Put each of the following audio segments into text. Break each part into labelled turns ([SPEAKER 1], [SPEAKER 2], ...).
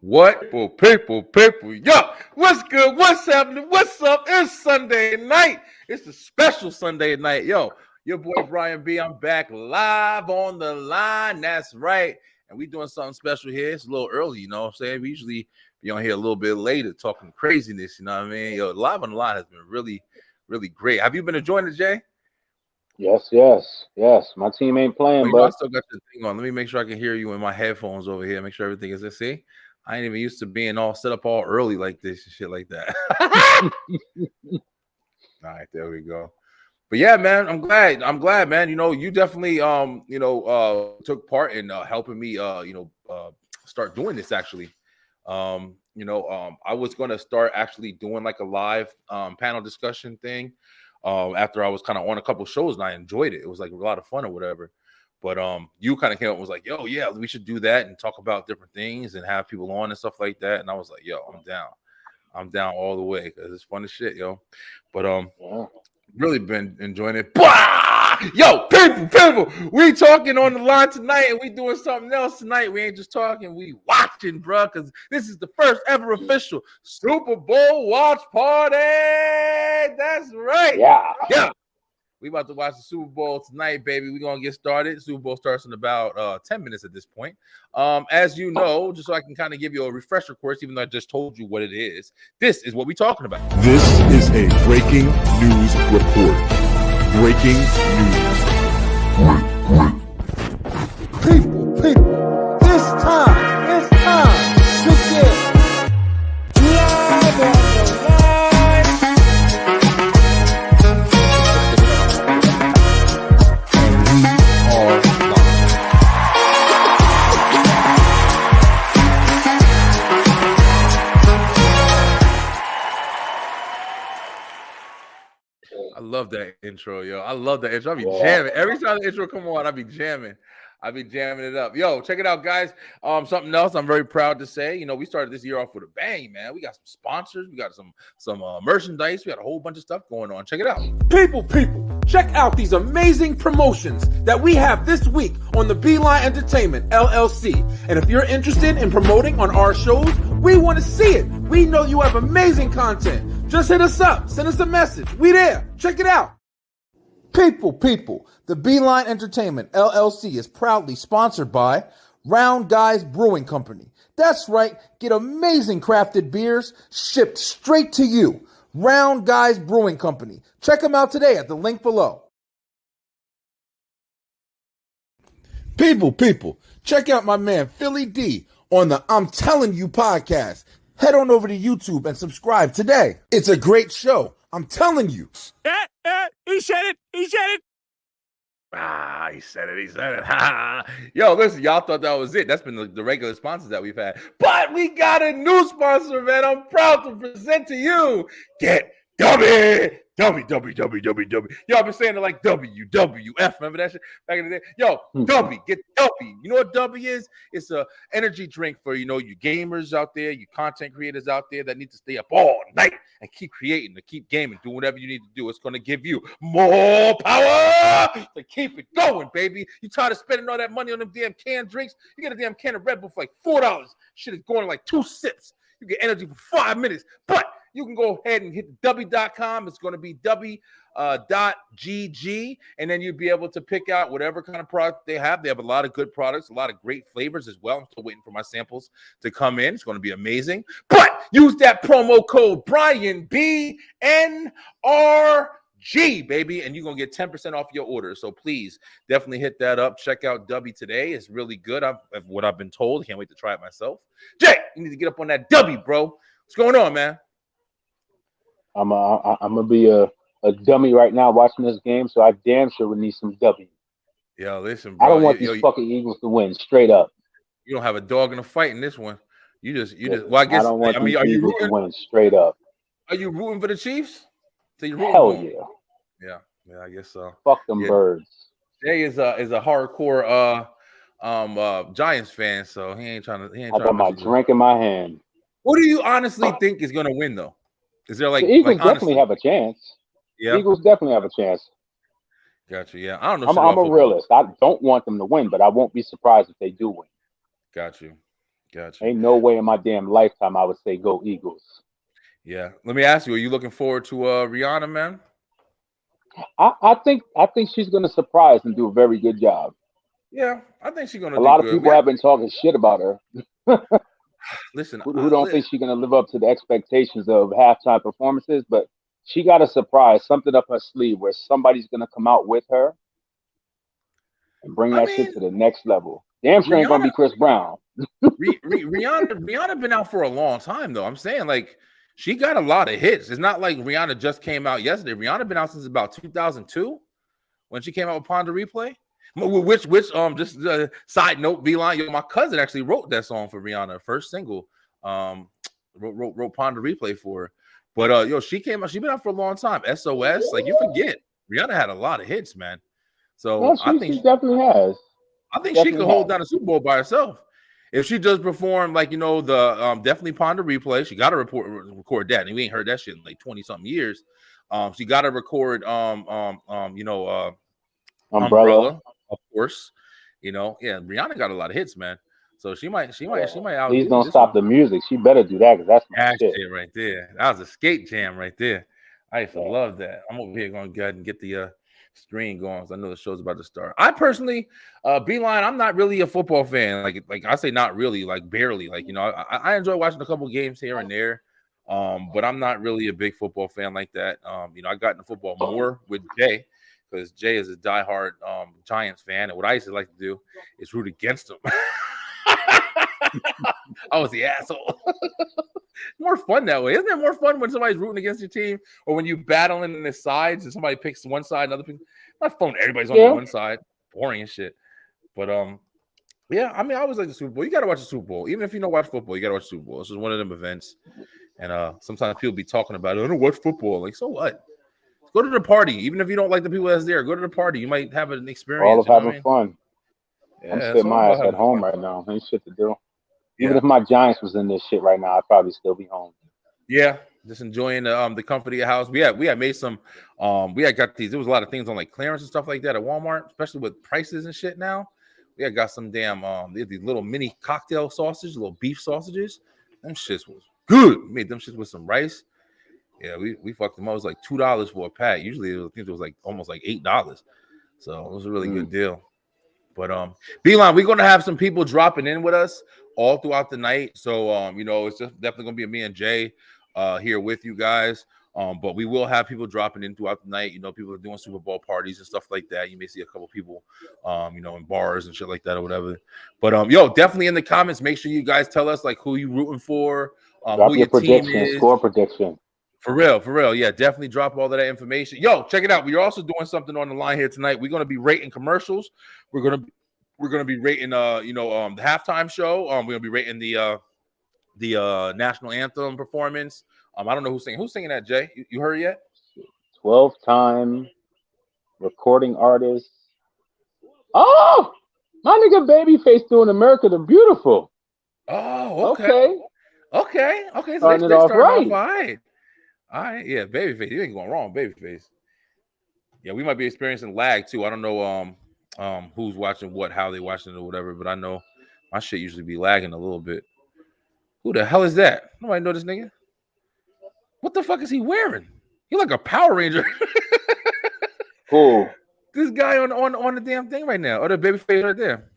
[SPEAKER 1] What? People, yo, what's good? What's happening? What's up? It's Sunday night. It's a special Sunday night. Yo, your boy Brian B. I'm back live on the line. That's right. And we doing something special here. It's a little early, you know what I'm saying? We usually be on here a little bit later talking craziness, you know what I mean? Yo, live on the line has been really, really great. Have you been enjoying it, Jay?
[SPEAKER 2] Yes. My team ain't playing,
[SPEAKER 1] I
[SPEAKER 2] but
[SPEAKER 1] still got your thing on. Let me make sure I can hear you in my headphones over here. Make sure everything is there. See, I ain't even used to being all set up all early like this and shit like that. All right, there we go. But yeah, man, I'm glad, man. You know, you definitely took part in helping me start doing this actually. I was gonna start actually doing like a live panel discussion thing after I was kind of on a couple shows and I enjoyed it. It was like a lot of fun or whatever. But you kind of came up and was like, yo, yeah, we should do that and talk about different things and have people on and stuff like that. And I was like, yo, I'm down. I'm down all the way because it's fun as shit, yo. But
[SPEAKER 2] yeah.
[SPEAKER 1] really been enjoying it. Bah! Yo, people, we talking on the line tonight and we doing something else tonight. We ain't just talking, we watching, bro, because this is the first ever official Super Bowl watch party. That's right. Yeah. We about to watch the Super Bowl tonight, baby. We're going to get started. Super Bowl starts in about 10 minutes at this point. As you know, just so I can kind of give you a refresher course, even though I just told you what it is, this is what we're talking about.
[SPEAKER 3] This is a breaking news report. Breaking news.
[SPEAKER 4] People, it's time to get live on the line.
[SPEAKER 1] I love that intro, yo. I love that intro. I be jamming. Every time the intro come on, I be jamming it up. Yo, check it out, guys. Something else I'm very proud to say. You know, we started this year off with a bang, man. We got some sponsors. We got some merchandise. We got a whole bunch of stuff going on. Check it out.
[SPEAKER 4] People, check out these amazing promotions that we have this week on the Beeline Entertainment, LLC. And if you're interested in promoting on our shows, we want to see it. We know you have amazing content. Just hit us up. Send us a message. We there. Check it out. People, the Beeline Entertainment, LLC is proudly sponsored by Round Guys Brewing Company. That's right. Get amazing crafted beers shipped straight to you. Round Guys Brewing Company. Check them out today at the link below. People, check out my man Philly D on the I'm Telling You podcast. Head on over to YouTube and subscribe today. It's a great show. I'm telling you.
[SPEAKER 1] He said it. Ah, he said it. Yo, listen, y'all thought that was it. That's been the regular sponsors that we've had. But we got a new sponsor, man. I'm proud to present to you. Get W. Yo, I've been saying it like WWF. Remember that shit back in the day? Yo, W, get W. You know what W is? It's a energy drink for, you gamers out there, you content creators out there that need to stay up all night and keep creating, to keep gaming, do whatever you need to do. It's going to give you more power to keep it going, baby. You tired of spending all that money on them damn canned drinks? You get a damn can of Red Bull for like $4. Shit is going like 2 sips. You get energy for 5 minutes. But you can go ahead and hit w.com. It's going to be w.gg, and then you'll be able to pick out whatever kind of product they have. They have a lot of good products, a lot of great flavors as well. I'm still waiting for my samples to come in. It's going to be amazing. But use that promo code Brian BNRG, baby, and you're going to get 10% off your order. So please definitely hit that up. Check out W today. It's really good. What I've been told. Can't wait to try it myself. Jay, you need to get up on that W, bro. What's going on, man?
[SPEAKER 2] I'm gonna be a dummy right now watching this game, so I damn sure would need some W.
[SPEAKER 1] Yo, listen, bro.
[SPEAKER 2] I don't want these fucking Eagles to win, straight up.
[SPEAKER 1] You don't have a dog in a fight in this one. You just. Well, I guess.
[SPEAKER 2] I don't want these
[SPEAKER 1] are you
[SPEAKER 2] Eagles
[SPEAKER 1] rooting?
[SPEAKER 2] to win, straight up.
[SPEAKER 1] Are you rooting for the Chiefs? So you're rooting
[SPEAKER 2] Hell
[SPEAKER 1] for them?
[SPEAKER 2] yeah.
[SPEAKER 1] Yeah, I guess so.
[SPEAKER 2] Fuck them birds.
[SPEAKER 1] Jay is a hardcore Giants fan, so he ain't trying to.
[SPEAKER 2] I got my drink in my hand.
[SPEAKER 1] What do you honestly think is going to win, though? Is there
[SPEAKER 2] the Eagles definitely have a chance?
[SPEAKER 1] Yeah,
[SPEAKER 2] the Eagles definitely have a chance.
[SPEAKER 1] Gotcha. Yeah, I don't know.
[SPEAKER 2] I'm a realist. I don't want them to win, but I won't be surprised if they do win.
[SPEAKER 1] Got you. Gotcha.
[SPEAKER 2] Ain't no way in my damn lifetime I would say go Eagles.
[SPEAKER 1] Yeah. Let me ask you, are you looking forward to Rihanna, man?
[SPEAKER 2] I think she's gonna surprise and do a very good job.
[SPEAKER 1] Yeah, I think she's gonna
[SPEAKER 2] A
[SPEAKER 1] do
[SPEAKER 2] lot of
[SPEAKER 1] good.
[SPEAKER 2] people have been talking shit about her.
[SPEAKER 1] Listen,
[SPEAKER 2] Who don't think she's gonna live up to the expectations of halftime performances, but she got a surprise, something up her sleeve where somebody's gonna come out with her and bring
[SPEAKER 1] I
[SPEAKER 2] that shit
[SPEAKER 1] mean,
[SPEAKER 2] to the next level. Damn sure ain't gonna
[SPEAKER 1] Rihanna,
[SPEAKER 2] be Chris Brown.
[SPEAKER 1] Rihanna been out for a long time though. I'm saying like she got a lot of hits. It's not like Rihanna just came out yesterday. Rihanna been out since about 2002 when she came out with Ponder Replay. Which just side note, Beeline, yo, my cousin actually wrote that song for Rihanna, first single. Wrote Ponder Replay for her. But yo, she been out for a long time. SOS, like you forget, Rihanna had a lot of hits, man. So
[SPEAKER 2] No, she definitely has.
[SPEAKER 1] I think she could hold down a Super Bowl by herself. If she just perform like the definitely Ponder Replay, she got to record that, and we ain't heard that shit in like 20-something years. She got to record Umbrella, of course. Rihanna got a lot of hits, man. So she might outdo
[SPEAKER 2] Please don't
[SPEAKER 1] this
[SPEAKER 2] stop
[SPEAKER 1] one.
[SPEAKER 2] the music. She better do that because that's my
[SPEAKER 1] That
[SPEAKER 2] shit.
[SPEAKER 1] shit right there. That was a skate jam right there. I used to love that. I'm over here going to go ahead and get the stream going. So I know the show's about to start. I personally, Beeline, I'm not really a football fan. Like I say, not really, like barely. Like I enjoy watching a couple games here and there, but I'm not really a big football fan like that. I got into football more with Jay because Jay is a diehard Giants fan, and what I used to like to do is root against him. I was the asshole. More fun that way. Isn't it more fun when somebody's rooting against your team or when you battling in the sides and somebody picks one side, another pick? Not fun. Everybody's on one side. Boring and shit. But yeah, I mean, I always like the Super Bowl. You gotta watch the Super Bowl. Even if you don't watch football, you gotta watch the Super Bowl. This is one of them events. And sometimes people be talking about it. I don't watch football. Like, so what? Go to the party. Even if you don't like the people that's there, go to the party. You might have an experience.
[SPEAKER 2] All of having fun.
[SPEAKER 1] Yeah,
[SPEAKER 2] I'm sitting my ass at home right now. Ain't shit to do. Even if my Giants was in this shit right now, I'd probably still be home.
[SPEAKER 1] Yeah, just enjoying the comfort of your house. We had made some we had got these. There was a lot of things on like clearance and stuff like that at Walmart, especially with prices and shit now. We had got some damn these little mini cocktail sausages, little beef sausages. Them shits was good. We made them shits with some rice. Yeah, we fucked them up. It was like $2 for a pack. Usually I think it was like almost like $8. So it was a really good deal. But Beeline, we're gonna have some people dropping in with us all throughout the night. So it's just definitely gonna be me and Jay here with you guys. But we will have people dropping in throughout the night. People are doing Super Bowl parties and stuff like that. You may see a couple people in bars and shit like that or whatever. But definitely in the comments, make sure you guys tell us like who you rooting for,
[SPEAKER 2] Drop
[SPEAKER 1] who
[SPEAKER 2] your
[SPEAKER 1] team
[SPEAKER 2] prediction,
[SPEAKER 1] is.
[SPEAKER 2] score prediction.
[SPEAKER 1] For real. Yeah, definitely drop all of that information. Yo, check it out. We're also doing something on the line here tonight. We're going to be rating commercials. We're going to be rating the halftime show. We're going to be rating the national anthem performance. I don't know who's singing. Who's singing that, Jay? You heard it yet?
[SPEAKER 2] 12-time recording artist. Oh, my nigga Babyface doing America the Beautiful.
[SPEAKER 1] Oh, okay. So
[SPEAKER 2] starting it off
[SPEAKER 1] right. All right, yeah, Babyface. You ain't going wrong, Babyface. Yeah, we might be experiencing lag too. I don't know who's watching what, how they watching it or whatever, but I know my shit usually be lagging a little bit. Who the hell is that? Nobody know this nigga. What the fuck is he wearing? He like a Power Ranger.
[SPEAKER 2] Cool.
[SPEAKER 1] This guy on the damn thing right now. Oh, the Babyface right there.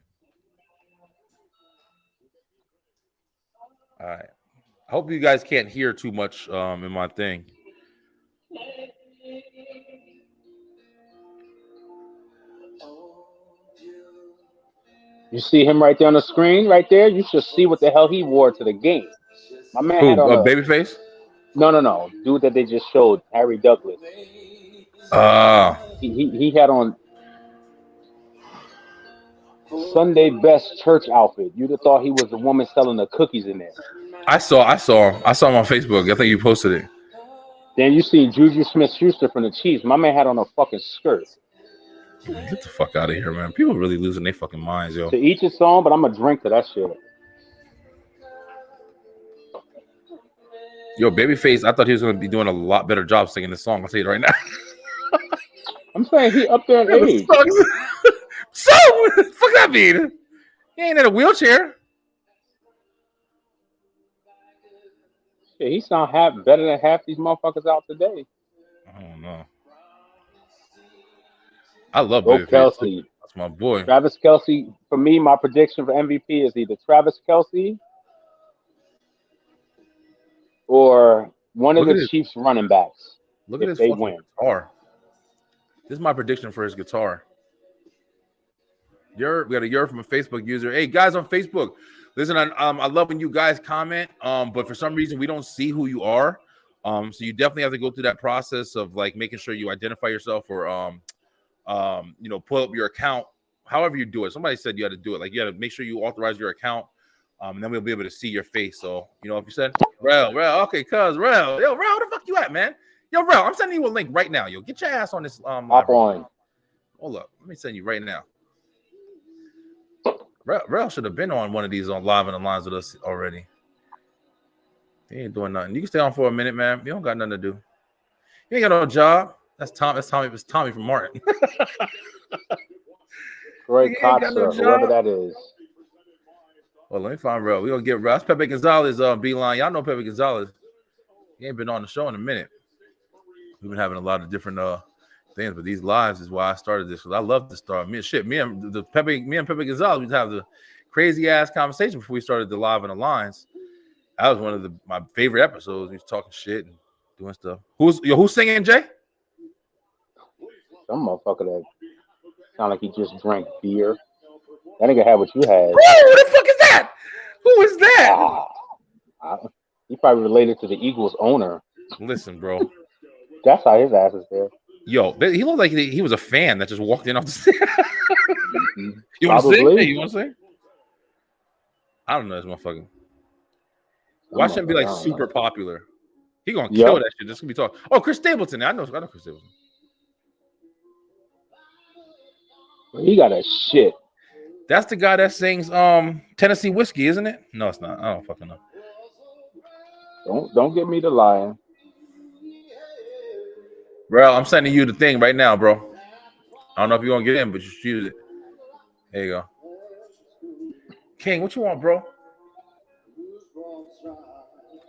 [SPEAKER 1] All right. I hope you guys can't hear too much in my thing.
[SPEAKER 2] You see him right there on the screen, right there. You should see what the hell he wore to the game. My man had on a
[SPEAKER 1] Babyface.
[SPEAKER 2] No, dude that they just showed, Harry Douglas. He had on Sunday best church outfit. You'd have thought he was the woman selling the cookies in there.
[SPEAKER 1] I saw him on Facebook. I think you posted it.
[SPEAKER 2] Then you see Juju Smith-Schuster from the Chiefs. My man had on a fucking skirt.
[SPEAKER 1] Get the fuck out of here, man. People really losing their fucking minds, yo.
[SPEAKER 2] To each his own, but I'm going to drink to that shit.
[SPEAKER 1] Yo, Babyface, I thought he was going to be doing a lot better job singing this song. I'll tell you right now.
[SPEAKER 2] I'm saying he up there in age.
[SPEAKER 1] So, fuck that mean? He ain't in a wheelchair.
[SPEAKER 2] Shit, he sound better than half these motherfuckers out today.
[SPEAKER 1] I don't know. I love
[SPEAKER 2] Go
[SPEAKER 1] Babyface.
[SPEAKER 2] Kelsey.
[SPEAKER 1] That's my boy.
[SPEAKER 2] Travis Kelsey. For me, my prediction for MVP is either Travis Kelsey or one of
[SPEAKER 1] Look at
[SPEAKER 2] the
[SPEAKER 1] this.
[SPEAKER 2] Chiefs running backs.
[SPEAKER 1] Look at
[SPEAKER 2] if
[SPEAKER 1] his
[SPEAKER 2] they
[SPEAKER 1] fucking
[SPEAKER 2] win.
[SPEAKER 1] guitar. This is my prediction for his guitar. We got a year from a Facebook user. Hey, guys on Facebook, listen, I love when you guys comment, but for some reason we don't see who you are. So you definitely have to go through that process of like making sure you identify yourself or pull up your account. However you do it. Somebody said you had to do it. Like you had to make sure you authorize your account, and then we'll be able to see your face. So if you said Rel, okay, cuz Rel, yo, Rel, where the fuck you at, man? Yo, Rel, I'm sending you a link right now. Yo, get your ass on this
[SPEAKER 2] Hop on.
[SPEAKER 1] Hold up, let me send you right now. Rel should have been on one of these on live on the lines with us already. He ain't doing nothing. You can stay on for a minute, man. You don't got nothing to do. You ain't got no job. That's Tom. That's Tommy. It's Tommy from Martin.
[SPEAKER 2] Troy Kotzer, whoever that is.
[SPEAKER 1] Well, let me find Rel. We gonna get Rel. That's Pepe Gonzalez. Beeline. Y'all know Pepe Gonzalez. He ain't been on the show in a minute. We've been having a lot of different things, but these lives is why I started this. Because I love to start. Me and Pepe Gonzalez, we'd have the crazy ass conversation before we started the live on the lines. That was one of my favorite episodes. We was talking shit and doing stuff. Who's singing, Jay?
[SPEAKER 2] Some motherfucker that sound like he just drank beer. That nigga had what you had.
[SPEAKER 1] Who the fuck is that? Who is that?
[SPEAKER 2] He probably related to the Eagles owner.
[SPEAKER 1] Listen, bro.
[SPEAKER 2] That's how his ass is there.
[SPEAKER 1] Yo, he looked like he was a fan that just walked in off the stage. You want to sing? Hey, you want to sing? I don't know this motherfucker. Watch him be like super popular. He gonna kill that shit. This gonna be talk. Oh, Chris Stapleton. I know Chris Stapleton.
[SPEAKER 2] He got a shit.
[SPEAKER 1] That's the guy that sings Tennessee Whiskey, isn't it? No, it's not. I don't fucking know.
[SPEAKER 2] Don't get me to lying.
[SPEAKER 1] Bro, I'm sending you the thing right now, bro. I don't know if you're gonna get in, but just use it. There you go. King, what you want, bro?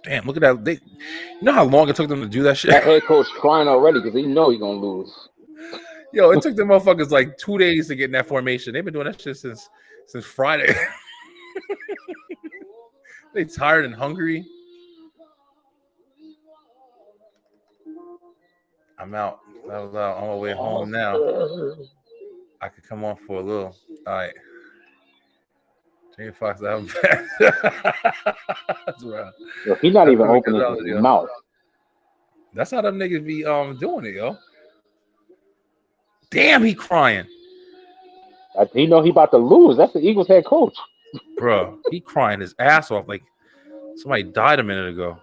[SPEAKER 1] Damn, look at that. You know how long it took them to do that shit?
[SPEAKER 2] That head coach crying already because he know he's gonna lose.
[SPEAKER 1] Yo, it took them motherfuckers like 2 days to get in that formation. They've been doing that shit since Friday. They tired and hungry. I'm out. That was out. On my way home now. I could come on for a little. All right. Jamie Foxx out back. That's right.
[SPEAKER 2] Yo, he's not even opening his mouth.
[SPEAKER 1] That's how them niggas be doing it, yo. Damn, he crying.
[SPEAKER 2] He know he about to lose. That's the Eagles head coach.
[SPEAKER 1] Bro, he crying his ass off like somebody died a minute ago.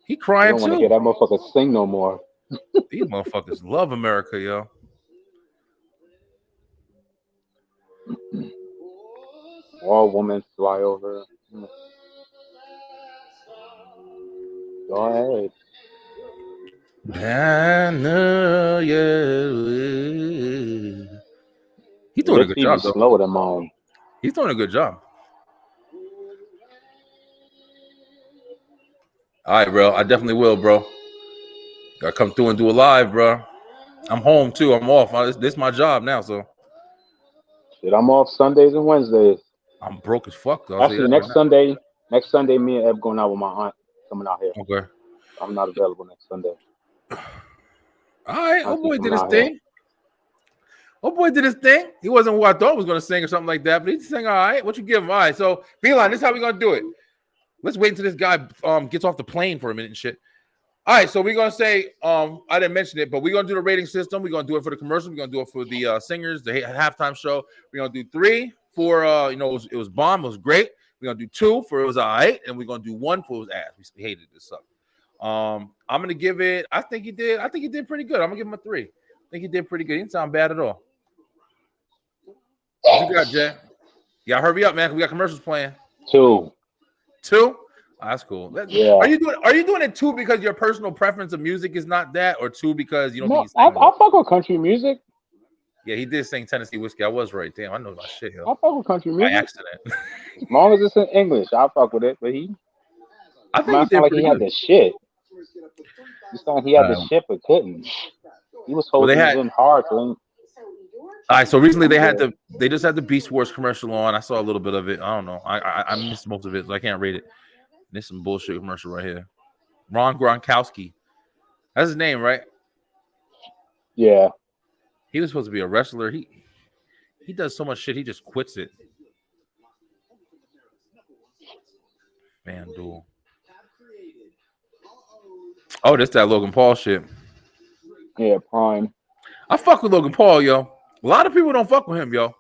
[SPEAKER 1] He crying too.
[SPEAKER 2] I don't want to hear that motherfucker sing no more.
[SPEAKER 1] These motherfuckers love America, yo.
[SPEAKER 2] All women fly over. Go ahead.
[SPEAKER 1] He's doing a good job, though.
[SPEAKER 2] Slow them on.
[SPEAKER 1] He's doing a good job. All right, bro. I definitely will, bro. Gotta come through and do a live, bro. I'm home too. I'm off. This is my job now, so.
[SPEAKER 2] Shit, I'm off Sundays and Wednesdays.
[SPEAKER 1] I'm broke as fuck, though.
[SPEAKER 2] Actually, next Sunday, me and Eb going out with my aunt coming out here.
[SPEAKER 1] Okay.
[SPEAKER 2] I'm not available next Sunday.
[SPEAKER 1] All right. Oh boy did his thing. Oh boy did his thing. He wasn't who I thought was going to sing or something like that, but he sang all right. What you give him? All right. So, Beeline, this is how we're going to do it. Let's wait until this guy gets off the plane for a minute and shit. All right. So, we're going to say, I didn't mention it, but we're going to do the rating system. We're going to do it for the commercial. We're going to do it for the singers, the halftime show. We're going to do 3 for, it was bomb. It was great. We're going to do 2 for it was all right. And we're going to do 1 for it was ass. We hated this stuff. I'm going to give it, I think he did pretty good. I'm going to give him a 3. I think he did pretty good. He didn't sound bad at all. What you got, Jay? Yeah, hurry up, man. We got commercials playing.
[SPEAKER 2] 2.
[SPEAKER 1] 2? Oh, that's cool.
[SPEAKER 2] Yeah.
[SPEAKER 1] Are you doing it 2 because your personal preference of music is not that, or 2 because you don't think he's
[SPEAKER 2] I fuck with country music.
[SPEAKER 1] Yeah, he did sing Tennessee Whiskey. I was right. Damn, I know my shit. Yo.
[SPEAKER 2] I fuck with country music.
[SPEAKER 1] By accident.
[SPEAKER 2] As long as it's in English, I fuck with it. But
[SPEAKER 1] I think he
[SPEAKER 2] It
[SPEAKER 1] did
[SPEAKER 2] sounded like
[SPEAKER 1] pretty
[SPEAKER 2] he had
[SPEAKER 1] good.
[SPEAKER 2] the shit. It sounded like he had the shit but couldn't. He was
[SPEAKER 1] Well, they
[SPEAKER 2] holding it
[SPEAKER 1] had.
[SPEAKER 2] in hard. So
[SPEAKER 1] All right, so recently they just had the Beast Wars commercial on. I saw a little bit of it. I don't know. I missed most of it, so I can't rate it. There's some bullshit commercial right here. Ron Gronkowski. That's his name, right?
[SPEAKER 2] yeah.
[SPEAKER 1] He was supposed to be a wrestler. He does so much shit. He just quits it. FanDuel. Oh, this that Logan Paul shit.
[SPEAKER 2] Yeah, Prime.
[SPEAKER 1] I fuck with Logan Paul, yo. A lot of people don't fuck with him, yo.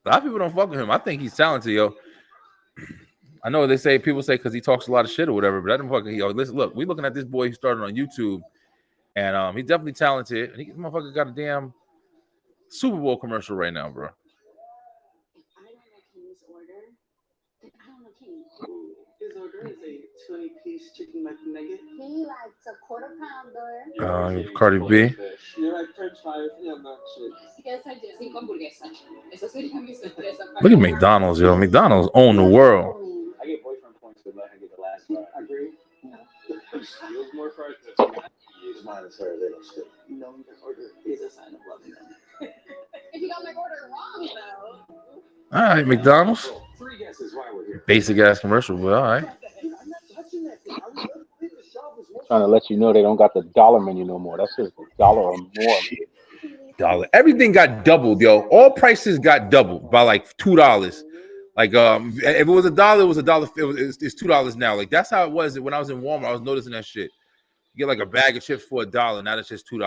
[SPEAKER 1] A lot of people don't fuck with him. I think he's talented, yo. I know people say because he talks a lot of shit or whatever, but I don't fucking. Yo, listen, look, we looking at this boy who started on YouTube, and he's definitely talented. And he motherfucker got a damn Super Bowl commercial right now, bro.
[SPEAKER 5] His order is a 20-piece chicken McNugget. He likes a quarter pounder.
[SPEAKER 1] Cardi B.
[SPEAKER 5] You like French fries? Yeah, milkshake.
[SPEAKER 1] Look at McDonald's, yo. McDonald's own the world.
[SPEAKER 5] I get boyfriend points for letting her get the last fry. Agree? Use more fries than you use mine as her little shit. Knowing your order is a sign of loving them. If you got my order wrong, though.
[SPEAKER 1] All right, McDonald's.
[SPEAKER 5] 3 guesses why we're here.
[SPEAKER 1] Basic ass commercial, but all right.
[SPEAKER 2] Trying to let you know they don't got the dollar menu no more. That's just $1 or more.
[SPEAKER 1] Dollar. Everything got doubled, yo. All prices got doubled by like $2. Like if it was $1, it was $1. It's $2 now. Like that's how it was when I was in Walmart. I was noticing that shit. You get like a bag of chips for $1. Now it's just $2.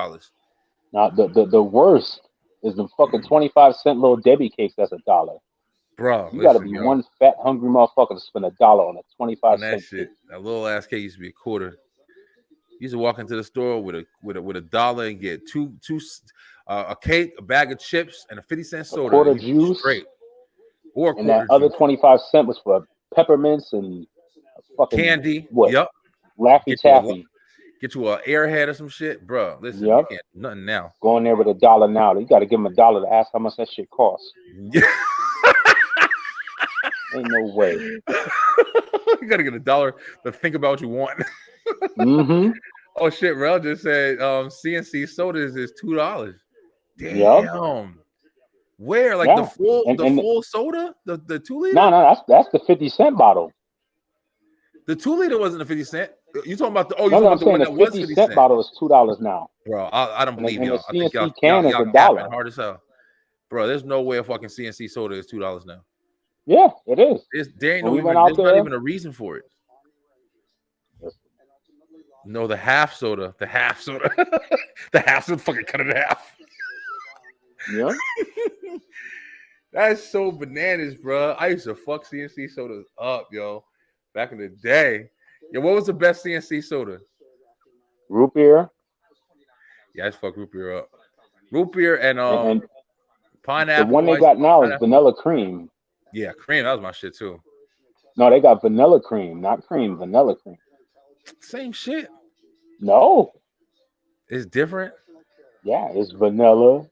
[SPEAKER 2] Now the worst is the fucking 25-cent little Debbie cakes. That's $1.
[SPEAKER 1] Bro,
[SPEAKER 2] you gotta be one fat hungry motherfucker to spend $1 on a 25-cent
[SPEAKER 1] shit. That little ass cake used to be $0.25. You used to walk into the store with $1 and get a cake, a bag of chips, and a 50-cent soda.
[SPEAKER 2] A quarter juice,
[SPEAKER 1] straight. Or a
[SPEAKER 2] and that other 25-cent was for peppermints and fucking
[SPEAKER 1] candy.
[SPEAKER 2] What?
[SPEAKER 1] Yep.
[SPEAKER 2] Laffy Taffy.
[SPEAKER 1] Get you an Airhead or some shit, bro. Listen,
[SPEAKER 2] yep.
[SPEAKER 1] You can't do nothing now.
[SPEAKER 2] Going there with $1 now. You got to give them $1 to ask how much that shit costs. Ain't no way.
[SPEAKER 1] You gotta get $1 to think about what you want.
[SPEAKER 2] Mm-hmm.
[SPEAKER 1] Oh shit, Rel just said CNC sodas is $2. Damn.
[SPEAKER 2] Yep.
[SPEAKER 1] Where? Like the full soda? The 2 liter?
[SPEAKER 2] No, that's the 50-cent bottle.
[SPEAKER 1] The 2 liter wasn't a 50 cent. You talking about the
[SPEAKER 2] the 50-cent bottle is $2 now.
[SPEAKER 1] Bro, I don't believe y'all.
[SPEAKER 2] The CNC can is $1.
[SPEAKER 1] Hard as hell. Bro, there's no way a fucking CNC soda is $2 now.
[SPEAKER 2] Yeah, it is.
[SPEAKER 1] There's not even a reason for it. No, the half soda. The half soda fucking cut it in half.
[SPEAKER 2] Yeah.
[SPEAKER 1] That's so bananas, bro. I used to fuck CNC sodas up, yo. Back in the day. Yo, what was the best CNC soda?
[SPEAKER 2] Root beer.
[SPEAKER 1] Yeah, I just fuck root beer up. Root beer and pineapple.
[SPEAKER 2] The one they got now is vanilla cream.
[SPEAKER 1] Yeah, cream. That was my shit too.
[SPEAKER 2] No, they got vanilla cream, not cream, vanilla cream.
[SPEAKER 1] Same shit.
[SPEAKER 2] No.
[SPEAKER 1] It's different.
[SPEAKER 2] Yeah, it's vanilla.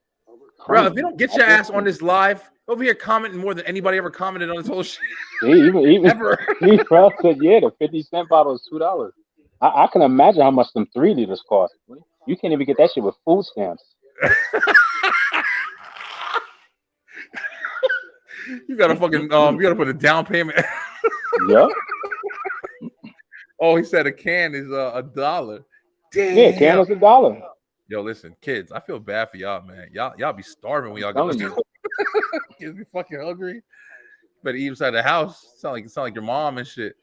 [SPEAKER 1] Cream. Bro, if you don't get your ass on this live, over here commenting more than anybody ever commented on this whole shit.
[SPEAKER 2] Even
[SPEAKER 1] ever.
[SPEAKER 2] He said, yeah, the 50-cent bottle is $2. I can imagine how much them 3 liters cost. You can't even get that shit with food stamps.
[SPEAKER 1] You gotta fucking you gotta put a down payment.
[SPEAKER 2] Yep.
[SPEAKER 1] Oh, he said a can is $1. Damn.
[SPEAKER 2] Yeah, can is $1.
[SPEAKER 1] Yo, listen, kids, I feel bad for y'all, man. Y'all be starving when y'all get this. Kids be fucking hungry. Better eat inside the house. Sound like your mom and shit.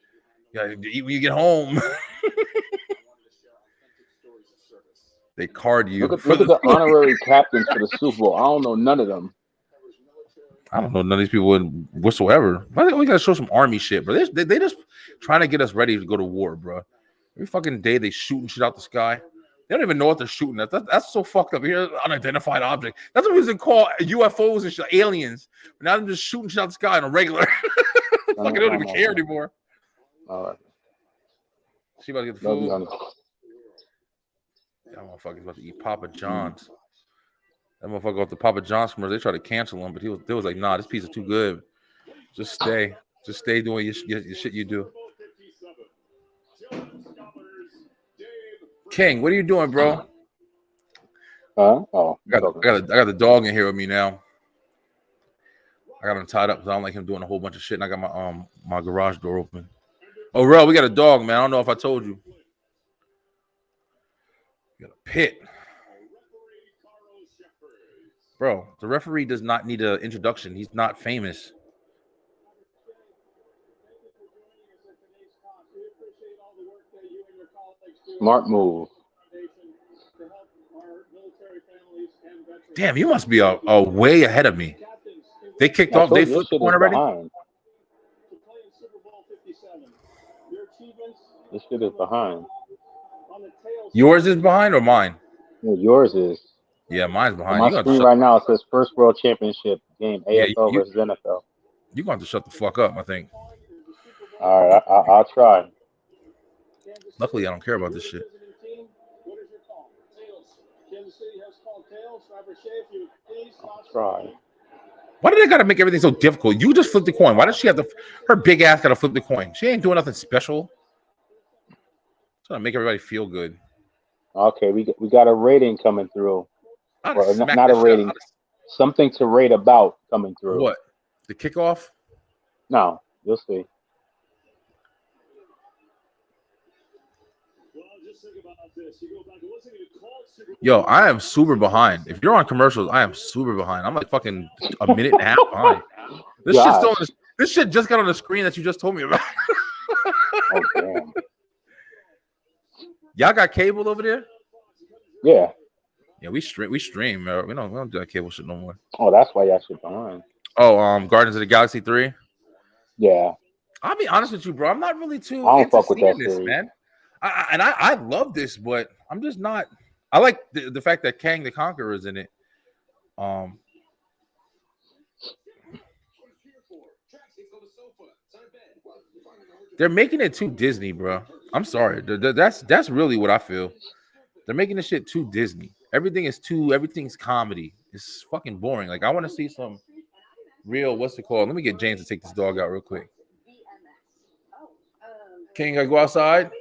[SPEAKER 1] You gotta eat when you get home. They card you.
[SPEAKER 2] Look at the honorary captains for the Super Bowl. I don't know none of them.
[SPEAKER 1] I don't know none of these people whatsoever. I think we gotta show some army shit, bro. They just trying to get us ready to go to war, bro. Every fucking day they shooting shit out the sky. They don't even know what they're shooting at. That's so fucked up. Here, unidentified object. That's what we used to call UFOs and shit, aliens. But now they're just shooting shit out the sky on a regular. Fucking don't even care anymore.
[SPEAKER 2] All right.
[SPEAKER 1] She about to get the food. That motherfucker's about to eat Papa John's. That motherfucker off the Papa John's commercial. They tried to cancel him, but they was like, nah, this pizza too good. Just stay doing your shit you do. King, what are you doing, bro?
[SPEAKER 2] Huh? Oh,
[SPEAKER 1] I got the dog in here with me now. I got him tied up because I don't like him doing a whole bunch of shit. And I got my garage door open. Oh, Rel, we got a dog, man. I don't know if I told you. We got a pit. Bro, the referee does not need an introduction. He's not famous.
[SPEAKER 2] Smart move.
[SPEAKER 1] Damn, you must be a way ahead of me. They kicked off. They flipped the corner already.
[SPEAKER 2] Behind. This shit is behind.
[SPEAKER 1] Yours is behind or mine?
[SPEAKER 2] Yeah, yours is.
[SPEAKER 1] Yeah, mine's behind.
[SPEAKER 2] On my screen right now, it says first World Championship game, AFL versus NFL.
[SPEAKER 1] You're going to have to shut the fuck up, I think.
[SPEAKER 2] All right, I'll try.
[SPEAKER 1] Luckily, I don't care about this shit.
[SPEAKER 2] I'll try.
[SPEAKER 1] Why do they got to make everything so difficult? You just flip the coin. Why does she have to? Her big ass got to flip the coin. She ain't doing nothing special. Trying to make everybody feel good.
[SPEAKER 2] Okay, we got a rating coming through. Or not a rating. Something to rate about coming through.
[SPEAKER 1] What? The kickoff?
[SPEAKER 2] No, you'll see.
[SPEAKER 1] Yo, I am super behind. If you're on commercials, I am super behind. I'm like fucking a minute and a half behind. This shit just got on the screen that you just told me about.
[SPEAKER 2] Oh, damn.
[SPEAKER 1] Y'all got cable over there?
[SPEAKER 2] Yeah.
[SPEAKER 1] Yeah, we stream. We don't do that cable shit no more.
[SPEAKER 2] Oh, that's why y'all shit behind.
[SPEAKER 1] Oh, Guardians of the Galaxy 3.
[SPEAKER 2] Yeah.
[SPEAKER 1] I'll be honest with you, bro. I'm not really too
[SPEAKER 2] I don't
[SPEAKER 1] into
[SPEAKER 2] fuck with that
[SPEAKER 1] this,
[SPEAKER 2] series.
[SPEAKER 1] man. I love this, but I'm just not. I like the fact that Kang the Conqueror is in it. They're making it too Disney, bro. I'm sorry. That's really what I feel. They're making this shit too Disney. Everything's comedy. It's fucking boring. Like I want to see some real. What's it called? Let me get James to take this dog out real quick. King, I go outside.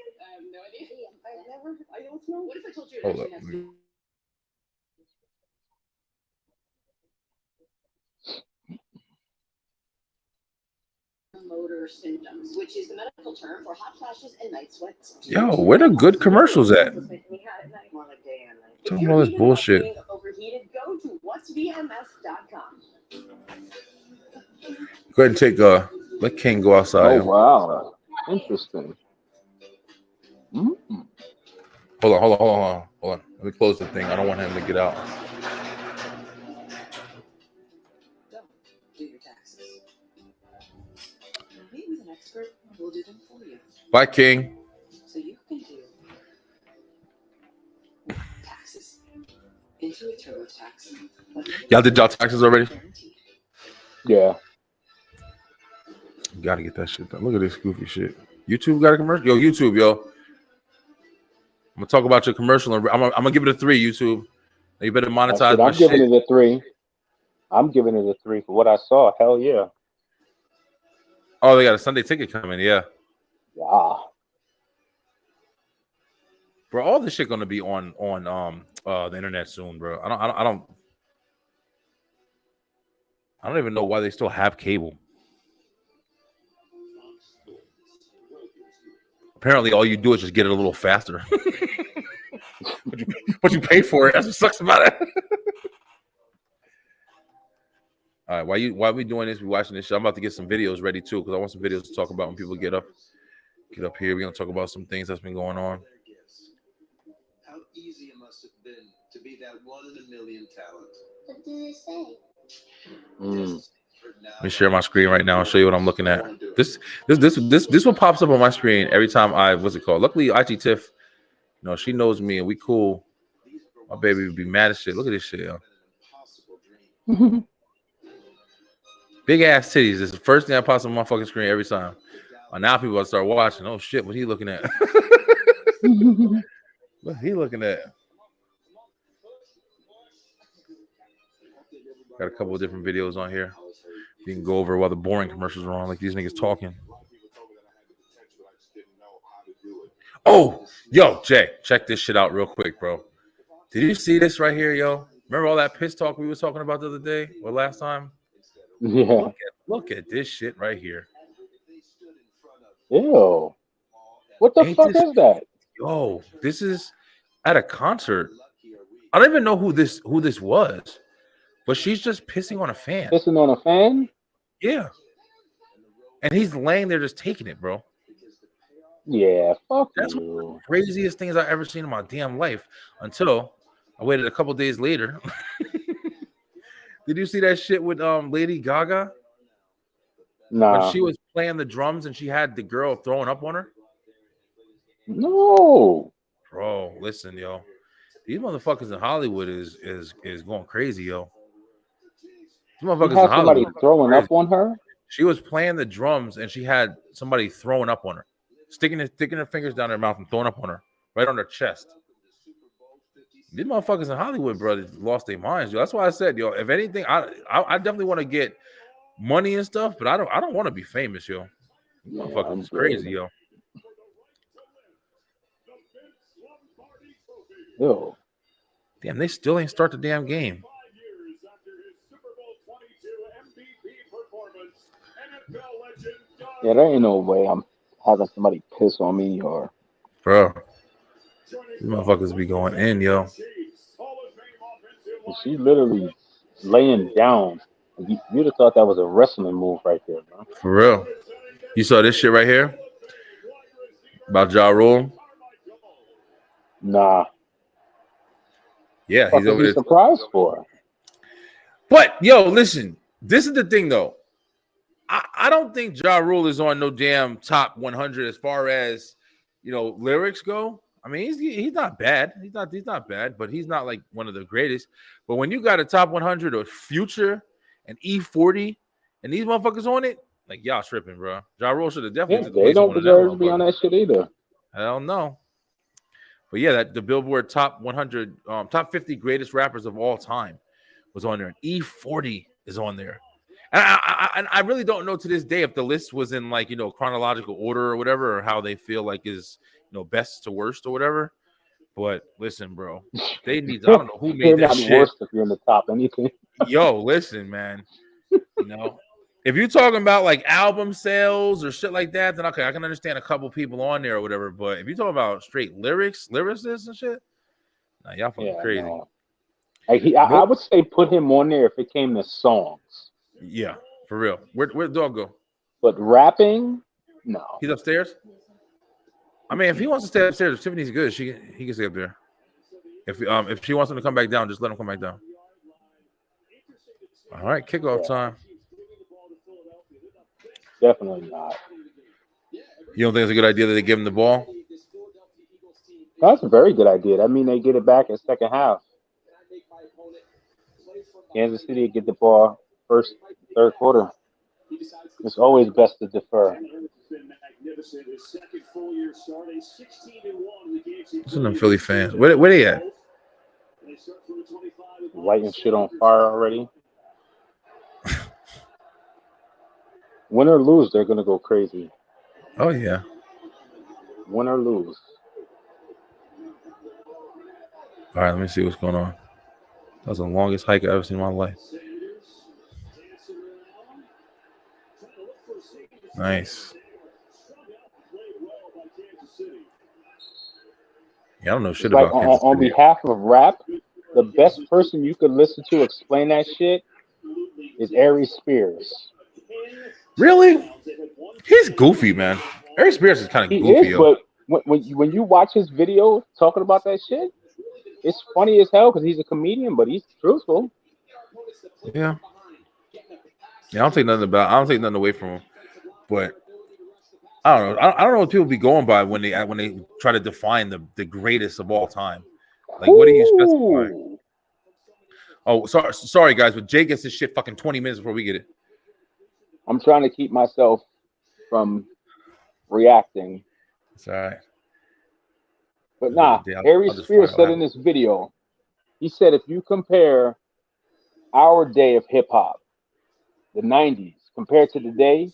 [SPEAKER 1] Hold up.
[SPEAKER 6] Motor symptoms, which is the medical term for hot flashes and night sweats.
[SPEAKER 1] Yo, where the good commercials at? Talking all this bullshit.
[SPEAKER 6] Overheated, go to whatsvms.com.
[SPEAKER 1] Go ahead and take let King go outside.
[SPEAKER 2] Oh wow, interesting. Mm-hmm.
[SPEAKER 1] Hold on. Let me close the thing. I don't want him to get out.
[SPEAKER 6] Do your taxes. Meet with an expert who will do them for you.
[SPEAKER 1] Bye, King.
[SPEAKER 6] So you can do taxes into a TurboTax.
[SPEAKER 1] Y'all did y'all taxes already?
[SPEAKER 2] Yeah.
[SPEAKER 1] You gotta get that shit done. Look at this goofy shit. YouTube got a commercial? Yo, YouTube, yo. I'm gonna talk about your commercial. And I'm gonna give it a 3, YouTube. You better monetize my shit.
[SPEAKER 2] I'm giving it a 3. I'm giving it a 3 for what I saw. Hell yeah.
[SPEAKER 1] Oh, they got a Sunday ticket coming. Yeah.
[SPEAKER 2] Yeah.
[SPEAKER 1] Bro, all this shit gonna be on the internet soon, bro. I don't even know why they still have cable. Apparently, all you do is just get it a little faster. but you pay for it. That's what sucks about it. All right, while we doing this, we watching this show. I'm about to get some videos ready too, because I want some videos to talk about when people get up here. We're gonna talk about some things that's been going on.
[SPEAKER 5] How easy it must have been to be that 1 in a million talent.
[SPEAKER 6] What did they say?
[SPEAKER 1] Let me share my screen right now and show you what I'm looking at. This what pops up on my screen every time what's it called? Luckily, IT Tiff, she knows me and we cool. My baby would be mad as shit. Look at this shit, yo. Big ass titties. This is the first thing that pops on my fucking screen every time. Now people will start watching. Oh shit, what he looking at? What he looking at? Got a couple of different videos on here. You can go over while the boring commercials are on, like these niggas talking. Oh, yo, Jay, check this shit out real quick, bro. Did you see this right here, yo? Remember all that piss talk we was talking about the other day or last time?
[SPEAKER 2] Yeah.
[SPEAKER 1] Look at this shit right here.
[SPEAKER 2] Ew. What the
[SPEAKER 1] Ain't
[SPEAKER 2] fuck
[SPEAKER 1] this,
[SPEAKER 2] is that?
[SPEAKER 1] yo, this is at a concert. I don't even know who this was, but she's just pissing on a fan.
[SPEAKER 2] Pissing on a fan?
[SPEAKER 1] Yeah. And he's laying there just taking it, bro.
[SPEAKER 2] Yeah, fuck
[SPEAKER 1] That's one of
[SPEAKER 2] you.
[SPEAKER 1] the craziest things I've ever seen in my damn life until I waited a couple days later. Did you see that shit with Lady Gaga?
[SPEAKER 2] Nah.
[SPEAKER 1] When she was playing the drums and she had the girl throwing up on her?
[SPEAKER 2] No.
[SPEAKER 1] Bro, listen, yo. These motherfuckers in Hollywood is going crazy, yo. These
[SPEAKER 2] You
[SPEAKER 1] motherfuckers
[SPEAKER 2] had
[SPEAKER 1] in
[SPEAKER 2] somebody
[SPEAKER 1] Hollywood
[SPEAKER 2] throwing
[SPEAKER 1] crazy.
[SPEAKER 2] up on her?
[SPEAKER 1] She was playing the drums and she had somebody throwing up on her, sticking their fingers down her mouth and throwing up on her, right on her chest. These motherfuckers in Hollywood, brother, lost their minds, yo. That's why I said, yo, if anything, I definitely want to get money and stuff, but I don't want to be famous, yo. These
[SPEAKER 2] Yeah,
[SPEAKER 1] motherfuckers
[SPEAKER 2] I'm
[SPEAKER 1] is crazy,
[SPEAKER 2] good.
[SPEAKER 1] yo.
[SPEAKER 2] Ew.
[SPEAKER 1] Damn, they still ain't start the damn game.
[SPEAKER 2] Yeah, there ain't no way I'm having somebody piss on me or.
[SPEAKER 1] Bro, these motherfuckers be going in, yo.
[SPEAKER 2] She's literally laying down. You'd have thought that was a wrestling move right there, bro.
[SPEAKER 1] For real. You saw this shit right here? About Ja Rule?
[SPEAKER 2] Nah.
[SPEAKER 1] Yeah,
[SPEAKER 2] What
[SPEAKER 1] he's
[SPEAKER 2] is
[SPEAKER 1] over
[SPEAKER 2] he
[SPEAKER 1] there.
[SPEAKER 2] surprised for?
[SPEAKER 1] But, yo, listen. This is the thing, though. I don't think Ja Rule is on no damn top 100 as far as, lyrics go. I mean, he's not bad. He's not bad, but he's not like one of the greatest. But when you got a top 100 of Future and E40 and these motherfuckers on it, like y'all tripping, bro. Ja Rule should have definitely
[SPEAKER 2] Yeah,
[SPEAKER 1] took the
[SPEAKER 2] they
[SPEAKER 1] place of
[SPEAKER 2] don't
[SPEAKER 1] one of them
[SPEAKER 2] deserve to be on
[SPEAKER 1] motherfuckers.
[SPEAKER 2] that shit either.
[SPEAKER 1] Hell no. But yeah, the Billboard top 100, top 50 greatest rappers of all time was on there, and E40 is on there. And I really don't know to this day if the list was in like chronological order or whatever, or how they feel like is best to worst or whatever. But listen, bro, they need. I don't know who made
[SPEAKER 2] You're
[SPEAKER 1] that
[SPEAKER 2] not
[SPEAKER 1] shit.
[SPEAKER 2] worse if you're in the top anything.
[SPEAKER 1] Yo, listen, man. If you're talking about like album sales or shit like that, then okay, I can understand a couple people on there or whatever. But if you're talking about straight lyricists and shit, nah, y'all fucking crazy.
[SPEAKER 2] No. Like I would say put him on there if it came to songs.
[SPEAKER 1] Yeah, for real. Where'd the dog go?
[SPEAKER 2] But rapping, no.
[SPEAKER 1] He's upstairs. I mean, if he wants to stay upstairs, if Tiffany's good, he can stay up there. If she wants him to come back down, just let him come back down. All right, kickoff time.
[SPEAKER 2] Definitely not.
[SPEAKER 1] You don't think it's a good idea that they give him the ball?
[SPEAKER 2] That's a very good idea. That means they get it back in second half. Kansas City get the ball first, third quarter. It's always best to defer.
[SPEAKER 1] Listen to them Philly fans. Where they at?
[SPEAKER 2] Lighting shit on fire already. Win or lose, they're gonna go crazy.
[SPEAKER 1] Oh yeah.
[SPEAKER 2] Win or lose.
[SPEAKER 1] All right, let me see what's going on. That was the longest hike I've ever seen in my life. Nice. Yeah, I don't know shit
[SPEAKER 2] Like
[SPEAKER 1] about Kansas
[SPEAKER 2] on
[SPEAKER 1] City.
[SPEAKER 2] behalf of rap, the best person you could listen to explain that shit is Ari Spears.
[SPEAKER 1] Really? He's goofy, man. Ari Spears is kind of
[SPEAKER 2] He
[SPEAKER 1] goofy,
[SPEAKER 2] is,
[SPEAKER 1] yo.
[SPEAKER 2] but when you watch his video talking about that shit, it's funny as hell because he's a comedian, but he's truthful.
[SPEAKER 1] Yeah. Yeah, I don't take nothing away from him. But I don't know. I don't know what people be going by when they try to define the greatest of all time. Like, what do you specify?
[SPEAKER 2] Ooh.
[SPEAKER 1] Oh, sorry, guys, but Jay gets this shit fucking 20 minutes before we get it.
[SPEAKER 2] I'm trying to keep myself from reacting.
[SPEAKER 1] It's all right.
[SPEAKER 2] But nah,
[SPEAKER 1] Yeah,
[SPEAKER 2] Ari
[SPEAKER 1] I'll just
[SPEAKER 2] Spears
[SPEAKER 1] fire
[SPEAKER 2] said
[SPEAKER 1] that.
[SPEAKER 2] in this video, he said if you compare our day of hip hop the 90s compared to today,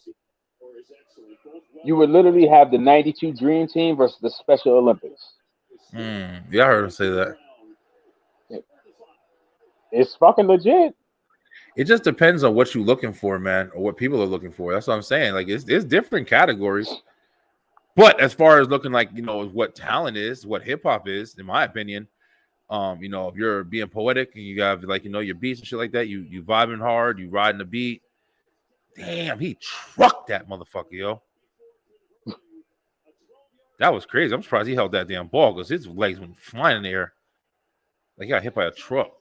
[SPEAKER 2] you would literally have the 92 Dream Team versus the Special Olympics.
[SPEAKER 1] Yeah, I heard him say that.
[SPEAKER 2] It's fucking legit.
[SPEAKER 1] It just depends on what you're looking for, man, or what people are looking for. That's what I'm saying. Like, it's different categories. But as far as looking like, what talent is, what hip hop is, in my opinion, if you're being poetic and you got like, your beats and shit like that, you vibing hard, you riding the beat. Damn, he trucked that motherfucker, yo. That was crazy. I'm surprised he held that damn ball because his legs went flying in the air. Like he got hit by a truck.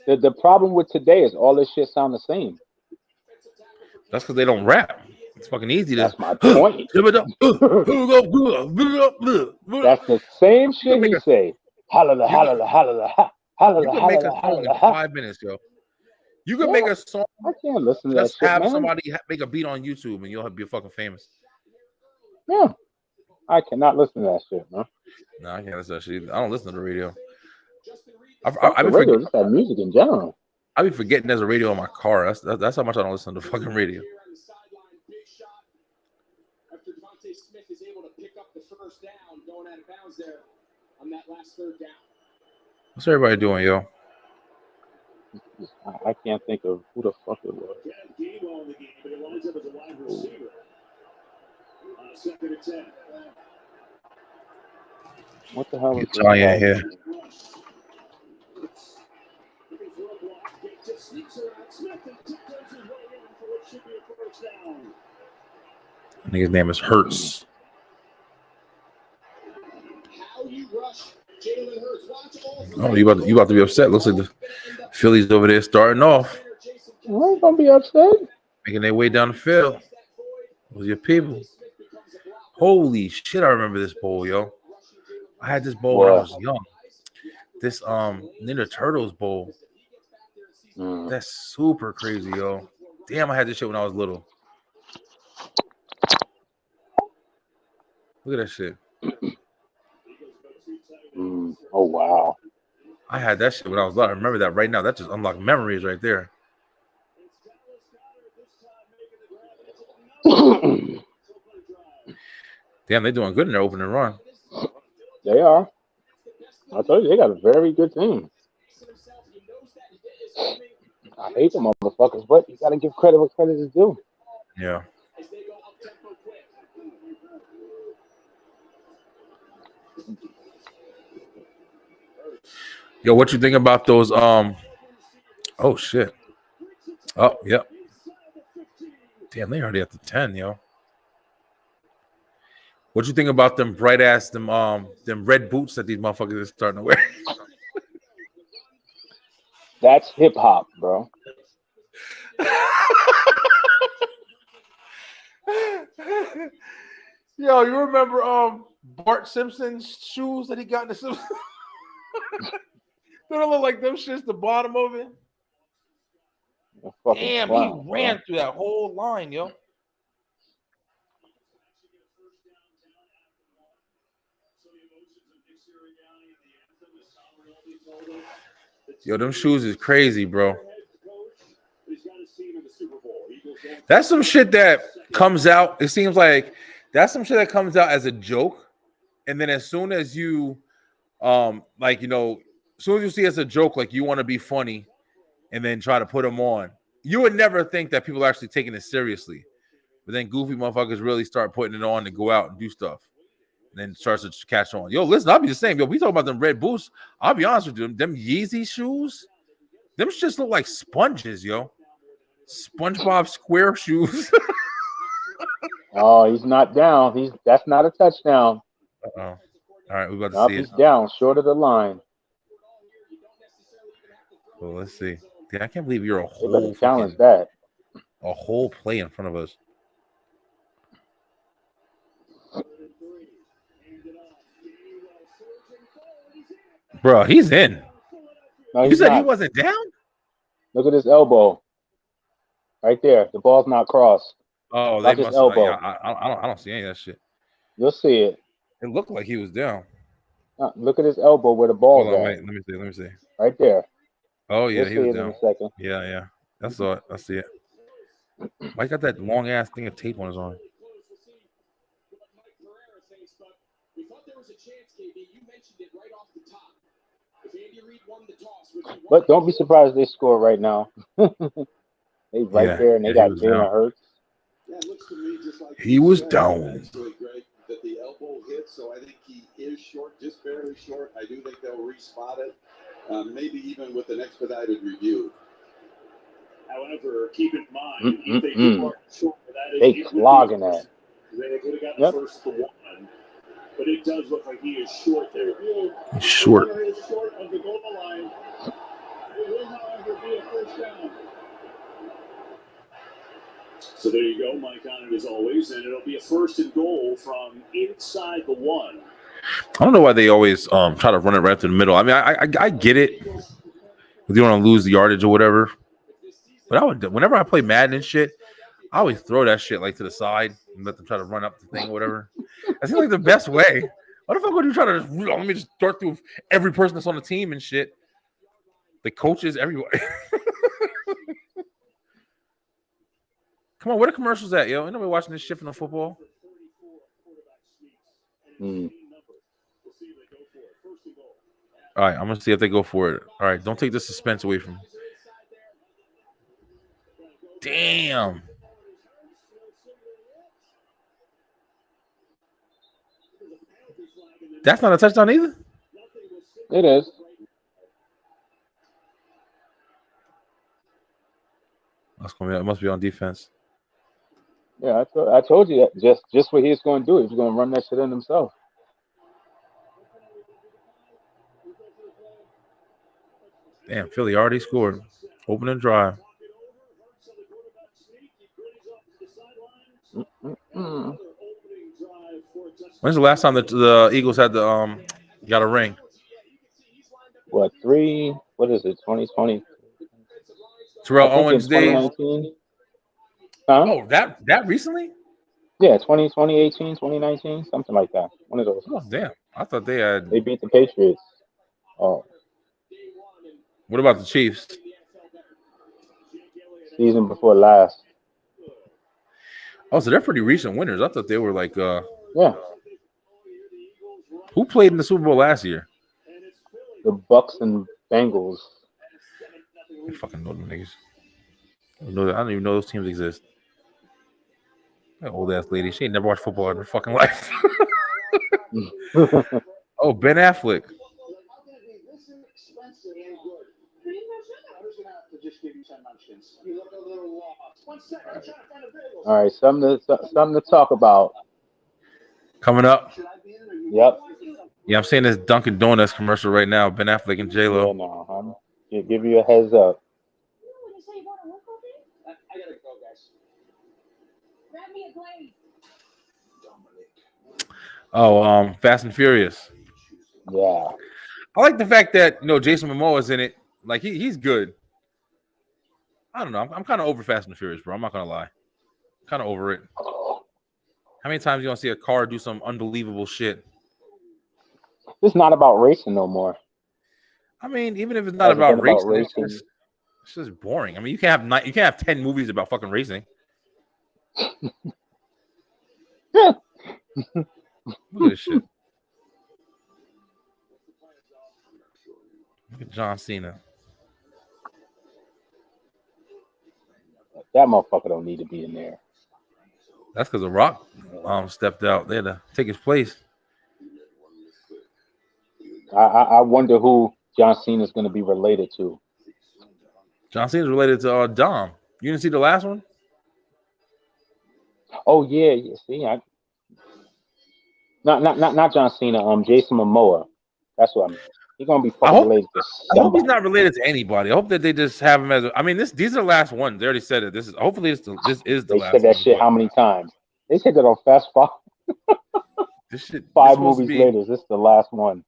[SPEAKER 2] The problem with today is all this shit sound the same.
[SPEAKER 1] That's because they don't rap. It's fucking easy.
[SPEAKER 2] That's my point. That's the same shit he say. Holla, holla, holla, holla,
[SPEAKER 1] you can make a song in 5 minutes, yo. You can make a song.
[SPEAKER 2] I can't listen to that
[SPEAKER 1] just
[SPEAKER 2] shit,
[SPEAKER 1] have
[SPEAKER 2] man.
[SPEAKER 1] somebody make a beat on YouTube and you'll be fucking famous.
[SPEAKER 2] Yeah. I cannot listen to that shit, man.
[SPEAKER 1] No, I can't listen to that shit. I don't listen to the radio.
[SPEAKER 2] I be radio, just that music in general.
[SPEAKER 1] I be forgetting there's a radio in my car. That's how much I don't listen to fucking radio.
[SPEAKER 5] After Devontae Smith is able to pick up the first down, going out of bounds there on that last third down.
[SPEAKER 1] What's everybody doing, yo?
[SPEAKER 2] I can't think of who the fuck it was. What the hell is
[SPEAKER 1] Italian here? I think his name is Hurts. Oh, you about to be upset. Looks like the Phillies over there starting off.
[SPEAKER 2] I ain't gonna be upset.
[SPEAKER 1] Making their way down the field. Those your people. Holy shit, I remember this bowl, yo. I had this bowl when I was young. This Ninja Turtles bowl. That's super crazy, yo. Damn, I had this shit when I was little. Look at that shit.
[SPEAKER 2] Oh, wow.
[SPEAKER 1] I had that shit when I was little. I remember that right now. That just unlocked memories right there. Damn, they're doing good in their opening run.
[SPEAKER 2] They are. I told you, they got a very good team. I hate the motherfuckers, but you got to give credit what credit is due.
[SPEAKER 1] Yeah. Yo, what you think about those? Oh shit. Oh, yep. Damn, they already at the 10, yo. What you think about them bright ass them red boots that these motherfuckers are starting to wear?
[SPEAKER 2] That's hip hop, bro.
[SPEAKER 1] Yo, you remember Bart Simpson's shoes that he got in the Simpsons? Don't it look like them shits the bottom of it? Damn, he ran through that whole line, yo. Yo, them shoes is crazy, bro. That's some shit that comes out. It seems like that's some shit that comes out as a joke. And then as soon as you, as soon as you see it as a joke, like you want to be funny and then try to put them on, you would never think that people are actually taking it seriously. But then goofy motherfuckers really start putting it on and go out and do stuff. And then starts to catch on. Yo, listen, I'll be the same. Yo, we talking about them red boots. I'll be honest with you. Them Yeezy shoes, them just look like sponges, yo. SpongeBob Square shoes.
[SPEAKER 2] Oh, he's not down. That's not a touchdown.
[SPEAKER 1] Uh-oh. All right, we're about to see
[SPEAKER 2] he's down, short of the line.
[SPEAKER 1] Well, let's see. Dude, I can't believe you're a
[SPEAKER 2] They better
[SPEAKER 1] whole
[SPEAKER 2] challenge that.
[SPEAKER 1] A whole play in front of us. Bro, he's in.
[SPEAKER 2] No,
[SPEAKER 1] you said he wasn't down?
[SPEAKER 2] Look at his elbow. Right there. The ball's not crossed.
[SPEAKER 1] Oh, they must.
[SPEAKER 2] Elbow.
[SPEAKER 1] Yeah, I don't see any of that shit.
[SPEAKER 2] You'll see it.
[SPEAKER 1] It looked like he was down.
[SPEAKER 2] Look at his elbow where the ball's
[SPEAKER 1] Hold on,
[SPEAKER 2] at.
[SPEAKER 1] wait. Let me see. Let me see.
[SPEAKER 2] Right there.
[SPEAKER 1] Oh yeah,
[SPEAKER 2] We'll
[SPEAKER 1] he
[SPEAKER 2] see
[SPEAKER 1] was
[SPEAKER 2] it in
[SPEAKER 1] down.
[SPEAKER 2] a second.
[SPEAKER 1] Yeah, yeah. That's all. I see it. Why got that long ass thing of tape on his arm?
[SPEAKER 2] But don't be surprised they score right now. They right there, and they
[SPEAKER 1] Yeah, he
[SPEAKER 2] got
[SPEAKER 1] was down.
[SPEAKER 2] Jalen Hurts.
[SPEAKER 5] Yeah, it looks to me just like
[SPEAKER 1] He was down.
[SPEAKER 5] actually, Greg, that the elbow hit, so I think he is short, just barely short. I do think they'll respot it, maybe even with an expedited review.
[SPEAKER 7] However, keep in mind, if they do mark short for that,
[SPEAKER 2] They clogging that.
[SPEAKER 7] They could have gotten the first to one, but it does look like he is short there.
[SPEAKER 1] He's short.
[SPEAKER 7] He is short of the goal line. It will, however, be a first down. So there you go, Mike on it as always, and it'll be a first and goal from inside the one.
[SPEAKER 1] I don't know why they always try to run it right through the middle. I mean, I get it. If you want to lose the yardage or whatever. But whenever I play Madden and shit, I always throw that shit like to the side and let them try to run up the thing or whatever. That seems like the best way. What the fuck would you try to let me just start through every person that's on the team and shit? The coaches, everybody. Come on, where the commercials at, yo? Ain't nobody watching this shit from the football. All right, I'm gonna see if they go for it. All right, don't take the suspense away from me. Damn. That's not a touchdown either?
[SPEAKER 2] It is.
[SPEAKER 1] It must be on defense.
[SPEAKER 2] Yeah, I told you that just what he's going to do. He's going to run that shit in himself.
[SPEAKER 1] Damn, Philly already scored. Opening drive. When's the last time the Eagles had got a ring?
[SPEAKER 2] What, what is it, 2020?
[SPEAKER 1] Terrell Owens days.
[SPEAKER 2] 2019. Huh?
[SPEAKER 1] Oh, that recently?
[SPEAKER 2] Yeah, 2018, 2019, something like that. One of those.
[SPEAKER 1] Oh, damn. I thought they
[SPEAKER 2] beat the Patriots. Oh.
[SPEAKER 1] What about the Chiefs?
[SPEAKER 2] Season before last.
[SPEAKER 1] Oh, so they're pretty recent winners. I thought they were like
[SPEAKER 2] yeah.
[SPEAKER 1] Who played in the Super Bowl last year?
[SPEAKER 2] The Bucks and Bengals.
[SPEAKER 1] I fucking know them niggas. I don't even know those teams exist. That old ass lady. She ain't never watched football in her fucking life. Oh, Ben Affleck.
[SPEAKER 2] All right, something to talk about.
[SPEAKER 1] Coming up.
[SPEAKER 2] Yep.
[SPEAKER 1] Yeah, I'm seeing this Dunkin' Donuts commercial right now. Ben Affleck and J-Lo.
[SPEAKER 2] Yeah, no, give you a heads up.
[SPEAKER 6] I gotta go, guys. Grab me a glaze.
[SPEAKER 1] Oh, Fast and Furious.
[SPEAKER 2] Yeah.
[SPEAKER 1] I like the fact that Jason Momoa is in it. Like he's good. I don't know. I'm kind of over Fast and Furious, bro. I'm not gonna lie. Kind of over it. How many times you gonna see a car do some unbelievable shit?
[SPEAKER 2] It's not about racing no more.
[SPEAKER 1] I mean, even if it's not about racing, it's just boring. I mean, you can't have 10 movies about fucking racing. Look at this shit. Look at John Cena.
[SPEAKER 2] That motherfucker don't need to be in there.
[SPEAKER 1] That's because The Rock stepped out. They had to take his place.
[SPEAKER 2] I wonder who John Cena is going to be related to.
[SPEAKER 1] John Cena's related to Dom. You didn't see the last one?
[SPEAKER 2] Oh yeah. See, not John Cena. Jason Momoa. That's what I mean. He's gonna be fucking related to somebody.
[SPEAKER 1] I hope he's not related to anybody. I hope that they just have him as. I mean, these are the last ones. They already said it. Hopefully this is the last.
[SPEAKER 2] They said that shit how many times? They said that on Fast Five.
[SPEAKER 1] This shit.
[SPEAKER 2] 5 movies later, this is the last one.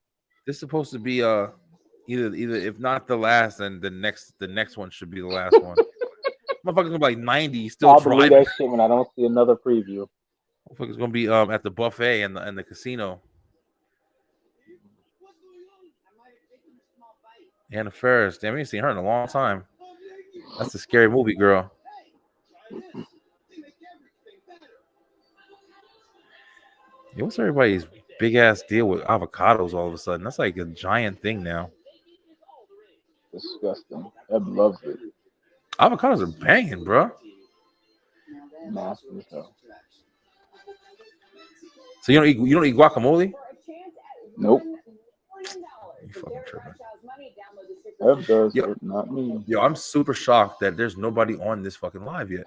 [SPEAKER 1] This is supposed to be either if not the last, then the next one should be the last one. Motherfucker's gonna be like 90, still
[SPEAKER 2] I'll
[SPEAKER 1] driving.
[SPEAKER 2] believe that shit when I don't see another preview.
[SPEAKER 1] Motherfucker's gonna be at the buffet and the casino. Anna Faris. Damn, we ain't seen her in a long time. That's the scary movie girl. Yo, what's everybody's big ass deal with avocados all of a sudden? That's like a giant thing now.
[SPEAKER 2] Disgusting. Eb loves it.
[SPEAKER 1] Avocados are banging, bro.
[SPEAKER 2] Nasty as hell.
[SPEAKER 1] So you don't eat guacamole?
[SPEAKER 2] Nope.
[SPEAKER 1] You fucking tripping.
[SPEAKER 2] Eb does,
[SPEAKER 1] Yo,
[SPEAKER 2] but not me.
[SPEAKER 1] yo, I'm super shocked that there's nobody on this fucking live yet.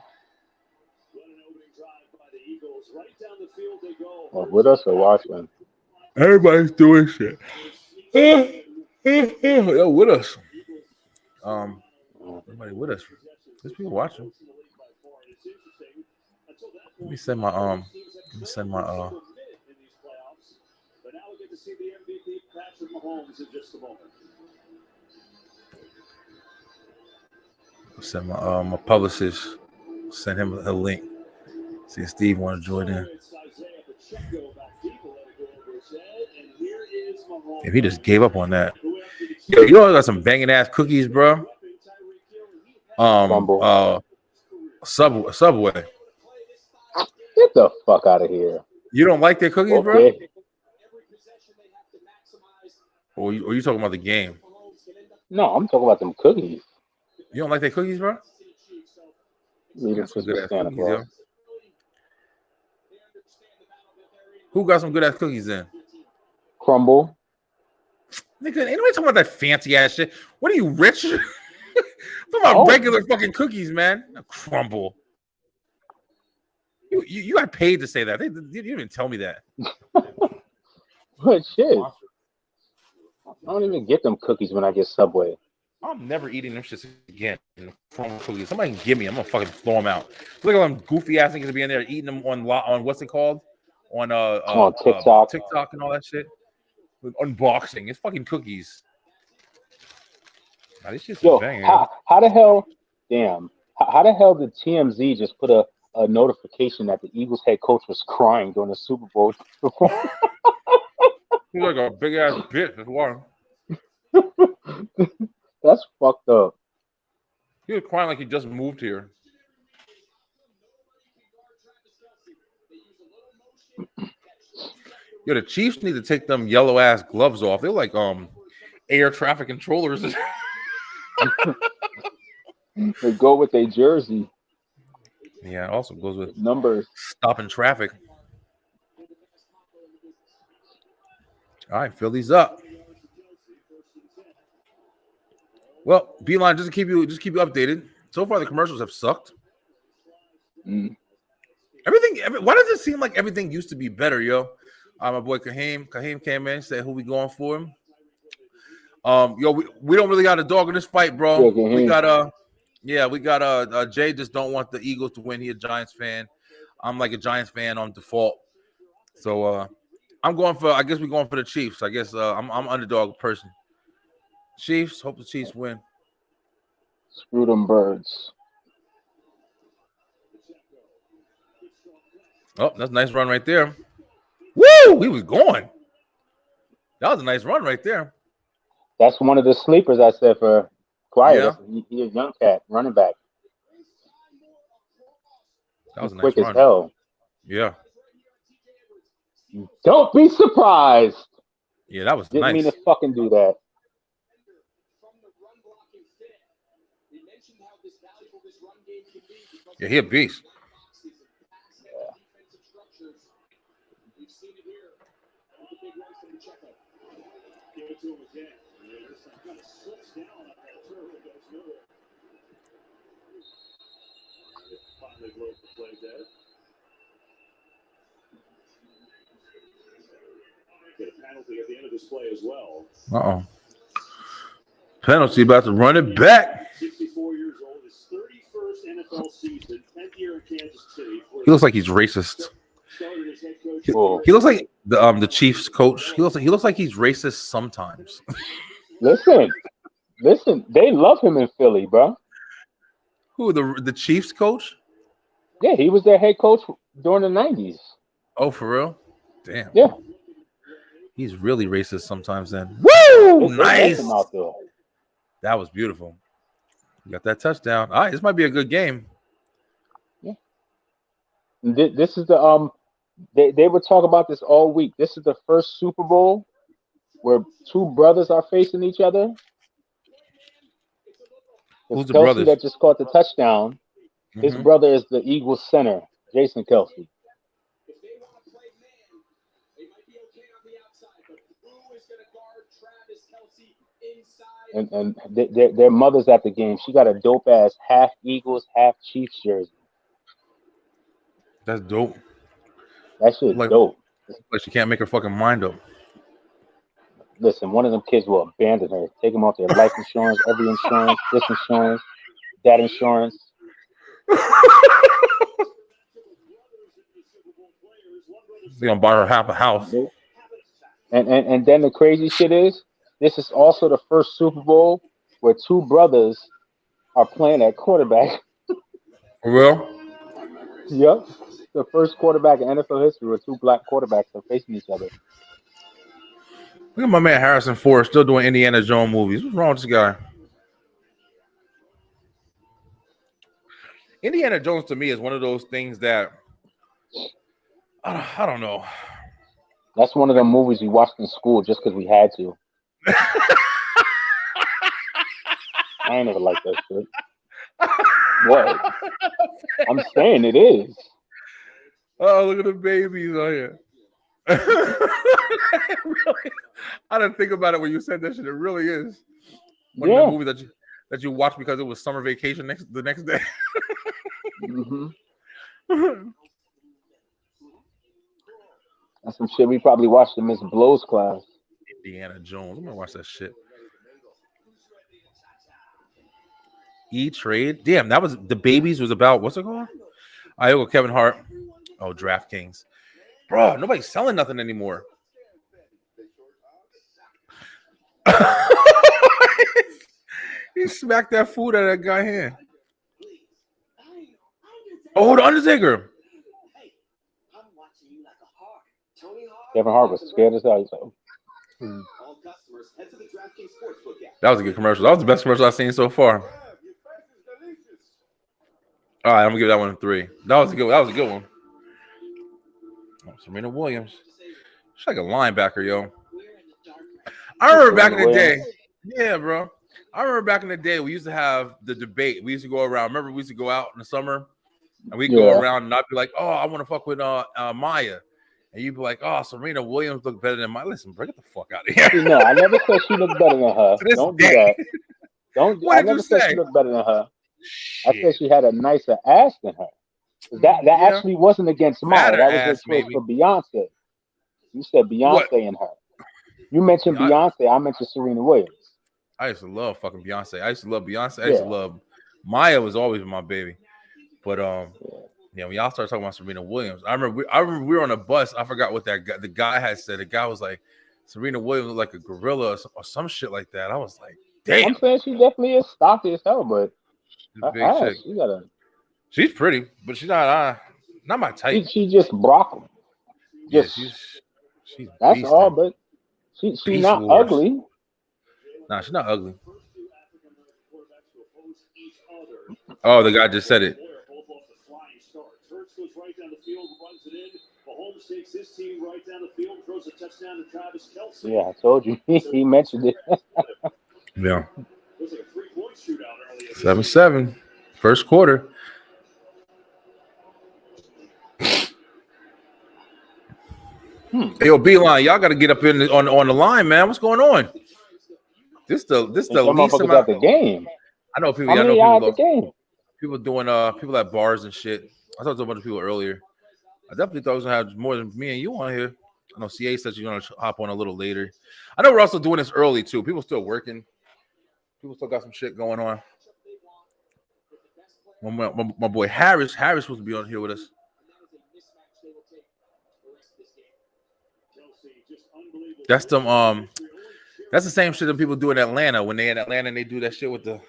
[SPEAKER 2] Or with us or watching.
[SPEAKER 1] Everybody's doing shit. Yo, with us. Everybody with us. There's people watching. Let me send my
[SPEAKER 7] But now we get to see the MVP Patrick Mahomes in just a moment.
[SPEAKER 1] send my publicist. Send him a link. See if Steve want to join in. If he just gave up on that. Yo, you know I got some banging ass cookies, bro. Subway.
[SPEAKER 2] Get the fuck out of here.
[SPEAKER 1] You don't like their cookies,
[SPEAKER 2] Okay.
[SPEAKER 1] bro? Or you talking about the game?
[SPEAKER 2] No, I'm talking about them cookies.
[SPEAKER 1] You don't like their cookies, bro?
[SPEAKER 2] Read
[SPEAKER 1] Got
[SPEAKER 2] it
[SPEAKER 1] some
[SPEAKER 2] for
[SPEAKER 1] good ass
[SPEAKER 2] Santa
[SPEAKER 1] cookies, yo.
[SPEAKER 2] Claus.
[SPEAKER 1] Who got some good ass cookies then?
[SPEAKER 2] Crumble.
[SPEAKER 1] Nigga, ain't nobody talking about that fancy ass shit. What are you, rich? Talking about
[SPEAKER 2] Oh.
[SPEAKER 1] regular fucking cookies, man. Crumble. You got paid to say that. They didn't even tell me that.
[SPEAKER 2] What shit? I don't even get them cookies when I get Subway.
[SPEAKER 1] I'm never eating them shits again. Crumble cookies. Somebody can give me. I'm gonna fucking throw them out. Look at them goofy ass niggas be in there eating them on what's it called? On TikTok and all that shit. With unboxing. It's fucking cookies. Nah, this shit's
[SPEAKER 2] Yo,
[SPEAKER 1] banging.
[SPEAKER 2] how the hell? Damn. How the hell did TMZ just put a notification that the Eagles head coach was crying during the Super Bowl?
[SPEAKER 1] He's like a big ass bitch. That's why.
[SPEAKER 2] That's fucked up.
[SPEAKER 1] He was crying like he just moved here. Yo, the Chiefs need to take them yellow ass gloves off. They're like air traffic controllers.
[SPEAKER 2] They go with a jersey.
[SPEAKER 1] Yeah, it also goes with
[SPEAKER 2] Numbers.
[SPEAKER 1] stopping traffic. All right, fill these up. Well, Beeline, just to keep you updated. So far, the commercials have sucked.
[SPEAKER 2] Mm.
[SPEAKER 1] Why does it seem like everything used to be better, yo? My boy Kaheem came in, said who we going for him. Yo, we don't really got a dog in this fight, bro.
[SPEAKER 2] Yeah,
[SPEAKER 1] we got Jay just don't want the Eagles to win. He a Giants fan. I'm like a Giants fan on default. So I guess we're going for the Chiefs. I guess I'm underdog person. Chiefs, hope the Chiefs win.
[SPEAKER 2] Screw them birds.
[SPEAKER 1] Oh, that's a nice run right there. Woo! He was going. That was a nice run right there.
[SPEAKER 2] That's one of the sleepers I said for Quiet.
[SPEAKER 1] Yeah.
[SPEAKER 2] He a young cat, running back.
[SPEAKER 1] That was a nice
[SPEAKER 2] quick
[SPEAKER 1] run.
[SPEAKER 2] as hell.
[SPEAKER 1] Yeah.
[SPEAKER 2] Don't be surprised.
[SPEAKER 1] Yeah, that was
[SPEAKER 2] Didn't
[SPEAKER 1] nice.
[SPEAKER 2] mean to fucking do that.
[SPEAKER 1] Yeah, he a beast.
[SPEAKER 7] Get a penalty at the end of this play as well.
[SPEAKER 1] Uh-oh. Penalty about to run it back.
[SPEAKER 7] 64 years old, his 31st NFL season, 10th year in Kansas City.
[SPEAKER 1] He looks like he's racist.
[SPEAKER 7] Started as head coach.
[SPEAKER 1] He looks like the Chiefs coach. He looks like he's racist sometimes.
[SPEAKER 2] Listen, they love him in Philly, bro.
[SPEAKER 1] Who, the Chiefs coach?
[SPEAKER 2] Yeah, he was their head coach during the 90s.
[SPEAKER 1] Oh, for real? Damn.
[SPEAKER 2] Yeah.
[SPEAKER 1] He's really racist sometimes then. Woo!
[SPEAKER 2] They
[SPEAKER 1] Nice.
[SPEAKER 2] left him out there.
[SPEAKER 1] That was beautiful. You got that touchdown. All right, this might be a good game.
[SPEAKER 2] Yeah. This is the they were talking about this all week. This is the first Super Bowl where two brothers are facing each other. It's
[SPEAKER 1] Who's the
[SPEAKER 2] Kelsey
[SPEAKER 1] brothers?
[SPEAKER 2] that just caught the touchdown. His
[SPEAKER 1] Mhm.
[SPEAKER 2] brother is the Eagles center, Jason Kelsey. And their mother's at the game. She got a dope ass half Eagles, half Chiefs jersey.
[SPEAKER 1] That's dope.
[SPEAKER 2] That shit
[SPEAKER 1] Like
[SPEAKER 2] dope.
[SPEAKER 1] she can't make her fucking mind up.
[SPEAKER 2] Listen, one of them kids will abandon her, take them off their life insurance, every insurance, this insurance, that insurance.
[SPEAKER 1] They're gonna buy her half a house.
[SPEAKER 2] And then the crazy shit is, this is also the first Super Bowl where two brothers are playing at quarterback.
[SPEAKER 1] For real?
[SPEAKER 2] Yep. The first quarterback in NFL history where two black quarterbacks are facing each other.
[SPEAKER 1] Look at my man Harrison Ford still doing Indiana Jones movies. What's wrong with this guy? Indiana Jones to me is one of those things that I don't know.
[SPEAKER 2] That's one of the movies we watched in school just because we had to. I ain't never liked that shit. What? I'm saying it is.
[SPEAKER 1] Oh, look at the babies on here. Really, I didn't think about it when you said that shit. It really is one of the movies that you watched because it was summer vacation the next day.
[SPEAKER 2] Mm-hmm. That's some shit we probably watched in Miss Blow's class.
[SPEAKER 1] Indiana Jones. I'm gonna watch that shit. E-Trade. Damn, that was the babies was about what's it called? I go Kevin Hart. Oh, DraftKings. Bro, nobody's selling nothing anymore. He smacked that food out of that guy hand. Oh, the Undertaker.
[SPEAKER 2] Kevin Hart was scared as hell. He's like,
[SPEAKER 1] That was a good commercial. That was the best commercial I've seen so far. All right, I'm gonna give that one a 3. That was a good one. Oh, Serena Williams. She's like a linebacker, yo. I remember back in the day. Yeah, bro. I remember back in the day we used to have the debate. We used to go around. Remember, we used to go out in the summer and we'd go around and I'd be like, oh, I want to fuck with Maya. And you'd be like, oh, Serena Williams look better than Maya. Listen, bro, get the fuck out of here.
[SPEAKER 2] No, I never said she looked better than her. Don't do that. I never said she looked better than her. Shit. I said she had a nicer ass than her. That actually wasn't against Maya. That was a choice for Beyonce. You said Beyonce and her. You mentioned Beyonce. I mentioned Serena Williams.
[SPEAKER 1] I used to love fucking Beyonce. I used to love Beyonce. I used to love Maya. Was always my baby. But when y'all started talking about Serena Williams, I remember we were on a bus. I forgot what the guy had said. The guy was like, Serena Williams was like a gorilla or some shit like that. I was like, damn.
[SPEAKER 2] I'm saying she definitely is stocky as hell, but
[SPEAKER 1] big chick. She's pretty, but she's not my type.
[SPEAKER 2] She just broccoli.
[SPEAKER 1] Yeah, she's
[SPEAKER 2] that's
[SPEAKER 1] beasting.
[SPEAKER 2] all, but she's not ugly.
[SPEAKER 1] Nah, she's not ugly. Oh, the guy just said it.
[SPEAKER 2] Yeah, I told you. He mentioned it.
[SPEAKER 1] Yeah. 7-7. First quarter. Hey, yo, Beeline, y'all got to get up on the line, man. What's going on? This the least amount
[SPEAKER 2] at the game.
[SPEAKER 1] I know people.
[SPEAKER 2] How many y'all at the game?
[SPEAKER 1] People doing people at bars and shit. I talked to a bunch of people earlier. I definitely thought I was gonna have more than me and you on here. I know CA said you're gonna hop on a little later. I know we're also doing this early too. People still working. People still got some shit going on. My boy Harris supposed to be on here with us. That's them. That's the same shit that people do in Atlanta when they in Atlanta and they do that shit with the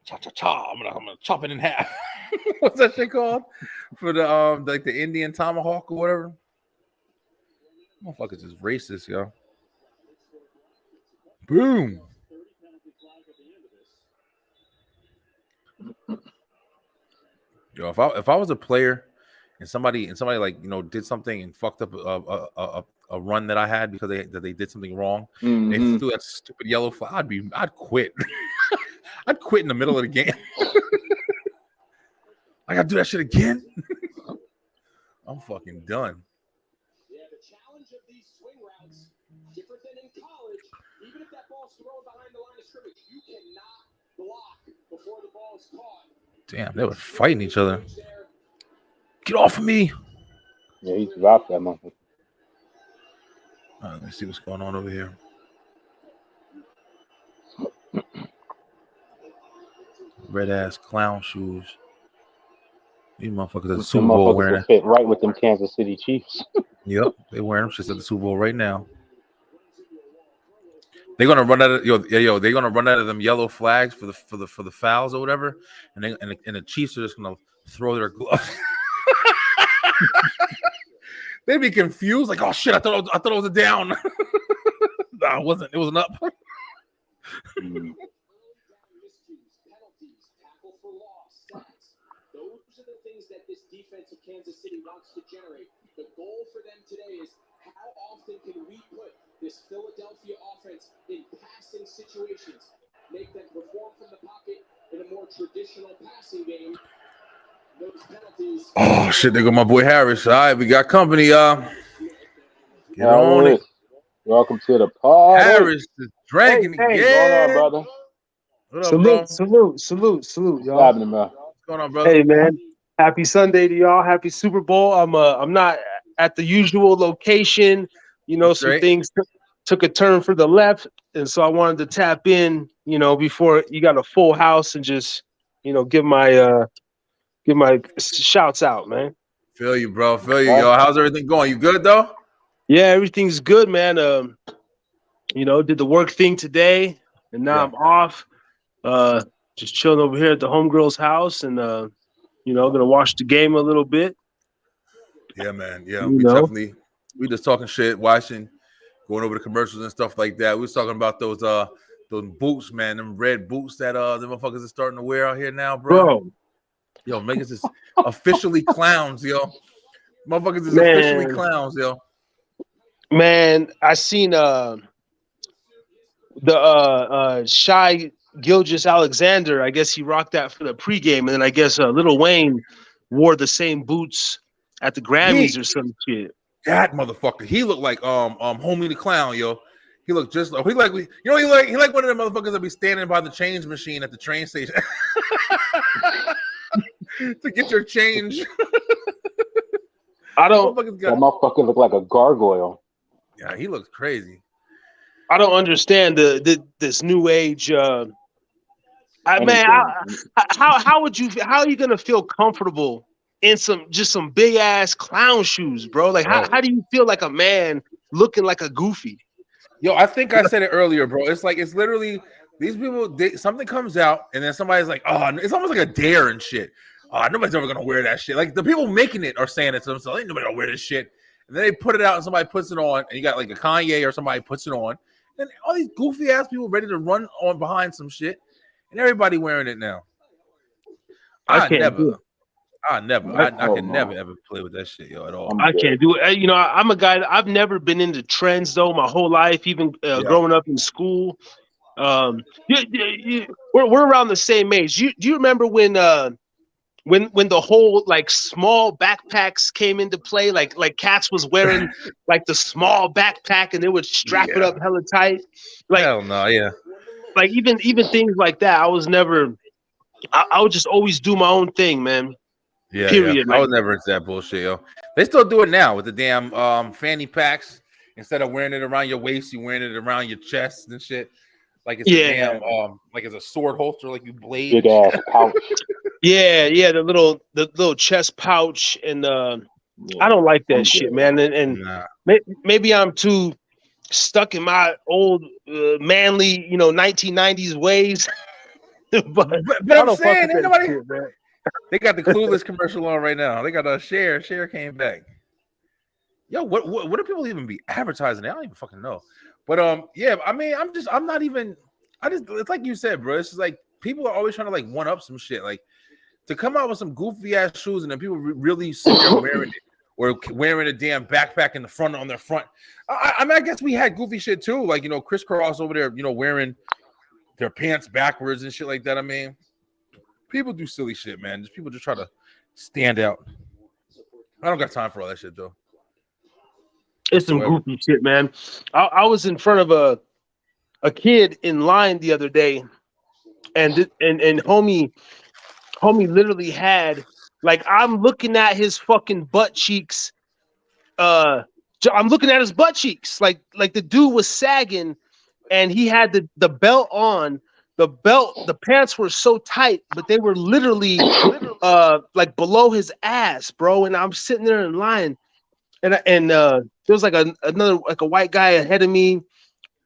[SPEAKER 1] cha. I'm gonna chop it in half. What's that shit called? For the like the Indian tomahawk or whatever. Motherfuckers is racist, yo. Boom. Yo, if I was a player and somebody like did something and fucked up a run that I had because they did something wrong, they threw that stupid yellow flag, I'd quit. I'd quit in the middle of the game. I gotta do that shit again. I'm fucking done.
[SPEAKER 5] Yeah, the challenge of these swing routes, different than in college. Even if that ball's thrown behind the line of scrimmage, you cannot block before the ball is caught.
[SPEAKER 1] Damn, they were fighting each other. Get off of me.
[SPEAKER 2] Yeah, he dropped that motherfucker.
[SPEAKER 1] Let me see what's going on over here. Red ass clown shoes. These motherfuckers at the Super Bowl wearing it.
[SPEAKER 2] Fit right with them Kansas City Chiefs.
[SPEAKER 1] Yep, they wearing them shits at the Super Bowl right now. They're gonna run out of they're gonna run out of them yellow flags for the fouls or whatever, and the Chiefs are just gonna throw their gloves. They'd be confused, like, oh shit, I thought it was a down. No, it wasn't. It was an up.
[SPEAKER 5] Those are the things that this defense of Kansas City wants to generate. The goal for them today is how often can we put this Philadelphia offense in passing situations, make them perform from the pocket in a more traditional passing game. Those penalties.
[SPEAKER 1] Oh shit, there go my boy Harris. All right, we got company, y'all. Get on it.
[SPEAKER 2] Welcome to the party.
[SPEAKER 1] Harris is drinking again.
[SPEAKER 2] What's going on, brother?
[SPEAKER 1] What up, bro?
[SPEAKER 8] Salute, y'all.
[SPEAKER 2] What's happening, man?
[SPEAKER 1] What's going on, brother?
[SPEAKER 8] Hey, man. Happy Sunday to y'all. Happy Super Bowl. I'm not at the usual location. Some things took a turn for the left, and so I wanted to tap in, before you got a full house and just, give my shouts out, man.
[SPEAKER 1] Feel you, bro. Feel you, yo. How's everything going? You good though?
[SPEAKER 8] Yeah, everything's good, man. Did the work thing today, and now I'm off. Just chilling over here at the homegirl's house, and gonna watch the game a little bit.
[SPEAKER 1] Yeah, man. Yeah, we just talking shit, watching, going over the commercials and stuff like that. We was talking about those boots, man, them red boots that the motherfuckers are starting to wear out here now, bro. Yo, niggas is officially clowns, yo. Motherfuckers is officially clowns, yo.
[SPEAKER 8] Man, I seen the Shai Gilgeous-Alexander. I guess he rocked that for the pregame, and then I guess Lil Wayne wore the same boots at the Grammys or some shit.
[SPEAKER 1] That motherfucker, he looked like Homie the Clown, yo. He looked just like he like one of them motherfuckers that be standing by the change machine at the train station to get your change.
[SPEAKER 2] That motherfucker look like a gargoyle.
[SPEAKER 1] Yeah, he looks crazy.
[SPEAKER 8] I don't understand this new age. How would you? How are you gonna feel comfortable in some big ass clown shoes, bro? Like how do you feel like a man looking like a goofy?
[SPEAKER 1] Yo, I think I said it earlier, bro. It's literally these people. Something comes out and then somebody's like, oh, it's almost like a dare and shit. Nobody's ever gonna wear that shit. Like the people making it are saying it to themselves. Ain't nobody gonna wear this shit. And then they put it out and somebody puts it on, and you got like a Kanye or somebody puts it on. And all these goofy ass people ready to run on behind some shit, and everybody wearing it now. I can never ever play with that shit, yo, at all.
[SPEAKER 8] I can't do it. I'm a guy. I've never been into trends though my whole life, even growing up in school. We're around the same age. Do you remember when the whole like small backpacks came into play? Like cats was wearing like the small backpack and they would strap it up hella tight. Like
[SPEAKER 1] hell no, yeah.
[SPEAKER 8] Like even things like that. I would just always do my own thing, man.
[SPEAKER 1] Yeah,
[SPEAKER 8] period.
[SPEAKER 1] Yeah. I was never into that bullshit, yo. They still do it now with the damn fanny packs. Instead of wearing it around your waist, you wearing it around your chest and shit. Like it's a damn like it's a sword holster, like you blade.
[SPEAKER 2] Big ass pouch.
[SPEAKER 8] Yeah, the little chest pouch, and I don't like that shit, man. And maybe I'm too stuck in my old manly, 1990s ways. but
[SPEAKER 1] I'm saying, ain't nobody. Shit, man. They got the Clueless commercial on right now. They got a Cher. Cher came back. Yo, what do people even be advertising? I don't even fucking know. But yeah, I mean, it's like you said, bro. It's just like people are always trying to like one up some shit. Like to come out with some goofy ass shoes and then people really sit there wearing it or wearing a damn backpack in the front on their front. I mean, I guess we had goofy shit too, like crisscross over there, wearing their pants backwards and shit like that. I mean, people do silly shit, man. People just try to stand out. I don't got time for all that shit though.
[SPEAKER 8] It's some goofy shit, man. I was in front of a kid in line the other day, and homie literally had, like, I'm looking at his fucking butt cheeks. I'm looking at his butt cheeks, like the dude was sagging, and he had the belt on. The pants were so tight, but they were literally like below his ass, bro. And I'm sitting there in line, and there was like another white guy ahead of me,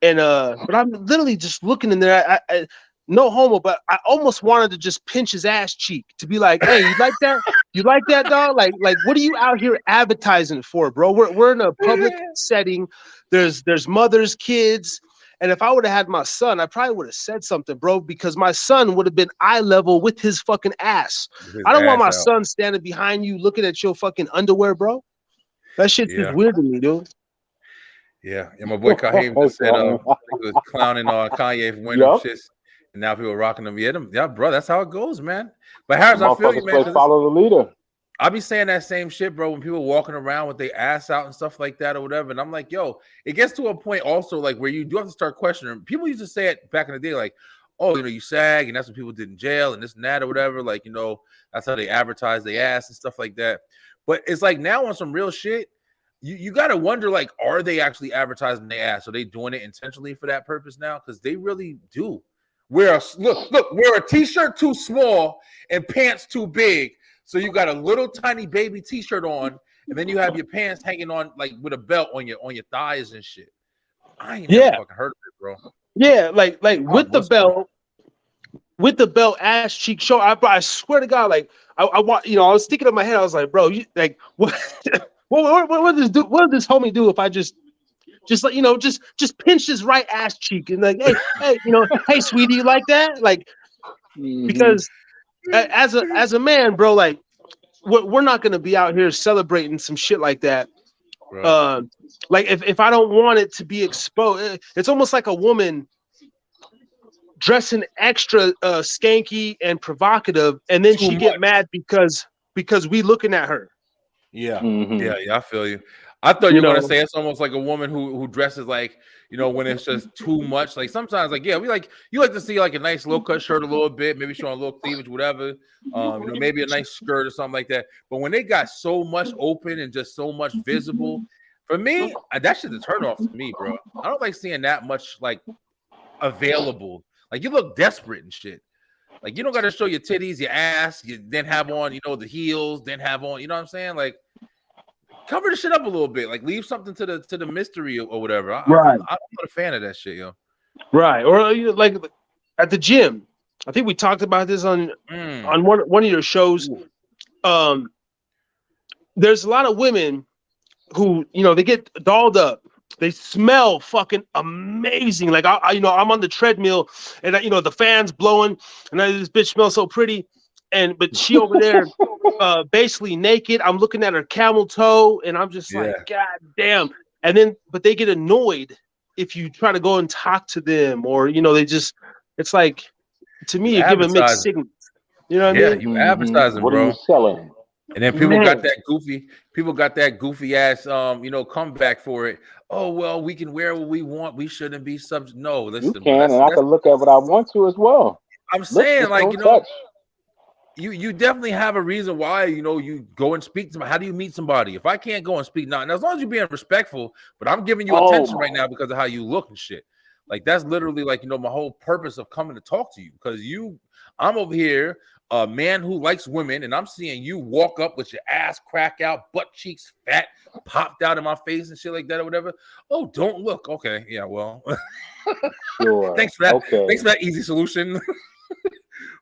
[SPEAKER 8] and but I'm literally just looking in there. I no homo, but I almost wanted to just pinch his ass cheek to be like, "Hey, you like that? You like that, dog? Like, what are you out here advertising for, bro? We're in a public setting. There's mothers, kids." And if I would have had my son, I probably would have said something, bro, because my son would have been eye level with his fucking ass. I don't want my son standing behind you looking at your fucking underwear, bro. That shit's just weird to me, dude.
[SPEAKER 1] Yeah, and my boy Kaheem just said he was clowning on Kanye for wearing them shits, and now people are rocking them. Yeah, bro, that's how it goes, man. But Harris, I feel you, man.
[SPEAKER 2] Follow the leader.
[SPEAKER 1] I be saying that same shit, bro, when people walking around with their ass out and stuff like that or whatever. And I'm like, yo, it gets to a point also like where you do have to start questioning. People used to say it back in the day, like, oh, you sag, and that's what people did in jail and this and that or whatever. Like, that's how they advertise their ass and stuff like that. But it's like now on some real shit, you got to wonder, like, are they actually advertising their ass? Are they doing it intentionally for that purpose now? Because they really do. Wear a t-shirt too small and pants too big. So you got a little tiny baby t-shirt on, and then you have your pants hanging on like with a belt on your thighs and shit. I ain't never fucking heard of it, bro.
[SPEAKER 8] Yeah, like with the belt, ass cheek show. I swear to God, like I was thinking in my head, I was like, bro, what does this homie do if I just like just pinch his right ass cheek and like, hey, hey, sweetie, you like that? Like, because as a man, bro, like we're not gonna be out here celebrating some shit like that. Right. Like if I don't want it to be exposed, it's almost like a woman dressing extra skanky and provocative, and then she get mad because we looking at her.
[SPEAKER 1] Yeah, I feel you. I thought you were gonna say it's almost like a woman who dresses like, when it's just too much. Like sometimes, like, yeah, you like to see like a nice low cut shirt a little bit, maybe showing a little cleavage, whatever. Maybe a nice skirt or something like that. But when they got so much open and just so much visible, for me, that shit's a turn off to me, bro. I don't like seeing that much like available. Like you look desperate and shit. Like you don't got to show your titties, your ass, you then have on, the heels, then have on, you know what I'm saying? Like cover the shit up a little bit, like leave something to the mystery or whatever.
[SPEAKER 8] Right.
[SPEAKER 1] I'm not a fan of that shit, yo.
[SPEAKER 8] Right. Or like at the gym. I think we talked about this on one of your shows. There's a lot of women who, they get dolled up. They smell fucking amazing. Like I'm on the treadmill and the fan's blowing and this bitch smells so pretty. But she over there basically naked. I'm looking at her camel toe and I'm just like, God damn. And then, but they get annoyed if you try to go and talk to them or, it's like, to me, you give a mixed signal. You know what I mean?
[SPEAKER 1] Yeah, you advertising,
[SPEAKER 2] what
[SPEAKER 1] bro.
[SPEAKER 2] Are you selling?
[SPEAKER 1] And then people got that goofy ass, comeback for it. Oh, well, we can wear what we want. We shouldn't be subject. No, listen.
[SPEAKER 2] You can, and I can look at what I want to as well.
[SPEAKER 1] I'm saying, you definitely have a reason why, you go and speak to somebody. How do you meet somebody? If I can't go and speak now, as long as you're being respectful, but I'm giving you attention right now because of how you look and shit. Like that's literally like, my whole purpose of coming to talk to you because I'm over here, a man who likes women, and I'm seeing you walk up with your ass crack out, butt cheeks fat, popped out in my face and shit like that or whatever. Oh, don't look. Okay. Yeah, well,
[SPEAKER 2] sure.
[SPEAKER 1] Thanks for that. Okay. Thanks for that easy solution.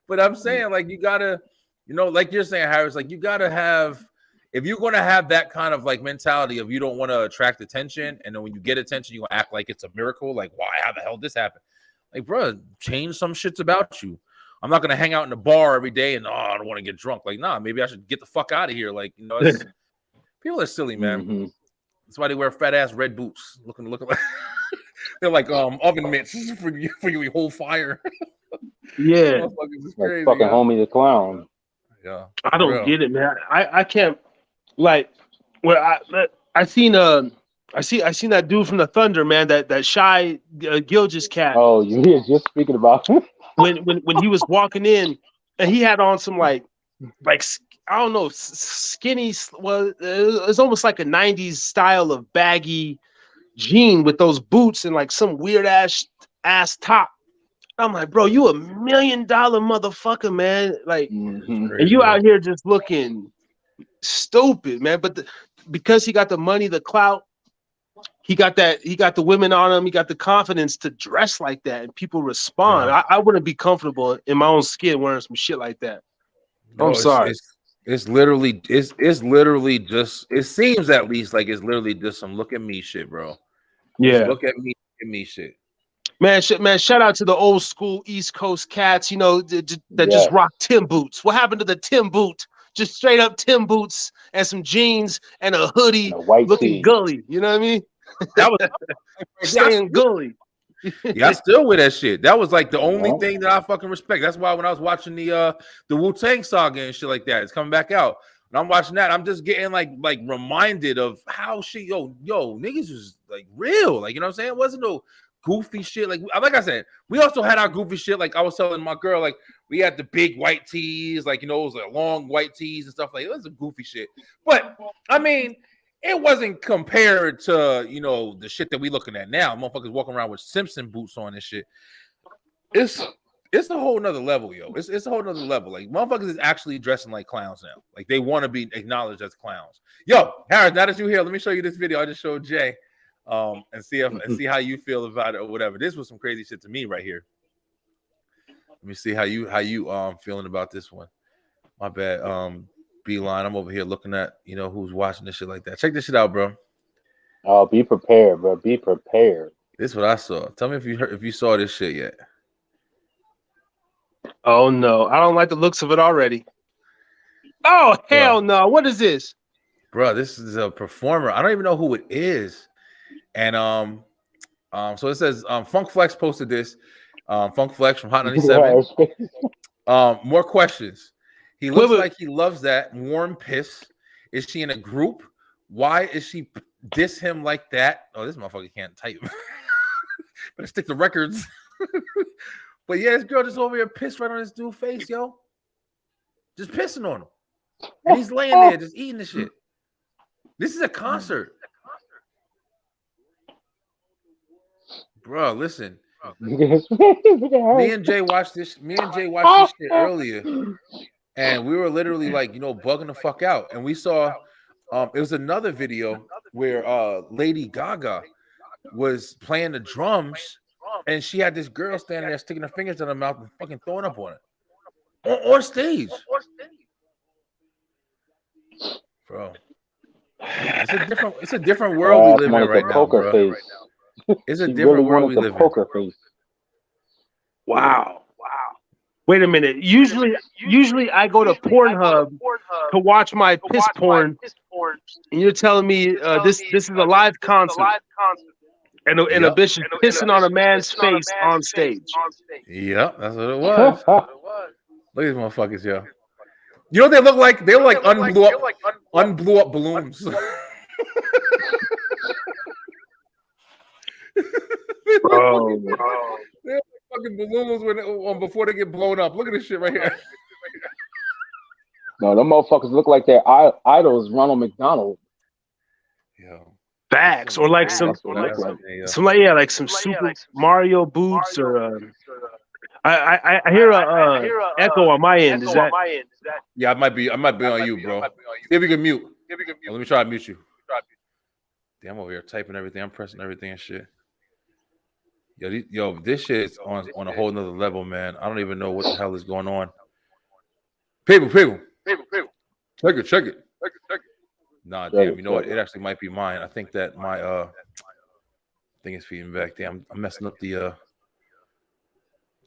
[SPEAKER 1] But I'm saying, like, you gotta, like you're saying, Harris, like you gotta have, if you're gonna have that kind of like mentality of you don't want to attract attention, and then when you get attention, you act like it's a miracle, like why, how the hell did this happen? Like, bro, change some shits about you. I'm not gonna hang out in the bar every day and I don't want to get drunk. Like, nah, maybe I should get the fuck out of here. Like, you know, people are silly, man.
[SPEAKER 2] Mm-hmm.
[SPEAKER 1] That's why they wear fat ass red boots, looking like they're like oven mitts for you hold fire.
[SPEAKER 8] Yeah,
[SPEAKER 2] like crazy, fucking homie the clown.
[SPEAKER 1] Yeah,
[SPEAKER 8] I don't get it, man. I can't like. Well, I seen that dude from the Thunder, man. That Shy Gilgeous cat.
[SPEAKER 2] Oh, you were just speaking about him.
[SPEAKER 8] when he was walking in, and he had on some like I don't know, skinny. Well, it's almost like a '90s style of baggy jean with those boots and like some weird ass top. I'm like, bro, you $1 million motherfucker, man. Like, and you out here just looking stupid, man. But because he got the money, the clout, he got the women on him, he got the confidence to dress like that, and people respond. Yeah. I wouldn't be comfortable in my own skin wearing some shit like that. No, I'm sorry.
[SPEAKER 1] It's literally just, it seems at least like it's literally just some look at me shit, bro.
[SPEAKER 8] Yeah.
[SPEAKER 1] Just look at me shit.
[SPEAKER 8] Man, shout out to the old school East Coast cats, you know, that just rock Tim boots. What happened to the Tim boot? Just straight up Tim boots and some jeans and a hoodie, and a looking tee. Gully. You know what I mean?
[SPEAKER 1] That was
[SPEAKER 8] staying gully.
[SPEAKER 1] Yeah, I still wear that shit. That was like the only thing that I fucking respect. That's why when I was watching the Wu-Tang saga and shit like that, it's coming back out. When I'm watching that, I'm just getting like reminded of how shit, yo, niggas was like real. Like, you know what I'm saying? It wasn't no goofy shit. Like I said, we also had our goofy shit. Like I was telling my girl, like we had the big white tees, like, you know, it was like long white tees and stuff like that. It was a goofy shit. But I mean, it wasn't compared to, you know, the shit that we looking at now. Motherfuckers walking around with Simpson boots on and shit. It's a whole nother level, yo. It's a whole nother level. Like motherfuckers is actually dressing like clowns now. Like they want to be acknowledged as clowns. Yo, Harris, now that you're here, let me show you this video I just showed Jay. And see how you feel about it or whatever. This was some crazy shit to me right here. Let me see how you feeling about this one. My bad. Beeline, I'm over here looking at, you know, who's watching this shit like that. Check this shit out, bro.
[SPEAKER 2] Oh, be prepared, bro. Be prepared.
[SPEAKER 1] This is what I saw. Tell me if you saw this shit yet.
[SPEAKER 8] Oh no, I don't like the looks of it already. Oh hell no! What is this,
[SPEAKER 1] bro? This is a performer. I don't even know who it is. And so it says Funk Flex posted this. Funk Flex from Hot 97. More questions. He looks like he loves that warm piss. Is she in a group? Why is she diss him like that? Oh, this motherfucker can't type. Better stick to records. But yeah, this girl just over here pissed right on this dude's face, yo. Just pissing on him. And he's laying there just eating the shit. This is a concert. Bro, listen. Me and Jay watched this shit earlier, and we were literally like, you know, bugging the fuck out. And we saw it was another video where Lady Gaga was playing the drums, and she had this girl standing there sticking her fingers in her mouth and fucking throwing up on it on stage. Bro, it's a different world we live in right now, bro. It's a different world we live in.
[SPEAKER 8] Wow. Wait a minute. Usually I go to Pornhub to watch my piss porn, and you're telling me this is a live concert, and a bitch is pissing on a man's face on stage.
[SPEAKER 1] Yep, that's what it was. Look at these motherfuckers, yo. You know what they look like? They look like unblew up balloons.
[SPEAKER 8] Bro.
[SPEAKER 1] They're like fucking balloons before they get blown up. Look at this shit right here.
[SPEAKER 2] No, them motherfuckers look like their idols, Ronald McDonald.
[SPEAKER 1] Yo.
[SPEAKER 8] Facts, or like some Super Mario boots, or I hear a echo on my end. Is that?
[SPEAKER 1] Yeah, I might be on you, bro. See if you can mute. Let me try to mute you. Damn, I'm over here typing everything. I'm pressing everything and shit. Yo, this shit is on a whole nother level, man. I don't even know what the hell is going on. People. Check it. Nah, damn, you know what? It actually might be mine. I think that my thing is feeding back. Damn, I'm messing up the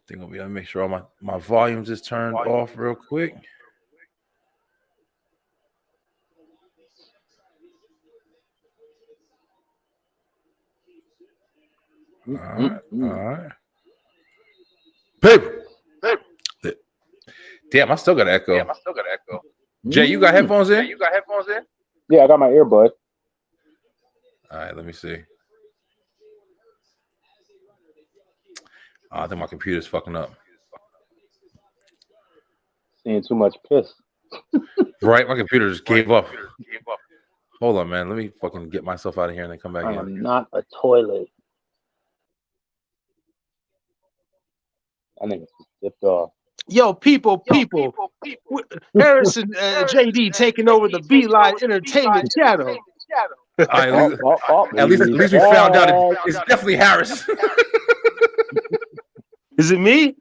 [SPEAKER 1] think I'll be able to make sure all my volumes is turned off real quick. All right. Paper. Damn, I still got echo. Jay, you got headphones in?
[SPEAKER 2] Yeah, I got my earbud.
[SPEAKER 1] All right, let me see. I think my computer's fucking up.
[SPEAKER 2] Seeing too much piss.
[SPEAKER 1] Right, my computer just gave up. Hold on, man. Let me fucking get myself out of here and then come back in.
[SPEAKER 2] I'm not a toilet. I think it's dipped off.
[SPEAKER 8] Yo, people. Harrison JD taking over the Beeline Entertainment channel.
[SPEAKER 1] At least we found out it's definitely Harris.
[SPEAKER 8] Is it me?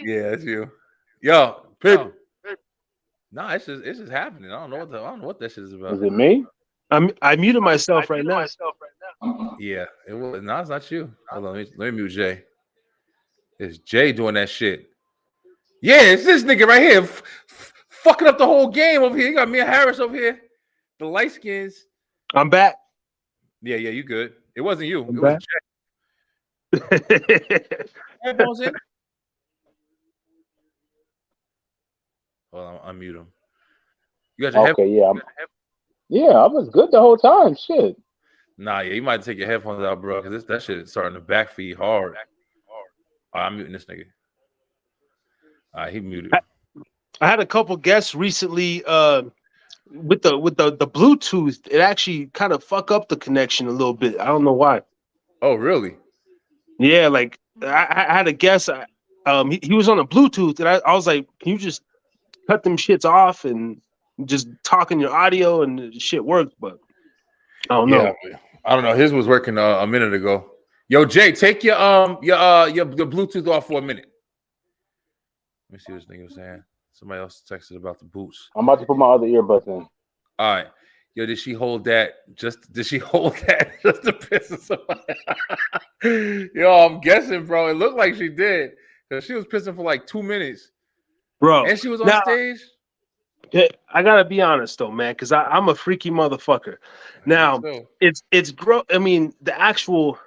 [SPEAKER 1] Yeah, it's you. Yo, people. Nah, it's just happening. I don't know what that shit is about.
[SPEAKER 2] Is it me?
[SPEAKER 8] I muted myself right now.
[SPEAKER 1] Yeah, it was. No, it's not you. Hold on, let me mute Jay. It's Jay doing that shit. Yeah, it's this nigga right here, fucking up the whole game over here. You got me and Harris over here, the light skins.
[SPEAKER 8] I'm back.
[SPEAKER 1] Yeah, you good. It wasn't you. It was Jay. Headphones in? Hold on, unmute him. You got your
[SPEAKER 2] headphones? Yeah, I was good the whole time. Shit.
[SPEAKER 1] Nah, yeah, you might take your headphones out, bro, because that shit is starting to backfeed hard. I'm muting this nigga. He muted.
[SPEAKER 8] I had a couple guests recently with the Bluetooth. It actually kind of fuck up the connection a little bit. I don't know why.
[SPEAKER 1] Oh, really?
[SPEAKER 8] Yeah, like I had a guest. He was on a Bluetooth, and I was like, "Can you just cut them shits off and just talk in your audio?" And the shit worked, but I don't know.
[SPEAKER 1] I don't know. His was working a minute ago. Yo, Jay, take your Bluetooth off for a minute. Let me see what this nigga was saying. Somebody else texted about the boots.
[SPEAKER 2] I'm about to put my other earbuds in.
[SPEAKER 1] All right. Yo, did she hold that just to piss somebody? Yo, I'm guessing, bro. It looked like she did. Because she was pissing for like 2 minutes.
[SPEAKER 8] Bro.
[SPEAKER 1] And she was on stage.
[SPEAKER 8] I gotta be honest though, man, because I'm a freaky motherfucker. Now it's gross. I mean, the actual,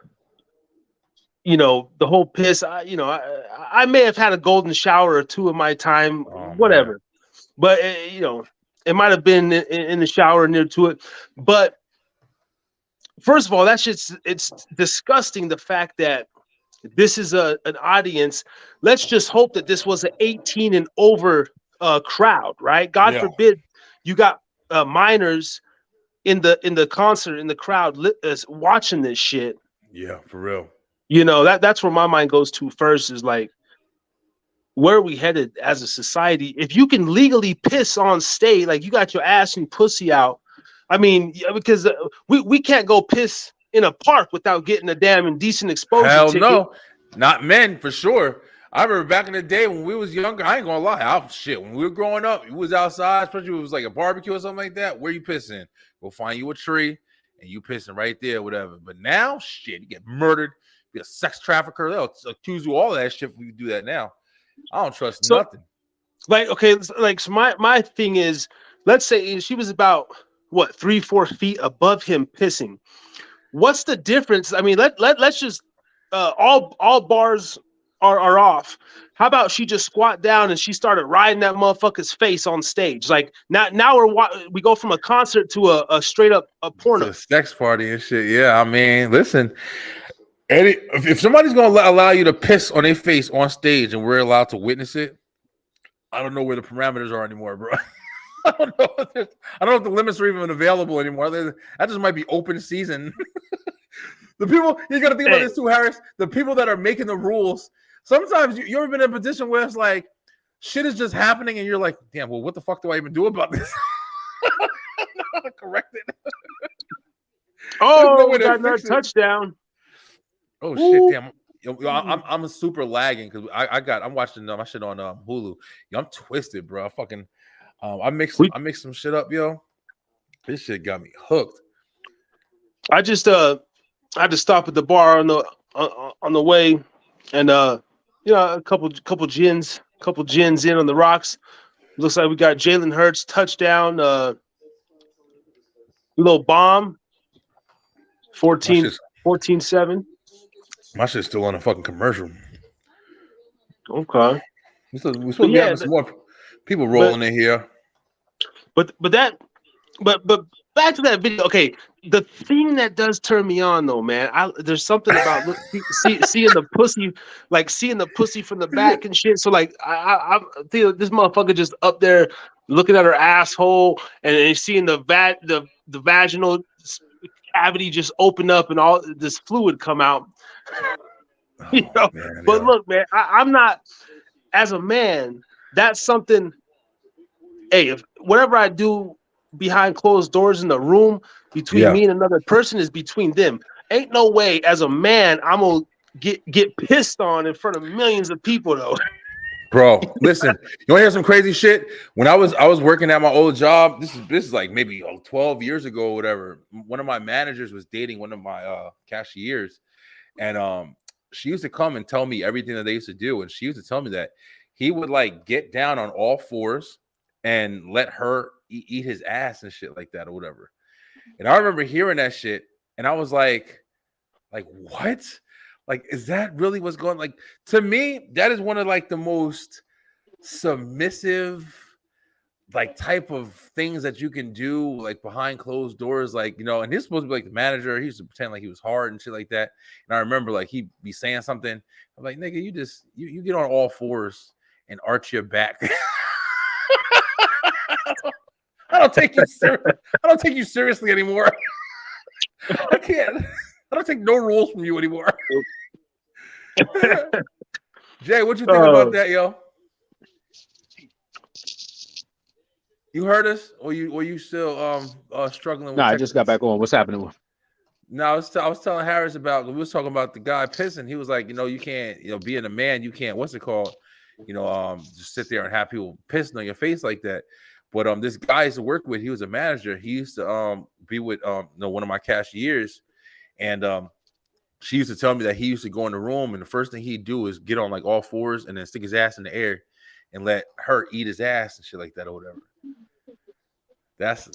[SPEAKER 8] the whole piss. I may have had a golden shower or two in my time, whatever. Man. But it might have been in the shower near to it. But first of all, it's disgusting. The fact that this is an audience. Let's just hope that this was an 18 and over crowd, right? God forbid you got minors in the concert, in the crowd watching this shit.
[SPEAKER 1] Yeah, for real.
[SPEAKER 8] That's where my mind goes to first, is like, where are we headed as a society? If you can legally piss on stage, like you got your ass and pussy out, I mean, because we can't go piss in a park without getting a damn indecent exposure ticket.
[SPEAKER 1] No, not men for sure. I remember back in the day when we was younger, I ain't gonna lie, when we were growing up, it was outside, especially if it was like a barbecue or something like that. Where you pissing? We'll find you a tree and you pissing right there, whatever. But now, shit, you get murdered, be a sex trafficker, they'll accuse you all of that shit if we do that now. I don't trust nothing.
[SPEAKER 8] Like, okay, like, so my thing is, let's say she was about 3-4 feet above him pissing. What's the difference? I mean, let's just all bars are off. How about she just squat down and she started riding that motherfucker's face on stage? Like now we go from a concert to a straight up a porno,
[SPEAKER 1] a sex party and shit. Yeah, I mean, listen. If somebody's gonna allow you to piss on their face on stage and we're allowed to witness it, I don't know where the parameters are anymore, bro. I don't know if the limits are even available anymore. That just might be open season. The people, you got to think about this too, Harris. The people that are making the rules. Sometimes you ever been in a position where it's like shit is just happening and you're like, damn, well, what the fuck do I even do about this? Correct it.
[SPEAKER 8] Oh, got another touchdown.
[SPEAKER 1] Oh shit, damn. Yo, I'm super lagging because I'm watching my shit on Hulu. Yo, I'm twisted, bro. I mixed some shit up, yo. This shit got me hooked.
[SPEAKER 8] I just had to stop at the bar on the way, and a couple gins in on the rocks. Looks like we got Jalen Hurts touchdown, little bomb, 14-7.
[SPEAKER 1] My shit's still on a fucking commercial.
[SPEAKER 8] Okay.
[SPEAKER 1] We're supposed to be having some more people rolling in here.
[SPEAKER 8] But back to that video. Okay, the thing that does turn me on though, man, there's something about seeing the pussy, like seeing the pussy from the back and shit. So like I feel this motherfucker just up there looking at her asshole and seeing the vaginal cavity just open up and all this fluid come out. Look, man, I'm not, as a man, that's something. Hey, if whatever I do behind closed doors in the room between me and another person is between them. Ain't no way as a man I'm gonna get pissed on in front of millions of people though.
[SPEAKER 1] Bro, listen, you want to hear some crazy shit? When I was working at my old job, this is like maybe 12 years ago or whatever. One of my managers was dating one of my cashiers, and she used to come and tell me everything that they used to do, and she used to tell me that he would like get down on all fours and let her eat his ass and shit like that or whatever. And I remember hearing that shit, and I was like what? Like, is that really what's going? Like, to me, that is one of like the most submissive, like, type of things that you can do, like behind closed doors, like, and he's supposed to be like the manager. He used to pretend like he was hard and shit like that. And I remember like he'd be saying something. I'm like, nigga, you get on all fours and arch your back. I don't take you seriously anymore. I can't. I don't take no rules from you anymore. Jay, what you think about that, yo? You heard us, or you still struggling with?
[SPEAKER 2] No, I just got back on. What's happening?
[SPEAKER 1] No, I was telling Harris about, we was talking about the guy pissing. He was like, you can't, being a man, you can't, what's it called? Just sit there and have people pissing on your face like that. But this guy I used to work with, he was a manager. He used to be with one of my cashiers, and she used to tell me that he used to go in the room, and the first thing he'd do is get on like all fours and then stick his ass in the air and let her eat his ass and shit like that or whatever. That's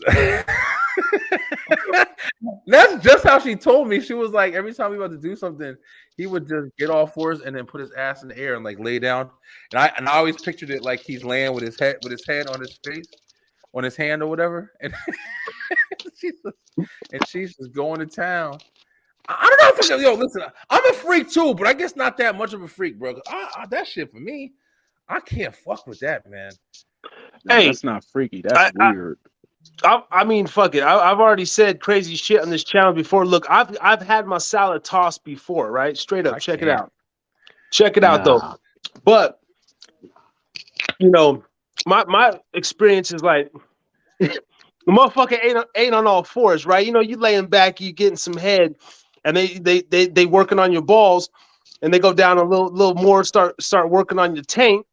[SPEAKER 1] that's just how she told me. She was like, every time we about to do something, he would just get all fours and then put his ass in the air and like lay down. And I always pictured it like he's laying with his head on his face, on his hand or whatever. And she's just going to town. I don't know if listen, I'm a freak too, but I guess not that much of a freak, bro. That shit for me, I can't fuck with that, man.
[SPEAKER 2] Hey, that's not freaky. That's weird.
[SPEAKER 8] I mean, fuck it. I've already said crazy shit on this channel before. Look, I've had my salad tossed before, right? Straight up, check it out. Check it out, though. But my experience is like the motherfucker ain't on all fours, right? You laying back, you getting some head, and they working on your balls, and they go down a little more, start working on your taint,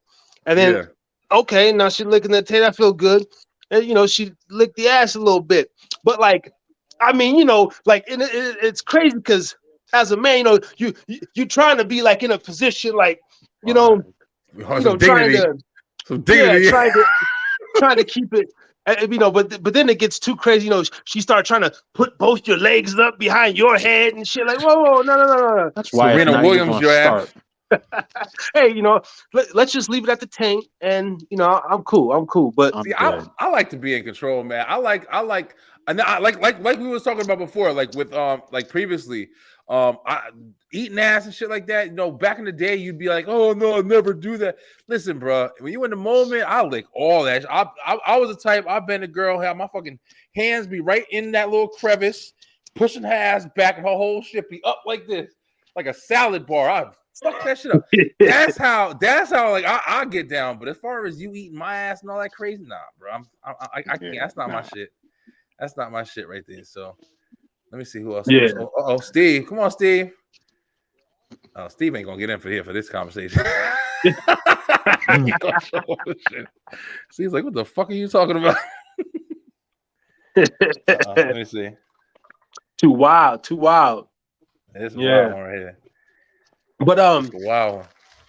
[SPEAKER 8] and then okay, now she licking the taint. I feel good. And she licked the ass a little bit, but like, I mean, like it's crazy because as a man, you trying to be like in a position like, trying to keep it, but then it gets too crazy. She started trying to put both your legs up behind your head and shit. Like, whoa, no.
[SPEAKER 2] That's why Serena Williams, your ass.
[SPEAKER 8] Hey, let's just leave it at the tank, and I'm cool. But
[SPEAKER 1] see, I like to be in control, man. I like we was talking about before, like with like previously, eating ass and shit like that. Back in the day, you'd be like, oh no, I'll never do that. Listen, bro, when you in the moment, I lick all that. I was the type. I've been a girl, have my fucking hands be right in that little crevice, pushing her ass back, and her whole shit be up like this, like a salad bar. I fuck that shit up. That's how like I get down. But as far as you eating my ass and all that crazy, nah, bro. I can't. That's not my shit. That's not my shit right there. So let me see who else.
[SPEAKER 8] Yeah.
[SPEAKER 1] Oh, Steve. Come on, Steve. Oh, Steve ain't gonna get in for this conversation. Steve's like, what the fuck are you talking about? Let me see.
[SPEAKER 8] Too wild.
[SPEAKER 1] It's wild one right here.
[SPEAKER 8] But
[SPEAKER 1] wow.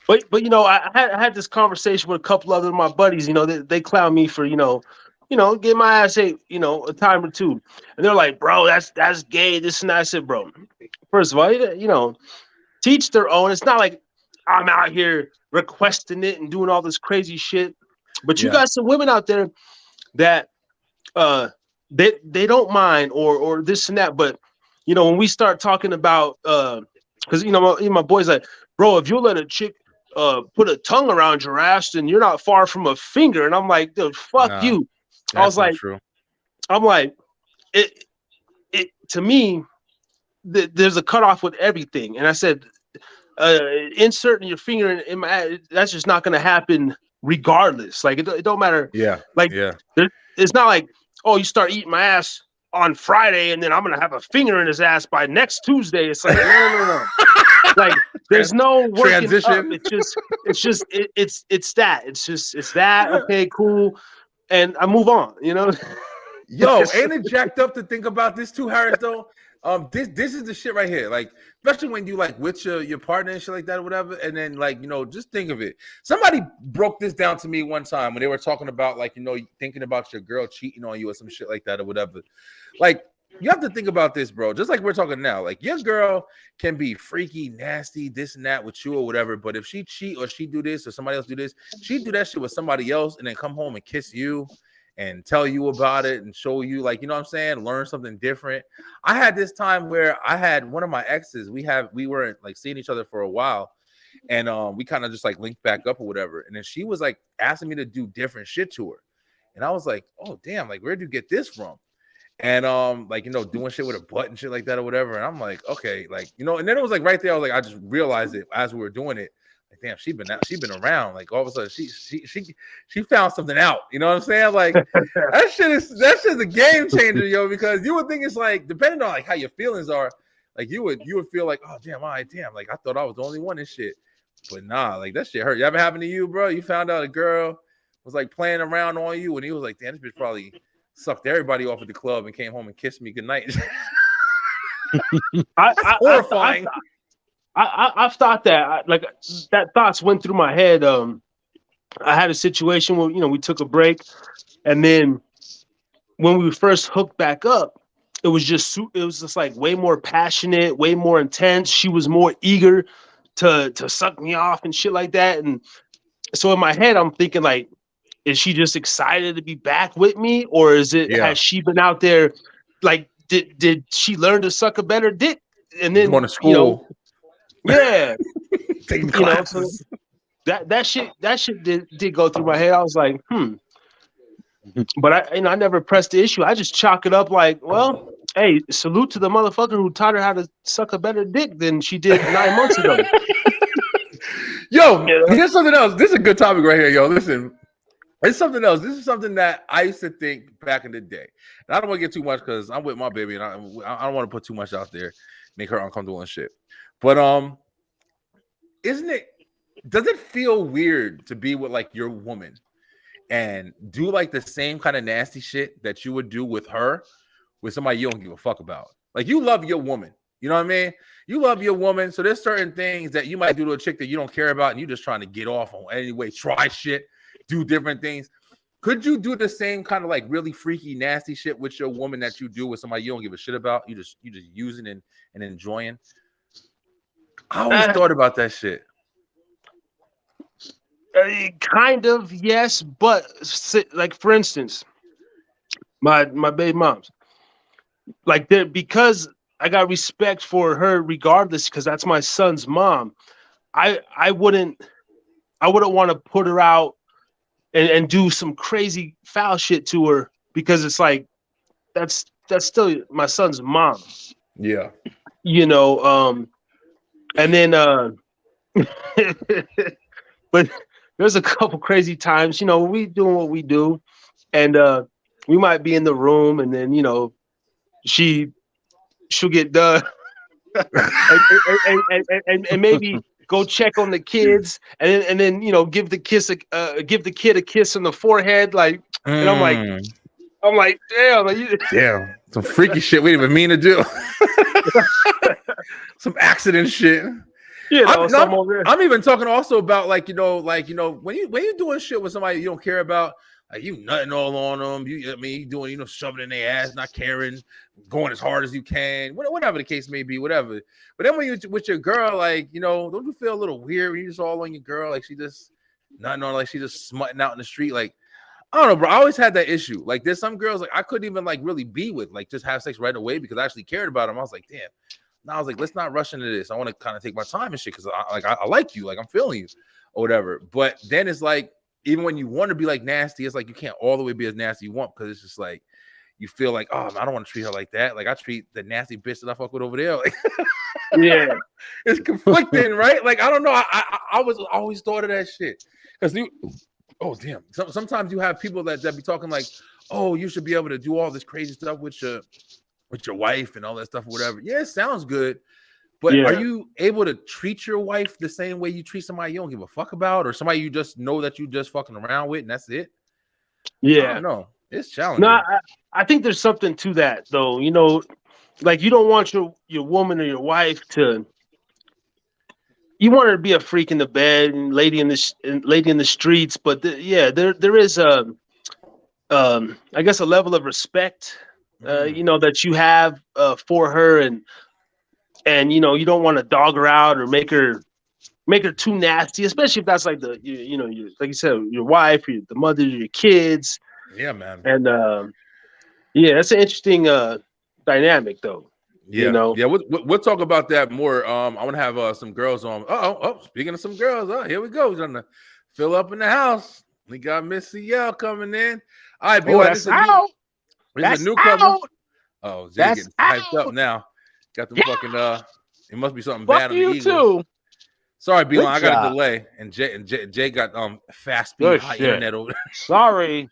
[SPEAKER 8] But you know, I had this conversation with a couple other of my buddies. You know, they clown me for get my ass ate, a time or two, and they're like, bro, that's gay, this and that. I said, bro, first of all, teach their own. It's not like I'm out here requesting it and doing all this crazy shit. But you got some women out there that they don't mind or this and that. But when we start talking about because my boy's like, bro, if you let a chick put a tongue around your ass, then you're not far from a finger. And I'm like, dude, fuck you. I was like, true. I'm like, it to me, there's a cutoff with everything. And I said, inserting your finger in my ass, that's just not going to happen regardless. Like, it don't matter.
[SPEAKER 1] Yeah.
[SPEAKER 8] Like, it's not like, oh, you start eating my ass on Friday and then I'm going to have a finger in his ass by next Tuesday. It's like, no. Like, there's no working transition. Up. It's that. It's that. Okay, cool. And I move on, Yo,
[SPEAKER 1] ain't it jacked up to think about this too, Harris, though? This is the shit right here. Like, especially when you like with your partner and shit like that or whatever. And then like, just think of it. Somebody broke this down to me one time when they were talking about like, thinking about your girl cheating on you or some shit like that or whatever. Like, you have to think about this, bro. Just like we're talking now. Like, your girl can be freaky, nasty, this and that with you or whatever. But if she cheat or she do this or somebody else do this, she do that shit with somebody else and then come home and kiss you and tell you about it and show you, like, what I'm saying, learn something different. I had this time where I had one of my exes. We weren't like seeing each other for a while, and we kind of just like linked back up or whatever. And then she was like asking me to do different shit to her, and I was like, oh damn, like where'd you get this from? And like doing shit with a butt and shit like that or whatever. And I'm like, okay, like and then it was like right there. I was like, I just realized it as we were doing it. Like, damn, she been around. Like all of a sudden, she found something out. You know what I'm saying? Like that shit is a game changer, yo. Because you would think it's like depending on like how your feelings are, like you would feel like, oh damn, like I thought I was the only one in shit. But nah, like that shit hurt. You ever happened to you, bro? You found out a girl was like playing around on you, and he was like, damn, this bitch probably sucked everybody off at the club and came home and kissed me goodnight. Horrifying.
[SPEAKER 8] I've thought that, that thoughts went through my head. I had a situation where, we took a break, and then when we first hooked back up, it was just like way more passionate, way more intense. She was more eager to suck me off and shit like that. And so in my head, I'm thinking like, is she just excited to be back with me, or is it has she been out there? Like, did she learn to suck a better dick? And then
[SPEAKER 1] going to school,
[SPEAKER 8] taking classes. So that shit did go through my head. I was like, but I never pressed the issue. I just chalk it up like, well, hey, salute to the motherfucker who taught her how to suck a better dick than she did 9 months ago.
[SPEAKER 1] Yo, here's something else. This is a good topic right here, yo. Listen. It's something else. This is something that I used to think back in the day. And I don't want to get too much because I'm with my baby and I don't want to put too much out there, make her uncomfortable and shit. But does it feel weird to be with like your woman and do like the same kind of nasty shit that you would do with her with somebody you don't give a fuck about? Like, you love your woman. You know what I mean? You love your woman. So there's certain things that you might do to a chick that you don't care about and you're just trying to get off on anyway, try shit. Do different things. Could you do the same kind of like really freaky, nasty shit with your woman that you do with somebody you don't give a shit about? You just using and enjoying. I always thought about that shit.
[SPEAKER 8] Kind of, yes, but like for instance, my baby moms, like because I got respect for her regardless, because that's my son's mom. I wouldn't want to put her out and do some crazy foul shit to her, because it's like that's still my son's mom.
[SPEAKER 1] Yeah.
[SPEAKER 8] And then but there's a couple crazy times, we doing what we do, and we might be in the room, and then she'll get done and maybe go check on the kids, and then give the kid a kiss on the forehead, like, and I'm like,
[SPEAKER 1] damn, some freaky shit we didn't even mean to do. Some accident shit.
[SPEAKER 8] You know,
[SPEAKER 1] I'm even talking also about like when you doing shit with somebody you don't care about, like you nutting all on them. You doing shoving in their ass, not caring, going as hard as you can, whatever the case may be, whatever. But then when you with your girl, like don't you feel a little weird when you just all on your girl, like she just nutting on, like she just smutting out in the street, like. I don't know, bro. I always had that issue. Like, there's some girls like I couldn't even like really be with, like just have sex right away because I actually cared about them. I was like, damn. Now I was like, let's not rush into this. I want to kind of take my time and shit because I like you, like I'm feeling you, or whatever. But then it's like, even when you want to be like nasty, it's like you can't all the way be as nasty you want because it's just like you feel like, oh, I don't want to treat her like that. Like I treat the nasty bitch that I fuck with over there. Like,
[SPEAKER 8] yeah,
[SPEAKER 1] it's conflicting, right? Like I don't know. I was always thought of that shit because you. Oh damn! Sometimes you have people that be talking like, "Oh, you should be able to do all this crazy stuff with your wife and all that stuff or whatever." Yeah, it sounds good, but are you able to treat your wife the same way you treat somebody you don't give a fuck about, or somebody you just know that you just fucking around with and that's it?
[SPEAKER 8] Yeah,
[SPEAKER 1] I don't know. It's challenging.
[SPEAKER 8] No, I think there's something to that though. Like you don't want your woman or your wife to. You want her to be a freak in the bed and lady in the streets, but there is I guess a level of respect, that you have for her, and you don't want to dog her out or make her too nasty, especially if that's like like you said, your wife, the mother of your kids.
[SPEAKER 1] Yeah, man.
[SPEAKER 8] And that's an interesting dynamic, though.
[SPEAKER 1] Yeah, we'll talk about that more. I want to have some girls on. Oh, speaking of some girls, here we go. We're gonna fill up in the house. We got Miss CL coming in. All right, this is a newcomer. Oh, Jay getting hyped up now. Got them fucking. It must be something bad on the Eagles. Too. Sorry, Beeline, I got a delay, and Jay got fast speed high internet over.
[SPEAKER 2] Sorry.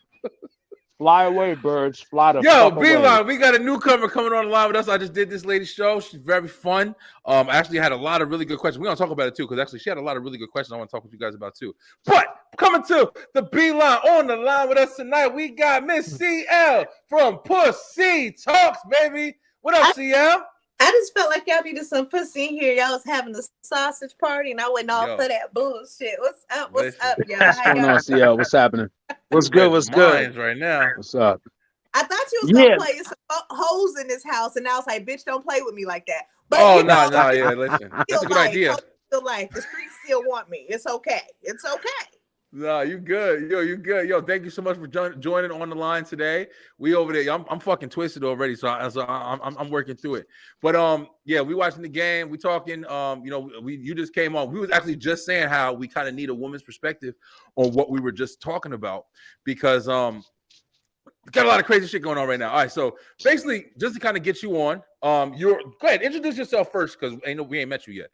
[SPEAKER 2] Fly away, birds. Fly the
[SPEAKER 1] Yo,
[SPEAKER 2] fuck
[SPEAKER 1] Beeline,
[SPEAKER 2] away.
[SPEAKER 1] we got a newcomer coming on the line with us. I just did this lady's show. She's very fun. Actually had a lot of really good questions. We're going to talk about it, too, because actually she had a lot of really good questions I want to talk with you guys about, too. But coming to the Beeline on the line with us tonight, we got Miss CL from Pussy Talks, baby. What up, CL?
[SPEAKER 9] I just felt like y'all needed some pussy in here. Y'all was having a sausage party, and I went off for that bullshit. What's up? What's up, y'all?
[SPEAKER 2] What's going on, CL? What's happening?
[SPEAKER 8] What's good? What's good?
[SPEAKER 1] Right now.
[SPEAKER 2] What's up?
[SPEAKER 9] I thought you was gonna play some hoes in this house, and I was like, bitch, don't play with me like that. But
[SPEAKER 1] yeah, listen. That's a good idea.
[SPEAKER 9] Still life. The streets still want me. It's okay. It's okay.
[SPEAKER 1] No, you good. You good. Yo, thank you so much for joining on the line today. We over there. I'm fucking twisted already, so I'm working through it. But we watching the game. We talking. You just came on. We was actually just saying how we kind of need a woman's perspective on what we were just talking about because we got a lot of crazy shit going on right now. All right, so basically, just to kind of get you on, go ahead, introduce yourself first because we ain't met you yet.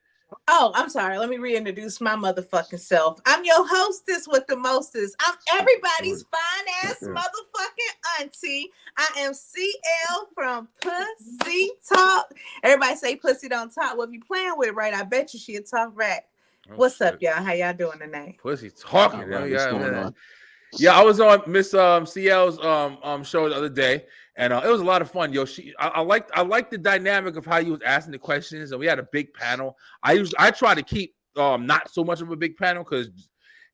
[SPEAKER 9] Oh, I'm sorry. Let me reintroduce my motherfucking self. I'm your hostess with the mostest. I'm everybody's fine-ass motherfucking auntie. I am CL from Pussy Talk. Everybody say pussy don't talk. Well, if you playing with it right, I bet you she'll talk back. What's up, y'all? How y'all doing tonight?
[SPEAKER 1] Pussy talking. Yeah, I was on Miss CL's show the other day. And it was a lot of fun, yo. I liked the dynamic of how you was asking the questions, and we had a big panel. I try to keep not so much of a big panel because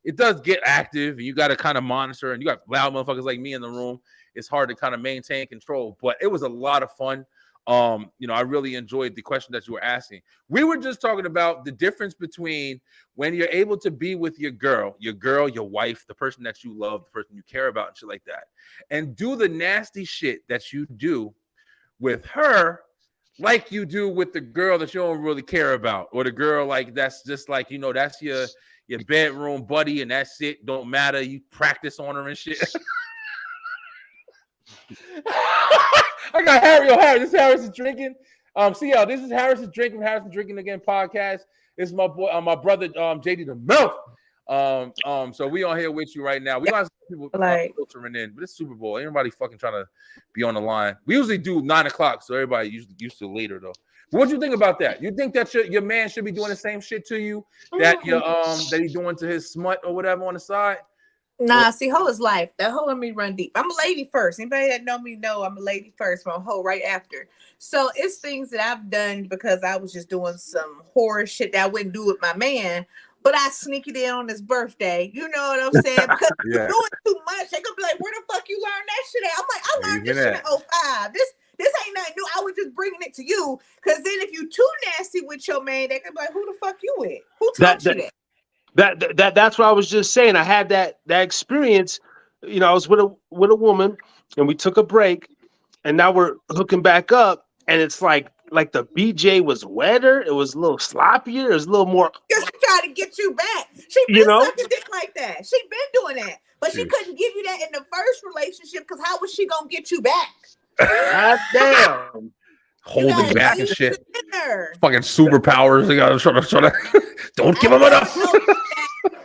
[SPEAKER 1] it does get active, and you got to kind of monitor. And you got loud motherfuckers like me in the room. It's hard to kind of maintain control, but it was a lot of fun. I really enjoyed the question that you were asking. We were just talking about the difference between when you're able to be with your girl, your wife, the person that you love, the person you care about, and shit like that, and do the nasty shit that you do with her like you do with the girl that you don't really care about, or the girl like that's just like, that's your bedroom buddy and that's it. Don't matter. You practice on her and shit. I got Harry. This is Harrison drinking. CL, this is Harrison drinking. Harrison drinking again podcast. This is my boy, my brother, JD the Milf. So we on here with you right now. We got some people filtering in, but it's Super Bowl. Everybody fucking trying to be on the line. We usually do 9:00, so everybody used to later though. But what do you think about that? You think that your man should be doing the same shit to you that that he's doing to his smut or whatever on the side?
[SPEAKER 9] Nah, see, hoe is life. That hoe in me run deep. I'm a lady first. Anybody that know me know I'm a lady first, but I'm a hoe right after. So it's things that I've done because I was just doing some horror shit that I wouldn't do with my man. But I sneak it in on his birthday. You know what I'm saying? Because you're doing too much. They gonna be like, where the fuck you learned that shit at? I'm like, I learned this shit in 05. This ain't nothing new. I was just bringing it to you. Because then if you too nasty with your man, they can be like, who the fuck you with? Who taught you that?
[SPEAKER 8] That's what I was just saying. I had that experience. You know, I was with a woman, and we took a break, and now we're hooking back up, and it's like the BJ was wetter. It was a little sloppier. It was a little more.
[SPEAKER 9] Because she tried to get you back. She been sucking dick like that. She been doing that, but she couldn't give you that in the first relationship. Because how was she gonna get you back?
[SPEAKER 8] God damn.
[SPEAKER 1] Holding back and shit. Fucking superpowers. They gotta try to don't give them enough.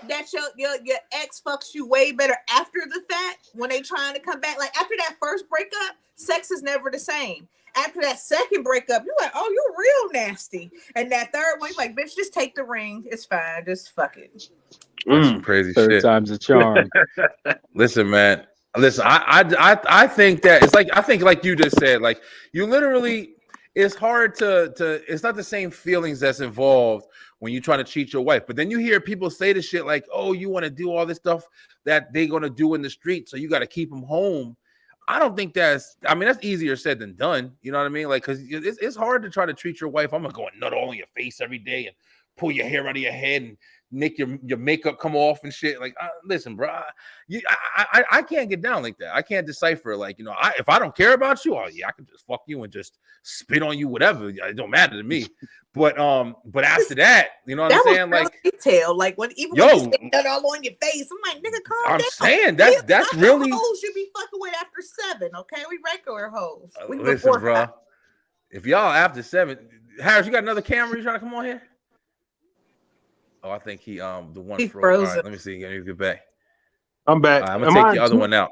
[SPEAKER 9] That your ex fucks you way better after the fact when they trying to come back. Like after that first breakup, sex is never the same. After that second breakup, you're like, oh, you're real nasty. And that third one, you're like, bitch, just take the ring. It's fine. Just fuck it.
[SPEAKER 1] That's some crazy
[SPEAKER 2] Third
[SPEAKER 1] shit.
[SPEAKER 2] time's a charm.
[SPEAKER 1] Listen, man. Listen, I think that it's like I think like you just said, like you literally. It's hard to it's not the same feelings that's involved when you're trying to cheat your wife. But then you hear people say this shit like, oh, you want to do all this stuff that they're going to do in the street, so you got to keep them home. I don't think that's easier said than done. You know what I mean? Like, because it's hard to try to treat your wife. I'm going to go and nut all in your face every day and pull your hair out of your head and make your makeup come off and shit. Like, listen, bro, I can't get down like that. I can't decipher like, you know, if I don't care about you, oh yeah, I can just fuck you and just spit on you, whatever. It don't matter to me. But after that, you know what I'm saying? Like
[SPEAKER 9] detail, like when you stick that all on your face, I'm like, nigga, calm down.
[SPEAKER 1] I'm saying that's really
[SPEAKER 9] hoes you be fucking with after 7. Okay, we regular hoes.
[SPEAKER 1] Listen, bro, if y'all after 7, Harris, you got another camera? You trying to come on here? Oh, I think he the one
[SPEAKER 9] he
[SPEAKER 1] froze.
[SPEAKER 9] All
[SPEAKER 1] right, let me see. Let me get back.
[SPEAKER 8] I'm back.
[SPEAKER 1] I'm gonna take the other one out.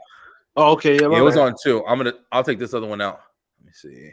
[SPEAKER 8] Oh, okay. Yeah,
[SPEAKER 1] it was on 2. I'll take this other one out. Let me see.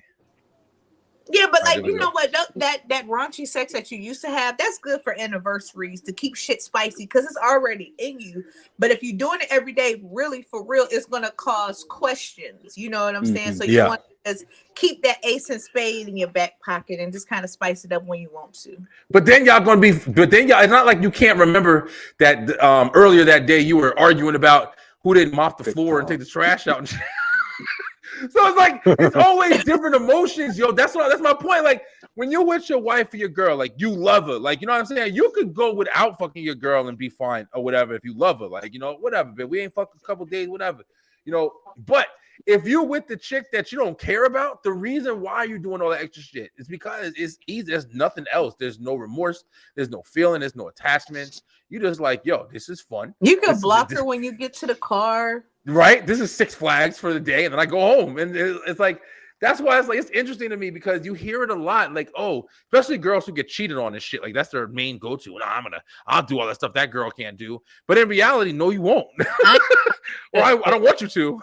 [SPEAKER 9] Yeah, but like you know what? That raunchy sex that you used to have, that's good for anniversaries to keep shit spicy because it's already in you. But if you're doing it every day, really for real, it's gonna cause questions. You know what I'm saying? So you want to just keep that ace and spade in your back pocket and just kind of spice it up when you want to.
[SPEAKER 1] But then y'all gonna be. But then y'all, it's not like you can't remember that earlier that day you were arguing about who didn't mop the floor and take the trash out. And so it's like it's always different emotions, yo. That's my point. Like when you're with your wife or your girl, like you love her, like you know what I'm saying. You could go without fucking your girl and be fine or whatever if you love her, like you know whatever. But we ain't fucking a couple days, whatever, you know. But if you're with the chick that you don't care about, the reason why you're doing all that extra shit is because it's easy. There's nothing else. There's no remorse. There's no feeling. There's no attachments. You just like, yo, this is fun.
[SPEAKER 9] You can block her when you get to the car.
[SPEAKER 1] Right? This is 6 Flags for the day, and then I go home. And it's like, that's why it's interesting to me because you hear it a lot. Like, oh, especially girls who get cheated on and shit. Like, that's their main go-to. And I'll do all that stuff that girl can't do. But in reality, no, you won't. Or I don't want you to.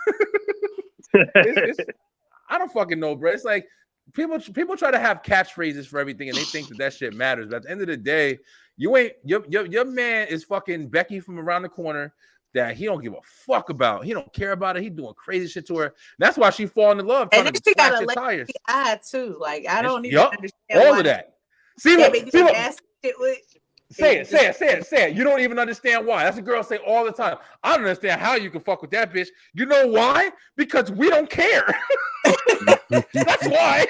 [SPEAKER 1] I don't fucking know, bro. It's like people try to have catchphrases for everything, and they think that shit matters. But at the end of the day, you ain't your man is fucking Becky from around the corner that he don't give a fuck about. He don't care about it. He doing crazy shit to her. That's why she falling in love.
[SPEAKER 9] And then she got a lazy eye too. Like I don't even understand
[SPEAKER 1] all of that. See what? Say
[SPEAKER 9] It.
[SPEAKER 1] it. You don't even understand why. That's a girl say all the time. I don't understand how you can fuck with that bitch. You know why? Because we don't care. That's why.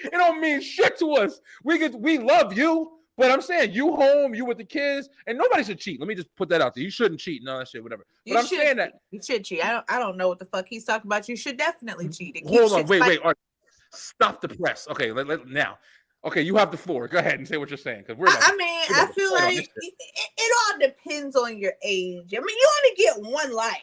[SPEAKER 1] It don't mean shit to us. We love you, but I'm saying you home, you with the kids, and nobody should cheat. Let me just put that out there. You shouldn't cheat, none of that shit, whatever. But I'm saying that
[SPEAKER 9] you should cheat. I don't know what the fuck he's talking about. You should definitely cheat.
[SPEAKER 1] Hold on, wait. All right. Stop the press. Okay, now. Okay, you have the floor. Go ahead and say what you're saying. Because
[SPEAKER 9] I feel like it all depends on your age. I mean, you only get one life.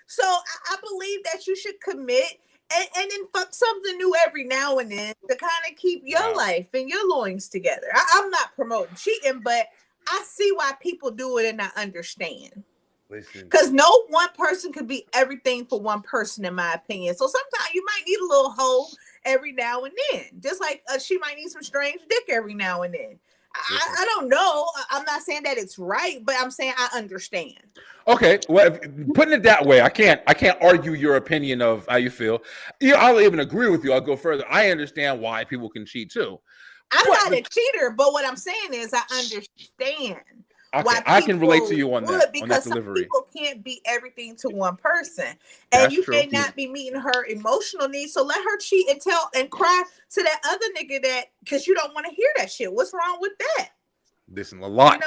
[SPEAKER 9] So I believe that you should commit and then fuck something new every now and then to kind of keep your life and your loins together. I'm not promoting cheating, but I see why people do it and I understand. Because no one person could be everything for one person, in my opinion. So sometimes you might need a little hoe every now and then. Just like she might need some strange dick every now and then. I don't know. I'm not saying that it's right, but I'm saying I understand.
[SPEAKER 1] Okay, well, putting it that way, I can't argue your opinion of how you feel. I'll even agree with you. I'll go further. I understand why people can cheat too.
[SPEAKER 9] I'm not a cheater, but what I'm saying is I understand.
[SPEAKER 1] Okay, I can relate to you on that.
[SPEAKER 9] Because some people can't be everything to one person, and you may not be meeting her emotional needs. So let her cheat and tell and cry to that other nigga that because you don't want to hear that shit. What's wrong with that?
[SPEAKER 1] Listen, a lot.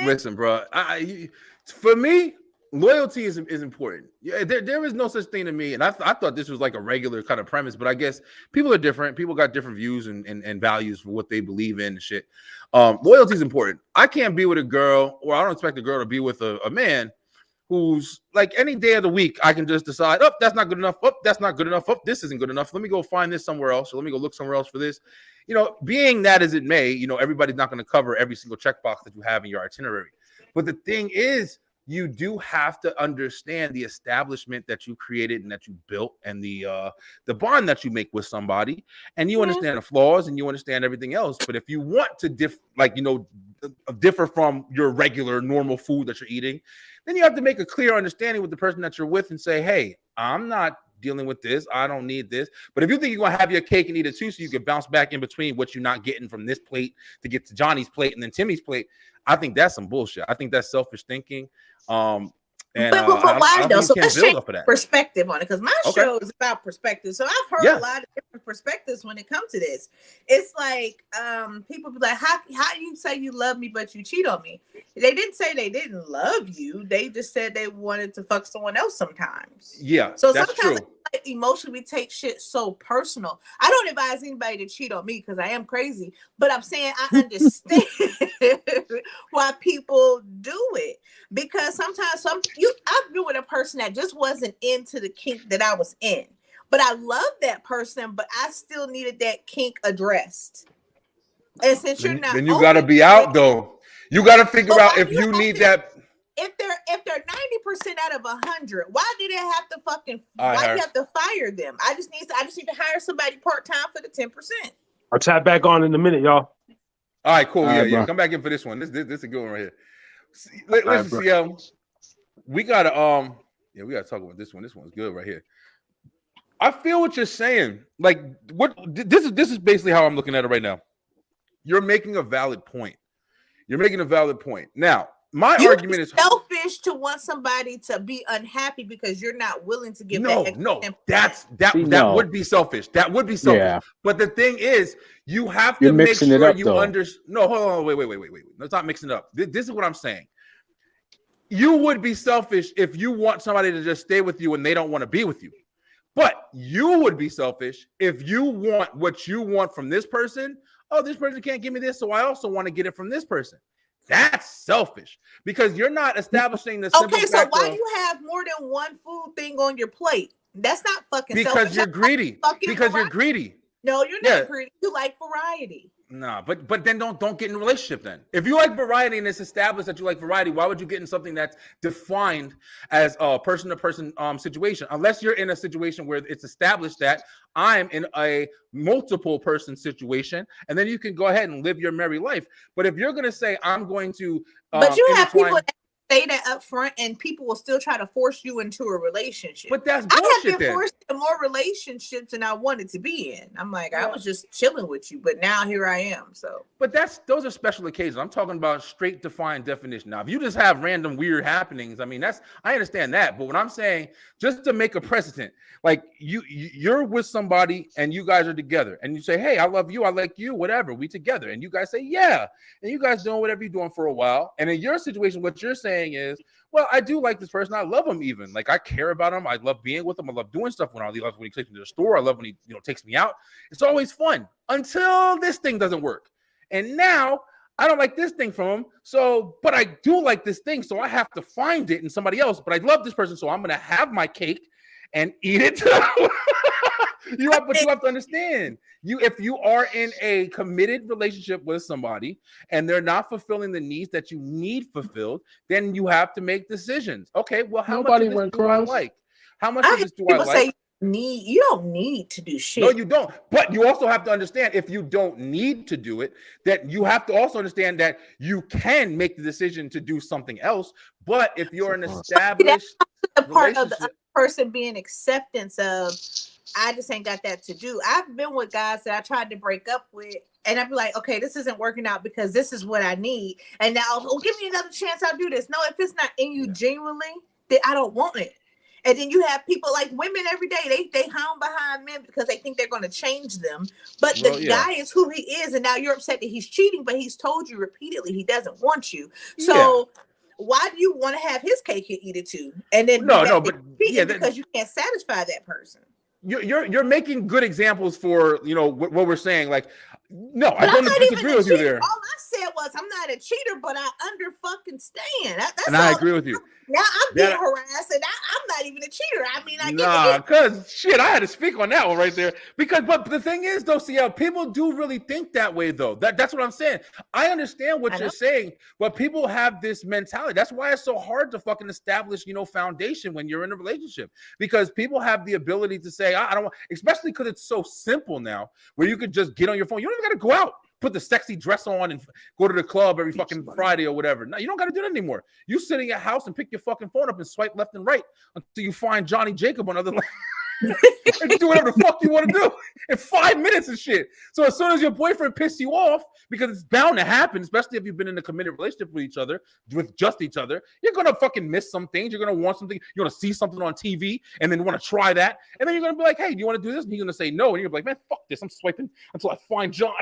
[SPEAKER 1] Listen, bro. For me, loyalty is important. Yeah, there is no such thing to me, and I thought this was like a regular kind of premise, but I guess people are different. People got different views and values for what they believe in and shit. Loyalty is important. I can't be with a girl, or I don't expect a girl to be with a man who's like any day of the week. I can just decide, oh, that's not good enough. Oh, that's not good enough. Oh, this isn't good enough. Let me go find this somewhere else. Or let me go look somewhere else for this. Being that as it may, everybody's not going to cover every single checkbox that you have in your itinerary. But the thing is, you do have to understand the establishment that you created and that you built, and the bond that you make with somebody, and you understand the flaws and you understand everything else. But if you want to differ from your regular normal food that you're eating, then you have to make a clear understanding with the person that you're with and say, hey, I'm not dealing with this. I don't need this. But if you think you're going to have your cake and eat it too, so you can bounce back in between what you're not getting from this plate to get to Johnny's plate and then Timmy's plate, I think that's some bullshit. I think that's selfish thinking. But
[SPEAKER 9] why though? So let's change perspective on it, because my show is about perspective. So I've heard a lot of different perspectives when it comes to this. It's like people be like, how you say you love me but you cheat on me? They didn't say they didn't love you. They just said they wanted to fuck someone else sometimes.
[SPEAKER 1] Yeah.
[SPEAKER 9] So sometimes emotionally we take shit so personal. I don't advise anybody to cheat on me because I am crazy, but I'm saying I understand why people do it, because sometimes I've been with a person that just wasn't into the kink that I was in, but I love that person, but I still needed that kink addressed. And since you're not,
[SPEAKER 1] then you got to be out though. You got to figure out if you need that.
[SPEAKER 9] If they're 90% out of 100, why do they have to why do you have to fire them? I just need to hire somebody part-time for the 10%.
[SPEAKER 8] I'll tap back on in a minute, y'all.
[SPEAKER 1] All right, cool. Yeah. Come back in for this one. This is a good one right here. Listen, we gotta talk about this one. This one's good right here. I feel what you're saying. Like, what this is basically how I'm looking at it right now. You're making a valid point. Now, my argument is
[SPEAKER 9] selfish to want somebody to be unhappy because you're not willing to give
[SPEAKER 1] that would be selfish. That would be selfish. Yeah. But the thing is, you have to make sure you understand. No, hold on, wait. Let's not mix it up. This is what I'm saying. You would be selfish if you want somebody to just stay with you and they don't want to be with you. But you would be selfish if you want what you want from this person. Oh, this person can't give me this, so I also want to get it from this person. That's selfish because you're not establishing the simple
[SPEAKER 9] so why do you have more than one food thing on your plate? That's not fucking
[SPEAKER 1] because
[SPEAKER 9] selfish.
[SPEAKER 1] You're greedy. Because you're greedy.
[SPEAKER 9] No, you're not greedy. You like variety.
[SPEAKER 1] No, but then don't get in a relationship then. If you like variety and it's established that you like variety, why would you get in something that's defined as a person-to-person situation? Unless you're in a situation where it's established that I'm in a multiple person situation, and then you can go ahead and live your merry life. But if you're going to say I'm going to
[SPEAKER 9] but you have people that say that up front, and people will still try to force you into a relationship.
[SPEAKER 1] But that's bullshit.
[SPEAKER 9] I have been forced into more relationships than I wanted to be in. I'm like, I was just chilling with you, but now here I am. So,
[SPEAKER 1] but those are special occasions. I'm talking about straight defined definition. Now, if you just have random weird happenings, I mean, I understand that. But what I'm saying, just to make a precedent, like you're with somebody and you guys are together, and you say, hey, I love you, I like you, whatever, we together, and you guys say, yeah, and you guys doing whatever you're doing for a while, and in your situation, what you're saying is, well, I do like this person. I love him even. Like, I care about him. I love being with him. I love doing stuff when I love when he takes me to the store. I love when he, takes me out. It's always fun until this thing doesn't work. And now I don't like this thing from him. So, but I do like this thing. So I have to find it in somebody else. But I love this person. So I'm going to have my cake and eat it too. You have to understand, if you are in a committed relationship with somebody and they're not fulfilling the needs that you need fulfilled, then you have to make decisions. Okay, well, how much of this do I like? How much of this do I like?
[SPEAKER 9] don't need to do shit.
[SPEAKER 1] No, you don't. But you also have to understand, if you don't need to do it, that you have to also understand that you can make the decision to do something else. But if you're an established
[SPEAKER 9] the part of the other person being acceptance of, I just ain't got that to do. I've been with guys that I tried to break up with, and I'd be like, okay, this isn't working out because this is what I need. And now, give me another chance, I'll do this. No, if it's not in you genuinely, then I don't want it. And then you have people like women every day, they hound behind men because they think they're going to change them. But the guy is who he is, and now you're upset that he's cheating, but he's told you repeatedly he doesn't want you. So why do you want to have his cake and eat it too? And then because you can't satisfy that person.
[SPEAKER 1] You're making good examples for what we're saying. Like, no, I don't disagree with you there.
[SPEAKER 9] All I said was I'm not a cheater, but I understand.
[SPEAKER 1] And I agree with you.
[SPEAKER 9] Now I'm being harassed, and I'm not even a cheater. I mean,
[SPEAKER 1] because shit, I had to speak on that one right there. But the thing is, though, CL, people do really think that way, though. That's what I'm saying. I understand what you're saying, but people have this mentality. That's why it's so hard to fucking establish, foundation when you're in a relationship, because people have the ability to say, I don't want, especially because it's so simple now, where you could just get on your phone. You don't even got to go out, put the sexy dress on and go to the club every fucking Friday or whatever. No, you don't got to do that anymore. You sit in your house and pick your fucking phone up and swipe left and right until you find Johnny Jacob on other and do whatever the fuck you want to do in 5 minutes and shit. So as soon as your boyfriend pisses you off, because it's bound to happen, especially if you've been in a committed relationship with just each other, you're gonna fucking miss some things. You're gonna want something. You're gonna see something on TV and then want to try that, and then you're gonna be like, "Hey, do you want to do this?" And you're gonna say no, and you're like, "Man, fuck this. I'm swiping until I find John."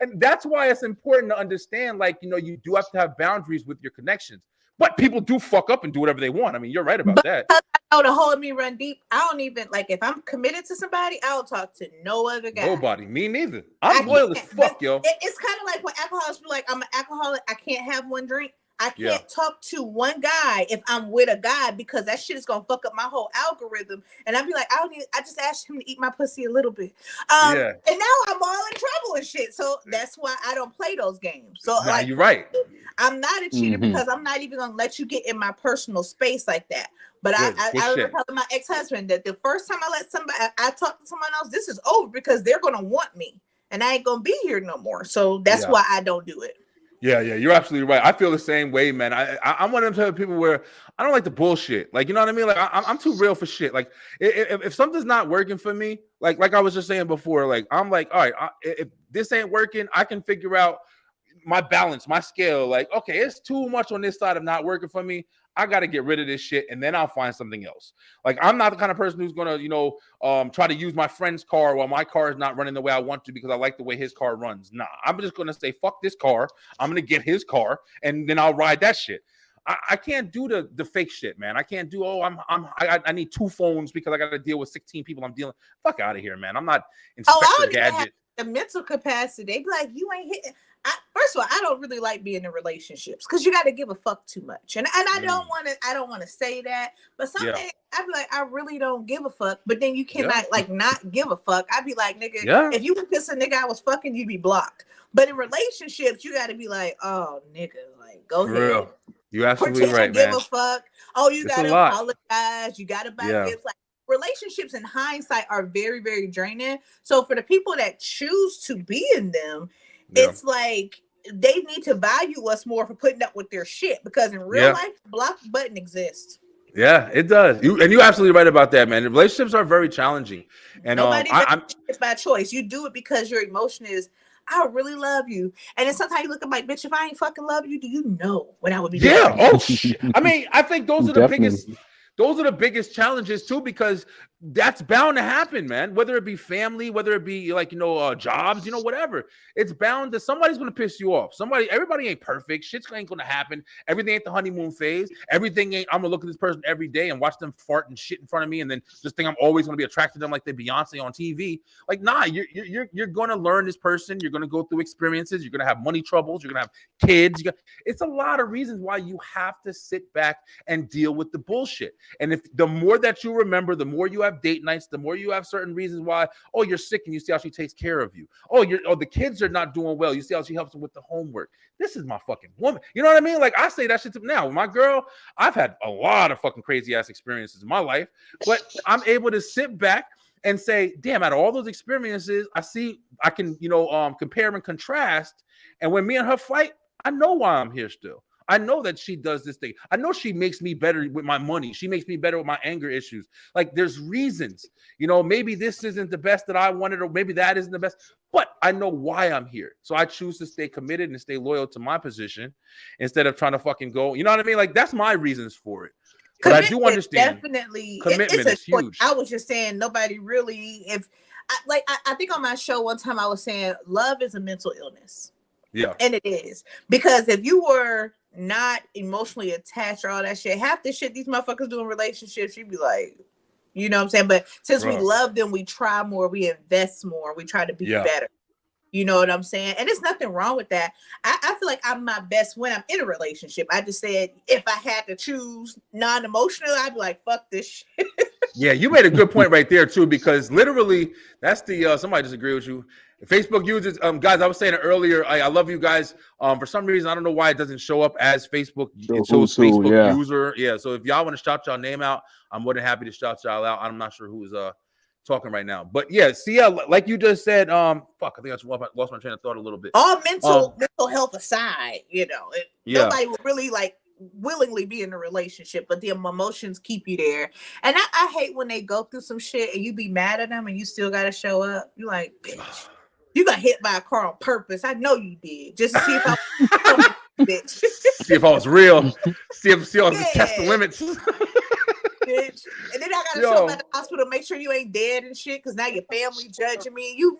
[SPEAKER 1] And that's why it's important to understand, you do have to have boundaries with your connections. But people do fuck up and do whatever they want. I mean, you're right about that.
[SPEAKER 9] I know the whole me run deep. I don't even if I'm committed to somebody, I don't talk to no other guy.
[SPEAKER 1] Nobody. Me neither. I'm loyal as fuck, yo.
[SPEAKER 9] It's kind of like when alcoholics be like, I'm an alcoholic. I can't have one drink. I can't talk to one guy if I'm with a guy because that shit is gonna fuck up my whole algorithm. And I'd be like, I just asked him to eat my pussy a little bit. And now I'm all in trouble and shit. So that's why I don't play those games. So
[SPEAKER 1] you're right.
[SPEAKER 9] I'm not a cheater because I'm not even gonna let you get in my personal space like that. But I remember telling my ex-husband that the first time I talk to someone else, this is over because they're gonna want me and I ain't gonna be here no more. So that's why I don't do it.
[SPEAKER 1] Yeah, you're absolutely right. I feel the same way, man. I'm one of them type of people where I don't like the bullshit. Like, you know what I mean? Like, I'm too real for shit. Like, if something's not working for me, like I was just saying before, like, I'm like, all right, if this ain't working, I can figure out my balance, my scale. Like, okay, it's too much on this side of not working for me. I got to get rid of this shit, and then I'll find something else. Like, I'm not the kind of person who's gonna, try to use my friend's car while my car is not running the way I want to because I like the way his car runs. Nah, I'm just gonna say fuck this car. I'm gonna get his car, and then I'll ride that shit. I can't do the fake shit, man. I can't do. I need 2 phones because I got to deal with 16 people. I'm dealing. Fuck out of here, man. I'm not Inspector Gadget.
[SPEAKER 9] The mental capacity. They be like, you ain't hitting. First of all, I don't really like being in relationships because you got to give a fuck too much, and I don't want to. I don't want to say that, but something I be like, I really don't give a fuck. But then you cannot not give a fuck. I'd be like, nigga, if you would kiss a nigga I was fucking, you'd be blocked. But in relationships, you got to be like, oh, nigga, like go ahead.
[SPEAKER 1] Real. You absolutely right, man.
[SPEAKER 9] Give a fuck. Oh, you got to apologize. You got to buy gifts. Like, relationships in hindsight are very, very draining. So for the people that choose to be in them, it's like they need to value us more for putting up with their shit because in real life, block button exists.
[SPEAKER 1] Yeah, it does. You're absolutely right about that, man. Relationships are very challenging, and
[SPEAKER 9] it's by choice. You do it because your emotion is, I really love you, and then sometimes you look at like, bitch, if I ain't fucking love you, do you know what I would be doing?
[SPEAKER 1] Yeah. Oh shit. I mean, I think those are the biggest. Those are the biggest challenges too, because that's bound to happen, man. Whether it be family, whether it be jobs, whatever. It's bound that somebody's gonna piss you off. Everybody ain't perfect. Shit's ain't gonna happen. Everything ain't the honeymoon phase. Everything ain't. I'm gonna look at this person every day and watch them fart and shit in front of me, and then just think I'm always gonna be attracted to them like they're Beyonce on TV. Like, nah, you're gonna learn this person. You're gonna go through experiences. You're gonna have money troubles. You're gonna have kids. It's a lot of reasons why you have to sit back and deal with the bullshit. And if the more that you remember, the more you have have date nights, the more you have certain reasons why. Oh, you're sick, and you see how she takes care of you. Oh, the kids are not doing well. You see how she helps them with the homework. This is my fucking woman. You know what I mean? Like, I say that shit to now. My girl, I've had a lot of fucking crazy ass experiences in my life, but I'm able to sit back and say, damn, out of all those experiences, I can, compare and contrast. And when me and her fight, I know why I'm here still. I know that she does this thing. I know she makes me better with my money. She makes me better with my anger issues. Like, there's reasons, maybe this isn't the best that I wanted, or maybe that isn't the best, but I know why I'm here. So I choose to stay committed and stay loyal to my position instead of trying to fucking go, you know what I mean? Like, that's my reasons for it. But I do understand.
[SPEAKER 9] Definitely.
[SPEAKER 1] Commitment is huge.
[SPEAKER 9] I was just saying, nobody really, I think on my show one time I was saying, love is a mental illness.
[SPEAKER 1] Yeah.
[SPEAKER 9] And it is. Because if you were not emotionally attached or all that shit, half the shit these motherfuckers do in relationships, you'd be like, you know what I'm saying? But since we love them, we try more, we invest more, we try to be better. You know what I'm saying? And there's nothing wrong with that. I feel like I'm my best when I'm in a relationship. I just said, if I had to choose non-emotional, I'd be like, fuck this shit.
[SPEAKER 1] Yeah, you made a good point right there too, because literally that's the somebody disagree with you. Facebook users, guys, I was saying it earlier. I love you guys. For some reason, I don't know why it doesn't show up as Facebook. It shows Facebook user. Yeah. So if y'all want to shout y'all name out, I'm more than happy to shout y'all out. I'm not sure who's talking right now, but yeah, CL, like you just said, fuck, I think I lost my train of thought a little bit.
[SPEAKER 9] All mental health aside, nobody will really willingly be in a relationship, but the emotions keep you there. And I hate when they go through some shit and you be mad at them and you still gotta show up. You like, bitch, you got hit by a car on purpose. I know you did, just to see if I was bitch.
[SPEAKER 1] See if I was real. See if I was test the limits.
[SPEAKER 9] Bitch. And then I gotta show up at the hospital, make sure you ain't dead and shit, because now your family judging me. You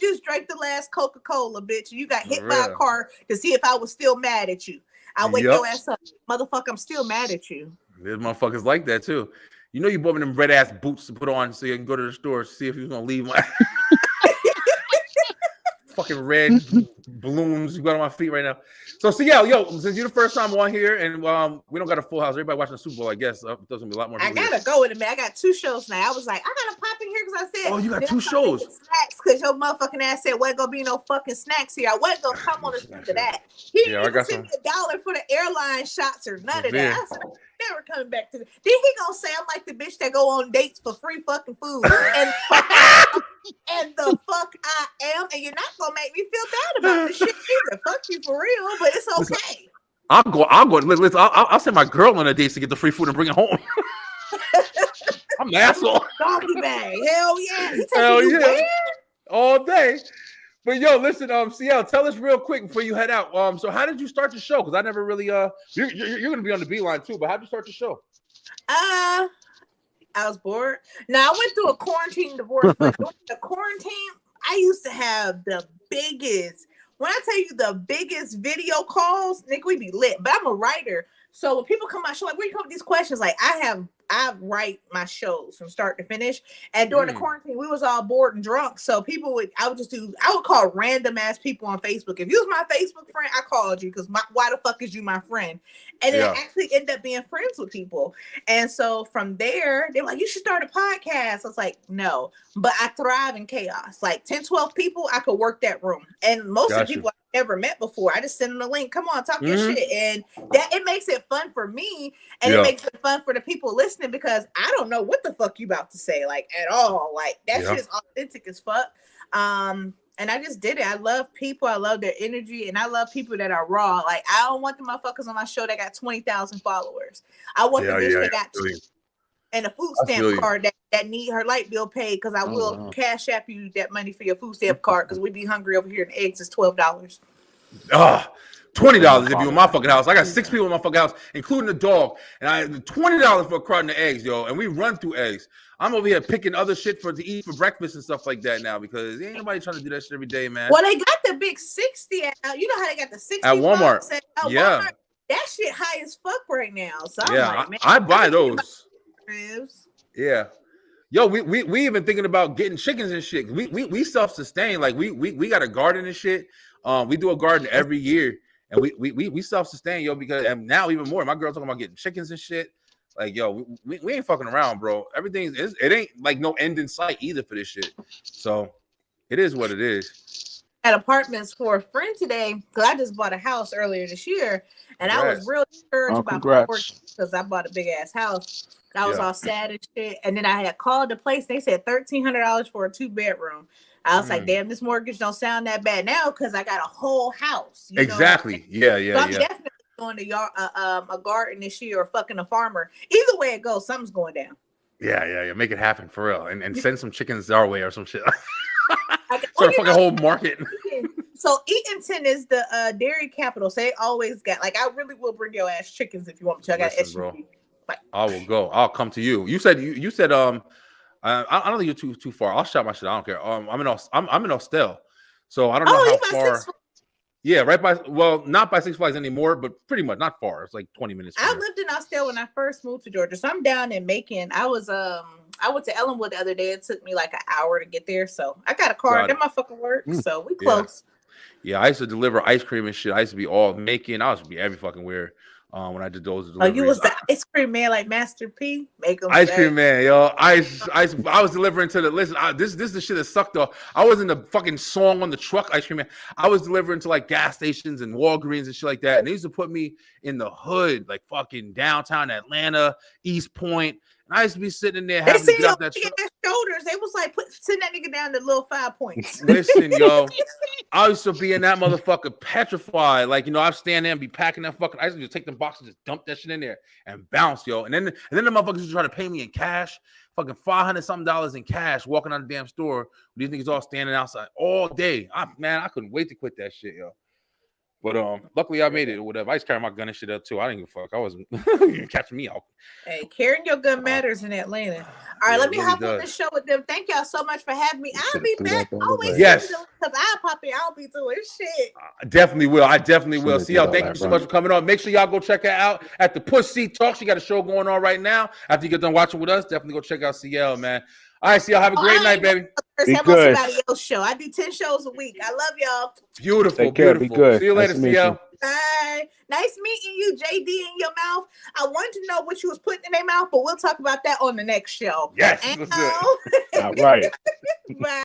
[SPEAKER 9] just drank the last Coca-Cola, bitch. You got hit by a car to see if I was still mad at you. I wake your ass up, motherfucker. I'm still mad at you.
[SPEAKER 1] There's motherfuckers like that too. You bought me them red ass boots to put on so you can go to the store see if you're gonna leave my fucking red balloons you got on my feet right now. So since you're the first time on here and we don't got a full house, everybody watching the Super Bowl, I guess there's gonna be a lot more.
[SPEAKER 9] I gotta go in a minute. I got 2 shows now. I was like, I gotta pop in here because I said,
[SPEAKER 1] oh, you got 2 shows.
[SPEAKER 9] Snacks because your motherfucking ass said wasn't gonna be no fucking snacks here. I wasn't gonna come on the street to that. He didn't even send me $1 for the airline shots or none of that. I said, I'm never coming back to the. Then he gonna say I'm like the bitch that go on dates for free fucking food and the fuck I am, and you're not gonna make me feel bad about this shit either. Fuck you for real, but it's okay.
[SPEAKER 1] I'll go. Listen, I'll send my girl on a date to get the free food and bring it home. I'm an asshole.
[SPEAKER 9] Doggy bag. Hell yeah.
[SPEAKER 1] Hell yeah. All day. But listen, CL, tell us real quick before you head out. So how did you start the show? Because I never really you're gonna be on the Beeline too, but how did you start the show?
[SPEAKER 9] I was bored. Now I went through a quarantine divorce, but during the quarantine, I used to have the biggest. When I tell you the biggest video calls, Nick, we be lit. But I'm a writer. So when people come on my show, like, where you come with these questions? Like, I write my shows from start to finish. And during the quarantine, we was all bored and drunk. So I would call random ass people on Facebook. If you was my Facebook friend, I called you because why the fuck is you my friend? And then I actually end up being friends with people. And so from there, they were like, you should start a podcast. I was like, no, but I thrive in chaos. Like 10, 12 people, I could work that room. And most of the people I've never met before, I just send them the link. Come on, talk your shit. And that it makes it fun for me. And it makes it fun for the people listening because I don't know what the fuck you about to say, like, at all. Like, that shit is authentic as fuck. And I just did it. I love people. I love their energy. And I love people that are raw. Like, I don't want the motherfuckers on my show that got 20,000 followers. I want the bitch that got and a food stamp card that need her light bill paid because I will cash app you that money for your food stamp card because we be hungry over here and eggs is $12.
[SPEAKER 1] $20 if you in my fucking house. I got 6 people in my fucking house, including the dog. And I $20 for a carton of eggs, yo. And we run through eggs. I'm over here picking other shit to eat for breakfast and stuff like that now because ain't nobody trying to do that shit every day, man.
[SPEAKER 9] Well, they got the big 60 out. You know how they got the 60
[SPEAKER 1] at Walmart.
[SPEAKER 9] Walmart? That shit high as fuck right now. So I'm like, man,
[SPEAKER 1] I buy those. Yeah. Yo, we even thinking about getting chickens and shit. We self-sustain. Like we got a garden and shit. We do a garden every year. And we self-sustain, yo, because and now even more. My girl talking about getting chickens and shit. Like, yo, we ain't fucking around, bro. It ain't like no end in sight either for this shit. So it is what it is.
[SPEAKER 9] At apartments for a friend today, because I just bought a house earlier this year, and I was real discouraged about my mortgage because I bought a big ass house. I was all sad and shit, and then I had called the place. They said $1,300 for a 2-bedroom. I was like, damn, this mortgage don't sound that bad now because I got a whole house.
[SPEAKER 1] Exactly. Yeah.
[SPEAKER 9] So I'm definitely going to a garden this year or fucking a farmer. Either way it goes, something's going down.
[SPEAKER 1] Yeah. Make it happen for real, and send some chickens our way or some shit. Start a fucking whole market.
[SPEAKER 9] So Eatonton is the dairy capital. So they always got I really will bring your ass chickens if you want me to. I got SUV.
[SPEAKER 1] Bro. I will go. I'll come to you. You said I don't think you're too far. I'll shop my shit. I don't care. I'm in Austell, so I don't know how far. Yeah, right by. Well, not by Six Flags anymore, but pretty much not far. It's like 20 minutes.
[SPEAKER 9] I lived in Austell when I first moved to Georgia, so I'm down in Macon. I went to Ellenwood the other day. It took me like an hour to get there, so I got a car. That motherfucker works, so we close.
[SPEAKER 1] Yeah, I used to deliver ice cream and shit. I used to be all Macon. I used to be every fucking where. When I did those deliveries.
[SPEAKER 9] Oh, you was the ice cream man like Master P? Make them
[SPEAKER 1] ice cream man, yo. I was delivering to the listen. This is the shit that sucked off. I wasn't the fucking song on the truck ice cream man. I was delivering to like gas stations and Walgreens and shit like that. And they used to put me in the hood, like fucking downtown Atlanta, East Point. And I used to be sitting in there having to get off that truck.
[SPEAKER 9] Shoulders. They was like, send that nigga down to little 5 points.
[SPEAKER 1] Listen, yo. I used to be in that motherfucker petrified. Like, I'd stand there and be packing that fucking. I used to just take them boxes, just dump that shit in there and bounce, yo. And then the motherfuckers used to try to pay me in cash, fucking $500 in cash, walking out the damn store. These niggas all standing outside all day. I couldn't wait to quit that shit, yo. But luckily I made it or whatever. I used to carry my gun and shit up too. I didn't give a fuck. I wasn't catching me out.
[SPEAKER 9] Hey, carrying your gun matters in Atlanta. All right, let me hop on the show with them. Thank y'all so much for having me. I'll be back always.
[SPEAKER 1] Yes,
[SPEAKER 9] because I'll pop in. I'll be doing shit.
[SPEAKER 1] I definitely will. CL, thank you so much for coming on. Make sure y'all go check her out at the Pussy Talk. She got a show going on right now. After you get done watching with us, definitely go check out CL, man. All right, CL, have a great night, baby.
[SPEAKER 9] Be good. Somebody else show. I do 10 shows a week. I love y'all.
[SPEAKER 1] Beautiful, beautiful. Be good. See you later, CL.
[SPEAKER 9] Bye. Nice meeting you, JD, in your mouth. I wanted to know what you was putting in their mouth, but we'll talk about that on the next show.
[SPEAKER 1] Yes.
[SPEAKER 2] All right.
[SPEAKER 9] Bye.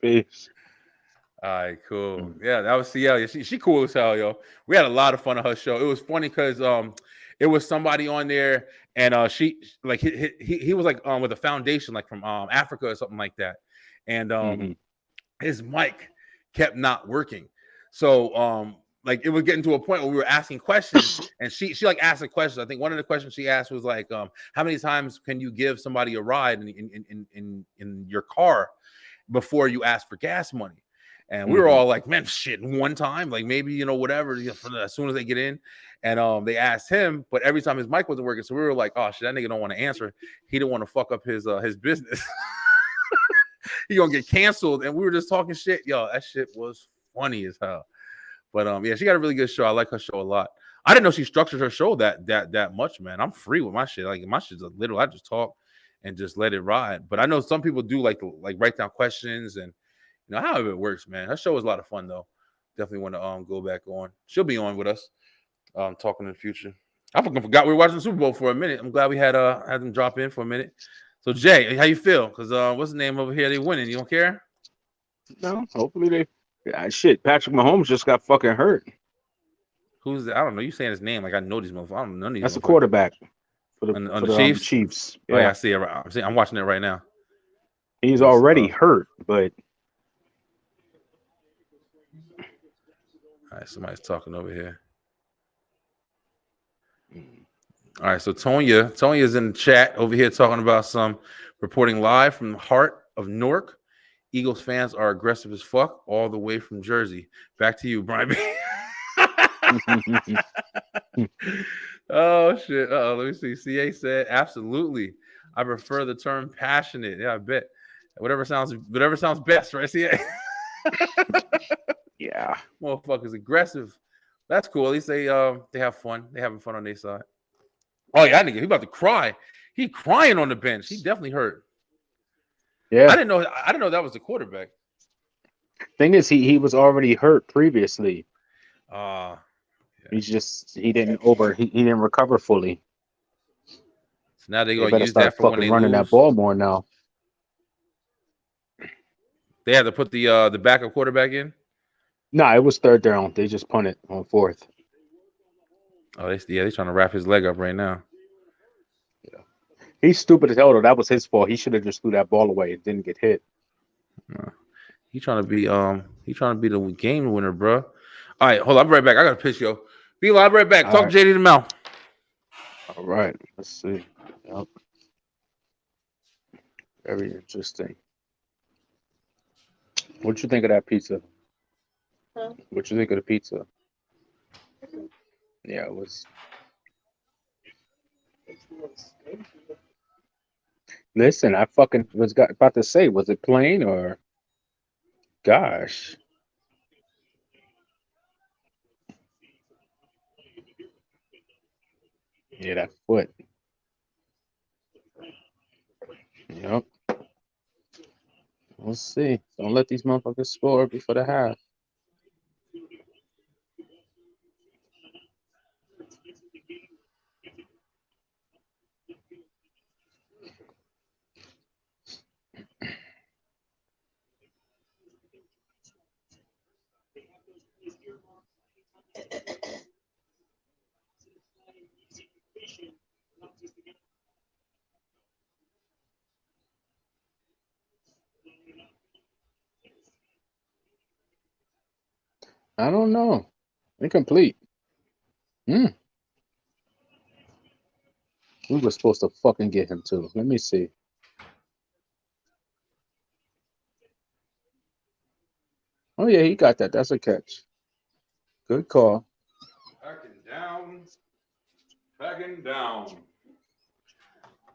[SPEAKER 2] Peace.
[SPEAKER 1] All right, cool. Yeah, that was CL. She cool as hell, yo. We had a lot of fun on her show. It was funny because it was somebody on there, and she like he was like with a foundation like from Africa or something like that, and his mic kept not working. So like it was getting to a point where we were asking questions, and she like asked a question. I think one of the questions she asked was like, how many times can you give somebody a ride in your car before you ask for gas money? And we were all like, man, shit, one time, like maybe, whatever, as soon as they get in. And they asked him, but every time his mic wasn't working. So we were like, oh, shit, that nigga don't want to answer. He didn't want to fuck up his business. He gonna get canceled. And we were just talking shit. Yo, that shit was funny as hell. But yeah, she got a really good show. I like her show a lot. I didn't know she structured her show that much, man. I'm free with my shit. Like my shit's a little, I just talk and just let it ride. But I know some people do like write down questions and however it works, man. Her show was a lot of fun though. Definitely want to go back on. She'll be on with us, talking in the future. I fucking forgot we were watching the Super Bowl for a minute. I'm glad we had them drop in for a minute. So Jay, how you feel? Because what's the name over here? They winning. You don't care?
[SPEAKER 2] No, hopefully they. Yeah, shit, Patrick Mahomes just got fucking hurt.
[SPEAKER 1] Who's that? I don't know. You saying his name like I know these motherfuckers. I don't know.
[SPEAKER 2] That's the quarterback for the,
[SPEAKER 1] on the Chiefs.
[SPEAKER 2] Chiefs.
[SPEAKER 1] Yeah. Oh, yeah, I see it. I'm watching it right now.
[SPEAKER 2] He's already hurt, but.
[SPEAKER 1] All right, somebody's talking over here. All right, so Tonia's in the chat over here talking about some reporting live from the heart of Newark. Eagles fans are aggressive as fuck all the way from Jersey. Back to you, Brian. Oh shit! Let me see. CA said absolutely. I prefer the term passionate. Yeah, I bet. Whatever sounds best, right? CA.
[SPEAKER 2] Yeah,
[SPEAKER 1] motherfuckers aggressive. That's cool. At least they have fun. They having fun on their side. Oh yeah, nigga, he about to cry. He crying on the bench. He definitely hurt.
[SPEAKER 2] Yeah,
[SPEAKER 1] I didn't know that was the quarterback.
[SPEAKER 2] Thing is, he was already hurt previously.
[SPEAKER 1] Yeah.
[SPEAKER 2] He didn't recover fully.
[SPEAKER 1] So now they're
[SPEAKER 2] They
[SPEAKER 1] gonna
[SPEAKER 2] better
[SPEAKER 1] use
[SPEAKER 2] start
[SPEAKER 1] that for when
[SPEAKER 2] fucking
[SPEAKER 1] they
[SPEAKER 2] running
[SPEAKER 1] lose.
[SPEAKER 2] that ball more now.
[SPEAKER 1] They had to put the backup quarterback in.
[SPEAKER 2] Nah, it was third down. They just punted on fourth.
[SPEAKER 1] Oh, they're trying to wrap his leg up right now.
[SPEAKER 2] Yeah, he's stupid as hell though. That was his fault. He should have just threw that ball away and didn't get hit.
[SPEAKER 1] He trying to be the game winner, bro. All right, hold on. I'll be right back. I gotta piss, yo. I'll be right back. Talk to JD the Mouth.
[SPEAKER 2] All right, let's see. Yep. Very interesting. What you think of that pizza?
[SPEAKER 9] Huh?
[SPEAKER 2] What you think of the pizza? Yeah, it was. Listen, I fucking was about to say, was it plain or? Gosh. Yeah, that foot. Yep. We'll see. Don't let these motherfuckers score before the half. I don't know. Incomplete. We were supposed to fucking get him too. Let me see. Oh yeah, he got that. That's a catch. Good call.
[SPEAKER 1] Backing down.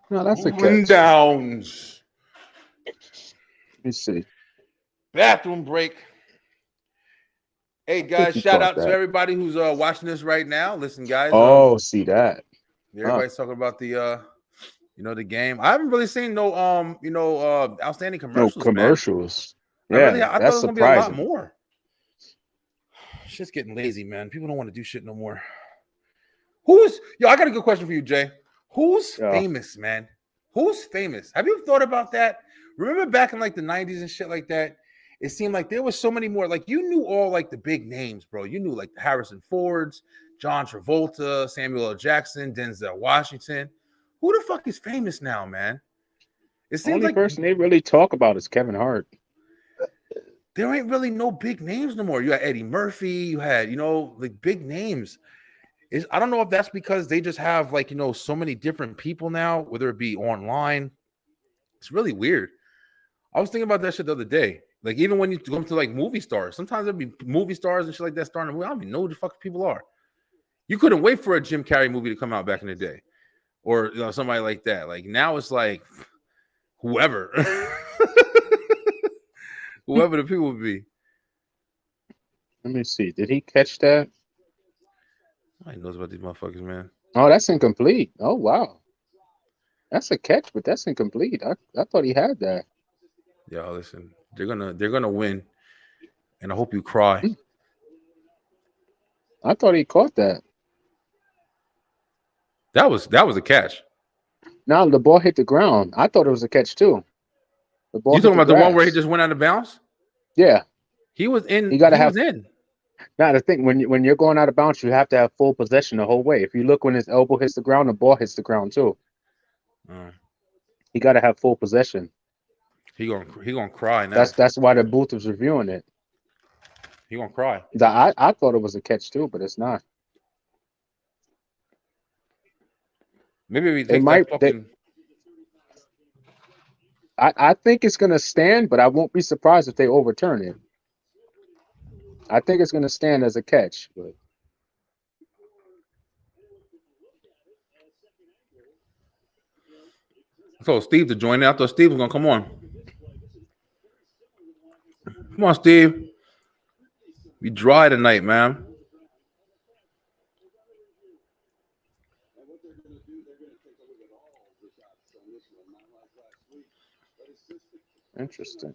[SPEAKER 2] No, that's a
[SPEAKER 1] Moving
[SPEAKER 2] catch.
[SPEAKER 1] downs.
[SPEAKER 2] Let me see.
[SPEAKER 1] Bathroom break. Hey guys, shout out to everybody who's watching this right now. Listen, guys.
[SPEAKER 2] See that.
[SPEAKER 1] Everybody's talking about the the game. I haven't really seen no outstanding commercials.
[SPEAKER 2] No commercials.
[SPEAKER 1] Man.
[SPEAKER 2] Yeah,
[SPEAKER 1] I thought it was gonna be a lot more. It's just getting lazy, man. People don't want to do shit no more. I got a good question for you, Jay. Who's famous, man? Who's famous? Have you thought about that? Remember back in like the 90s and shit like that? It seemed like there was so many more. Like you knew all like the big names, bro. You knew like the Harrison Fords, John Travolta, Samuel L. Jackson, Denzel Washington. Who the fuck is famous now, man? It seems
[SPEAKER 2] only person they really talk about is Kevin Hart.
[SPEAKER 1] There ain't really no big names no more. You had Eddie Murphy. You had like big names. I don't know if that's because they just have like so many different people now, whether it be online. It's really weird. I was thinking about that shit the other day. Like even when you go to like movie stars, sometimes there'll be movie stars and shit like that starring a movie. I don't even know who the fuck people are. You couldn't wait for a Jim Carrey movie to come out back in the day, or somebody like that. Like now it's like whoever, whoever the people would be.
[SPEAKER 2] Let me see. Did he catch that?
[SPEAKER 1] I knows about these motherfuckers, man.
[SPEAKER 2] Oh, that's incomplete. Oh wow, that's a catch, but that's incomplete. I thought he had that.
[SPEAKER 1] Yeah, listen, they're gonna win, and I hope you cry.
[SPEAKER 2] I thought he caught that.
[SPEAKER 1] That was a catch.
[SPEAKER 2] Now the ball hit the ground. I thought it was a catch too.
[SPEAKER 1] The ball. You talking about the one where he just went out of bounds?
[SPEAKER 2] Yeah,
[SPEAKER 1] he was in.
[SPEAKER 2] He was
[SPEAKER 1] in.
[SPEAKER 2] Now the thing when you're going out of bounds, you have to have full possession the whole way. If you look when his elbow hits the ground, the ball hits the ground too. He got to have full possession.
[SPEAKER 1] He gonna cry now.
[SPEAKER 2] That's why the booth was reviewing it.
[SPEAKER 1] He gonna cry.
[SPEAKER 2] I thought it was a catch too, but it's not.
[SPEAKER 1] Maybe we take that fucking.
[SPEAKER 2] I think it's gonna stand, but I won't be surprised if they overturn it. I think it's gonna stand as a catch, but.
[SPEAKER 1] I told Steve to join in. I thought Steve was gonna come on. Come on, Steve. Be dry tonight, man.
[SPEAKER 2] Interesting.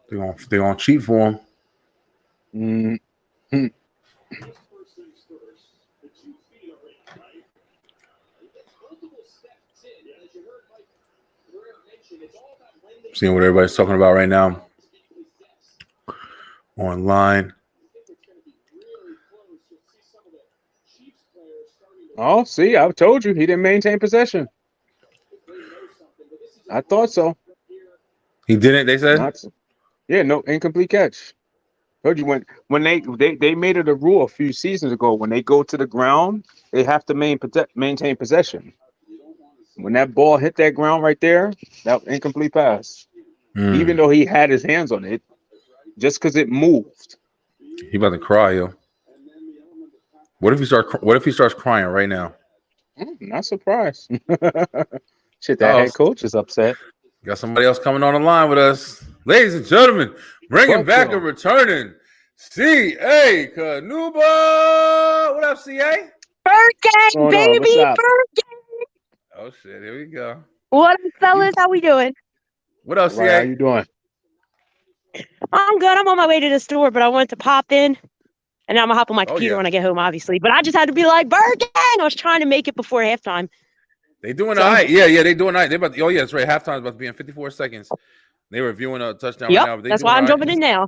[SPEAKER 1] They gonna cheat for him.
[SPEAKER 2] Mm-hmm.
[SPEAKER 1] Seeing what everybody's talking about right now online.
[SPEAKER 2] Oh, see, I told you he didn't maintain possession. I thought so.
[SPEAKER 1] He didn't. They said.
[SPEAKER 2] No incomplete catch. Told you when they made it a rule a few seasons ago. When they go to the ground, they have to maintain possession. When that ball hit that ground right there, that incomplete pass. Even though he had his hands on it, just because it moved.
[SPEAKER 1] He about to cry, yo. What if he starts crying right now?
[SPEAKER 2] Not surprised. Shit, that head coach is upset.
[SPEAKER 1] Got somebody else coming on the line with us. Ladies and gentlemen, bringing back and returning, C.A. Kanuba. What up, C.A.?
[SPEAKER 10] Birthday, baby, birthday.
[SPEAKER 1] Oh, shit. Here we go.
[SPEAKER 10] What up, fellas? How we doing?
[SPEAKER 1] What up, C.A.?
[SPEAKER 2] How you doing?
[SPEAKER 10] I'm good. I'm on my way to the store, but I wanted to pop in. And I'm going to hop on my computer when I get home, obviously. But I just had to be like, birthday. I was trying to make it before halftime.
[SPEAKER 1] They doing all right. Yeah, they doing all right. That's right. Halftime's about to be in 54 seconds. They were viewing a touchdown right now. But
[SPEAKER 10] that's why I'm jumping in now.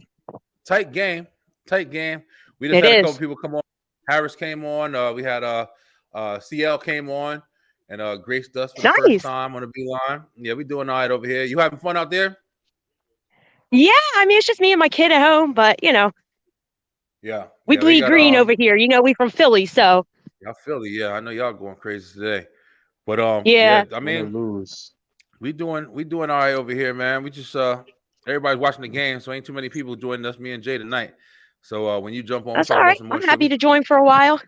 [SPEAKER 1] Tight game. We just had a couple people come on. Harris came on. We had CL came on. And Grace Dust for the first time on the B-line. Yeah, we doing all right over here. You having fun out there?
[SPEAKER 10] Yeah, I mean, it's just me and my kid at home. But, you know.
[SPEAKER 1] Yeah.
[SPEAKER 10] We bleed green over here. You know, we from Philly, so.
[SPEAKER 1] Y'all Philly, yeah. I know y'all going crazy today. But
[SPEAKER 10] yeah,
[SPEAKER 1] I mean, we doing all right over here, man. We just everybody's watching the game, so ain't too many people joining us, me and Jay tonight. So when you jump on,
[SPEAKER 10] that's all right. I'm happy to join for a while.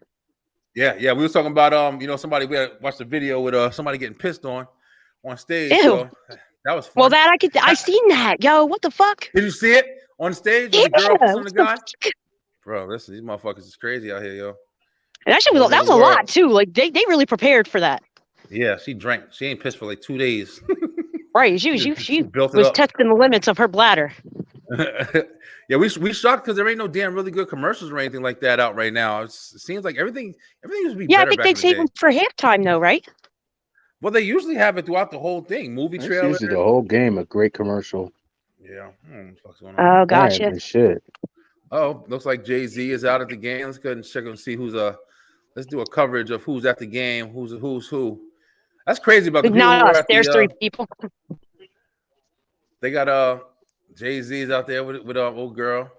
[SPEAKER 1] Yeah. We was talking about somebody we had watched a video with somebody getting pissed on stage.
[SPEAKER 10] Ew.
[SPEAKER 1] So that was fun.
[SPEAKER 10] Well, I seen that. Yo, what the fuck?
[SPEAKER 1] Did you see it on stage?
[SPEAKER 10] Yeah.
[SPEAKER 1] The girl pissed on the guy? Bro, these motherfuckers is crazy out here, yo.
[SPEAKER 10] And that was a lot too. Like they really prepared for that.
[SPEAKER 1] Yeah, she drank. She ain't pissed for like 2 days.
[SPEAKER 10] Right. She was testing the limits of her bladder.
[SPEAKER 1] Yeah, we shocked because there ain't no damn really good commercials or anything like that out right now. It seems like everything used to be better.
[SPEAKER 10] I think they'd save them for halftime though, right?
[SPEAKER 1] Well, they usually have it throughout the whole thing. Movie trailer.
[SPEAKER 2] Usually the whole game, a great commercial.
[SPEAKER 1] Yeah. What's going
[SPEAKER 10] on? Oh, gotcha.
[SPEAKER 2] Shit.
[SPEAKER 1] Oh, looks like Jay-Z is out at the game. Let's go ahead and check and see let's do a coverage of who's at the game, who's who. That's crazy about the people
[SPEAKER 10] not us. There's 3 people.
[SPEAKER 1] They got Jay-Z's out there with old girl.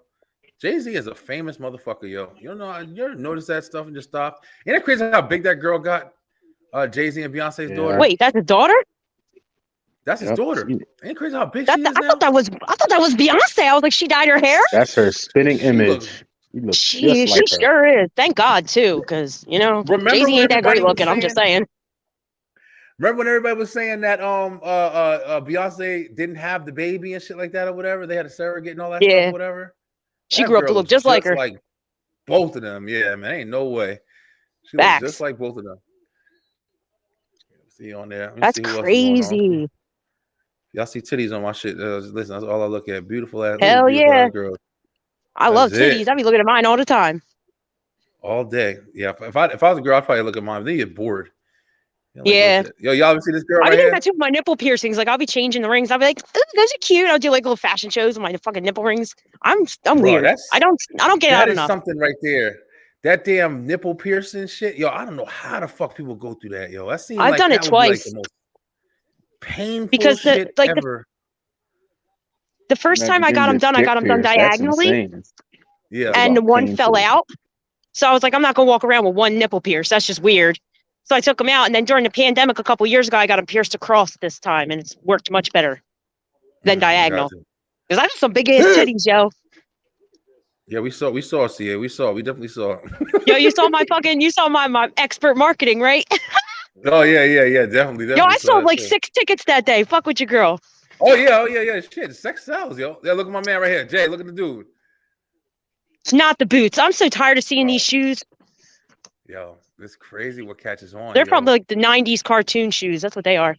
[SPEAKER 1] Jay-Z is a famous motherfucker, yo. You ever notice that stuff and just stop? Ain't it crazy how big that girl got? Jay-Z and Beyonce's daughter.
[SPEAKER 10] Wait, that's his daughter?
[SPEAKER 1] That's his daughter. Ain't it crazy how big she is now?
[SPEAKER 10] I thought that was Beyonce. I was like, she dyed her hair.
[SPEAKER 2] That's her spinning image.
[SPEAKER 10] She sure is. Thank God too, because Jay-Z ain't that great looking. I'm just saying.
[SPEAKER 1] Remember when everybody was saying that Beyonce didn't have the baby and shit like that or whatever? They had a surrogate and all that stuff or whatever.
[SPEAKER 10] She grew up to look just like her.
[SPEAKER 1] Like both of them. Yeah, man. Ain't no way. She looks just like both of them. See on there.
[SPEAKER 10] That's crazy.
[SPEAKER 1] Y'all see titties on my shit. Listen, that's all I look at. Beautiful ass.
[SPEAKER 10] Hell yeah.
[SPEAKER 1] Girls.
[SPEAKER 10] I love titties. I be looking at mine all the time.
[SPEAKER 1] All day. Yeah. If I was a girl, I'd probably look at mine. They get bored.
[SPEAKER 10] Yeah.
[SPEAKER 1] Yo, y'all ever see this girl
[SPEAKER 10] I
[SPEAKER 1] right
[SPEAKER 10] be doing
[SPEAKER 1] here?
[SPEAKER 10] that too with my nipple piercings. Like I'll be changing the rings. I'll be like, ooh, those are cute. I'll do like little fashion shows with my fucking nipple rings. I'm weird. I don't get out enough.
[SPEAKER 1] That is something right there. That damn nipple piercing shit. Yo, I don't know how the fuck people go through that, yo. That seems
[SPEAKER 10] I've done it twice.
[SPEAKER 1] Like the most painful shit ever.
[SPEAKER 10] The first time I got them done, I got them done diagonally.
[SPEAKER 1] Yeah.
[SPEAKER 10] And the one fell out. So I was like, I'm not gonna walk around with one nipple pierce. That's just weird. So I took them out, and then during the pandemic a couple years ago, I got them pierced across this time, and it's worked much better than diagonal. Because I have some big ass titties, yo.
[SPEAKER 1] Yeah, we saw, CA. We definitely saw.
[SPEAKER 10] Yo, you saw my expert marketing, right?
[SPEAKER 1] Oh yeah, definitely.
[SPEAKER 10] Yo, I sold like 6 tickets that day. Fuck with your girl.
[SPEAKER 1] Oh yeah. Shit, sex sells, yo. Yeah, look at my man right here, Jay. Look at the dude.
[SPEAKER 10] It's not the boots. I'm so tired of seeing these shoes.
[SPEAKER 1] Yo, it's crazy what catches on.
[SPEAKER 10] They're probably like the 90s cartoon shoes. That's what they are.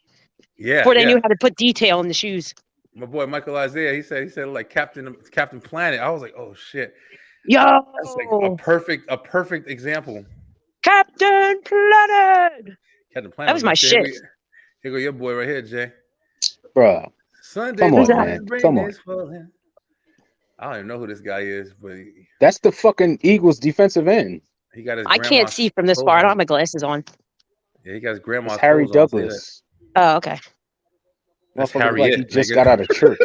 [SPEAKER 1] Yeah.
[SPEAKER 10] Before they knew how to put detail in the shoes.
[SPEAKER 1] My boy Michael Isaiah, he said like Captain Planet. I was like, oh shit.
[SPEAKER 10] Yo,
[SPEAKER 1] that's like a perfect example.
[SPEAKER 10] Captain Planet.
[SPEAKER 1] Captain Planet.
[SPEAKER 10] That was my shit.
[SPEAKER 1] Here go your boy right here, Jay.
[SPEAKER 2] Bro,
[SPEAKER 1] Sunday
[SPEAKER 2] come on, man. Come on.
[SPEAKER 1] I don't even know who this guy is, but
[SPEAKER 2] that's the fucking Eagles defensive end.
[SPEAKER 1] He got his.
[SPEAKER 10] I can't see from this far. I don't have my glasses on.
[SPEAKER 1] Yeah, he got his grandma's.
[SPEAKER 2] It's Harry Douglas.
[SPEAKER 10] Oh, okay.
[SPEAKER 1] That's Harriet.
[SPEAKER 2] Like he just got out of church.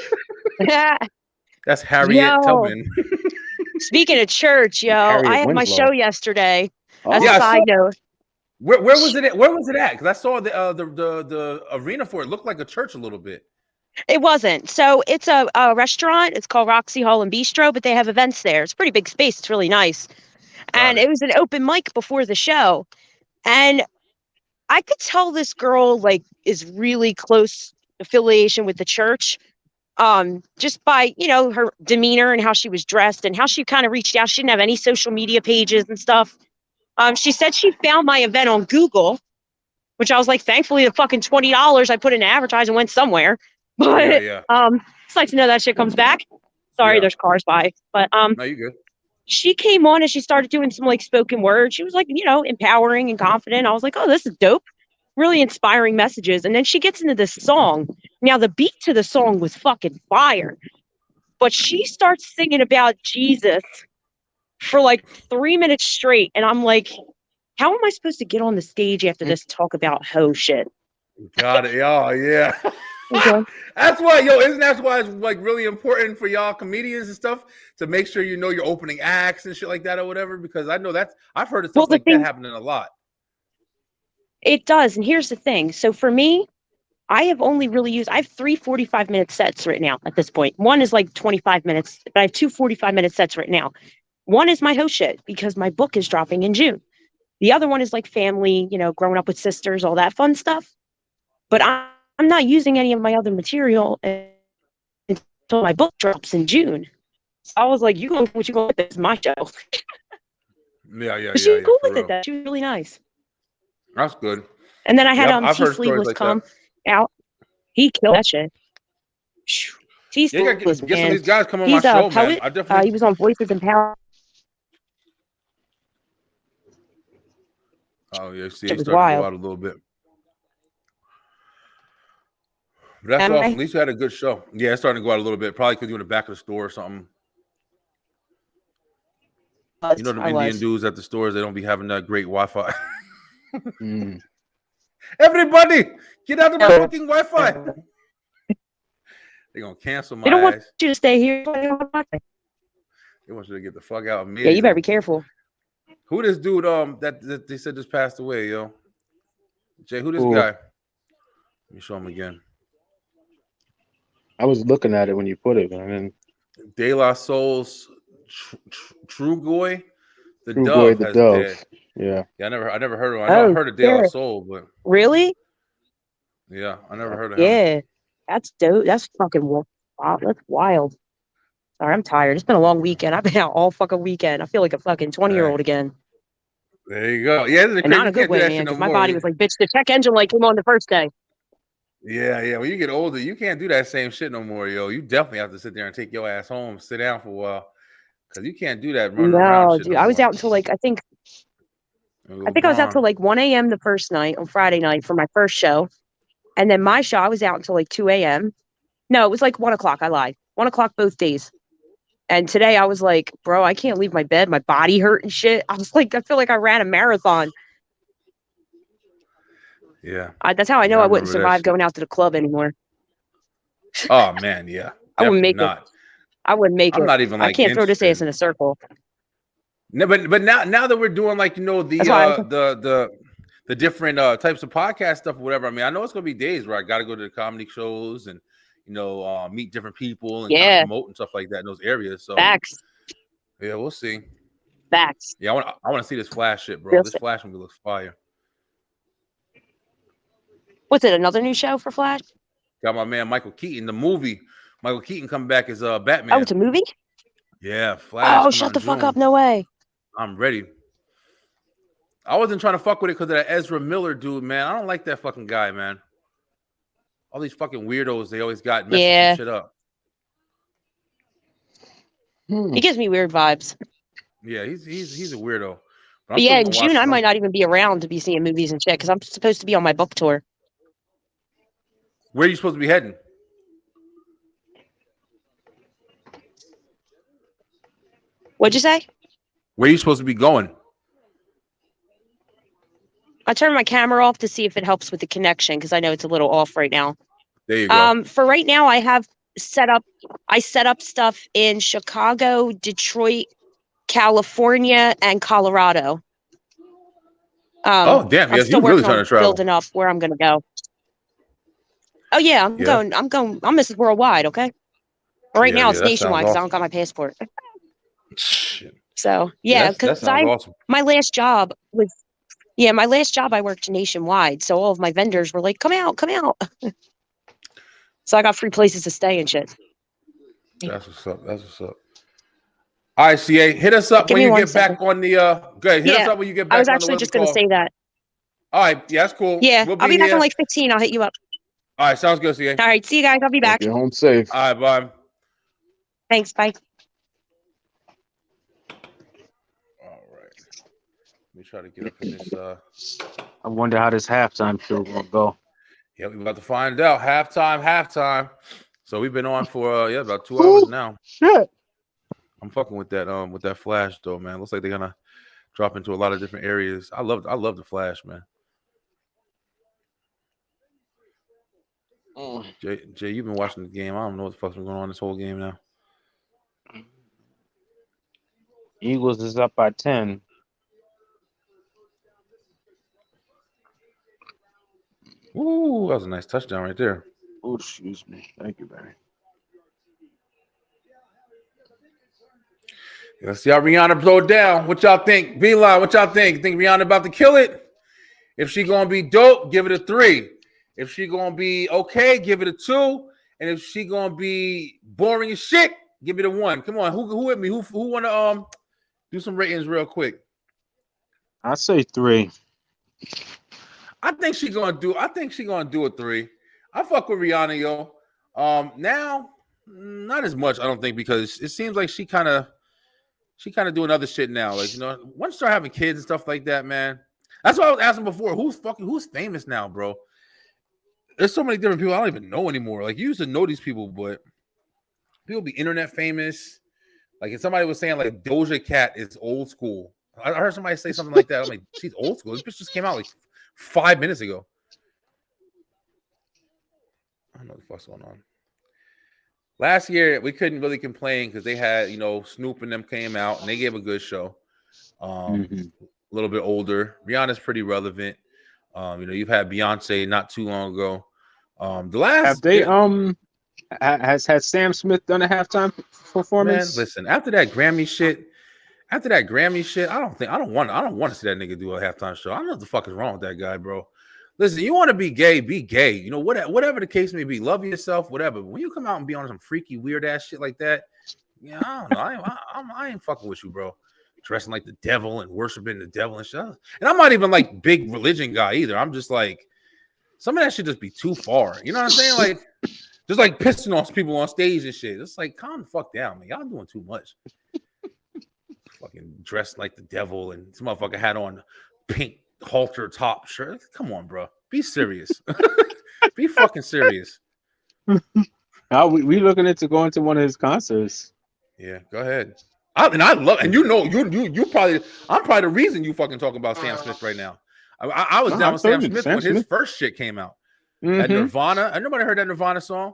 [SPEAKER 1] That's Harriet Tubman.
[SPEAKER 10] Speaking of church,
[SPEAKER 2] Harriet
[SPEAKER 10] I had my show yesterday. As a side note.
[SPEAKER 1] Where was it at? Where was it at? Because I saw the arena for it looked like a church a little bit.
[SPEAKER 10] It wasn't. So it's a restaurant. It's called Roxy Hall and Bistro, but they have events there. It's a pretty big space. It's really nice. And it was an open mic before the show. And I could tell this girl like is really close affiliation with the church. Just by, her demeanor and how she was dressed and how she kind of reached out. She didn't have any social media pages and stuff. She said she found my event on Google, which I was like, thankfully the fucking $20 I put in advertising went somewhere. But it's like to know that shit comes back. Sorry, there's cars by. But
[SPEAKER 1] no, you good.
[SPEAKER 10] She came on and she started doing some like spoken word. She was like, empowering and confident. I was like, oh, this is dope. Really inspiring messages. And then she gets into this song. Now the beat to the song was fucking fire. But she starts singing about Jesus for like 3 minutes straight. And I'm like, how am I supposed to get on the stage after this talk about hoe shit?
[SPEAKER 1] Got it. Oh, yeah.
[SPEAKER 10] Okay.
[SPEAKER 1] That's why, isn't that why it's like really important for y'all comedians and stuff to make sure you know your opening acts and shit like that or whatever? Because I know I've heard of stuff that happening a lot.
[SPEAKER 10] It does. And here's the thing. So for me, I have 3 45-minute sets right now at this point. One is like 25 minutes, but I have 2 45-minute sets right now. One is my host shit because my book is dropping in June. The other one is like family, growing up with sisters, all that fun stuff. But I'm not using any of my other material until my book drops in June. So I was like, you go what you go with, this is my show.
[SPEAKER 1] Yeah.
[SPEAKER 10] She was cool with it. She was really nice.
[SPEAKER 1] That's good.
[SPEAKER 10] And then I had T Sleeveless come out. He killed that shit. T Sleeveless,
[SPEAKER 1] get some of these guys come on my show, man. I definitely...
[SPEAKER 10] he was on Voices and Power.
[SPEAKER 1] Oh yeah, see, he's starting to go out a little bit. But that's awesome. At least you had a good show. Yeah, it's starting to go out a little bit. Probably because you're in the back of the store or something. You know, the Indian dudes at the stores, they don't be having that great Wi-Fi. Everybody, get out of my fucking Wi-Fi. They're going to cancel my
[SPEAKER 10] They don't want you to stay here.
[SPEAKER 1] They want you to get the fuck out of me.
[SPEAKER 10] Yeah, you better be careful.
[SPEAKER 1] Who this dude that they said just passed away, yo? Jay, who this guy? Let me show him again.
[SPEAKER 2] I was looking at it when you put it, man.
[SPEAKER 1] De La Soul's Trugoy, the
[SPEAKER 2] Dove.
[SPEAKER 1] Dead.
[SPEAKER 2] Yeah.
[SPEAKER 1] I never heard of him. I heard of De La Soul, but
[SPEAKER 10] really?
[SPEAKER 1] Yeah, I never heard of him.
[SPEAKER 10] Yeah, that's dope. That's fucking wow. That's wild. Sorry, I'm tired. It's been a long weekend. I've been out all fucking weekend. I feel like a fucking 20-year-old again.
[SPEAKER 1] There you go. Yeah,
[SPEAKER 10] and not a good way, man. Because my body was like, bitch, the check engine light came on the first day.
[SPEAKER 1] Yeah. When you get older, you can't do that same shit no more, yo. You definitely have to sit there and take your ass home, sit down for a while, because you can't do that running around.
[SPEAKER 10] Dude, I was out until like I think I was out till like 1 a.m. the first night on Friday night for my first show, and then my show I was out until like 2 a.m. No, it was like 1 o'clock. I lied. 1 o'clock both days. And today I was like, bro, I can't leave my bed. My body hurt and shit. I was like, I feel like I ran a marathon.
[SPEAKER 1] Yeah.
[SPEAKER 10] That's how I know I wouldn't survive going out to the club anymore.
[SPEAKER 1] Oh, man, yeah.
[SPEAKER 10] I wouldn't make it. I wouldn't make it.
[SPEAKER 1] I'm not even like
[SPEAKER 10] I can't throw this ass in a circle.
[SPEAKER 1] No, but now that we're doing like, the different types of podcast stuff or whatever, I mean, I know it's going to be days where I got to go to the comedy shows and, meet different people and kind of promote and stuff like that in those areas. So
[SPEAKER 10] facts.
[SPEAKER 1] Yeah, we'll see.
[SPEAKER 10] Facts.
[SPEAKER 1] Yeah, I want to see this Flash shit, bro. This Flash movie looks fire.
[SPEAKER 10] What's it? Another new show for Flash?
[SPEAKER 1] Got my man Michael Keaton. The movie. Michael Keaton coming back as Batman.
[SPEAKER 10] Oh, it's a movie?
[SPEAKER 1] Yeah, Flash.
[SPEAKER 10] Oh, shut the fuck up! No way.
[SPEAKER 1] I'm ready. I wasn't trying to fuck with it because of that Ezra Miller dude, man. I don't like that fucking guy, man. All these fucking weirdos, they always got messing some shit up.
[SPEAKER 10] He gives me weird vibes.
[SPEAKER 1] Yeah, he's a weirdo.
[SPEAKER 10] But yeah, in June I might not even be around to be seeing movies and shit because I'm supposed to be on my book tour.
[SPEAKER 1] Where are you supposed to be heading?
[SPEAKER 10] What'd you say?
[SPEAKER 1] Where are you supposed to be going?
[SPEAKER 10] I turned my camera off to see if it helps with the connection because I know it's a little off right now.
[SPEAKER 1] There you go.
[SPEAKER 10] For right now, I set up stuff in Chicago, Detroit, California, and Colorado.
[SPEAKER 1] Oh damn! Yes, you're really trying to travel.
[SPEAKER 10] Building up where I'm gonna go. Oh yeah, I'm going. I'm Mrs. Worldwide. Okay. Right now it's nationwide because I don't got my passport.
[SPEAKER 1] Shit.
[SPEAKER 10] So yeah, because
[SPEAKER 1] awesome.
[SPEAKER 10] my last job I worked nationwide, so all of my vendors were like, "Come out." So I got free places to stay and shit.
[SPEAKER 1] That's what's up. All right, CA, hit us up when you get back on the. Good. Hit us up when you get back.
[SPEAKER 10] I was actually just going to say that.
[SPEAKER 1] All right. Yeah, that's cool.
[SPEAKER 10] Yeah, I'll be back in like 15. I'll hit you up.
[SPEAKER 1] All right, sounds good, CA.
[SPEAKER 10] All right, see you guys. I'll be back.
[SPEAKER 2] Get home safe.
[SPEAKER 1] All right, bye.
[SPEAKER 10] Thanks. Bye.
[SPEAKER 1] All right. Let me try to get up in this.
[SPEAKER 2] I wonder how this halftime show gonna go.
[SPEAKER 1] Yeah, we're about to find out. Halftime. So we've been on for about 2 hours now.
[SPEAKER 2] Shit.
[SPEAKER 1] I'm fucking with that Flash though, man. Looks like they're gonna drop into a lot of different areas. I love the Flash, man. Jay, you've been watching the game. I don't know what the fuck's been going on this whole game now.
[SPEAKER 2] Eagles is up by 10.
[SPEAKER 1] Ooh, that was a nice touchdown right there.
[SPEAKER 2] Oh, excuse me. Thank you, Barry.
[SPEAKER 1] Let's see how Rihanna blow it down. What y'all think? V-Line, what y'all think? Think Rihanna about to kill it? If she gonna be dope, give it a 3. If she gonna be okay, give it a 2. And if she gonna be boring as shit, give it a 1. Come on, who with me? Who wanna do some ratings real quick?
[SPEAKER 2] I say 3.
[SPEAKER 1] I think she gonna do a 3. I fuck with Rihanna, yo. Now, not as much, I don't think, because it seems like she kind of doing other shit now. Like, once you start having kids and stuff like that, man. That's what I was asking before. Who's famous now, bro? There's so many different people I don't even know anymore. Like, you used to know these people, but people be internet famous. Like, if somebody was saying like Doja Cat is old school, I heard somebody say something like that. I'm like, she's old school. This bitch just came out like 5 minutes ago. I don't know what the fuck's going on. Last year, we couldn't really complain because they had, Snoop and them came out and they gave a good show. A little bit older. Rihanna's pretty relevant. You've had Beyonce not too long ago. The last
[SPEAKER 2] has Sam Smith done a halftime performance?
[SPEAKER 1] Man, listen, after that Grammy shit, I don't want to see that nigga do a halftime show. I don't know what the fuck is wrong with that guy, bro. Listen, you want to be gay, be gay. Whatever the case may be, love yourself, whatever. But when you come out and be on some freaky, weird ass shit like that, I don't know. I ain't fucking with you, bro. Dressing like the devil and worshiping the devil and shit. And I'm not even like big religion guy either. I'm just like, some of that should just be too far. You know what I'm saying? Like, just like pissing off people on stage and shit. It's like, calm the fuck down, man. Y'all doing too much. Fucking dressed like the devil and this motherfucker had on pink halter top shirt. Come on, bro. Be serious. Be fucking serious.
[SPEAKER 2] We looking into going to one of his concerts.
[SPEAKER 1] Yeah, go ahead. I love, and you probably, I'm probably the reason you fucking talking about Sam Smith right now. I was down with Sam Smith when his first shit came out. That Nirvana. Nobody heard that Nirvana song.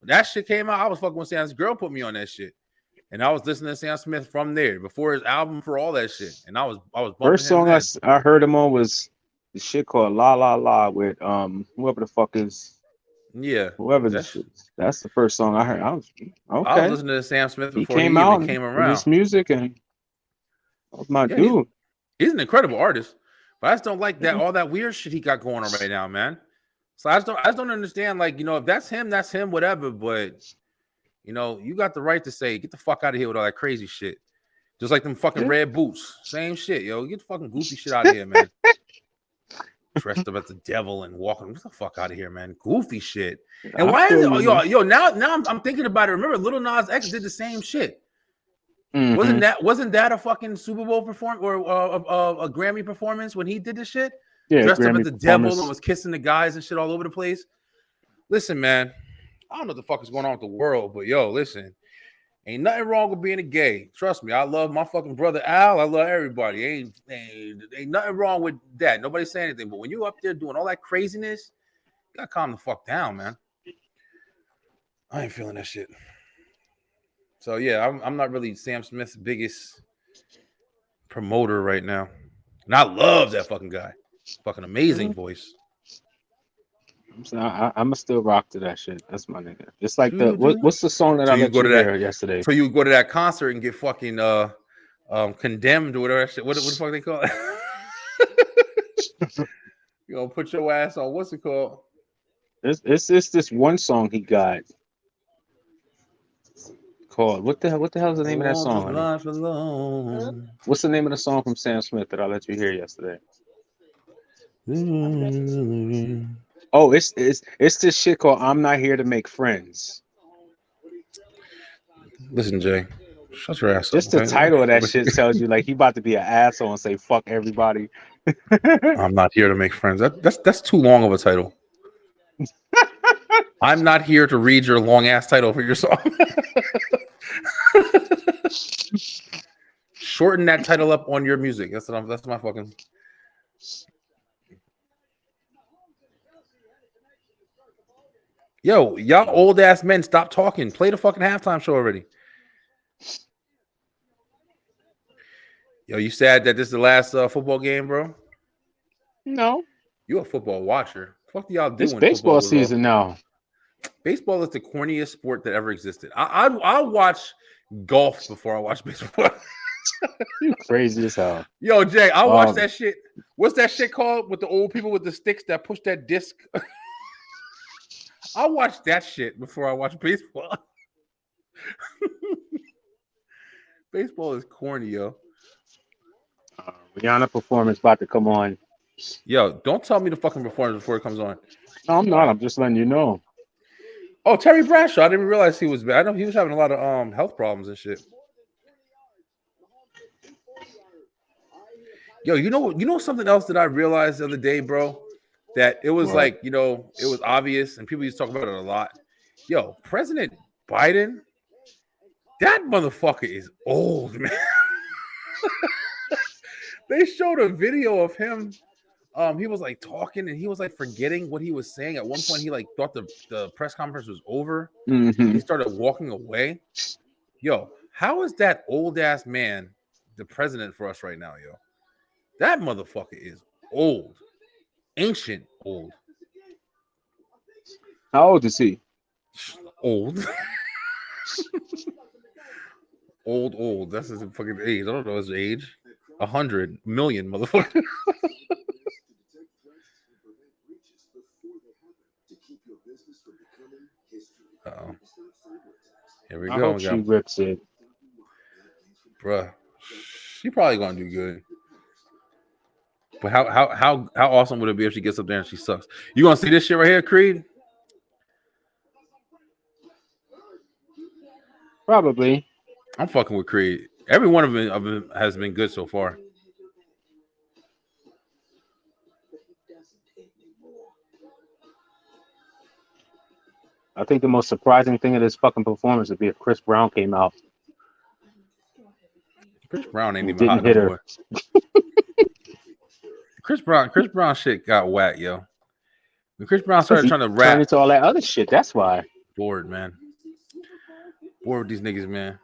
[SPEAKER 1] When that shit came out, I was fucking with Sam's girl put me on that shit. And I was listening to Sam Smith from there before his album, for all that shit. And I was
[SPEAKER 2] first song I heard him on was the shit called La La La with whoever the fuck is whoever the shit. That's the first song I heard. I was
[SPEAKER 1] listening to Sam Smith before he even came around.
[SPEAKER 2] His music, and that was my dude.
[SPEAKER 1] He's an incredible artist, but I just don't like that all that weird shit he got going on right now, man. So I just don't understand. Like, if that's him, whatever. But you got the right to say, get the fuck out of here with all that crazy shit. Just like them fucking red boots. Same shit, yo. Get the fucking goofy shit out of here, man. dressed up as the devil and walking. What the fuck out of here, man? Goofy shit. And why is it? Yo, now I'm thinking about it. Remember, Lil Nas X did the same shit.
[SPEAKER 2] Mm-hmm.
[SPEAKER 1] Wasn't that a fucking Super Bowl performance or a Grammy performance when he did this shit?
[SPEAKER 2] Yeah,
[SPEAKER 1] dressed
[SPEAKER 2] Grammy
[SPEAKER 1] up as the devil and was kissing the guys and shit all over the place. Listen, man, I don't know what the fuck is going on with the world, but yo, listen, ain't nothing wrong with being a gay. Trust me, I love my fucking brother Al. I love everybody. Ain't nothing wrong with that. Nobody's saying anything, but when you up there doing all that craziness, you gotta calm the fuck down, man. I ain't feeling that shit. So yeah, I'm not really Sam Smith's biggest promoter right now, and I love that fucking guy. Fucking amazing voice.
[SPEAKER 2] I'm gonna still rock to that shit. That's my nigga. It's like what's the song that I let you hear yesterday?
[SPEAKER 1] So you go to that concert and get fucking condemned or whatever that shit. What the fuck they call it? You know, put your ass on. What's it called?
[SPEAKER 2] It's this one song he got called what the hell is the name of that song? What's the name of the song from Sam Smith that I let you hear yesterday? Oh, it's this shit called "I'm Not Here to Make Friends."
[SPEAKER 1] Listen, Jay, shut your ass up.
[SPEAKER 2] Just the title of that shit tells you like he about to be an asshole and say fuck everybody.
[SPEAKER 1] I'm not here to make friends. That's too long of a title. I'm not here to read your long ass title for your song. Shorten that title up on your music. That's my fucking. Yo, y'all old ass men, stop talking. Play the fucking halftime show already. Yo, you sad that this is the last football game, bro?
[SPEAKER 2] No.
[SPEAKER 1] You a football watcher. What do y'all do?
[SPEAKER 2] It's baseball season now.
[SPEAKER 1] Baseball is the corniest sport that ever existed. I'll watch golf before I watch baseball.
[SPEAKER 2] You crazy as hell.
[SPEAKER 1] Yo, Jay, I'll watch that shit. What's that shit called with the old people with the sticks that push that disc? I'll watch that shit before I watch baseball. Baseball is corny, yo.
[SPEAKER 2] Rihanna performance about to come on.
[SPEAKER 1] Yo, don't tell me the fucking performance before it comes on.
[SPEAKER 2] No, I'm not. I'm just letting you know.
[SPEAKER 1] Oh, Terry Bradshaw. I didn't realize he was bad. I know he was having a lot of health problems and shit. Yo, you know something else that I realized the other day, bro? That it was like, you know, it was obvious and people used to talk about it a lot. Yo, President Biden, that motherfucker is old, man. They showed a video of him. He was like talking and he was like forgetting what he was saying. At one point, he like thought the press conference was over.
[SPEAKER 2] Mm-hmm.
[SPEAKER 1] He started walking away. Yo, how is that old ass man the president for us right now, yo? That motherfucker is old, ancient old.
[SPEAKER 2] How old is he?
[SPEAKER 1] Old. old. That's his fucking age. I don't know his age. 100 million, motherfucker. Uh-oh. Here we go.
[SPEAKER 2] I hope she rips it.
[SPEAKER 1] Bruh. She probably gonna do good. But how awesome would it be if she gets up there and she sucks? You gonna see this shit right here, Creed?
[SPEAKER 2] Probably.
[SPEAKER 1] I'm fucking with Creed. Every one of them has been good so far.
[SPEAKER 2] I think the most surprising thing of this fucking performance would be if Chris Brown came out.
[SPEAKER 1] Chris Brown ain't even hot no more. Chris Brown shit got whack, yo. When Chris Brown started trying to rap,
[SPEAKER 2] turned into all that other shit. That's why.
[SPEAKER 1] Bored, man. Bored with these niggas, man.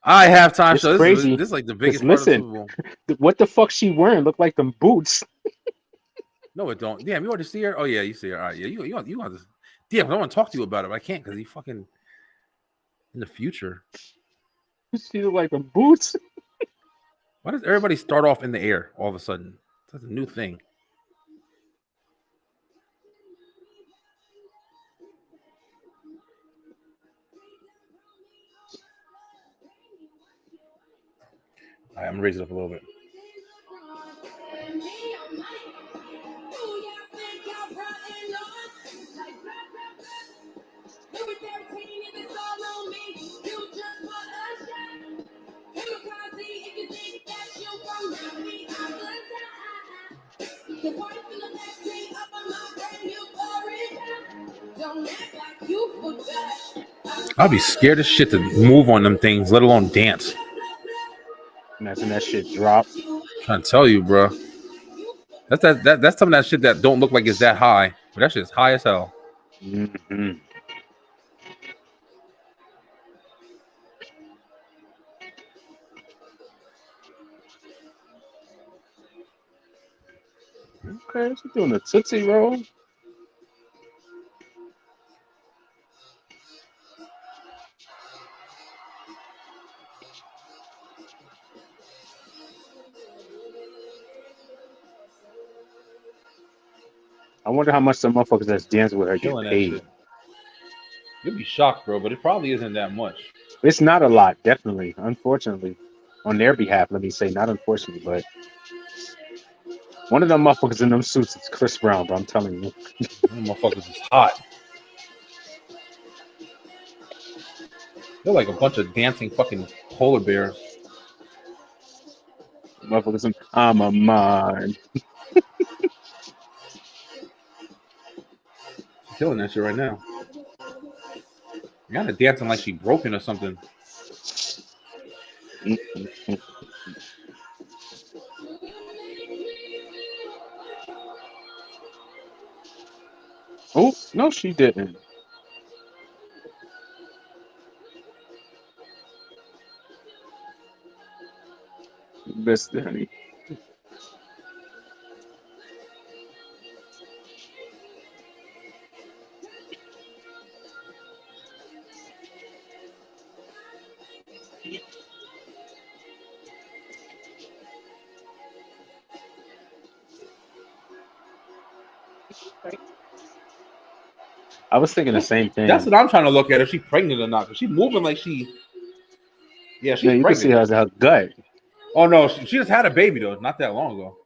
[SPEAKER 1] I have time show. This is like the biggest part of the Super Bowl.
[SPEAKER 2] What the fuck she wearing? Look like them boots.
[SPEAKER 1] No, it don't. Damn, you already see her? Oh yeah, you see her. All right, yeah, you want to. Damn, I want to talk to you about it, but I can't because he fucking in the future.
[SPEAKER 2] She look like them boots.
[SPEAKER 1] Why does everybody start off in the air all of a sudden? That's a new thing. All right, I'm gonna raise it up a little bit. I'll be scared as shit to move on them things, let alone dance.
[SPEAKER 2] Imagine that shit drop.
[SPEAKER 1] I'm trying to tell you, bro. That's some of that shit that don't look like it's that high, but that shit's high as hell.
[SPEAKER 2] Mm-hmm. Okay, she's doing a Tootsie Roll. I wonder how much some motherfuckers that's dancing with her get paid.
[SPEAKER 1] You'll be shocked, bro, but it probably isn't that much.
[SPEAKER 2] It's not a lot, definitely. Unfortunately, on their behalf, let me say, not unfortunately, but one of them motherfuckers in them suits is Chris Brown, bro. I'm telling you,
[SPEAKER 1] them motherfuckers is hot. They're like a bunch of dancing fucking polar bears.
[SPEAKER 2] Motherfuckers, I'm a man.
[SPEAKER 1] She's killing that shit right now. You gotta dancing like she broken or something.
[SPEAKER 2] Oh, no, she didn't. Missed it, honey. I was thinking the same thing.
[SPEAKER 1] That's what I'm trying to look at. If she's pregnant or not, because she's moving like she. Yeah, she's
[SPEAKER 2] you
[SPEAKER 1] pregnant.
[SPEAKER 2] can see her gut.
[SPEAKER 1] Oh no, she just had a baby though, not that long ago.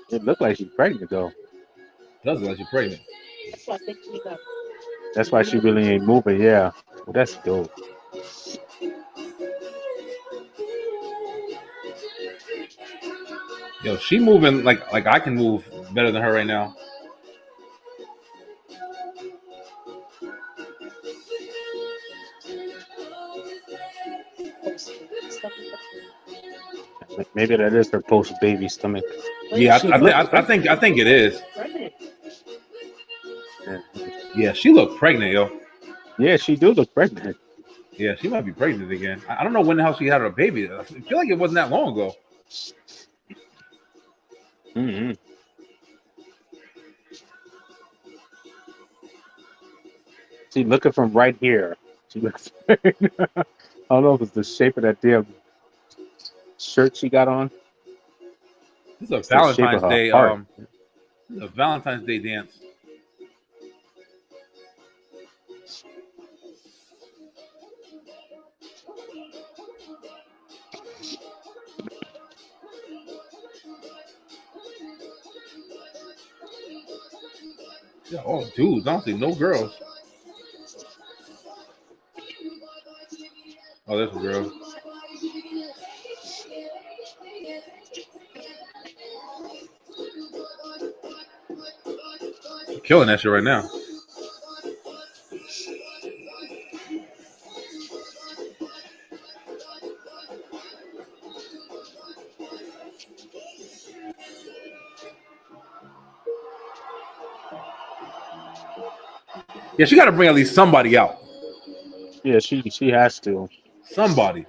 [SPEAKER 2] It looked like she's pregnant though.
[SPEAKER 1] It does look like she's pregnant.
[SPEAKER 2] That's why she really ain't moving. Yeah, well, that's dope.
[SPEAKER 1] Yo, she moving like I can move better than her right now.
[SPEAKER 2] Maybe that is her post-baby stomach.
[SPEAKER 1] Yeah, I think it is. Yeah, she looked pregnant, yo.
[SPEAKER 2] Yeah, she do look pregnant.
[SPEAKER 1] Yeah, she might be pregnant again. I don't know when the hell she had her baby. I feel like it wasn't that long ago.
[SPEAKER 2] Mm-hmm. See, looking from right here. She looks. I don't know if it's the shape of that damn shirt she got on.
[SPEAKER 1] This is a Valentine's Day. This is a Valentine's Day dance. Yeah, oh, dudes, I don't see no girls. Oh, there's a girl. I'm killing that shit right now. Yeah, she got to bring at least somebody out.
[SPEAKER 2] Yeah, she has to.
[SPEAKER 1] Somebody.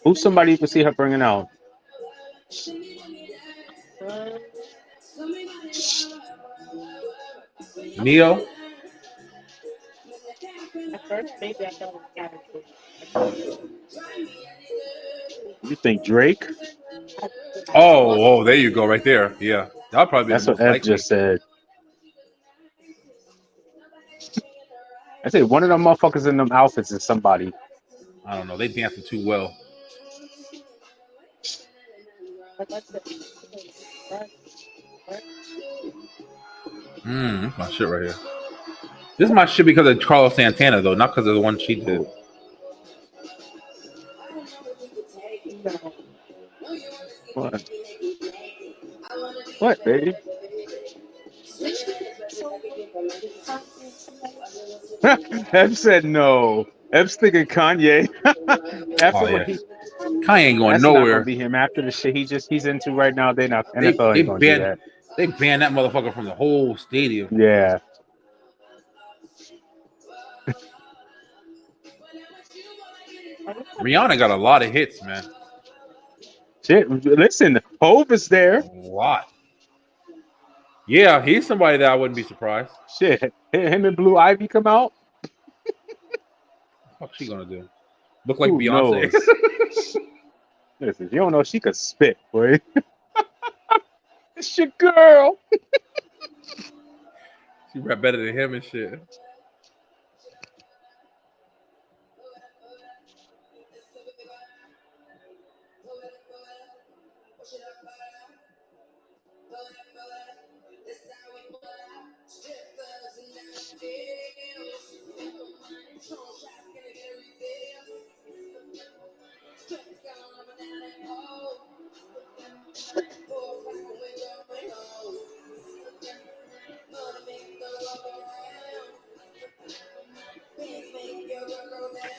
[SPEAKER 2] Who's somebody you can see her bringing out?
[SPEAKER 1] Neo.
[SPEAKER 2] You think Drake?
[SPEAKER 1] Oh, there you go, right there. Yeah, that'll probably be
[SPEAKER 2] That's
[SPEAKER 1] the
[SPEAKER 2] what
[SPEAKER 1] most
[SPEAKER 2] Ed
[SPEAKER 1] likely.
[SPEAKER 2] just said. I said one of them motherfuckers in them outfits is somebody.
[SPEAKER 1] I don't know. They dancing too well. That's my shit right here. This is my shit because of Carlos Santana, though, not because of the one she did.
[SPEAKER 2] What, baby?
[SPEAKER 4] Ev said no. Ev's thinking Kanye. After what he
[SPEAKER 1] Kanye ain't going
[SPEAKER 4] that's
[SPEAKER 1] nowhere.
[SPEAKER 4] not gonna be him. After the shit he's into right now, NFL
[SPEAKER 1] they
[SPEAKER 4] ain't gonna do that.
[SPEAKER 1] They banned that motherfucker from the whole stadium.
[SPEAKER 4] Yeah.
[SPEAKER 1] Rihanna got a lot of hits, man.
[SPEAKER 4] Shit, listen, Hove is there.
[SPEAKER 1] A lot. Yeah, he's somebody that I wouldn't be surprised.
[SPEAKER 4] Shit, him and Blue Ivy come out.
[SPEAKER 1] What's she gonna do? Look like
[SPEAKER 4] Who
[SPEAKER 1] Beyonce.
[SPEAKER 4] Listen, you don't know she could spit, boy. It's your girl.
[SPEAKER 1] She rap better than him and shit.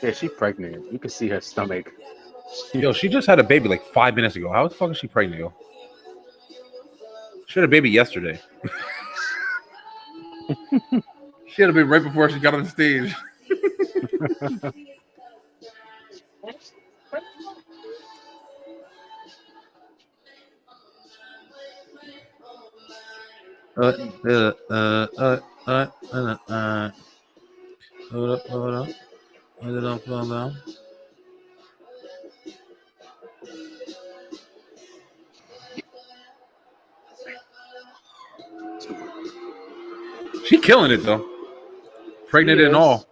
[SPEAKER 4] Yeah, she's pregnant. You can see her stomach.
[SPEAKER 1] Yo, she just had a baby like 5 minutes ago. How the fuck is she pregnant, yo? She had a baby yesterday. She had a baby right before she got on the stage. Hold up. She killing it though. Pregnant and all.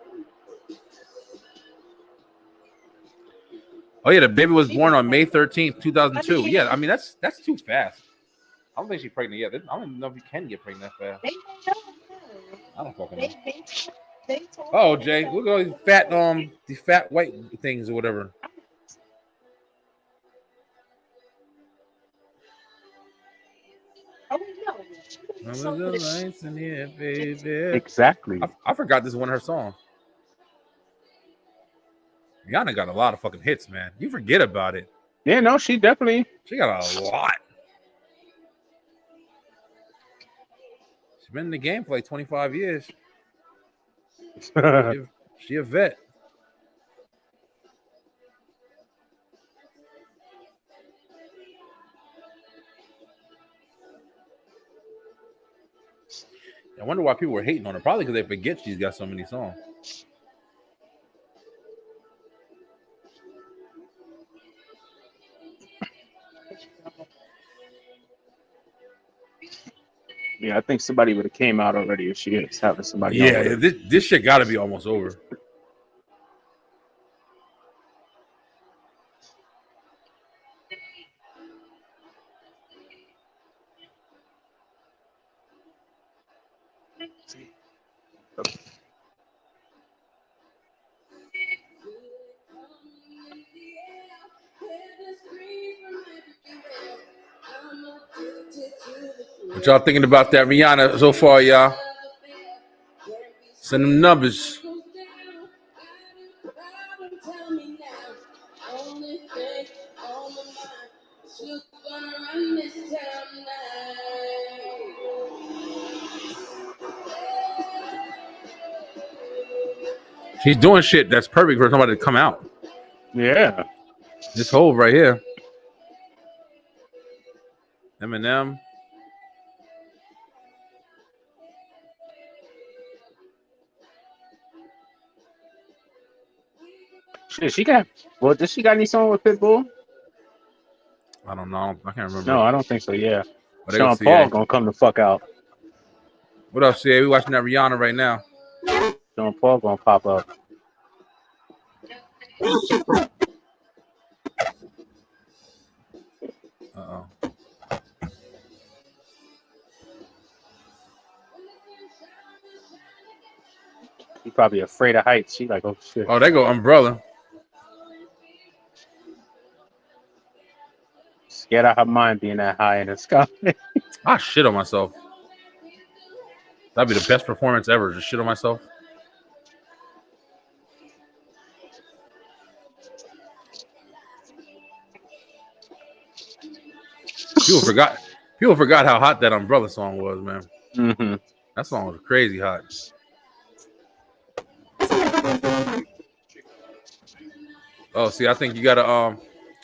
[SPEAKER 1] Oh yeah, the baby was born on May 13th, 2002. Yeah, I mean that's too fast. I don't think she's pregnant yet. I don't even know if you can get pregnant that fast. I don't fucking know. Oh, Jay, look at all these fat white things or whatever. In here, baby.
[SPEAKER 4] Exactly.
[SPEAKER 1] I forgot this is one of her songs. Rihanna got a lot of fucking hits, man. You forget about it.
[SPEAKER 4] Yeah, no, she got a
[SPEAKER 1] lot. She's been in the game for like 25 years. She a vet. I wonder why people were hating on her. Probably because they forget she's got so many songs.
[SPEAKER 4] Yeah, I think somebody would have came out already if she is having somebody.
[SPEAKER 1] Yeah, this shit got to be almost over. What y'all thinking about that Rihanna so far, y'all? Send them numbers. She's doing shit that's perfect for somebody to come out.
[SPEAKER 4] Yeah.
[SPEAKER 1] This Hove right here. Eminem.
[SPEAKER 4] Shit, she got. Well, does she got any song with Pitbull?
[SPEAKER 1] I don't know. I can't remember.
[SPEAKER 4] No, I don't think so. Yeah.
[SPEAKER 1] But
[SPEAKER 4] Sean Paul gonna come the fuck out.
[SPEAKER 1] What up, CA? We watching that Rihanna right now.
[SPEAKER 4] Sean Paul gonna pop up.
[SPEAKER 1] Uh-oh.
[SPEAKER 4] He probably afraid of heights. She like, oh shit.
[SPEAKER 1] Oh, they go Umbrella.
[SPEAKER 4] Scared out her mind being that high in the sky.
[SPEAKER 1] I shit on myself. That'd be the best performance ever. Just shit on myself. People forgot how hot that Umbrella song was, man.
[SPEAKER 2] Mm-hmm.
[SPEAKER 1] That song was crazy hot. Oh, see, I think you gotta on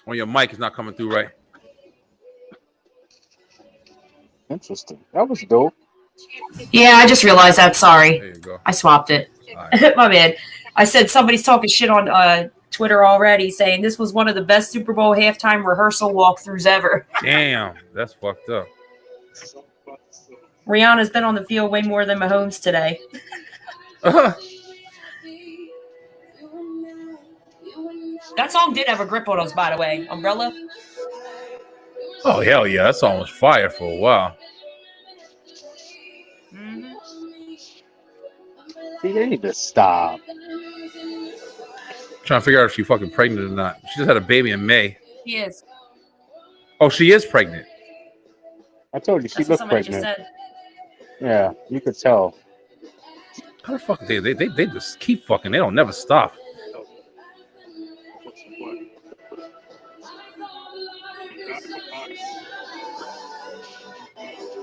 [SPEAKER 1] your mic is not coming through right.
[SPEAKER 2] Interesting. That was dope.
[SPEAKER 11] Yeah, I just realized that. Sorry.
[SPEAKER 1] There you go.
[SPEAKER 11] I swapped it. Right. My bad. I said somebody's talking shit on Twitter already, saying this was one of the best Super Bowl halftime rehearsal walkthroughs ever.
[SPEAKER 1] Damn, that's fucked up.
[SPEAKER 11] Rihanna's been on the field way more than Mahomes today. That song did have a grip on us, by the way. Umbrella.
[SPEAKER 1] Oh, hell yeah. That song was fire for a while.
[SPEAKER 11] Mm-hmm.
[SPEAKER 2] They need to stop.
[SPEAKER 1] Trying to figure out if she's fucking pregnant or not. She just had a baby in May.
[SPEAKER 11] She is.
[SPEAKER 1] Oh, she is pregnant.
[SPEAKER 2] I told you she looked pregnant. Yeah, you could tell.
[SPEAKER 1] How the fuck they just keep fucking. They don't never stop.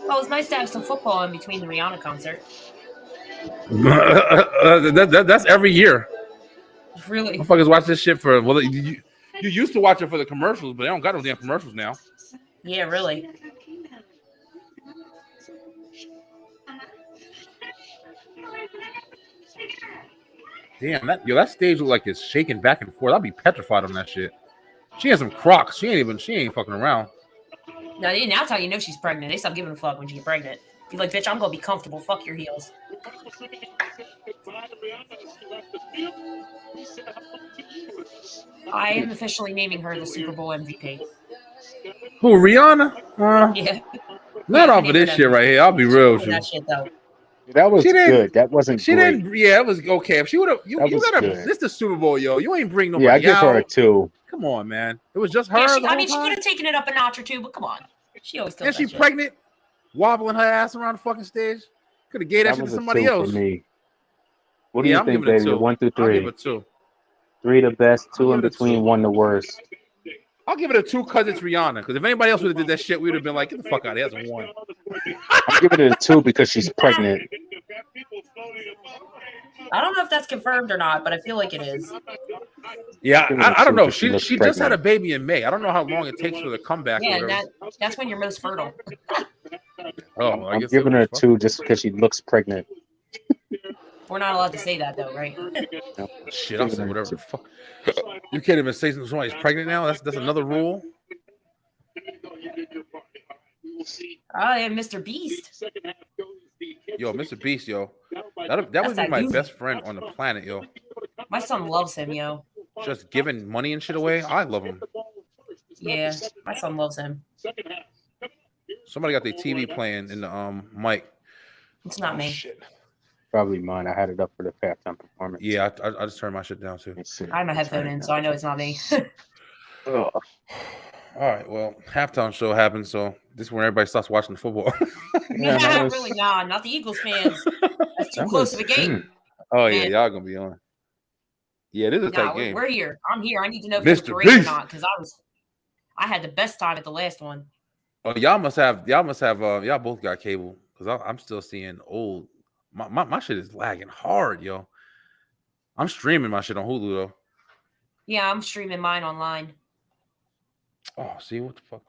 [SPEAKER 11] Well, it's nice to have some football in between the Rihanna concert.
[SPEAKER 1] That's every year.
[SPEAKER 11] Really?
[SPEAKER 1] Motherfuckers watch this shit for, well, you used to watch it for the commercials, but they don't got no damn commercials now.
[SPEAKER 11] Yeah, really.
[SPEAKER 1] Damn, that stage look like it's shaking back and forth. I'll be petrified on that shit. She has some Crocs. She ain't fucking around.
[SPEAKER 11] No, that's how you know she's pregnant. They stop giving a fuck when she get pregnant. You're like, bitch, I'm gonna be comfortable. Fuck your heels. I am officially naming her the Super Bowl MVP.
[SPEAKER 1] Who, Rihanna?
[SPEAKER 11] Yeah.
[SPEAKER 1] Not off of this shit right here. I'll be real with you.
[SPEAKER 11] That shit though.
[SPEAKER 2] That was good. That wasn't
[SPEAKER 1] she
[SPEAKER 2] great.
[SPEAKER 1] Didn't. Yeah, it was okay. If she would have, you gotta.
[SPEAKER 2] Good.
[SPEAKER 1] This the Super Bowl, yo. You ain't bring nobody.
[SPEAKER 2] Yeah, I give her a 2.
[SPEAKER 1] Come on, man. It was just her.
[SPEAKER 11] Yeah, she could have taken it up a notch or two, but come on. She always does.
[SPEAKER 1] And she's pregnant, wobbling her ass around the fucking stage. Could have gave that shit to somebody else.
[SPEAKER 2] For me. What do you think, baby? 1 through 3.
[SPEAKER 1] I'll give it 2.
[SPEAKER 2] 3 the best, 2 in between, 1 the worst.
[SPEAKER 1] I'll give it a 2 because it's Rihanna. Because if anybody else would have did that shit, we would have been like, get the fuck out of here. That's a 1.
[SPEAKER 2] I'll give it a 2 because she's pregnant.
[SPEAKER 11] I don't know if that's confirmed or not, but I feel like it is.
[SPEAKER 1] Yeah, I don't know. She just had a baby in May. I don't know how long it takes for the comeback.
[SPEAKER 11] Yeah, and that's when you're most fertile.
[SPEAKER 1] Oh,
[SPEAKER 2] I'm giving her a 2 just because she looks pregnant.
[SPEAKER 11] We're not allowed to say that though, right?
[SPEAKER 1] No. Shit, I'll say whatever the fuck. You can't even say somebody's pregnant now. That's another rule.
[SPEAKER 11] Oh yeah, Mr. Beast.
[SPEAKER 1] Yo, Mr. Beast, yo. That would be my best friend on the planet, yo.
[SPEAKER 11] My son loves him, yo.
[SPEAKER 1] Just giving money and shit away. I love him.
[SPEAKER 11] Yeah, my son loves him.
[SPEAKER 1] Somebody got their TV playing in the mic.
[SPEAKER 11] It's not me.
[SPEAKER 1] Shit.
[SPEAKER 2] Probably mine. I had it up for the halftime performance.
[SPEAKER 1] Yeah, I just turned my shit down too.
[SPEAKER 11] I have my headphone in, so I know it's not me.
[SPEAKER 1] All right, well, halftime show happened, so this is when everybody starts watching the football.
[SPEAKER 11] Yeah, really, not the Eagles fans. That's too close of a game.
[SPEAKER 1] Oh yeah, y'all gonna be on. Yeah, this is a tight game.
[SPEAKER 11] We're here. I'm here. I need to know if it's great or not because I had the best time at the last one.
[SPEAKER 1] Oh, y'all must have y'all both got cable because I'm still seeing old. My shit is lagging hard, yo. I'm streaming my shit on Hulu though.
[SPEAKER 11] Yeah, I'm streaming mine online.
[SPEAKER 1] Oh, see what the fuck?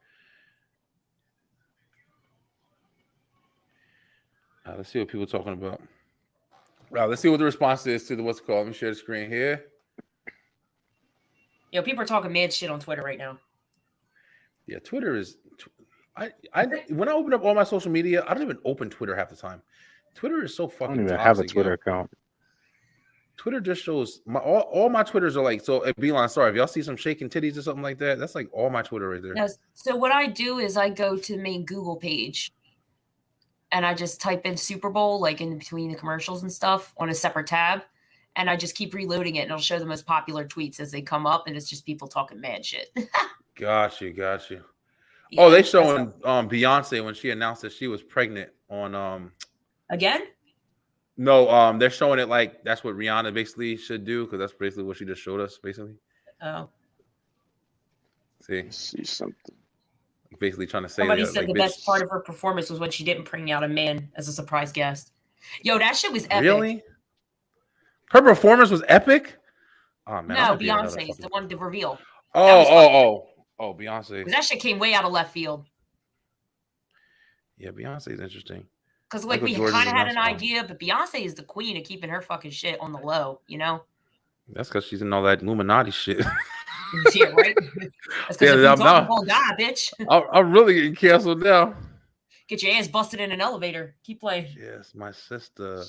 [SPEAKER 1] Let's see what people are talking about. Let's see what the response is to the what's it called. Let me share the screen here.
[SPEAKER 11] Yo, people are talking mad shit on Twitter right now.
[SPEAKER 1] Yeah, Twitter is. When I open up all my social media, I don't even open Twitter half the time. Twitter is so fucking.
[SPEAKER 2] I don't even
[SPEAKER 1] toxic,
[SPEAKER 2] have a Twitter account.
[SPEAKER 1] Twitter just shows all my Twitters are like so. Beeline, sorry if y'all see some shaking titties or something like that. That's like all my Twitter right there.
[SPEAKER 11] Yes. So what I do is I go to the main Google page, and I just type in Super Bowl like in between the commercials and stuff on a separate tab, and I just keep reloading it, and it'll show the most popular tweets as they come up, and it's just people talking mad shit.
[SPEAKER 1] Got you. Yeah, oh, they showing Beyonce when she announced that she was pregnant on
[SPEAKER 11] Again?
[SPEAKER 1] No, they're showing it like that's what Rihanna basically should do because that's basically what she just showed us, basically.
[SPEAKER 11] Oh.
[SPEAKER 1] See
[SPEAKER 2] something.
[SPEAKER 1] Basically trying to say
[SPEAKER 11] somebody
[SPEAKER 1] that,
[SPEAKER 11] said
[SPEAKER 1] like,
[SPEAKER 11] the best part of her performance was when she didn't bring out a man as a surprise guest. Yo, that shit was epic.
[SPEAKER 1] Really? Her performance was epic? Oh man,
[SPEAKER 11] no, Beyonce's the one to reveal.
[SPEAKER 1] Oh, Beyonce.
[SPEAKER 11] That shit came way out of left field.
[SPEAKER 1] Yeah, Beyonce's interesting.
[SPEAKER 11] Because like we kind of had an idea, but Beyonce is the queen of keeping her fucking shit on the low, you know?
[SPEAKER 1] That's because she's in all that Illuminati shit.
[SPEAKER 11] Yeah, right. That's because if you talk, you're gonna die, bitch.
[SPEAKER 1] I'm really getting canceled now.
[SPEAKER 11] Get your ass busted in an elevator. Keep playing.
[SPEAKER 1] Yes, my sister.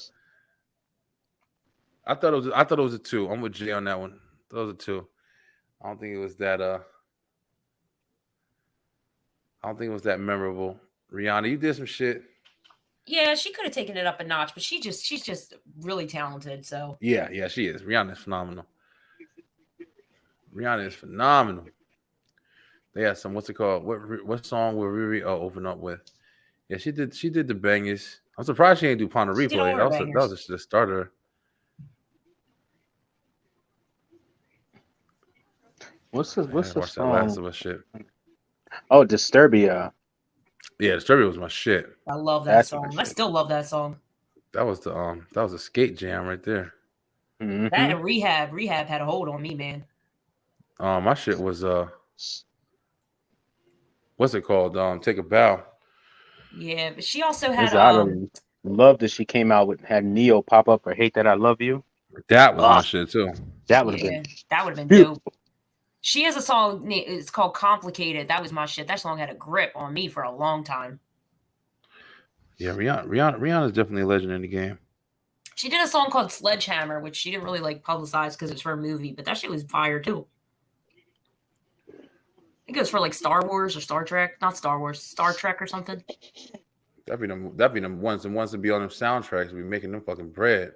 [SPEAKER 1] I thought it was a 2. I'm with Jay on that one. That was a 2. I don't think it was that. I don't think it was that memorable. Rihanna, you did some shit.
[SPEAKER 11] Yeah, she could have taken it up a notch, but she's just really talented. So
[SPEAKER 1] yeah, she is. Rihanna is phenomenal. Rihanna is phenomenal. They had some, what's it called? What song will Riri open up with? Yeah, she did the bangers. I'm surprised she didn't do Ponte Replay. That was just the starter.
[SPEAKER 2] What's the song?
[SPEAKER 1] Last of Us shit.
[SPEAKER 2] Oh, Disturbia.
[SPEAKER 1] Yeah, Disturbia was my shit.
[SPEAKER 11] I love that song. I still love that song.
[SPEAKER 1] That was a skate jam right there.
[SPEAKER 2] Mm-hmm.
[SPEAKER 11] That and Rehab had a hold on me, man.
[SPEAKER 1] My shit was what's it called? Take a Bow.
[SPEAKER 11] Yeah, but she also had
[SPEAKER 2] I love that she came out with had Neo pop up for Hate That I Love You.
[SPEAKER 1] That was my shit too.
[SPEAKER 2] That would have
[SPEAKER 11] been dope. She has a song, it's called Complicated. That was my shit. That song had a grip on me for a long time.
[SPEAKER 1] Yeah, Rihanna is definitely a legend in the game.
[SPEAKER 11] She did a song called Sledgehammer, which she didn't really like publicize because it's for a movie, but that shit was fire too. I think it was for like Star Wars or Star Trek. Not Star Wars, Star Trek or something.
[SPEAKER 1] That'd be them ones to be on them soundtracks. Be making them fucking bread.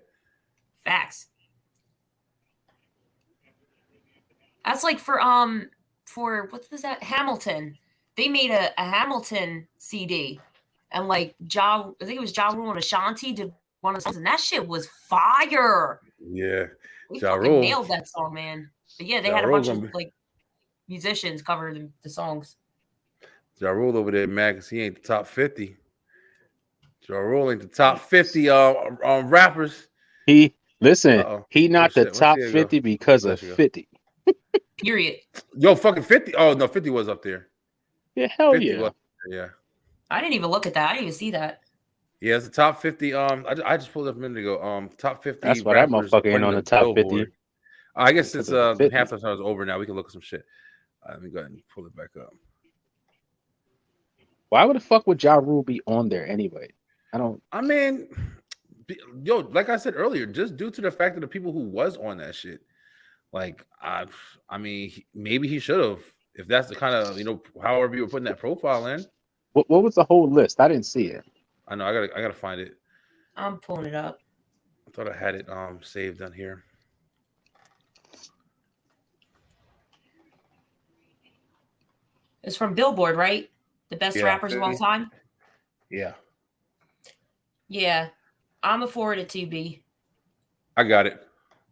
[SPEAKER 11] Facts. That's like for what was that? Hamilton. They made a Hamilton CD, and like I think it was Ja Rule and Ashanti did one of the songs, and that shit was fire.
[SPEAKER 1] Yeah,
[SPEAKER 11] we fucking nailed that song, man. But yeah, they had a bunch of like musicians cover the songs.
[SPEAKER 1] Ja Rule over there, man, because he ain't the top 50. Ja Rule ain't the top 50 rappers.
[SPEAKER 2] He not the top 50 because of 50.
[SPEAKER 11] Period.
[SPEAKER 1] Yo, fucking 50. Oh no, 50 was up there.
[SPEAKER 2] Yeah, hell yeah.
[SPEAKER 1] Yeah.
[SPEAKER 11] I didn't even look at that. I didn't even see that.
[SPEAKER 1] Yeah, it's the top 50. I just pulled up a minute ago. Top 50.
[SPEAKER 2] That's why that motherfucker ain't on the top 50.
[SPEAKER 1] I guess since half the time is over now, we can look at some shit. Let me go ahead and pull it back up.
[SPEAKER 2] Why would the fuck would Ja Rule be on there anyway?
[SPEAKER 1] I mean, yo, like I said earlier, just due to the fact of the people who was on that shit. Like, I mean, maybe he should have. If that's the kind of, however you were putting that profile in.
[SPEAKER 2] What was the whole list? I didn't see it.
[SPEAKER 1] I know. I gotta find it.
[SPEAKER 11] I'm pulling it up.
[SPEAKER 1] I thought I had it saved on here.
[SPEAKER 11] It's from Billboard, right? The best rappers of all time.
[SPEAKER 1] Yeah.
[SPEAKER 11] Yeah, I'm gonna forward it to you, B.
[SPEAKER 1] I got it.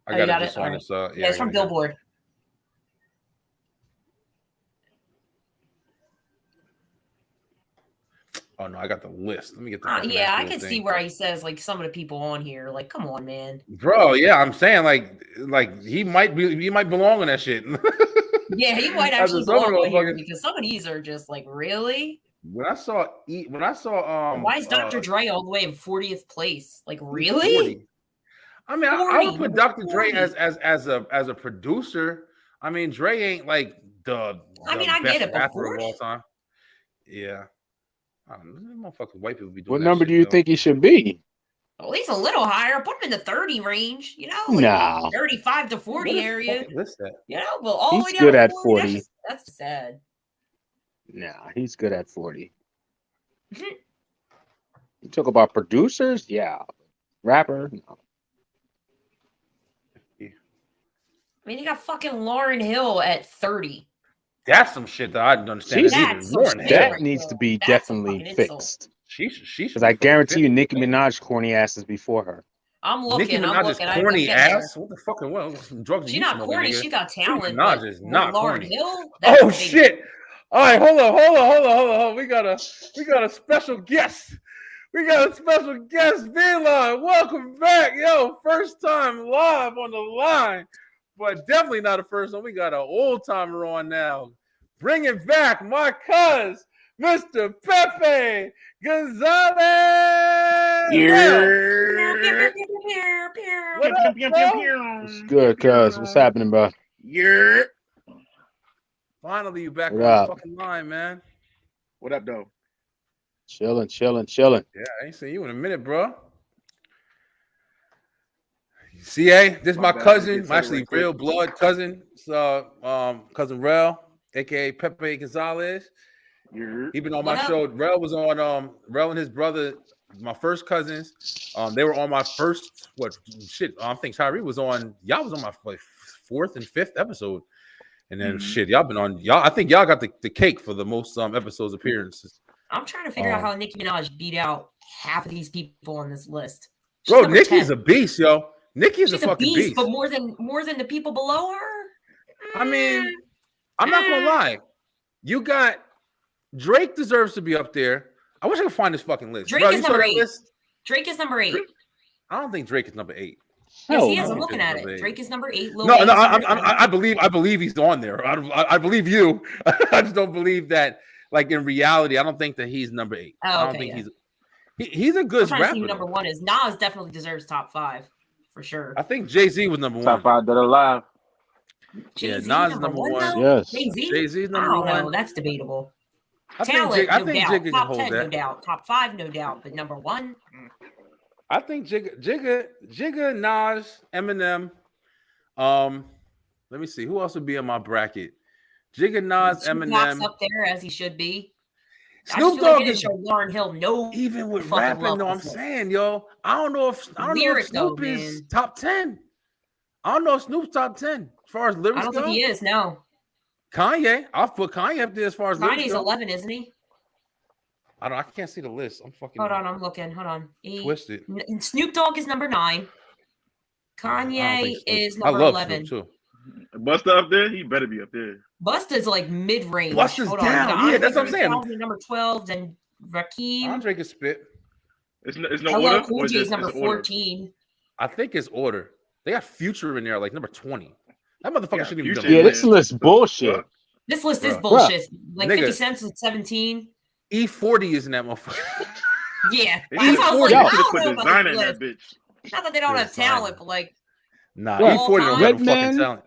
[SPEAKER 1] I got it.
[SPEAKER 11] Right. Yeah, it's from Billboard.
[SPEAKER 1] Oh no, I got the list. Let me get the.
[SPEAKER 11] Yeah, I can see where he says like some of the people on here. Like, come on, man.
[SPEAKER 1] Bro, yeah, I'm saying like he might belong in that shit.
[SPEAKER 11] Yeah, he might actually belong on here because some of these are just like really.
[SPEAKER 1] When I saw
[SPEAKER 11] why is Dr. Dre all the way in 40th place? Like really?
[SPEAKER 1] 40. I mean, I would put Dr. Dre as a producer. I mean, Dre ain't like the
[SPEAKER 11] I get it,
[SPEAKER 1] rapper of all time. Yeah. I don't know, motherfucking white people be doing
[SPEAKER 2] what number do you think he should be?
[SPEAKER 11] At least a little higher. Put him in the 30 range,
[SPEAKER 2] like
[SPEAKER 11] 35 to 40 area. Well, all
[SPEAKER 2] he's
[SPEAKER 11] the way down
[SPEAKER 2] good
[SPEAKER 11] to
[SPEAKER 2] at
[SPEAKER 11] 40. That's sad.
[SPEAKER 2] Nah, he's good at 40. You talk about producers? Yeah. Rapper? No.
[SPEAKER 11] I mean, you got fucking Lauryn Hill at 30.
[SPEAKER 1] That's some shit that I don't understand.
[SPEAKER 2] That needs to be definitely fixed.
[SPEAKER 1] She
[SPEAKER 2] because I guarantee you Nicki Minaj corny ass is before her.
[SPEAKER 11] I'm looking.
[SPEAKER 1] Nicki Minaj's corny ass. What the fucking what? Some drugs.
[SPEAKER 11] She's not corny. She got talent.
[SPEAKER 1] Nicki Minaj is not
[SPEAKER 11] Lauryn
[SPEAKER 1] corny.
[SPEAKER 11] Hill.
[SPEAKER 1] Oh shit! All right, hold on. We got a special guest. We got a special guest, V-Line. Welcome back, yo. First time live on the line, but definitely not the first one. We got an old timer on now. Bring it back, my cuz, Mr. Pepe Gonzalez.
[SPEAKER 2] What's good, cuz? What's happening, bro?
[SPEAKER 1] Yeah. Finally, you back on the fucking line, man.
[SPEAKER 12] What up, though?
[SPEAKER 2] Chilling.
[SPEAKER 1] Yeah, I ain't seen you in a minute, bro. CA, this is my cousin, my actually real blood cousin. So, cousin Rel, aka Pepe Gonzalez. He been on my show. Rel was on Rel and his brother, my first cousins. They were on my first I think Tyree was on. Y'all was on my fourth and fifth episode. And then y'all been on y'all. I think y'all got the cake for the most episodes appearances.
[SPEAKER 11] I'm trying to figure out how Nicki Minaj beat out half of these people on this list.
[SPEAKER 1] Bro, Nicki's a beast, yo. Nicki's a fucking beast.
[SPEAKER 11] But more than the people below her.
[SPEAKER 1] I mean, I'm not gonna lie. You got Drake deserves to be up there. I wish I could find this fucking list.
[SPEAKER 11] Drake is number 8. Drake is number 8.
[SPEAKER 1] I don't think Drake is number 8.
[SPEAKER 11] Yes, he is. I'm looking at it. Drake is number 8.
[SPEAKER 1] I believe he's on there. I believe you. I just don't believe that. Like in reality, I don't think that he's number 8.
[SPEAKER 11] Oh, okay,
[SPEAKER 1] I don't think he's a good rapper.
[SPEAKER 11] See who number 1 is. Nas definitely deserves top 5 for sure.
[SPEAKER 1] I think Jay-Z was number 1.
[SPEAKER 2] Top 5 that are alive.
[SPEAKER 11] Jay-Z
[SPEAKER 1] Nas is number 1.
[SPEAKER 2] Yes.
[SPEAKER 1] Jay-Z's number 1.
[SPEAKER 11] That's debatable.
[SPEAKER 1] I think Jigga can hold that.
[SPEAKER 11] No doubt. Top 5, no doubt. But number 1.
[SPEAKER 1] I think Jigga, Nas, Eminem. Let me see who else would be in my bracket. Jigga, Nas, Eminem
[SPEAKER 11] up there as he should be.
[SPEAKER 1] Snoop Dogg is
[SPEAKER 11] show Lauryn Hill
[SPEAKER 1] even with rapping. No, I'm saying, yo, I don't know if Snoop is top 10. I don't know if Snoop's top 10 as far as lyrics go.
[SPEAKER 11] I don't think he is. No.
[SPEAKER 1] Kanye, I'll put Kanye up there as far as
[SPEAKER 11] Kanye's 11, isn't he?
[SPEAKER 1] I can't see the list. I'm fucking.
[SPEAKER 11] Hold on, I'm looking. Hold on.
[SPEAKER 1] Twisted.
[SPEAKER 11] Snoop Dogg is number 9. Kanye is number 11.
[SPEAKER 1] Snoop too.
[SPEAKER 12] Busta up there? He better be up there.
[SPEAKER 11] Busta's like mid-range.
[SPEAKER 1] Busta's down. Yeah, that's what I'm saying.
[SPEAKER 11] Number 12, then Rakim.
[SPEAKER 1] Andre can spit.
[SPEAKER 12] It's no order.
[SPEAKER 11] Cool J is number 14.
[SPEAKER 1] I think it's order. They got Future in there, like number 20. That motherfucker shouldn't even be.
[SPEAKER 2] Yeah, this list bullshit.
[SPEAKER 11] This list is bullshit. Like 50 Cent is 17.
[SPEAKER 1] E40 is in that motherfucker.
[SPEAKER 11] Yeah.
[SPEAKER 12] That's how I was like, I don't know about this list.
[SPEAKER 11] Bitch. Not that they don't have talent, but like.
[SPEAKER 1] Nah, E40 don't have no fucking talent.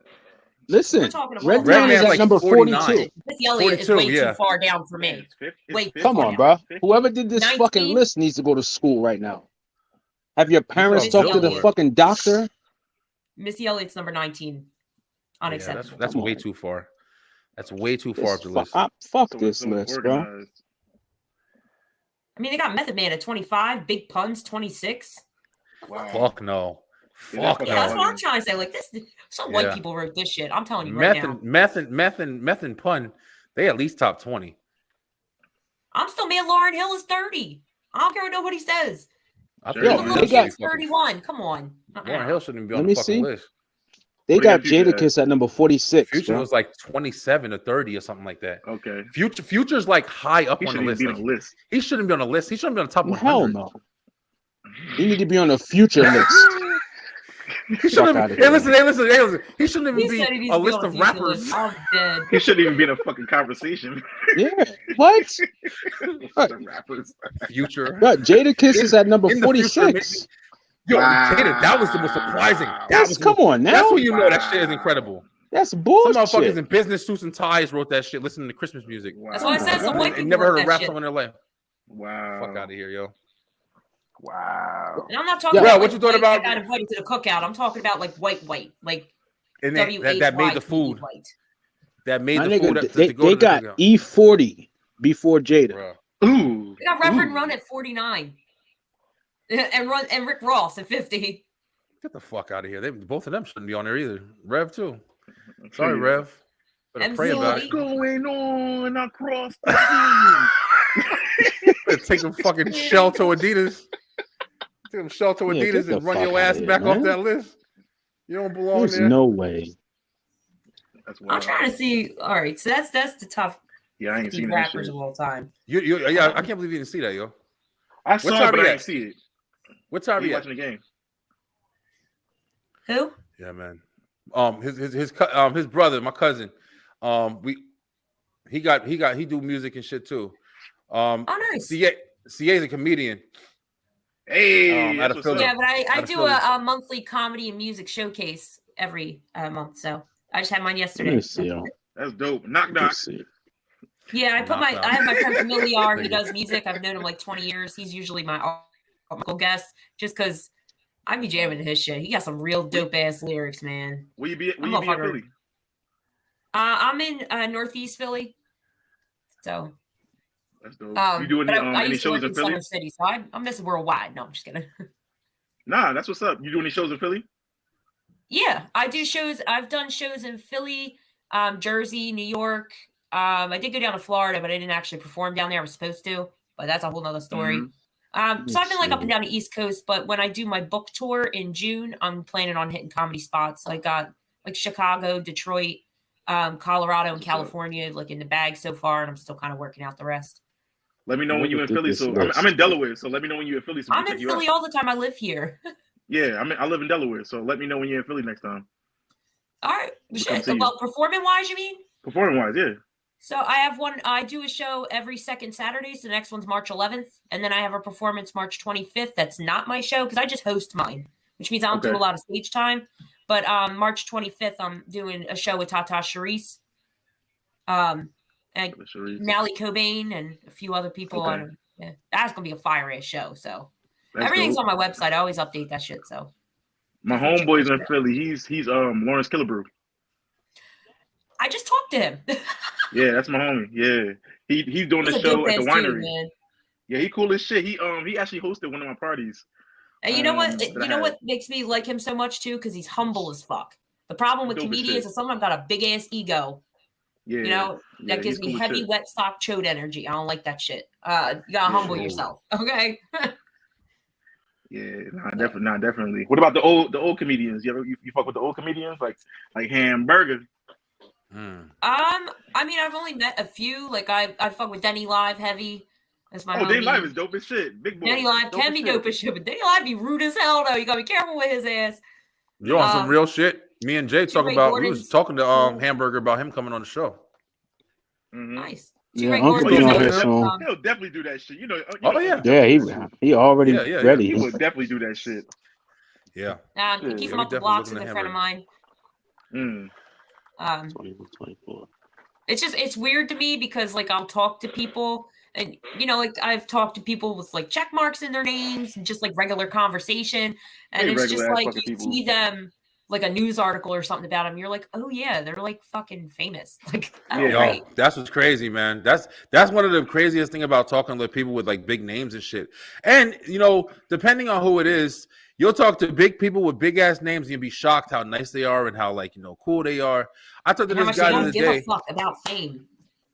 [SPEAKER 2] Listen, Redman is at number 42.
[SPEAKER 11] Miss Elliott is way too far down for me. Wait,
[SPEAKER 2] come on, bro. Whoever did this fucking list needs to go to school right now. Have your parents talk to the fucking doctor?
[SPEAKER 11] Missy Elliott's number 19. Unacceptable.
[SPEAKER 1] That's way too far. That's way too far up the list.
[SPEAKER 2] Fuck this list, bro.
[SPEAKER 11] I mean, they got Method Man at 25, Big Pun's 26.
[SPEAKER 1] Wow. Fuck no.
[SPEAKER 11] Fuck no. That's what I'm trying to say. Like this, some white people wrote this shit. I'm telling you right now.
[SPEAKER 1] Meth and Pun, they at least top 20.
[SPEAKER 11] I'm still mad. Lauryn Hill is 30. I don't care what nobody says.
[SPEAKER 2] They got
[SPEAKER 11] 31. Come on.
[SPEAKER 1] Lauryn Hill shouldn't be on the fucking list.
[SPEAKER 2] They got Jadakiss at number 46.
[SPEAKER 1] Future was like 27 or 30 or something like that.
[SPEAKER 12] Okay.
[SPEAKER 1] Future's like high up on the list. He shouldn't be on the list. He shouldn't be on the top 100.
[SPEAKER 2] Hell no. He need to be on the future list.
[SPEAKER 1] He shouldn't. Hey, listen. He shouldn't even be a list of rappers.
[SPEAKER 12] He shouldn't even be in a fucking conversation.
[SPEAKER 2] Yeah. What?
[SPEAKER 1] Rappers. Future.
[SPEAKER 2] Jadakiss is at number 46.
[SPEAKER 1] Yo, Jada, that was the most surprising.
[SPEAKER 2] Come on now.
[SPEAKER 1] That's when you know that shit is incredible.
[SPEAKER 2] That's bullshit.
[SPEAKER 1] Some motherfuckers in business suits and ties wrote that shit listening to Christmas music.
[SPEAKER 11] Wow. That's why I said some white people
[SPEAKER 1] never heard a rap
[SPEAKER 11] shit.
[SPEAKER 1] song in their life.
[SPEAKER 12] Wow.
[SPEAKER 1] Fuck out of here, yo.
[SPEAKER 12] Wow.
[SPEAKER 11] And I'm not talking about
[SPEAKER 1] what you thought about
[SPEAKER 11] got invited to the cookout. I'm talking about like white, like
[SPEAKER 1] and that made the food.
[SPEAKER 11] White.
[SPEAKER 1] That made the food.
[SPEAKER 2] They got E40 before Jada.
[SPEAKER 12] Ooh.
[SPEAKER 11] They got Reverend Run at 49. And Rick Ross at 50.
[SPEAKER 1] Get the fuck out of here. Both of them shouldn't be on there either. Rev too. Sorry, Rev. Better pray about it.
[SPEAKER 12] What's going on across the
[SPEAKER 1] Better take a fucking shell to Adidas. Them Shelter Adidas and run your ass back off that list. You don't belong
[SPEAKER 13] There's
[SPEAKER 1] there.
[SPEAKER 13] no way.
[SPEAKER 11] I'm trying to see. All right, so that's the top.
[SPEAKER 2] Yeah, I ain't seen
[SPEAKER 11] rappers of all time.
[SPEAKER 1] Yeah, I can't believe you didn't see that, yo.
[SPEAKER 2] I saw it, but I didn't see it.
[SPEAKER 1] What time are you
[SPEAKER 2] watching the game?
[SPEAKER 11] Who?
[SPEAKER 1] Yeah, man. His brother, my cousin. He do music and shit too.
[SPEAKER 11] Oh, nice.
[SPEAKER 1] CA's a comedian.
[SPEAKER 2] Hey,
[SPEAKER 11] yeah, but I do a monthly comedy and music showcase every month. So I just had mine yesterday.
[SPEAKER 2] That's dope. Knock.
[SPEAKER 11] Yeah, I have my friend Familiar. He does music. I've known him like 20 years. He's usually my uncle guest, just because I be jamming to his shit. He got some real dope ass lyrics, man.
[SPEAKER 2] Will you be in Philly?
[SPEAKER 11] I'm in Northeast Philly. So
[SPEAKER 2] that's dope. You doing any shows in Philly?
[SPEAKER 11] Summer City, so I'm missing worldwide. No, I'm just kidding.
[SPEAKER 2] Nah, that's what's up. You do any shows in Philly?
[SPEAKER 11] Yeah, I do shows. I've done shows in Philly, Jersey, New York. I did go down to Florida, but I didn't actually perform down there. I was supposed to, but that's a whole nother story.
[SPEAKER 2] Mm-hmm.
[SPEAKER 11] So I've been like up and down the East Coast, but when I do my book tour in June, I'm planning on hitting comedy spots. I got like Chicago, Detroit, Colorado, and California, like in the bag so far, and I'm still kind of working out the rest.
[SPEAKER 2] Let me know when you're in Philly. So I'm in Delaware, so let me know when you're in Philly. So
[SPEAKER 11] I'm in Philly all the time. I live here.
[SPEAKER 2] Yeah, I live in Delaware, so let me know when you're in Philly next time.
[SPEAKER 11] All right. Well, performing wise, you mean?
[SPEAKER 2] Performing wise, yeah.
[SPEAKER 11] So I have one. I do a show every second Saturday. So the next one's March 11th, and then I have a performance March 25th. That's not my show because I just host mine, which means I don't do a lot of stage time. But March 25th, I'm doing a show with Tata Charisse, and Nally Cobain, and a few other people. Yeah, that's gonna be a fire ass show. So everything's on my website. I always update that shit. So
[SPEAKER 2] my homeboy's in Philly. He's Lawrence Killebrew.
[SPEAKER 11] I just talked to him.
[SPEAKER 2] Yeah, that's my homie. Yeah, he's doing the show at the winery. Dude, yeah, he cool as shit. He actually hosted one of my parties.
[SPEAKER 11] And you know what? You know what makes me like him so much too? Because he's humble as fuck. The problem with comedians is some of them got a big ass ego. Yeah, you know that gives me heavy wet sock chode energy. I don't like that shit. You gotta humble yourself, okay?
[SPEAKER 2] Yeah, definitely. What about the old comedians? You fuck with the old comedians like Hamburger?
[SPEAKER 11] I mean, I've only met a few. Like I fuck with Denny Live heavy. That's my homie.
[SPEAKER 2] Denny Live is dope as shit. Big boy.
[SPEAKER 11] Denny Live can be dope as shit, but Denny Live be rude as hell though. You gotta be careful with his ass.
[SPEAKER 1] You're on some real shit. Me and Jay talking about. We was talking to Hamburger about him coming on the show.
[SPEAKER 2] Mm-hmm.
[SPEAKER 11] Nice.
[SPEAKER 13] Yeah, Uncle be on here soon.
[SPEAKER 2] He'll definitely do that shit.
[SPEAKER 13] Yeah, he already ready.
[SPEAKER 2] He would definitely do that shit.
[SPEAKER 1] Yeah.
[SPEAKER 11] He's off the blocks with a friend of mine.
[SPEAKER 13] 24.
[SPEAKER 11] It's weird to me because like I'll talk to people and like I've talked to people with like check marks in their names and just like regular conversation and it's just like you see them like a news article or something about them, you're like, oh yeah, they're like fucking famous. Like,
[SPEAKER 1] that's what's crazy, man. That's one of the craziest thing about talking to people with like big names and shit. And depending on who it is, you'll talk to big people with big ass names and you'll be shocked how nice they are and how like cool they are. I talked to this guy the other day.
[SPEAKER 11] Give a fuck about fame.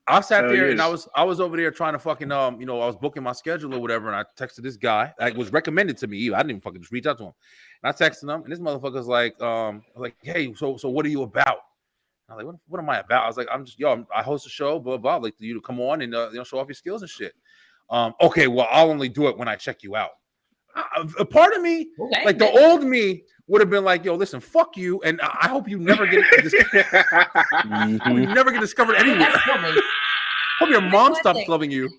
[SPEAKER 1] I sat there and I was over there trying to fucking I was booking my schedule or whatever, and I texted this guy. It was recommended to me. I didn't even fucking just reach out to him. And I texted him, and this motherfucker's like, hey, so what are you about? I was like, what am I about? I was like, I host a show, blah blah. Like you to come on and show off your skills and shit. Okay, well, I'll only do it when I check you out. A part of me, like the old me, would have been like, yo, listen, fuck you, and I hope you never get you never get discovered anywhere. Hope your mom stops loving you.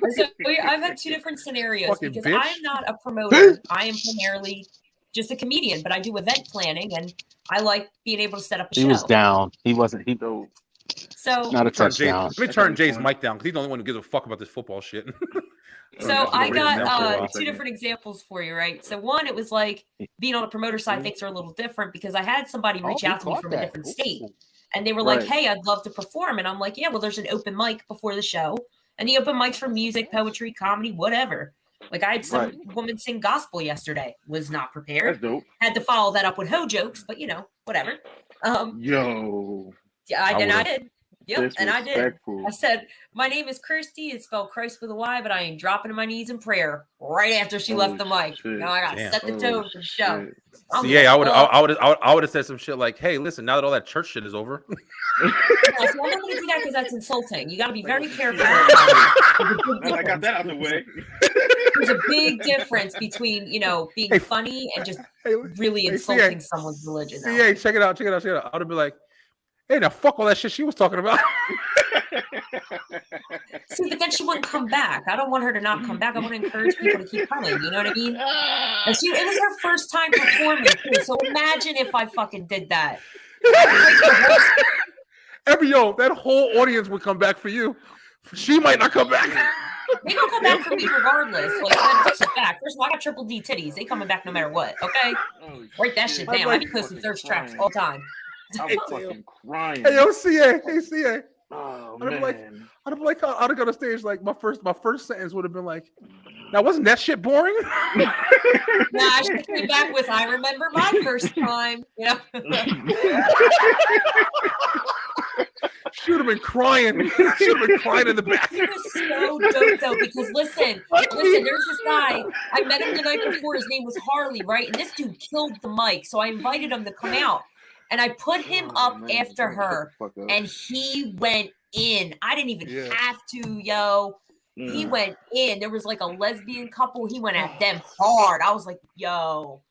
[SPEAKER 11] So I've had two different scenarios because I'm not a promoter. I am primarily just a comedian, but I do event planning and I like being able to set up a show.
[SPEAKER 13] He was down. He wasn't.
[SPEAKER 11] So
[SPEAKER 13] not a touchdown.
[SPEAKER 1] Let me turn Jay's mic down because he's the only one who gives a fuck about this football shit.
[SPEAKER 11] So I got two different examples for you, right? So one, it was like being on the promoter side, things are a little different because I had somebody reach out to me from a different state. And they were like, hey, I'd love to perform. And I'm like, yeah, well, there's an open mic before the show. And the open mics for music, poetry, comedy, whatever. Like I had some woman sing gospel yesterday, was not prepared.
[SPEAKER 2] That's dope.
[SPEAKER 11] Had to follow that up with ho jokes, but whatever.
[SPEAKER 2] Yo.
[SPEAKER 11] Yeah, I did. Yep, and I did. I said, my name is Christy. It's spelled Christ with a Y, but I am dropping to my knees in prayer right after she left the mic. Now I got to set the tone for the show.
[SPEAKER 1] Yeah, I would have said some shit like, "Hey, listen, now that all that church shit is over."
[SPEAKER 11] So I'm not going to do that because that's insulting. You got to be very careful. I
[SPEAKER 12] got that out of the way.
[SPEAKER 11] There's a big difference between, being funny and just really insulting someone's religion.
[SPEAKER 1] CA, check it out. I would be like, "Hey, now fuck all that shit she was talking about."
[SPEAKER 11] See, but then she wouldn't come back. I don't want her to not come back. I want to encourage people to keep coming. You know what I mean? And it was her first time performing too. So imagine if I fucking did that.
[SPEAKER 1] That whole audience would come back for you. She might not come back.
[SPEAKER 11] They gonna come back for me regardless. Like that's a fact. First of all, I got triple D titties. They coming back no matter what. Okay, write that shit down. I be posting thirst traps all the time.
[SPEAKER 12] I'm fucking crying.
[SPEAKER 1] Hey, yo, CA. Hey, CA.
[SPEAKER 12] Oh,
[SPEAKER 1] I'd have gone on stage like my first sentence would have been like, "Now wasn't that shit boring?"
[SPEAKER 11] Nah, I should be back with I remember my first time.
[SPEAKER 1] She would have been crying. She would have been crying in the back.
[SPEAKER 11] It was so dope though, because listen, there's this guy. I met him the night before. His name was Harley, right? And this dude killed the mic, so I invited him to come out. And I put him up after her, and he went in. I didn't even have to, yo. He went in. There was like a lesbian couple. He went at them hard. I was like, yo,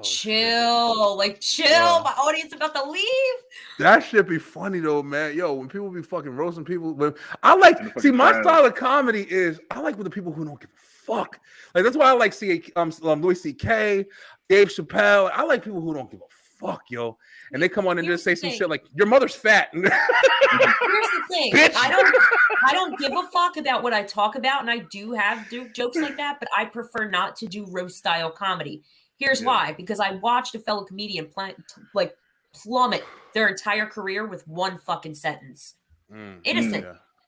[SPEAKER 11] chill. Like, chill. My audience about to leave.
[SPEAKER 1] That should be funny, though, man. Yo, when people be fucking roasting people. My style of comedy is, I like with the people who don't give a fuck. Like, that's why I like Louis C.K., Dave Chappelle. I like people who don't give a fuck, yo. And they come on and just say some shit like, "Your mother's fat."
[SPEAKER 11] Here's the thing. I don't give a fuck about what I talk about, and I do jokes like that, but I prefer not to do roast style comedy. Here's why: because I watched a fellow comedian plummet their entire career with one fucking sentence. Innocent,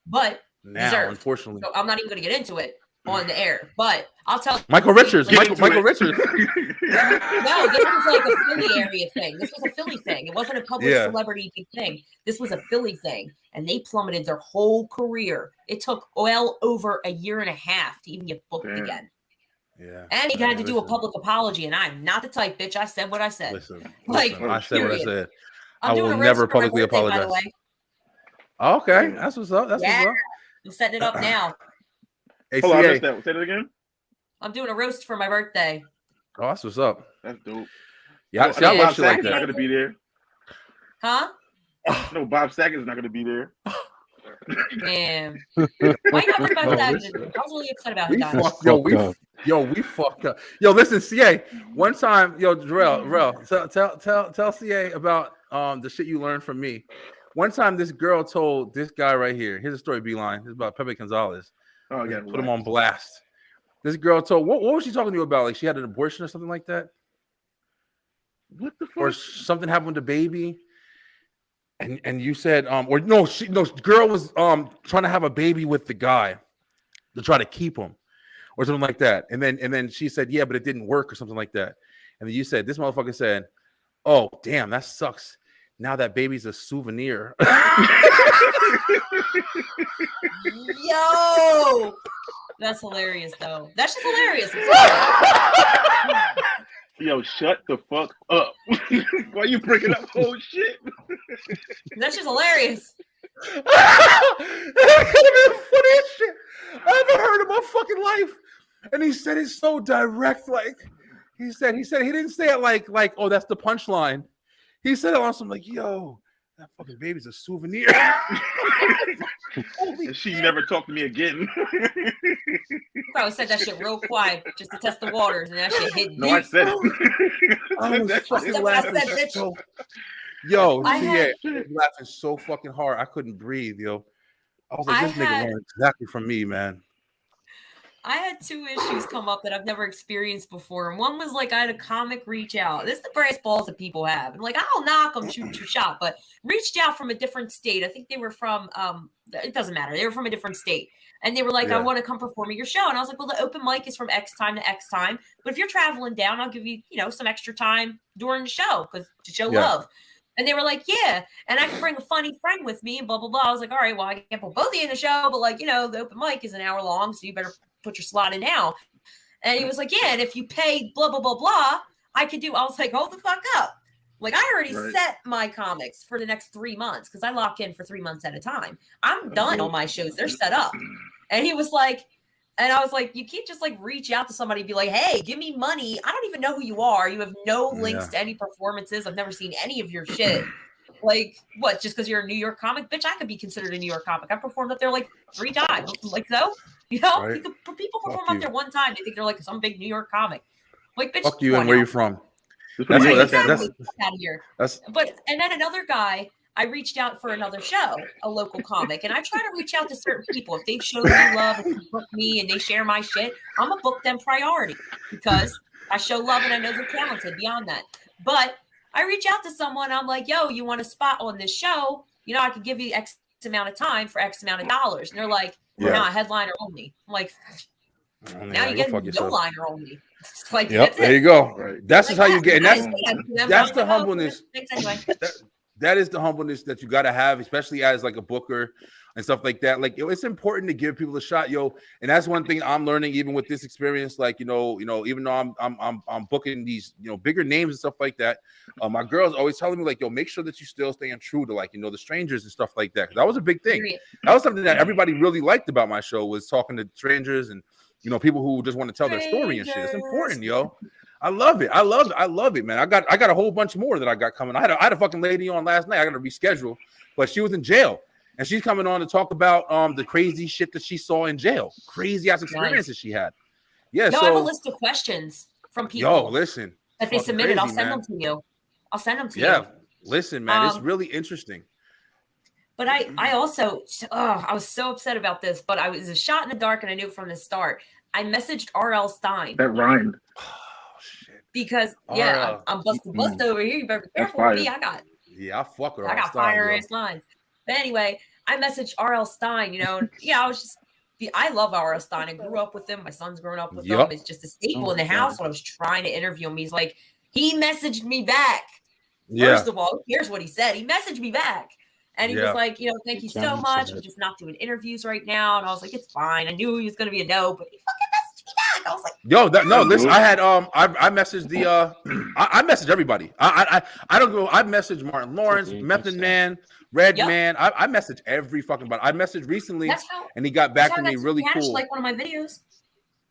[SPEAKER 11] but deserved.
[SPEAKER 1] Unfortunately,
[SPEAKER 11] so I'm not even going to get into it on the air, but I'll tell you.
[SPEAKER 1] Michael Richards. Michael Richards.
[SPEAKER 11] No, this was like a Philly area thing. This was a Philly thing. It wasn't a public celebrity thing. This was a Philly thing, and they plummeted their whole career. It took well over a year and a half to even get booked again.
[SPEAKER 1] Yeah,
[SPEAKER 11] and he had to do a public apology, and I'm not the type, bitch. I said what I said.
[SPEAKER 1] Listen, I said what I said.
[SPEAKER 11] I
[SPEAKER 1] will never publicly apologize. Okay, that's what's up. What's up.
[SPEAKER 11] I'm setting it up now.
[SPEAKER 12] Hold on, I missed that. Say that again.
[SPEAKER 11] I'm doing a roast for my birthday.
[SPEAKER 1] Oh, that's what's up.
[SPEAKER 12] That's dope.
[SPEAKER 1] Yeah,
[SPEAKER 12] I know Bob Saget's not going to be there.
[SPEAKER 11] Huh?
[SPEAKER 12] No, Bob Saget's not going to be there.
[SPEAKER 11] Damn. Why you not worried about that? I was really upset about him.
[SPEAKER 1] We fucked up. Yo, listen, CA. One time, Jarrell, tell CA about the shit you learned from me. One time, this girl told this guy right here. Here's a story, Beeline. It's about Pepe Gonzalez.
[SPEAKER 12] Oh, yeah.
[SPEAKER 1] Put him on blast. This girl told, what was she talking to you about? Like she had an abortion or something like that?
[SPEAKER 12] What the fuck?
[SPEAKER 1] Or something happened with the baby? And you said, girl was trying to have a baby with the guy to try to keep him or something like that. And then she said, yeah, but it didn't work or something like that. And then you said, this motherfucker said, oh, damn, that sucks. Now that baby's a souvenir.
[SPEAKER 11] Yo, that's hilarious, though. That's just hilarious.
[SPEAKER 12] Yo, shut the fuck up. Why you breaking up whole shit?
[SPEAKER 11] That's just hilarious.
[SPEAKER 1] That's the funniest shit I ever heard in my fucking life. And he said it so direct, like he said he didn't say it like, oh, that's the punchline. He said it on some like, yo, that fucking baby's a souvenir.
[SPEAKER 12] She never talked to me again.
[SPEAKER 11] Probably said that shit real quiet just to test the waters, and that shit hit.
[SPEAKER 12] No, I said it.
[SPEAKER 1] I was fucking laughing so. Yo, I was laughing so fucking hard I couldn't breathe, yo. I was like, this nigga learned exactly from me, man.
[SPEAKER 11] I had two issues come up that I've never experienced before. And one was like I had a comic reach out. This is the brass balls that people have. And like, I'll knock them, shoot your shot, but reached out from a different state. I think they were from, it doesn't matter. They were from a different state. And they were like, I want to come perform at your show. And I was like, well, the open mic is from X time to X time. But if you're traveling down, I'll give you, some extra time during the show because to show love. And they were like, yeah, and I can bring a funny friend with me and blah, blah, blah. I was like, all right, well, I can't put both of you in the show, but like, the open mic is an hour long, so you better put your slot in now. And he was like, yeah, and if you pay blah, blah, blah, blah, I could do. I was like, hold the fuck up. Like, I already set my comics for the next 3 months because I lock in for 3 months at a time. I'm done on my shows. They're set up. And he was like, and I was like, you can't just like reach out to somebody and be like, hey, give me money. I don't even know who you are. You have no links to any performances. I've never seen any of your shit. Like, what? Just because you're a New York comic? Bitch, I could be considered a New York comic. I performed up there like 3 times. Like, so, right. People perform up there one time. They think they're like some big New York comic. Like, bitch,
[SPEAKER 1] fuck you and where you from?
[SPEAKER 11] That's out of here. But and then another guy, I reached out for another show, a local comic, and I try to reach out to certain people. If they've showed me love and book me and they share my shit, I'm gonna book them priority because I show love and I know they're talented beyond that. But I reach out to someone, I'm like, yo, you want a spot on this show? I could give you X amount of time for X amount of dollars. And they're like, nah, headliner only. I'm like, now you get no liner only. Like,
[SPEAKER 1] there you go. Right. That's just how you get, and that's the humbleness. That is the humbleness that you got to have, especially as like a booker and stuff like that. Like, it's important to give people a shot, yo. And that's one thing I'm learning, even with this experience. Like, even though I'm booking these, bigger names and stuff like that. My girl's always telling me, like, yo, make sure that you still staying true to, like, the strangers and stuff like that. That was a big thing. That was something that everybody really liked about my show, was talking to strangers and people who just want to tell their story and shit. It's important, yo. I love it. I love it, man. I got a whole bunch more that I got coming. I had a fucking lady on last night. I got to reschedule, but she was in jail, and she's coming on to talk about the crazy shit that she saw in jail, crazy ass experiences she had. Yeah,
[SPEAKER 11] I have a list of questions from people.
[SPEAKER 1] Yo, listen,
[SPEAKER 11] that they submitted. I'll send them to you.
[SPEAKER 1] Yeah, listen, man, it's really interesting.
[SPEAKER 11] But I also, I was so upset about this, but I was a shot in the dark, and I knew it from the start. I messaged R.L. Stein.
[SPEAKER 12] That rhymed.
[SPEAKER 11] Because I'm busted over here. You better be careful with me. I
[SPEAKER 1] fuck her.
[SPEAKER 11] I got fire ass lines. But anyway, I messaged R.L. Stein. I was just. I love R.L. Stein. I grew up with him. My son's grown up with him. It's just a staple in the house. When I was trying to interview him, he's like, he messaged me back. First of all, here's what he said. He messaged me back. And he was like, thank you so much. I'm just not doing interviews right now. And I was like, it's fine. I knew he was going to be a no, but he fucking messaged me back. I was like,
[SPEAKER 1] listen, I had, I messaged I messaged everybody. I don't go, I messaged Martin Lawrence, Method Man, Red Man. I messaged every fucking body. I messaged recently and he got back to me really cool.
[SPEAKER 11] Like one of my videos.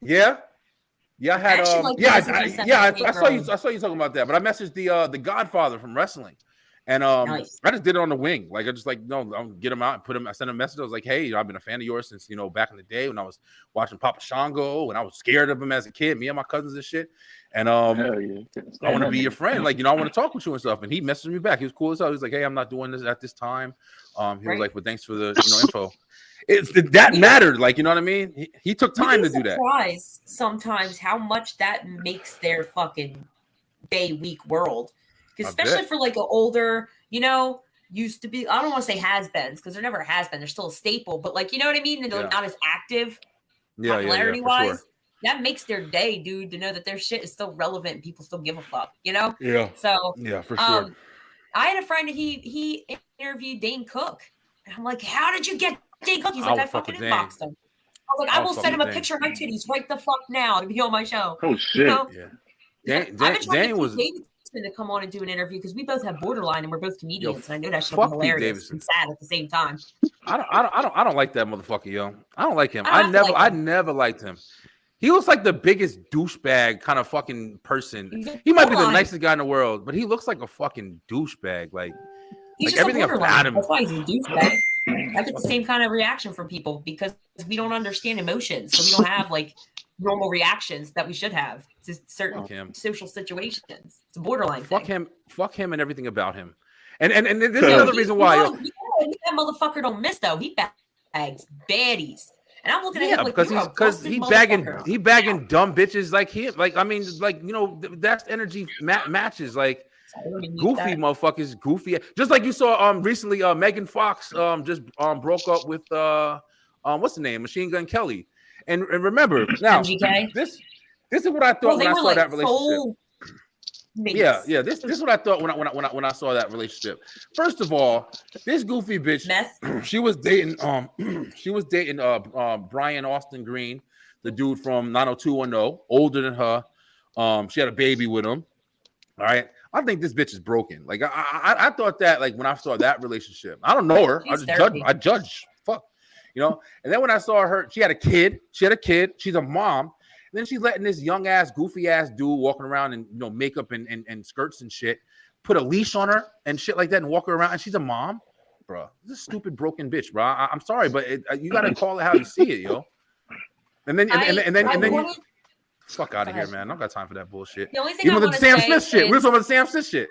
[SPEAKER 1] Yeah. Yeah, I had, I saw you talking about that, but I messaged the Godfather from wrestling. And I just did it on the wing. Like, I just I'll get him out and put him. I sent him a message. I was like, hey, I've been a fan of yours since back in the day when I was watching Papa Shango, and I was scared of him as a kid, me and my cousins and shit. And I want to be your friend. Like, I want to talk with you and stuff. And he messaged me back. He was cool as hell. He was like, hey, I'm not doing this at this time. He was like, but thanks for the info. That mattered. Like, you know what I mean? He took time to do that.
[SPEAKER 11] Surprised sometimes how much that makes their fucking day, week world. Especially for like an older, used to be, I don't want to say has-beens because they're never has-been. They're still a staple, but like, you know what I mean? They're not as active popularity-wise. Sure. That makes their day, dude, to know that their shit is still relevant and people still give a fuck, Yeah. So,
[SPEAKER 1] for sure.
[SPEAKER 11] I had a friend that he interviewed Dane Cook. And I'm like, how did you get Dane Cook? He's like, I fucking inboxed him. I was like, I will send him a picture of my titties right the fuck now to be on my show.
[SPEAKER 12] Oh, shit.
[SPEAKER 1] Dane was...
[SPEAKER 11] to come on and do an interview because we both have borderline and we're both comedians. And I know that should be hilarious and sad at the same time.
[SPEAKER 1] I don't like that motherfucker, yo. I don't like him. I never liked him. He looks like the biggest douchebag kind of fucking person. He might be the nicest guy in the world, but he looks like a fucking douchebag. Like everything about him.
[SPEAKER 11] That's why he's a douchebag. I get the same kind of reaction from people because we don't understand emotions, so we don't have like normal reactions that we should have to certain social situations. It's a borderline.
[SPEAKER 1] Fuck him and everything about him. And this is another reason why.
[SPEAKER 11] That motherfucker don't miss though. He bags baddies. And I'm looking at him like
[SPEAKER 1] because he bagging dumb bitches like him. Like, I mean, like, that's energy matches. Like, goofy motherfuckers, goofy. Just like you saw recently, Megan Fox just broke up with what's the name? Machine Gun Kelly. And remember now,
[SPEAKER 11] MGK?
[SPEAKER 1] this is what I thought when I saw that relationship. Yeah. This is what I thought when I saw that relationship. First of all, this goofy bitch, she was dating Brian Austin Green, the dude from 90210, older than her. She had a baby with him. All right. I think this bitch is broken. Like I thought that, like, when I saw that relationship. I don't know her. I judge. Fuck. You know. And then when I saw her, she had a kid. She's a mom. And then she's letting this young ass, goofy ass dude walking around in, you know, makeup and skirts and shit, put a leash on her and shit like that and walk her around. And she's a mom, bro. This is a stupid broken bitch, bro. I'm sorry, but you gotta call it how you see it, yo. And then fuck out of here, man. I don't got time for that bullshit.
[SPEAKER 11] The only thing
[SPEAKER 1] Even with the Sam Smith shit. We were talking about the Sam Smith shit.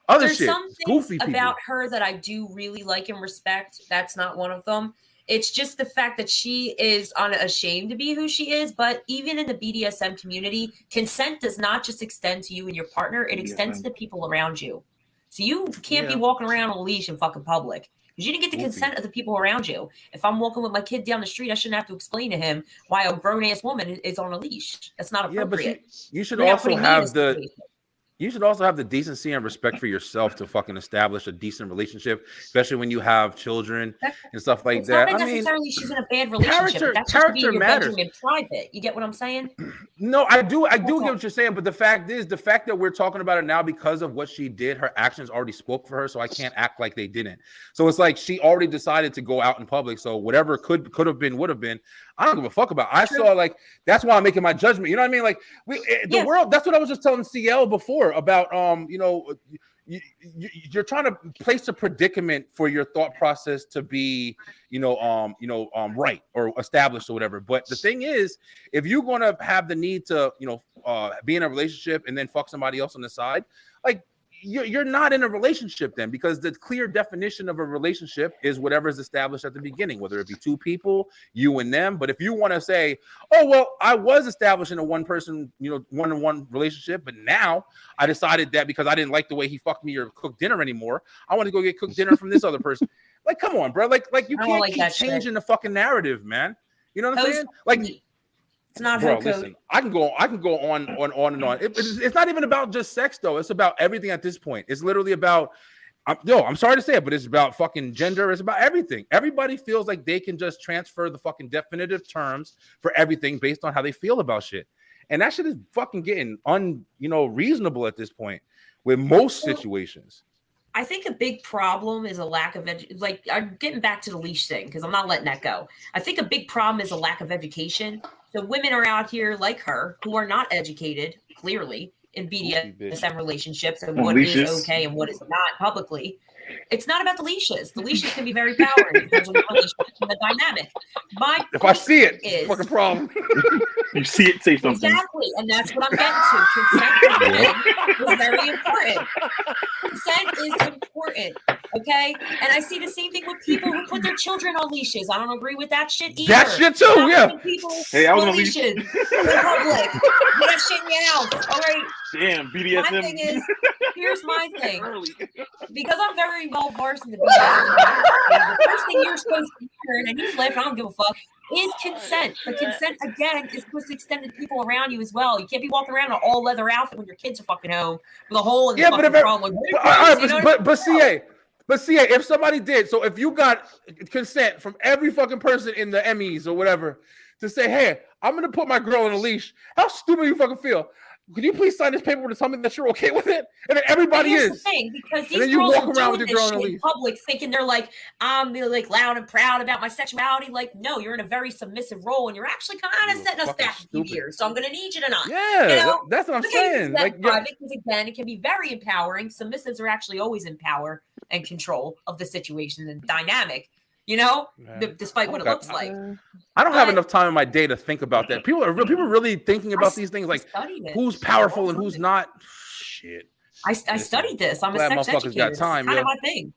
[SPEAKER 1] Other
[SPEAKER 11] there's
[SPEAKER 1] shit.
[SPEAKER 11] Something
[SPEAKER 1] Goofy people.
[SPEAKER 11] about her that I do really like and respect. That's not one of them. It's just the fact that she is unashamed to be who she is. But even in the BDSM community, consent does not just extend to you and your partner. It extends to the people around you. So you can't be walking around on a leash in fucking public. Because you didn't get the consent of the people around you. If I'm walking with my kid down the street, I shouldn't have to explain to him why a grown-ass woman is on a leash. That's not appropriate.
[SPEAKER 1] Yeah, but you should also have the... You should also have the decency and respect for yourself to fucking establish a decent relationship, especially when you have children and stuff like that.
[SPEAKER 11] Not necessarily she's in a bad relationship. That's just to be in your bedroom in private. You get what I'm saying?
[SPEAKER 1] No, I do get what you're saying, but the fact that we're talking about it now because of what she did, her actions already spoke for her, so I can't act like they didn't. So it's like she already decided to go out in public, so whatever could have been, would have been. I don't give a fuck about. I saw, like, that's why I'm making my judgment. You know what I mean? Like, the world. That's what I was just telling CL before about you know, you're trying to place a predicament for your thought process to be right or established or whatever. But the thing is, if you're gonna have the need to be in a relationship and then fuck somebody else on the side, like, you're not in a relationship then, because the clear definition of a relationship is whatever is established at the beginning, whether it be two people, you and them. But if you want to say, oh, well, I was establishing a one-person, one-on-one relationship, but now I decided that because I didn't like the way he fucked me or cooked dinner anymore, I want to go get cooked dinner from this other person. Like, come on, bro. Like you can't keep changing the fucking narrative, man. You know what I'm saying? Like,
[SPEAKER 11] it's not
[SPEAKER 1] bro,
[SPEAKER 11] her code.
[SPEAKER 1] listen, I can go on and on. It's not even about just sex, though. It's about everything at this point. It's literally about, I'm sorry to say it, but it's about fucking gender. It's about everything. Everybody feels like they can just transfer the fucking definitive terms for everything based on how they feel about shit. And that shit is fucking getting reasonable at this point with most situations.
[SPEAKER 11] I think a big problem is a lack of like, I'm getting back to the leash thing because I'm not letting that go. I think a big problem is a lack of education. So women are out here like her who are not educated, clearly, in BDSM relationships and what is okay and what is not publicly. It's not about the leashes. The leashes can be very powering. It depends on the dynamic.
[SPEAKER 1] If I see it, it's a fucking problem.
[SPEAKER 12] You see it, say something.
[SPEAKER 11] Exactly, and that's what I'm getting to. Consent is very important. Consent is important, okay? And I see the same thing with people who put their children on leashes. I don't agree with that shit either.
[SPEAKER 1] That shit too, yeah.
[SPEAKER 12] Hey, I was on
[SPEAKER 11] leashes in public. Get that shit in your house, all right?
[SPEAKER 12] Damn, BDSM.
[SPEAKER 11] My thing is, here's my thing. Because I'm very well versed in the BDSM, the first thing you're supposed to learn, and he's laughing, I don't give a fuck, is consent. But consent, again, is supposed to extend to people around you as well. You can't be walking around in an all leather outfit when your kids are fucking home with a hole in the fucking front.
[SPEAKER 1] But if somebody did, so if you got consent from every fucking person in the Emmys or whatever to say, hey, I'm gonna put my girl on a leash, how stupid you fucking feel? Could you please sign this paper to tell me that you're okay with it? And then everybody is.
[SPEAKER 11] The thing, because these
[SPEAKER 1] and then you
[SPEAKER 11] girls
[SPEAKER 1] walk
[SPEAKER 11] are
[SPEAKER 1] around
[SPEAKER 11] doing
[SPEAKER 1] with your girl
[SPEAKER 11] this shit in public, thinking they're like, I'm like loud and proud about my sexuality. Like, no, you're in a very submissive role, and you're actually kind of setting us back a few years. So I'm going to need you to not.
[SPEAKER 1] Yeah, that's what I'm saying.
[SPEAKER 11] Like, private, because again, it can be very empowering. Submissives are actually always in power and control of the situation and dynamic. Despite what it looks like.
[SPEAKER 1] I don't have enough time in my day to think about that. People are really thinking about these things, like who's powerful and who's not. Shit.
[SPEAKER 11] I studied this. I'm a sex educator. Got time, kind of my thing.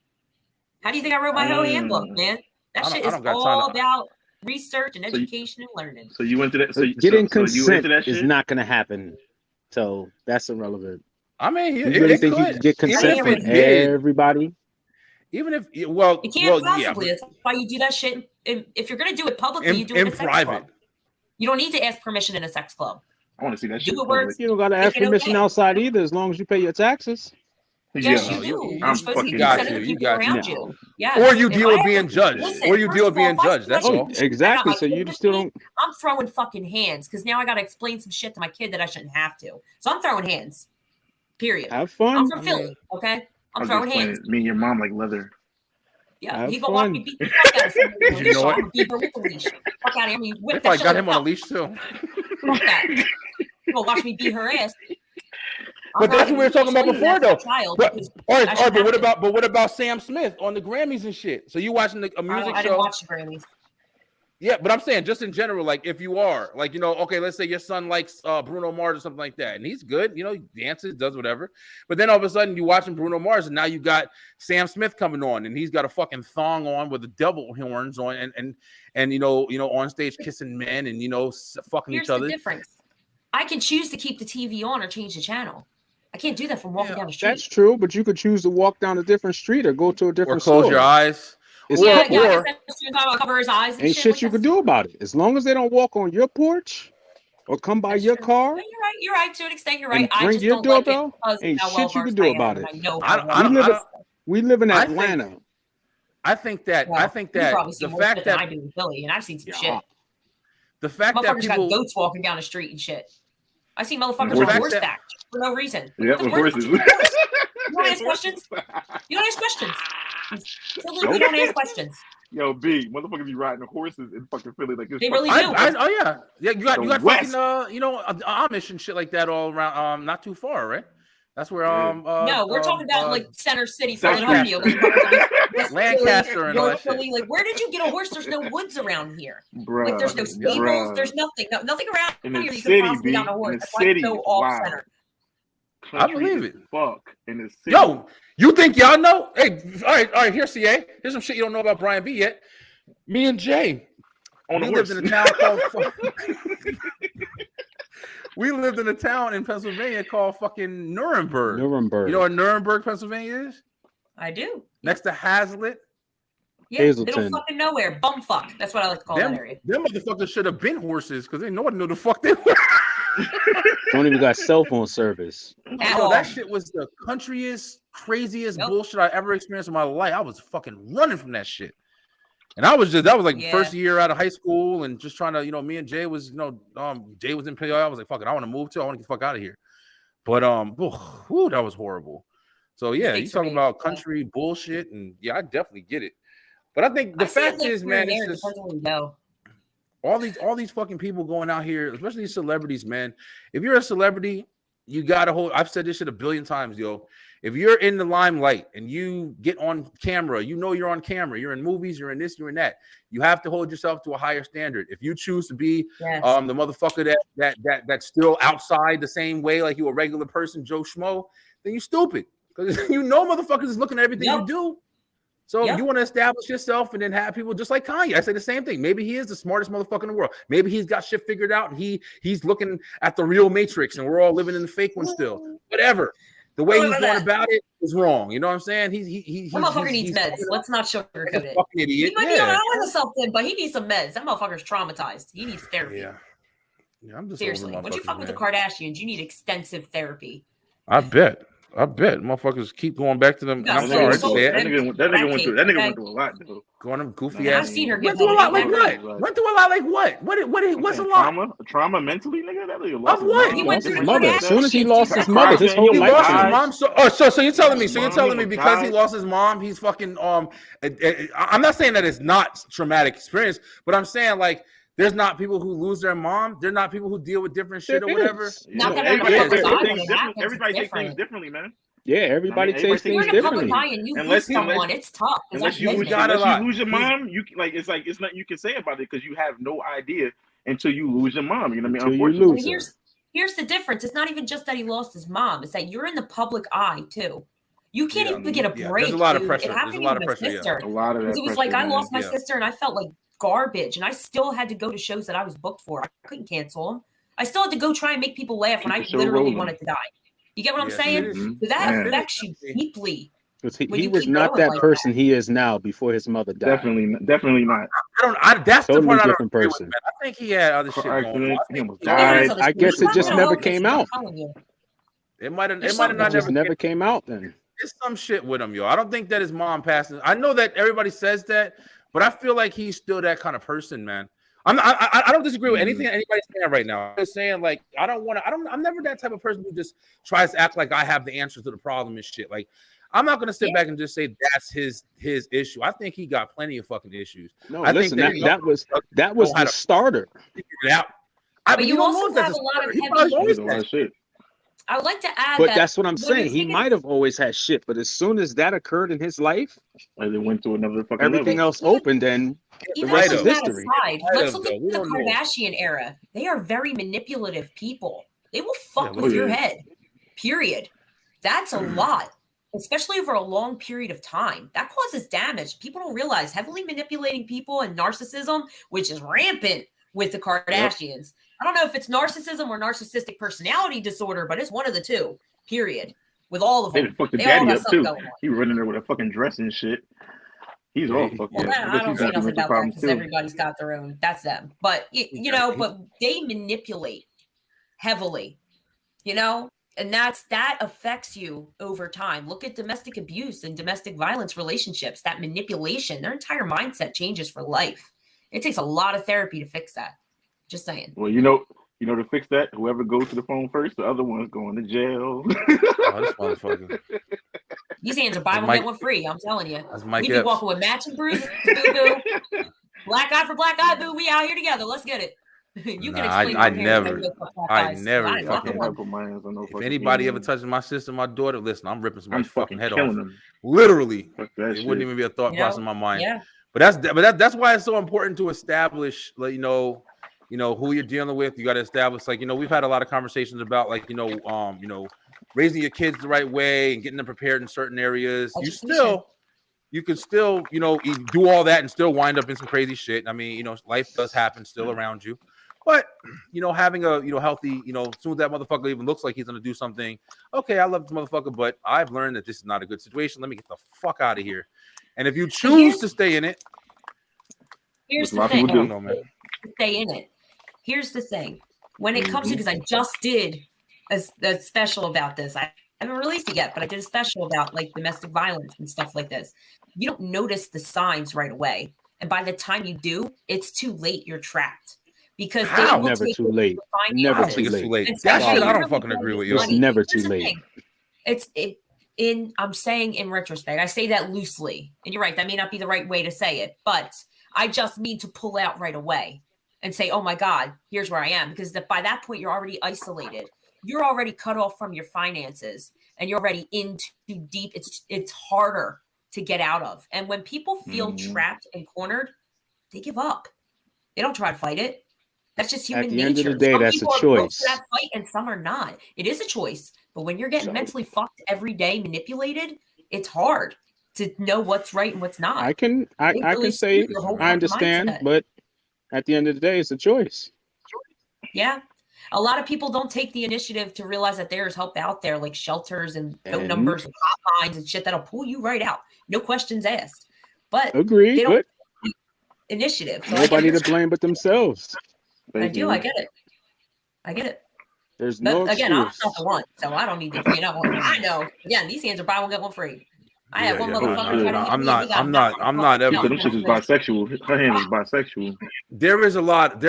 [SPEAKER 11] How do you think I wrote my whole handbook, man? That shit is all about research and education and learning.
[SPEAKER 12] So you went to that. So
[SPEAKER 13] getting consent is not going to happen. So that's irrelelevant.
[SPEAKER 1] I mean,
[SPEAKER 13] you really think you can get consent from everybody?
[SPEAKER 1] Even if,
[SPEAKER 11] you can't possibly. That's why you do that shit. If you're going to do it publicly, you do it in a sex club. You don't need to ask permission in a sex club.
[SPEAKER 12] I want to see that shit.
[SPEAKER 11] Do it where it's
[SPEAKER 13] You don't gotta ask permission outside either, as long as you pay your taxes.
[SPEAKER 11] Yes, you do. You're supposed to get consent of the people around you. Yeah.
[SPEAKER 1] Or you deal with being judged. Or you deal with being judged. That's all.
[SPEAKER 13] Exactly. So you still don't.
[SPEAKER 11] I'm throwing fucking hands because now I got to explain some shit to my kid that I shouldn't have to. So I'm throwing hands. Period.
[SPEAKER 13] Have fun.
[SPEAKER 11] I'm from Philly. Okay. I'm throwing hands.
[SPEAKER 12] Me and your mom like leather.
[SPEAKER 11] Yeah, he gonna watch me beat the fuck out of somebody.
[SPEAKER 1] You know what?
[SPEAKER 11] I'm gonna beat her with the leash. Fuck out of here.
[SPEAKER 1] If I got him on a leash too.
[SPEAKER 11] Fuck that. You gonna watch me beat her ass.
[SPEAKER 1] But that's what we were talking about before, though. But, all right, but what about Sam Smith on the Grammys and shit? So you watching a music show?
[SPEAKER 11] I didn't watch the Grammys.
[SPEAKER 1] Yeah, but I'm saying just in general, like if you are, like, you know, okay, let's say your son likes Bruno Mars or something like that, and he's good, you know, he dances, does whatever. But then all of a sudden you're watching Bruno Mars, and now you got Sam Smith coming on, and he's got a fucking thong on with the devil horns on, and you know, on stage kissing men and fucking each other.
[SPEAKER 11] Here's the difference. I can choose to keep the TV on or change the channel. I can't do that from walking down the street.
[SPEAKER 13] That's true, but you could choose to walk down a different street or go to a different
[SPEAKER 1] store. Or close your eyes.
[SPEAKER 11] Cover his eyes and
[SPEAKER 13] ain't shit you could do about it. As long as they don't walk on your porch or come by your car.
[SPEAKER 11] No, you're right. To an extent, you're right.
[SPEAKER 13] I just don't like it because ain't shit you can do about it. We live in Atlanta.
[SPEAKER 1] I think that
[SPEAKER 11] the fact that I do in Philly, and I've seen some shit.
[SPEAKER 1] The fact that people
[SPEAKER 11] got goats walking down the street and shit. I see motherfuckers on horseback for no reason.
[SPEAKER 12] Yeah, with horses.
[SPEAKER 11] You don't ask questions. You don't ask questions. You don't ask questions.
[SPEAKER 12] Yo, B, motherfuckers be riding the horses in fucking Philly like this.
[SPEAKER 11] They really do.
[SPEAKER 1] Oh yeah, you got fucking Amish and shit like that all around. Not too far, right? That's where
[SPEAKER 11] no, we're talking about like Center City,
[SPEAKER 1] Philadelphia, Lancaster, and all that shit.
[SPEAKER 11] Like, where did you get a horse? There's no woods around here.
[SPEAKER 12] Bruh,
[SPEAKER 11] like, there's no stables. There's nothing. Nothing around
[SPEAKER 12] in the
[SPEAKER 11] here. You
[SPEAKER 12] city,
[SPEAKER 11] can possibly down a horse.
[SPEAKER 12] That's why it's so off
[SPEAKER 11] center.
[SPEAKER 1] I believe it.
[SPEAKER 12] Fuck in the city.
[SPEAKER 1] Yo, you think y'all know? Hey, all right. Here's CA. Here's some shit you don't know about Brian B yet. Me and Jay, we lived in a town called. We lived in a town in Pennsylvania called fucking Nuremberg. You know where Nuremberg, Pennsylvania is?
[SPEAKER 11] I do.
[SPEAKER 1] Next to Hazlitt.
[SPEAKER 11] Yeah,
[SPEAKER 13] Hazleton.
[SPEAKER 11] Middle fucking nowhere. Bumfuck. That's what I like to call that area.
[SPEAKER 1] Them motherfuckers should have been horses because they no one knew the fuck they were.
[SPEAKER 13] Don't even got cell phone service.
[SPEAKER 1] Yo, that shit was the countryest, craziest bullshit I ever experienced in my life. I was fucking running from that shit. And that was like first year out of high school and just trying to, me and Jay was, Jay was in PI. I was like, fuck it, I want to move too. I want to get the fuck out of here. But that was horrible. So yeah, you talking about country bullshit, and yeah, I definitely get it. But I think the fact is, man, it's just all these fucking people going out here, especially celebrities, man. If you're a celebrity, you gotta hold. I've said this shit a billion times, yo. If you're in the limelight and you get on camera, you're on camera, you're in movies, you're in this, you're in that. You have to hold yourself to a higher standard. If you choose to be the motherfucker that's still outside the same way like you a regular person, Joe Schmo, then you stupid. Because motherfuckers is looking at everything you do. So you want to establish yourself and then have people just like Kanye. I say the same thing. Maybe he is the smartest motherfucker in the world. Maybe he's got shit figured out and he's looking at the real Matrix and we're all living in the fake one still. Whatever. The way he's going about it is wrong. You know what I'm saying? That
[SPEAKER 11] motherfucker needs meds. Let's not sugarcoat it.
[SPEAKER 1] Fucking idiot.
[SPEAKER 11] He might be on something, but he needs some meds. That motherfucker's traumatized. He needs therapy.
[SPEAKER 1] Yeah, I'm just
[SPEAKER 11] seriously. When you fuck with the Kardashians, you need extensive therapy.
[SPEAKER 1] I bet. Motherfuckers keep going back to them. I'm sorry to say it.
[SPEAKER 12] That nigga went through a lot, though.
[SPEAKER 1] Going them goofy ass.
[SPEAKER 11] I've seen her
[SPEAKER 1] went through a lot like what? Went through a lot like what? What's a lot?
[SPEAKER 12] Trauma mentally, nigga. That nigga lost
[SPEAKER 1] of what?
[SPEAKER 13] He lost his mother. As soon as he lost his mother, his whole life.
[SPEAKER 1] Lost his mom. So you're telling me because he lost his mom, he's fucking I'm not saying that it's not traumatic experience, but I'm saying like there's not people who lose their mom. They're not people who deal with different shit or whatever.
[SPEAKER 12] Everybody takes things differently, man.
[SPEAKER 13] Yeah, everybody takes things differently.
[SPEAKER 11] Unless it's tough.
[SPEAKER 12] Unless you lose your mom, it's nothing you can say about it because you have no idea until you lose your mom. You know what I mean?
[SPEAKER 11] Unfortunately, here's the difference. It's not even just that he lost his mom. It's that you're in the public eye too. You can't even get a break.
[SPEAKER 1] There's a lot of pressure.
[SPEAKER 11] It happened to my sister.
[SPEAKER 12] A lot of that.
[SPEAKER 11] It was like I lost my sister and I felt like garbage, and I still had to go to shows that I was booked for. I couldn't cancel them. I still had to go try and make people laugh when I literally wanted to die. You get what I'm saying? So that affects you deeply.
[SPEAKER 13] Because he was not that person he is now before his mother died.
[SPEAKER 12] Definitely not.
[SPEAKER 1] That's
[SPEAKER 13] totally
[SPEAKER 1] the part I don't
[SPEAKER 13] different
[SPEAKER 1] agree
[SPEAKER 13] person.
[SPEAKER 1] with, man. I think he had other shit going on.
[SPEAKER 12] He almost died.
[SPEAKER 13] I guess it just never came out.
[SPEAKER 1] It might have not
[SPEAKER 13] never came out then.
[SPEAKER 1] There's some shit with him, yo. I don't think that his mom passed. I know that everybody says that, but I feel like he's still that kind of person, man. I don't disagree with anything anybody's saying right now. I'm just saying, like, I'm never that type of person who just tries to act like I have the answer to the problem and shit. Like, I'm not gonna sit back and just say that's his issue. I think he got plenty of fucking issues.
[SPEAKER 13] No, listen, that was the starter.
[SPEAKER 1] Figure it out.
[SPEAKER 11] But you also have a lot of heavy
[SPEAKER 12] shit.
[SPEAKER 11] I would like to add
[SPEAKER 13] but that's what I'm saying. He might have always had shit, but as soon as that occurred in his life,
[SPEAKER 12] they went to another fucking
[SPEAKER 13] everything else opened, and the rest is history.
[SPEAKER 11] Let's look at the Kardashian era. They are very manipulative people. They will fuck with your head. Period. That's a lot, especially over a long period of time. That causes damage. People don't realize heavily manipulating people and narcissism, which is rampant with the Kardashians. I don't know if it's narcissism or narcissistic personality disorder, but it's one of the two. Period. With all of them,
[SPEAKER 12] they fucked the daddy up too. He running there with a fucking dress and shit. He's all fucked up.
[SPEAKER 11] I don't say nothing about that because everybody's got their own. That's them. But you know, but they manipulate heavily. You know, and that affects you over time. Look at domestic abuse and domestic violence relationships. That manipulation, their entire mindset changes for life. It takes a lot of therapy to fix that. Just saying.
[SPEAKER 12] Well, you know, to fix that, whoever goes to the phone first, the other one's going to jail.
[SPEAKER 1] This motherfucker.
[SPEAKER 11] These hands are buy one, get one free. I'm telling you. We be
[SPEAKER 1] Epps.
[SPEAKER 11] walking with matching bruises, boo-boo. Black eye for black eye, boo. We out here together. Let's get it. You can explain.
[SPEAKER 1] I never fucking.
[SPEAKER 12] If
[SPEAKER 1] anybody ever touches my sister, my daughter, listen, I'm ripping somebody's fucking head off. Literally, it wouldn't even be a thought process in my mind.
[SPEAKER 11] Yeah.
[SPEAKER 1] But that's why it's so important to establish, like, you know, who you're dealing with. You got to establish, like, you know, we've had a lot of conversations about, like, you know, raising your kids the right way and getting them prepared in certain areas. You can still, you know, do all that and still wind up in some crazy shit. I mean, you know, life does happen still around you. But, you know, having a, you know, healthy, you know, as soon as that motherfucker even looks like he's going to do something, okay, I love this motherfucker, but I've learned that this is not a good situation. Let me get the fuck out of here. And if you choose to stay in it,
[SPEAKER 11] here's the thing. Stay in it. Here's the thing. When it comes to, because I just did a special about this. I haven't released it yet, but I did a special about, like, domestic violence and stuff like this. You don't notice the signs right away. And by the time you do, it's too late. You're trapped. Because
[SPEAKER 13] never too late. Never too late.
[SPEAKER 1] That shit, I don't fucking agree with you.
[SPEAKER 13] It's never too late.
[SPEAKER 11] I'm saying in retrospect, I say that loosely, and you're right, that may not be the right way to say it, but I just mean to pull out right away and say, oh my God, here's where I am. Because by that point, you're already isolated. You're already cut off from your finances and you're already in too deep. It's harder to get out of. And when people feel trapped and cornered, they give up. They don't try to fight it. That's just human nature.
[SPEAKER 13] At the end of the day, that's a choice.
[SPEAKER 11] That fight and some are not. It is a choice. But when you're getting mentally fucked every day, manipulated, it's hard to know what's right and what's not.
[SPEAKER 13] I can say I understand,
[SPEAKER 11] mindset.
[SPEAKER 13] But at the end of the day, it's a choice.
[SPEAKER 11] Yeah. A lot of people don't take the initiative to realize that there's help out there, like shelters and phone numbers and hotlines and shit that'll pull you right out. No questions asked. But
[SPEAKER 13] agree,
[SPEAKER 11] they don't
[SPEAKER 13] but
[SPEAKER 11] take initiative. So
[SPEAKER 13] nobody to blame but themselves.
[SPEAKER 11] I do. I get it.
[SPEAKER 13] There's no
[SPEAKER 11] again,
[SPEAKER 13] excuse.
[SPEAKER 11] I'm not the one, so I don't need to. You know, I know. Again, these hands are buy one get one free. I had one motherfucker.
[SPEAKER 1] I'm not ever.
[SPEAKER 12] Them shit is bisexual. Her hand is bisexual.
[SPEAKER 1] There is a lot of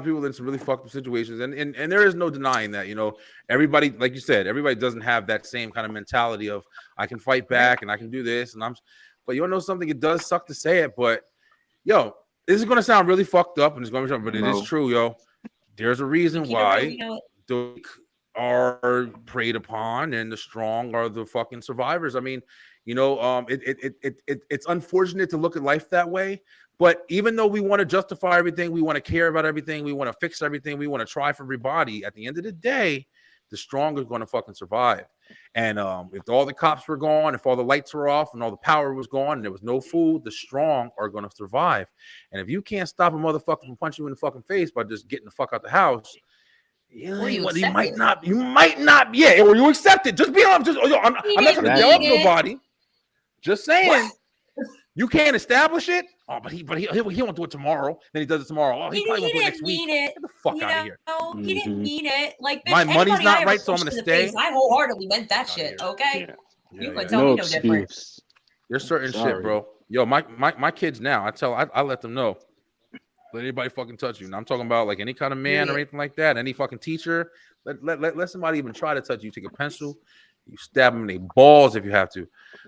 [SPEAKER 1] people in some really fucked up situations, and there is no denying that. You know, everybody, like you said, everybody doesn't have that same kind of mentality of I can fight back and I can do this, but you know something, it does suck to say it, but yo, this is gonna sound really fucked up, and it's gonna be something, but it is true, yo. There's a reason why the weak are preyed upon and the strong are the fucking survivors. I mean, you know, it's unfortunate to look at life that way, but even though we want to justify everything, we want to care about everything, we want to fix everything, we want to try for everybody, at the end of the day, the strong is going to fucking survive. And if all the cops were gone, if all the lights were off and all the power was gone and there was no food, the strong are going to survive. And if you can't stop a motherfucker from punching you in the fucking face by just getting the fuck out the house, Yeah, he might not. You might not. Yeah, or you accept it. Just be honest. I'm not trying to tell nobody. Just saying. What? You can't establish it. Oh, but he won't do it tomorrow. Then he does it tomorrow. Oh, he probably won't do it next week. Get the fuck out of here.
[SPEAKER 11] No, he didn't mean it. Like, bitch,
[SPEAKER 1] my money's not right, so I'm gonna stay.
[SPEAKER 11] I wholeheartedly meant that shit. Okay, you could tell me no different.
[SPEAKER 1] There's certain shit, bro. Yo, my kids now. I let them know. Let anybody fucking touch you. And I'm talking about like any kind of man or anything like that. Any fucking teacher. Let somebody even try to touch you. Take a pencil. You stab them in their balls if you have to.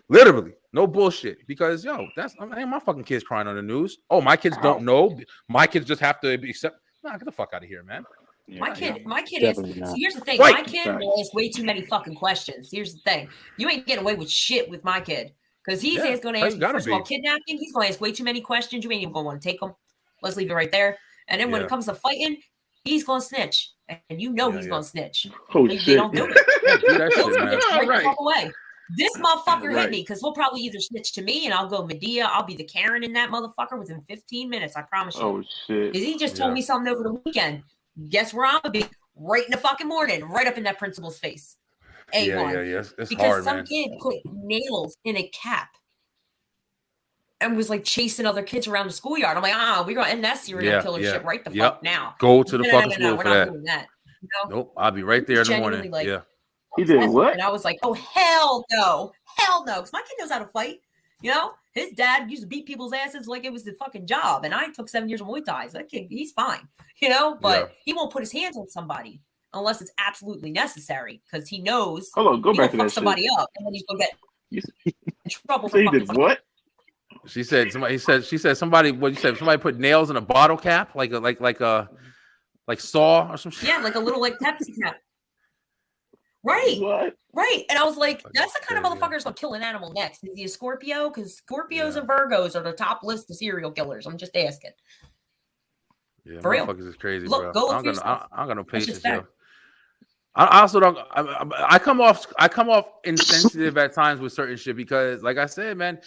[SPEAKER 1] Literally, no bullshit. Because ain't my fucking kids crying on the news. Oh, my kids don't know. My kids just have to accept. Nah, get the fuck out of here, man.
[SPEAKER 11] My kid is. So here's the thing. Right. My kid will ask way too many fucking questions. Here's the thing. You ain't getting away with shit with my kid because he's going to ask. First of all, kidnapping. He's going to ask way too many questions. You ain't even going to want to take them. Let's leave it right there. And then when it comes to fighting, he's going to snitch. And you know he's going to snitch.
[SPEAKER 12] Oh, shit. They don't do
[SPEAKER 11] it. Right away. This motherfucker hit me because he'll probably either snitch to me and I'll go Medea. I'll be the Karen in that motherfucker within 15 minutes. I promise you.
[SPEAKER 12] Oh, shit.
[SPEAKER 11] Because he just told me something over the weekend. Guess where I'm going to be? Right in the fucking morning. Right up in that principal's face. A1.
[SPEAKER 1] It's
[SPEAKER 11] because
[SPEAKER 1] hard,
[SPEAKER 11] some
[SPEAKER 1] man.
[SPEAKER 11] kid put nails in a cap. And was like chasing other kids around the schoolyard. I'm like, we're gonna end that serial killer shit right the fuck now.
[SPEAKER 1] Go to the fucking school
[SPEAKER 11] we're
[SPEAKER 1] for
[SPEAKER 11] not
[SPEAKER 1] that.
[SPEAKER 11] Doing that. You know?
[SPEAKER 1] Nope, I'll be right there in the morning.
[SPEAKER 11] Like,
[SPEAKER 12] he did what?
[SPEAKER 11] And I was like, oh hell no, because my kid knows how to fight. You know, his dad used to beat people's asses like it was the fucking job, and I took 7 years of Muay Thai. So that kid, he's fine. You know, but he won't put his hands on somebody unless it's absolutely necessary because he knows.
[SPEAKER 12] Hold on, go back to
[SPEAKER 11] fuck
[SPEAKER 12] that
[SPEAKER 11] somebody
[SPEAKER 12] shit.
[SPEAKER 11] up, and then he's gonna get in trouble. For
[SPEAKER 12] he did what?
[SPEAKER 1] She said somebody. What you said? Somebody put nails in a bottle cap, like saw or some shit.
[SPEAKER 11] Yeah, like a little like Pepsi cap. Right.
[SPEAKER 12] What?
[SPEAKER 11] Right. And I was like, that's the kind of motherfucker's gonna kill an animal next. Is he a Scorpio? Because Scorpios and Virgos are the top list of serial killers. I'm just asking.
[SPEAKER 1] Yeah,
[SPEAKER 11] for real.
[SPEAKER 1] Motherfuckers is crazy,
[SPEAKER 11] Look,
[SPEAKER 1] bro.
[SPEAKER 11] go
[SPEAKER 1] I'm gonna no patience, yo.
[SPEAKER 11] I
[SPEAKER 1] I also don't. I come off insensitive at times with certain shit because, like I said, man,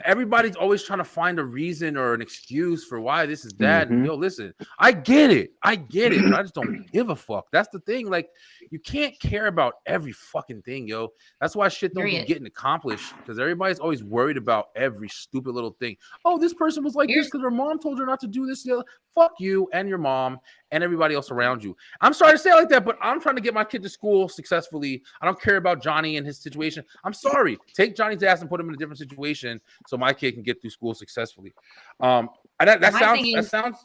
[SPEAKER 1] everybody's always trying to find a reason or an excuse for why this is that. And yo, listen, I get it, but I just don't give a fuck. That's the thing. Like, you can't care about every fucking thing, yo. That's why shit don't be getting accomplished because everybody's always worried about every stupid little thing. Oh, this person was like this because her mom told her not to do this. Fuck you and your mom and everybody else around you. I'm sorry to say it like that, but I'm trying to get my kid to school successfully. I don't care about Johnny and his situation. I'm sorry. Take Johnny's ass and put him in a different situation so my kid can get through school successfully. That sounds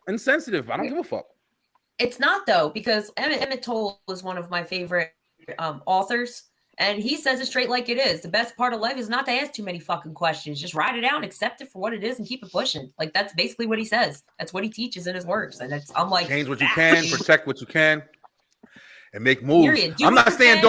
[SPEAKER 1] insensitive. I don't give a fuck.
[SPEAKER 11] It's not though, because Emmett Toll is one of my favorite authors, and he says it straight like it is. The best part of life is not to ask too many fucking questions. Just write it out and accept it for what it is and keep it pushing. Like, that's basically what he says. That's what he teaches in his works. And I'm like,
[SPEAKER 1] change what you can, protect what you can, and make moves. I'm not saying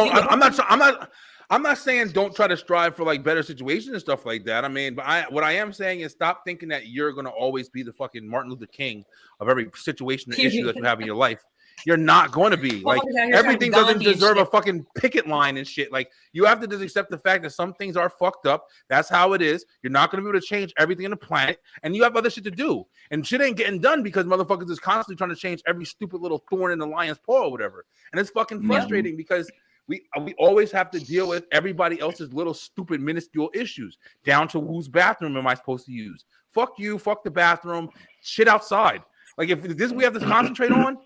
[SPEAKER 1] I'm not saying don't try to strive for like better situations and stuff like that. I mean, but what I am saying is stop thinking that you're gonna always be the fucking Martin Luther King of every situation or issue that you have in your life. You're not going to be. Like, everything doesn't deserve a fucking picket line and shit. Like, you have to just accept the fact that some things are fucked up. That's how it is. You're not going to be able to change everything on the planet, and you have other shit to do. And shit ain't getting done because motherfuckers is constantly trying to change every stupid little thorn in the lion's paw or whatever. And it's fucking frustrating because we always have to deal with everybody else's little stupid minuscule issues, down to whose bathroom am I supposed to use? Fuck you, fuck the bathroom, shit outside. Like, if this we have to concentrate on,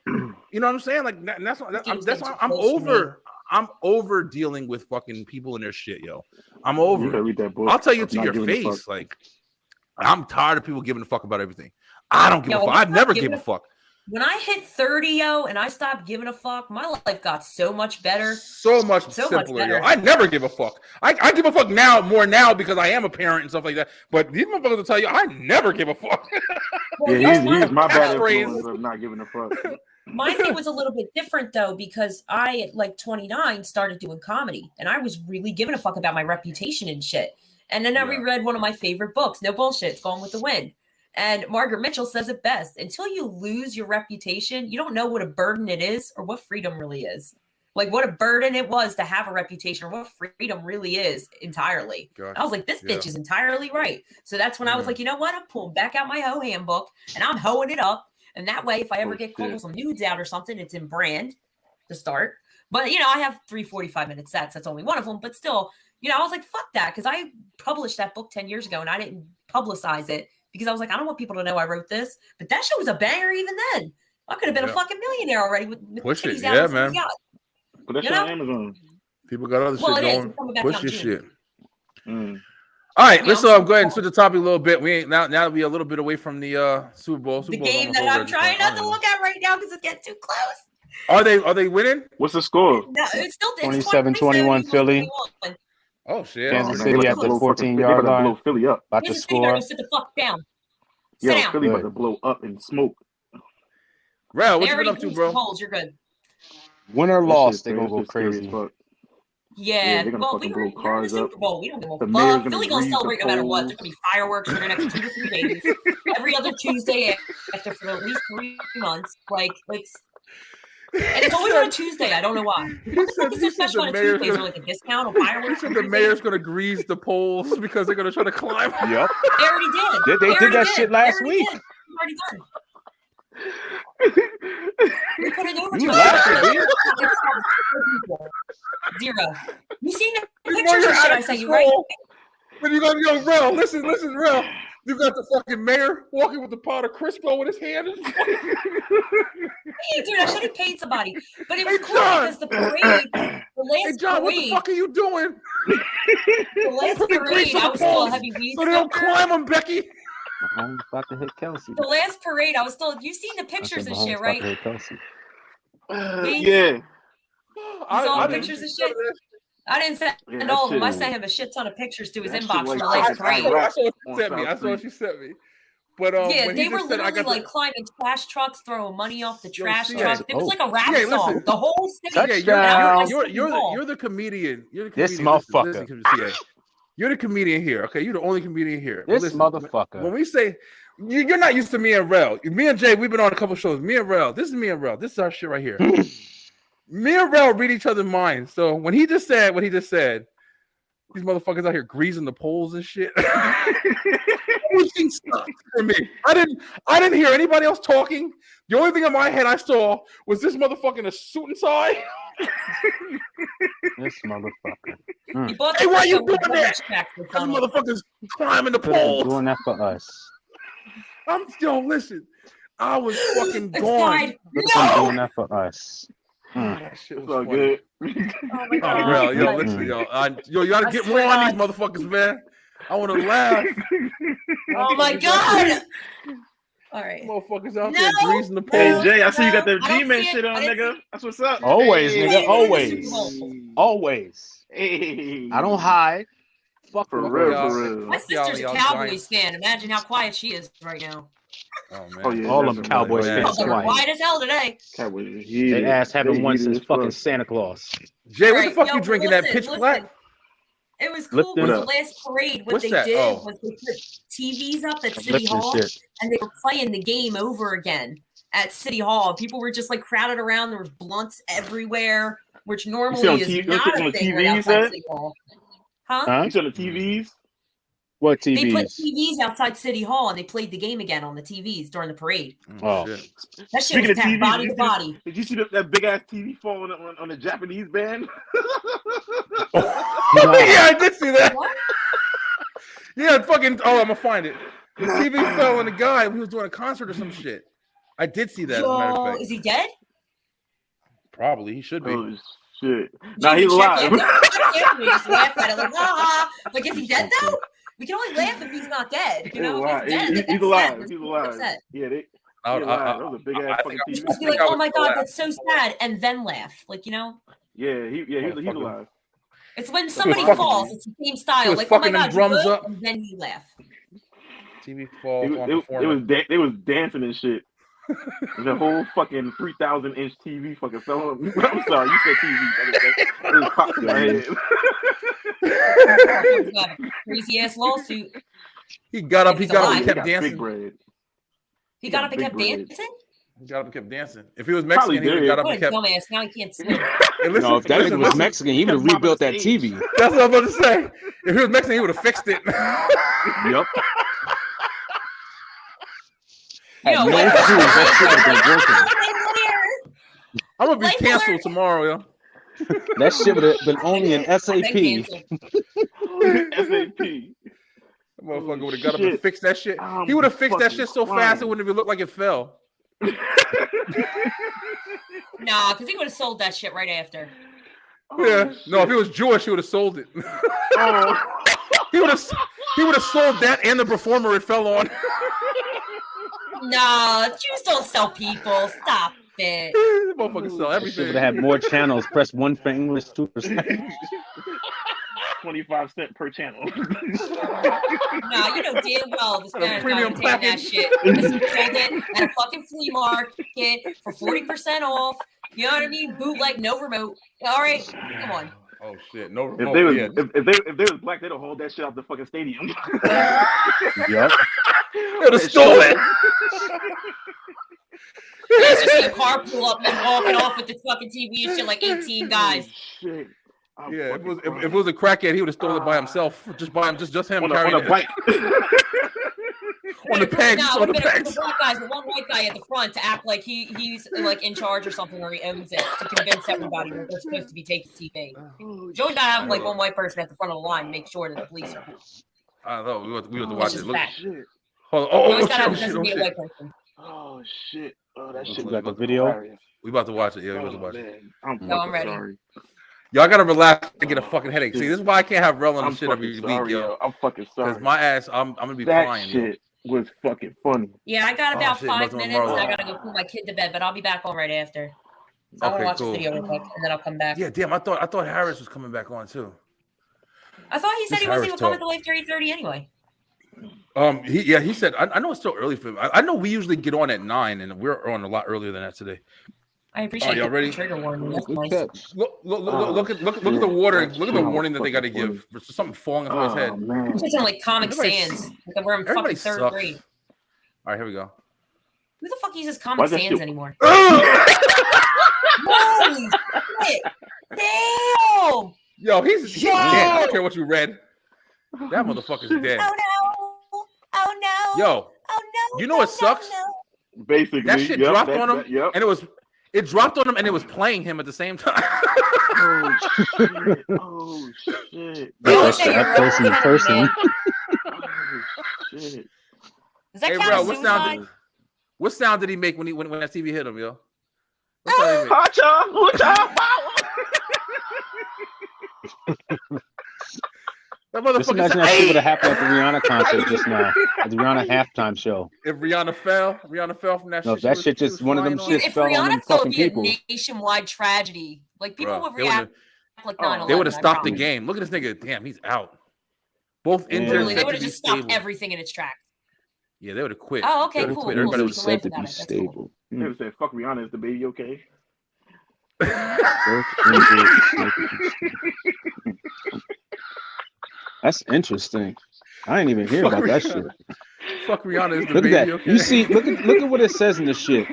[SPEAKER 1] you know what I'm saying? Like, that's why I'm over dealing with fucking people and their shit, yo. I'm over it. I'll tell you to your face, like, I'm tired of people giving a fuck about everything. I don't give a fuck. I've never given a fuck.
[SPEAKER 11] When I hit 30, yo, and I stopped giving a fuck, my life got so much better.
[SPEAKER 1] So much simpler, yo. I never give a fuck. I give a fuck more now because I am a parent and stuff like that. But these motherfuckers will tell you, I never give a fuck.
[SPEAKER 12] Yeah, he's my bad influence of not giving a fuck.
[SPEAKER 11] My thing was a little bit different, though, because I, at like 29, started doing comedy. And I was really giving a fuck about my reputation and shit. And then I reread one of my favorite books, No Bullshit, It's Gone with the Wind. And Margaret Mitchell says it best. Until you lose your reputation, you don't know what a burden it is or what freedom really is. Like, what a burden it was to have a reputation or what freedom really is entirely. Gosh, I was like, this bitch is entirely right. So that's when I was like, you know what? I'm pulling back out my hoe handbook and I'm hoeing it up. And that way, if I ever get called some nudes out or something, it's in brand. to start. But, I have 3 45-minute sets. That's only one of them. But still, I was like, fuck that. Because I published that book 10 years ago and I didn't publicize it because I was like, I don't want people to know I wrote this. But that shit was a banger even then. I could have been a fucking millionaire already with
[SPEAKER 1] Push it.
[SPEAKER 11] titties
[SPEAKER 1] Yeah,
[SPEAKER 11] out
[SPEAKER 1] man.
[SPEAKER 12] Put that shit on Amazon.
[SPEAKER 1] People got other shit going. Push your shit.
[SPEAKER 12] Mm.
[SPEAKER 1] All right, let's go ahead and switch the topic a little bit. We ain't now that we a little bit away from the Super Bowl.
[SPEAKER 11] The game that I'm trying not to look at right now because it's getting too close.
[SPEAKER 1] Are they winning?
[SPEAKER 12] What's the score?
[SPEAKER 11] No, it's still
[SPEAKER 2] 27-21 Philly.
[SPEAKER 1] Oh shit!
[SPEAKER 2] Kansas City at the 14-yard line.
[SPEAKER 12] Blow Philly up.
[SPEAKER 2] About to score.
[SPEAKER 11] Sit the fuck down.
[SPEAKER 12] Sit down. Philly about to blow up and smoke.
[SPEAKER 1] Rel, what you been up to, bro?
[SPEAKER 11] You're good.
[SPEAKER 2] Win or loss, they gonna go crazy.
[SPEAKER 11] Yeah, well, we're in the Super Bowl. We don't give a fuck. Philly gonna celebrate no matter what. There's gonna be fireworks for the next 2 to 3 days. Every other Tuesday after for at least 3 months. Like and it's always on a Tuesday. I don't know why. What's so special on a Tuesday? Is there like a discount on fireworks?
[SPEAKER 1] The mayor's gonna grease the poles because they're gonna try to climb.
[SPEAKER 2] Yep.
[SPEAKER 11] They already did.
[SPEAKER 2] They did that shit last week.
[SPEAKER 11] Already done. We put it over
[SPEAKER 2] You laughing, dude?
[SPEAKER 11] 0. You seen the pictures of shit I sent you, right?
[SPEAKER 1] But you got Rel. Listen, Rel. You got the fucking mayor walking with the pot of Crisco in his hand.
[SPEAKER 11] Hey, dude, I should have paid somebody. But it was cool because the parade, the last
[SPEAKER 1] John,
[SPEAKER 11] parade.
[SPEAKER 1] what the fuck are you doing?
[SPEAKER 11] The last parade, I was still a heavy weed.
[SPEAKER 1] So they don't climb them, Becky.
[SPEAKER 2] I'm about to hit Kelsey.
[SPEAKER 11] The last parade, I was still. You seen the pictures and shit, right?
[SPEAKER 12] Yeah.
[SPEAKER 11] You saw the pictures and shit. I didn't send all of them. I sent him a shit ton of pictures to his inbox from the last parade.
[SPEAKER 1] I saw what she sent me. But
[SPEAKER 11] yeah, they were literally like climbing trash trucks, throwing money off the trash truck. It was like a rap song. The whole city.
[SPEAKER 1] You're the comedian. You're the comedian.
[SPEAKER 2] This motherfucker.
[SPEAKER 1] You're the comedian here. Okay, you're the only comedian here.
[SPEAKER 2] This motherfucker.
[SPEAKER 1] When we say you're not used to me and Rel. Me and Jay, we've been on a couple shows. Me and Rel. This is me and Rel. This is our shit right here. Me and Rel read each other's minds. So when he just said what he just said, these motherfuckers out here greasing the poles and shit. Everything stopped for me. I didn't hear anybody else talking. The only thing in my head I saw was this motherfucker in a suit and tie.
[SPEAKER 2] This motherfucker.
[SPEAKER 1] Hey, why you doing that? These motherfuckers climbing the poles.
[SPEAKER 2] Doing that for us.
[SPEAKER 1] Listen. I was fucking gone.
[SPEAKER 2] Doing that for us.
[SPEAKER 1] That shit was
[SPEAKER 12] so good.
[SPEAKER 11] Oh my God.
[SPEAKER 1] Yo, listen, yo, you gotta get more on these motherfuckers, man. I want to laugh.
[SPEAKER 11] Oh my God. All right.
[SPEAKER 1] Motherfuckers out there greasing the poles.
[SPEAKER 12] Hey, Jay, I see you got that G-Man shit on, nigga. That's what's up.
[SPEAKER 2] Always, nigga. Always.
[SPEAKER 12] Hey.
[SPEAKER 2] I don't hide. Fuck
[SPEAKER 12] for real.
[SPEAKER 11] My sister's a Cowboys fan. Imagine how quiet she is right now.
[SPEAKER 1] Oh man!
[SPEAKER 2] Oh, yeah, all them Cowboys fans
[SPEAKER 11] quiet as hell today.
[SPEAKER 12] Cowboys,
[SPEAKER 2] they ass haven't won since fucking Santa Claus.
[SPEAKER 1] Jay, what the fuck you drinking that pitch black?
[SPEAKER 11] It was cool with the last parade. What they did was they put TVs up at City Hall and they were playing the game over again at City Hall. People were just like crowded around. There was blunts everywhere, which normally is not a thing outside City Hall.
[SPEAKER 12] Huh? You said the TVs?
[SPEAKER 2] What TVs?
[SPEAKER 11] They put TVs outside City Hall and they played the game again on the TVs during the parade.
[SPEAKER 2] Oh,
[SPEAKER 11] that shit was packed body to body.
[SPEAKER 12] Did you see that big ass TV fall on the Japanese band?
[SPEAKER 1] Yeah, I did see that. Yeah, fucking. Oh, I'm gonna find it. The TV fell on the guy who was doing a concert or some shit. I did see that. As a matter of fact.
[SPEAKER 11] Is he dead?
[SPEAKER 1] Probably, he should be.
[SPEAKER 12] Oh shit! Nah, he's alive.
[SPEAKER 11] Just laugh at it like, like, is he dead though? We can only laugh if he's not dead. You know, if he's dead,
[SPEAKER 12] he's alive. He's alive. Yeah, that was a big ass fucking TV.
[SPEAKER 11] Just be like, oh my God, that's so sad, and then laugh, like, you know.
[SPEAKER 12] Yeah, he's alive.
[SPEAKER 11] It's when somebody falls. It's the same style. Like, oh my God,
[SPEAKER 1] drums up,
[SPEAKER 11] and then you laugh.
[SPEAKER 1] TV falls.
[SPEAKER 12] They was dancing and shit. The whole fucking 3,000-inch TV fucking fell on. I'm sorry, you said TV. It was popped in my head.
[SPEAKER 11] Crazy ass lawsuit.
[SPEAKER 1] He got up. He got up and kept dancing.
[SPEAKER 12] Big bread.
[SPEAKER 11] He got up and kept dancing.
[SPEAKER 1] He got up and kept dancing. If he was Mexican, he would have got up and kept.
[SPEAKER 11] Dumbass. Now he can't sleep.
[SPEAKER 2] No, if that nigga was Mexican, he would have rebuilt that TV.
[SPEAKER 1] That's what I was about to say. If he was Mexican, he would have fixed it.
[SPEAKER 2] Yep.
[SPEAKER 11] Yo,
[SPEAKER 2] no clue that shit has been working.
[SPEAKER 1] I'm gonna be canceled tomorrow, yo.
[SPEAKER 13] That shit would have been only an SAP.
[SPEAKER 12] SAP.
[SPEAKER 1] That motherfucker would have got up and fixed that shit. He would have fixed that shit so fast it wouldn't even look like it fell.
[SPEAKER 11] Nah, because he would have sold that shit right after.
[SPEAKER 1] Yeah. No, if he was Jewish, he would have sold it. He would have sold that and the performer it fell on.
[SPEAKER 11] No, Jews don't sell people. Stop it.
[SPEAKER 1] The motherfucker sell everything.
[SPEAKER 13] Should have had more channels. Press 1 for English, 2 for Spanish.
[SPEAKER 12] 25 cents per channel.
[SPEAKER 11] Nah, you know damn well the Spanish guy would take that shit. Because he sold it at a fucking flea market for 40% off. You know what I mean? Bootleg, no remote. All right, come on.
[SPEAKER 1] Oh shit, no remote.
[SPEAKER 12] If they was, if they was black, they'd hold that shit out the fucking stadium.
[SPEAKER 13] Yep.
[SPEAKER 1] They'd have stole it.
[SPEAKER 11] There's just a car pull up and walking off with the fucking TV and shit like 18 guys.
[SPEAKER 12] Shit.
[SPEAKER 1] Yeah, if it was a crackhead, he would have stolen it by himself. Just him carrying
[SPEAKER 12] on a bike.
[SPEAKER 1] On the pegs.
[SPEAKER 11] No,
[SPEAKER 1] On the pegs.
[SPEAKER 11] The black guys, the one white guy at the front to act like he's like in charge or something, or he owns it to convince everybody that they're supposed to be taking TV. You always gotta have like one white person at the front of the line to make sure that the police are cool.
[SPEAKER 1] I know we have to watch it. Look.
[SPEAKER 12] Hold
[SPEAKER 1] on.
[SPEAKER 12] Oh shit. Oh, that shit
[SPEAKER 13] got the video.
[SPEAKER 1] We about to watch it. Yeah, we about to watch it.
[SPEAKER 11] I'm ready.
[SPEAKER 12] Sorry.
[SPEAKER 1] Y'all gotta relax and get a fucking headache. See, this is why I can't have Rel on the shit every week, yo.
[SPEAKER 12] I'm fucking sorry.
[SPEAKER 1] Because my ass, I'm gonna be
[SPEAKER 12] that
[SPEAKER 1] flying.
[SPEAKER 12] Shit was fucking funny.
[SPEAKER 11] Yeah, I got about 5 minutes and I gotta go put my kid to bed, but I'll be back on right after. So I'm gonna watch the video real quick and then I'll come back.
[SPEAKER 1] Yeah, damn, I thought Harris was coming back on too.
[SPEAKER 11] I thought he said he wasn't even coming to like 3:30 anyway.
[SPEAKER 1] He said I know it's still early for him. I know we usually get on at 9 and we're on a lot earlier than that today.
[SPEAKER 11] I appreciate
[SPEAKER 1] y'all ready?
[SPEAKER 11] Trigger warning. That's nice.
[SPEAKER 1] Look at the water. Look at the warning that they got to give. There's something falling on his head.
[SPEAKER 11] It's just like Comic Sans. Like we're in fucking third grade.
[SPEAKER 1] All right, here we go.
[SPEAKER 11] Who the fuck uses Comic Sans anymore?
[SPEAKER 9] Holy shit! Damn!
[SPEAKER 1] Yo, he's dead. I don't care what you read. That motherfucker's dead.
[SPEAKER 9] Oh no! Oh no!
[SPEAKER 1] Yo,
[SPEAKER 9] oh no!
[SPEAKER 1] You know what sucks?
[SPEAKER 9] No.
[SPEAKER 12] Basically,
[SPEAKER 1] that shit dropped on him, and it dropped on him, and it was playing him at the same time.
[SPEAKER 12] Oh shit! Oh shit!
[SPEAKER 13] That's that person.
[SPEAKER 12] Oh shit!
[SPEAKER 11] Hey, bro,
[SPEAKER 1] what sound did he make when that TV hit him, yo? That motherfucker.
[SPEAKER 13] Just imagine that shit would have happened at the Rihanna concert just now, at the Rihanna halftime show.
[SPEAKER 1] If Rihanna fell from that shit.
[SPEAKER 13] No, that shit just one of them shits fell on them fucking people.
[SPEAKER 11] If Rihanna fell, it'd be a nationwide tragedy. Like people would react like 9/11.
[SPEAKER 1] They would have stopped the game. Look at this nigga. Damn, he's out. Both injured.
[SPEAKER 11] They would have just stopped everything in its tracks.
[SPEAKER 1] Yeah, they would have quit.
[SPEAKER 11] Oh, okay, cool.
[SPEAKER 13] Everybody was said to be stable.
[SPEAKER 12] They would say, "Fuck Rihanna, is the baby okay?"
[SPEAKER 13] That's interesting. I didn't even hear about that shit.
[SPEAKER 1] Fuck Rihanna, is the
[SPEAKER 13] look
[SPEAKER 1] baby
[SPEAKER 13] at that.
[SPEAKER 1] okay?
[SPEAKER 13] You see, look at what it says in the shit.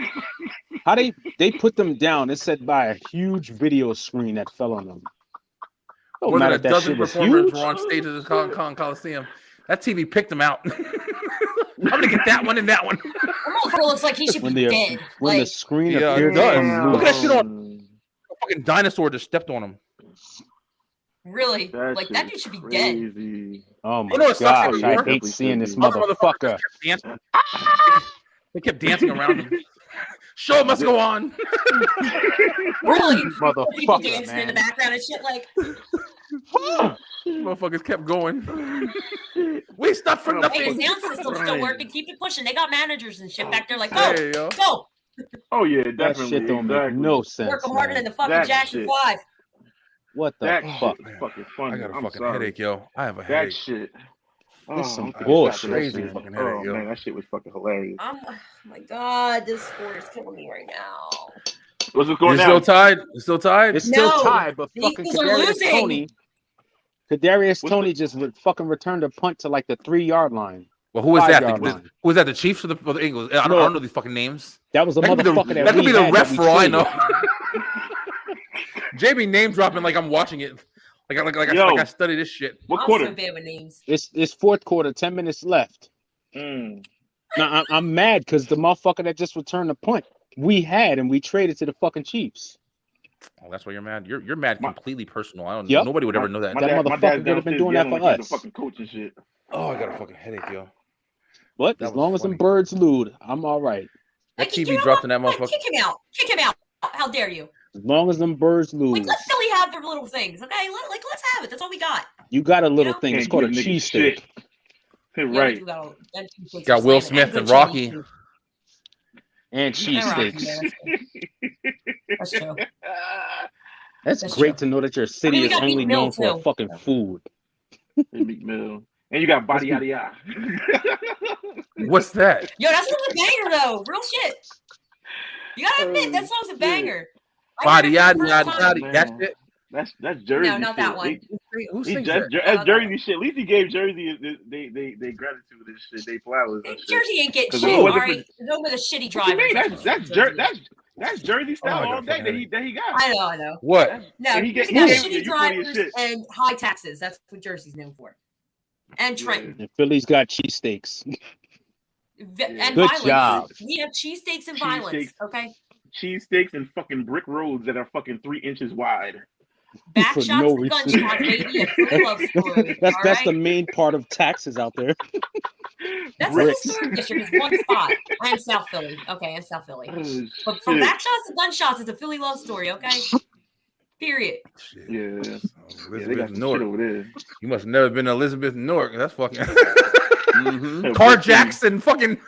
[SPEAKER 13] How they put them down. It said by a huge video screen that fell on them.
[SPEAKER 1] More than a dozen performers were on stage at the Coliseum. That TV picked them out. I'm gonna get that one and that one.
[SPEAKER 11] Almost looks like he should be dead.
[SPEAKER 13] When the screen appeared,
[SPEAKER 1] look at that shit on. A fucking dinosaur just stepped on him.
[SPEAKER 11] Really? Like that dude should be dead.
[SPEAKER 13] Oh my gosh, I hate seeing this motherfucker.
[SPEAKER 1] They kept dancing around him. Show must go on.
[SPEAKER 11] Really?
[SPEAKER 13] Motherfucker,
[SPEAKER 11] dancing in the background and shit like.
[SPEAKER 1] Motherfuckers kept going. We stopped for nothing.
[SPEAKER 11] Hey, sound system's still working. Keep it pushing. They got managers and shit back there like, go.
[SPEAKER 12] Oh yeah,
[SPEAKER 13] that
[SPEAKER 12] definitely.
[SPEAKER 13] Shit don't make no sense.
[SPEAKER 11] Work them harder than the fucking Jackson 5.
[SPEAKER 13] What the fuck?
[SPEAKER 12] Fucking funny.
[SPEAKER 1] I got a fucking headache, yo. I have a
[SPEAKER 12] that
[SPEAKER 1] headache.
[SPEAKER 12] Shit.
[SPEAKER 13] That's some bullshit.
[SPEAKER 1] Crazy fucking headache, yo.
[SPEAKER 12] Man, that shit was fucking hilarious.
[SPEAKER 11] Oh my god, this score is killing me right now.
[SPEAKER 12] What's the score now?
[SPEAKER 1] Still tied? It's still tied?
[SPEAKER 13] It's still tied, but fucking Kadarius Toney just fucking returned a punt to like the 3-yard line.
[SPEAKER 1] Well, who is that? Who was that? The Chiefs or the Eagles? I don't know these fucking names.
[SPEAKER 13] That was a motherfucker
[SPEAKER 1] that could be the ref for all I know. JB name dropping like I'm watching it. Like I study this shit.
[SPEAKER 12] What quarter?
[SPEAKER 11] I'm so bad with names.
[SPEAKER 13] It's fourth quarter, 10 minutes left. Now I'm mad because the motherfucker that just returned the punt we had, and we traded to the fucking Chiefs.
[SPEAKER 1] Oh, that's why you're mad. You're mad completely personal. I don't.
[SPEAKER 13] Yep.
[SPEAKER 1] Nobody would ever know that.
[SPEAKER 13] That motherfucker could have been doing that for us.
[SPEAKER 12] The fucking coach and shit.
[SPEAKER 1] Oh, I got a fucking headache, yo.
[SPEAKER 13] But as long as them birds lewd, I'm all right.
[SPEAKER 1] That TV dropped in that motherfucker.
[SPEAKER 11] Kick him out. Kick him out. How dare you?
[SPEAKER 13] As long as them birds lose.
[SPEAKER 11] Like, let Philly have their little things, okay? Let's have it. That's all we got.
[SPEAKER 13] You got a little thing. It's called a cheesesteak.
[SPEAKER 12] Right.
[SPEAKER 1] Got Will Smith and Rocky.
[SPEAKER 13] And cheesesteaks.
[SPEAKER 11] That's true.
[SPEAKER 13] That's great to know that your city is only known for fucking food.
[SPEAKER 12] Meat Mill. And you got Body Yada Yada.
[SPEAKER 1] What's that?
[SPEAKER 11] Yo, that's a banger though. Real shit. You gotta admit that song's a banger.
[SPEAKER 1] Body Yada Yada. That's it.
[SPEAKER 12] That's Jersey.
[SPEAKER 11] No, not that one.
[SPEAKER 1] Who sings that?
[SPEAKER 12] That's Jersey shit. At least he gave Jersey they gratitude and shit. They flowers.
[SPEAKER 11] Jersey ain't getting shit. All right, no with a shitty driver.
[SPEAKER 12] That's Jersey style all day that he got.
[SPEAKER 11] I know.
[SPEAKER 1] What?
[SPEAKER 11] No, he got shitty drivers and high taxes. That's what Jersey's known for. And Trenton.
[SPEAKER 13] And Philly's got cheesesteaks.
[SPEAKER 11] And
[SPEAKER 13] good
[SPEAKER 11] violence.
[SPEAKER 13] job.
[SPEAKER 11] We have cheesesteaks and violence. Okay.
[SPEAKER 12] Cheesesteaks and fucking brick roads that are fucking 3 inches wide.
[SPEAKER 11] Back
[SPEAKER 13] For
[SPEAKER 11] shots
[SPEAKER 13] no
[SPEAKER 11] and
[SPEAKER 13] reason.
[SPEAKER 11] gunshots, baby. A Philly love story.
[SPEAKER 13] That's the main part of taxes out there.
[SPEAKER 11] That's the historic district. Is one spot. And South Philly. Okay, and South Philly. But from back shots and gunshots, it's a Philly love story. Okay. Period.
[SPEAKER 12] Yeah.
[SPEAKER 1] Elizabeth Newark.
[SPEAKER 12] Over there.
[SPEAKER 1] You must have never been to Elizabeth Newark. That's fucking carjacks and fucking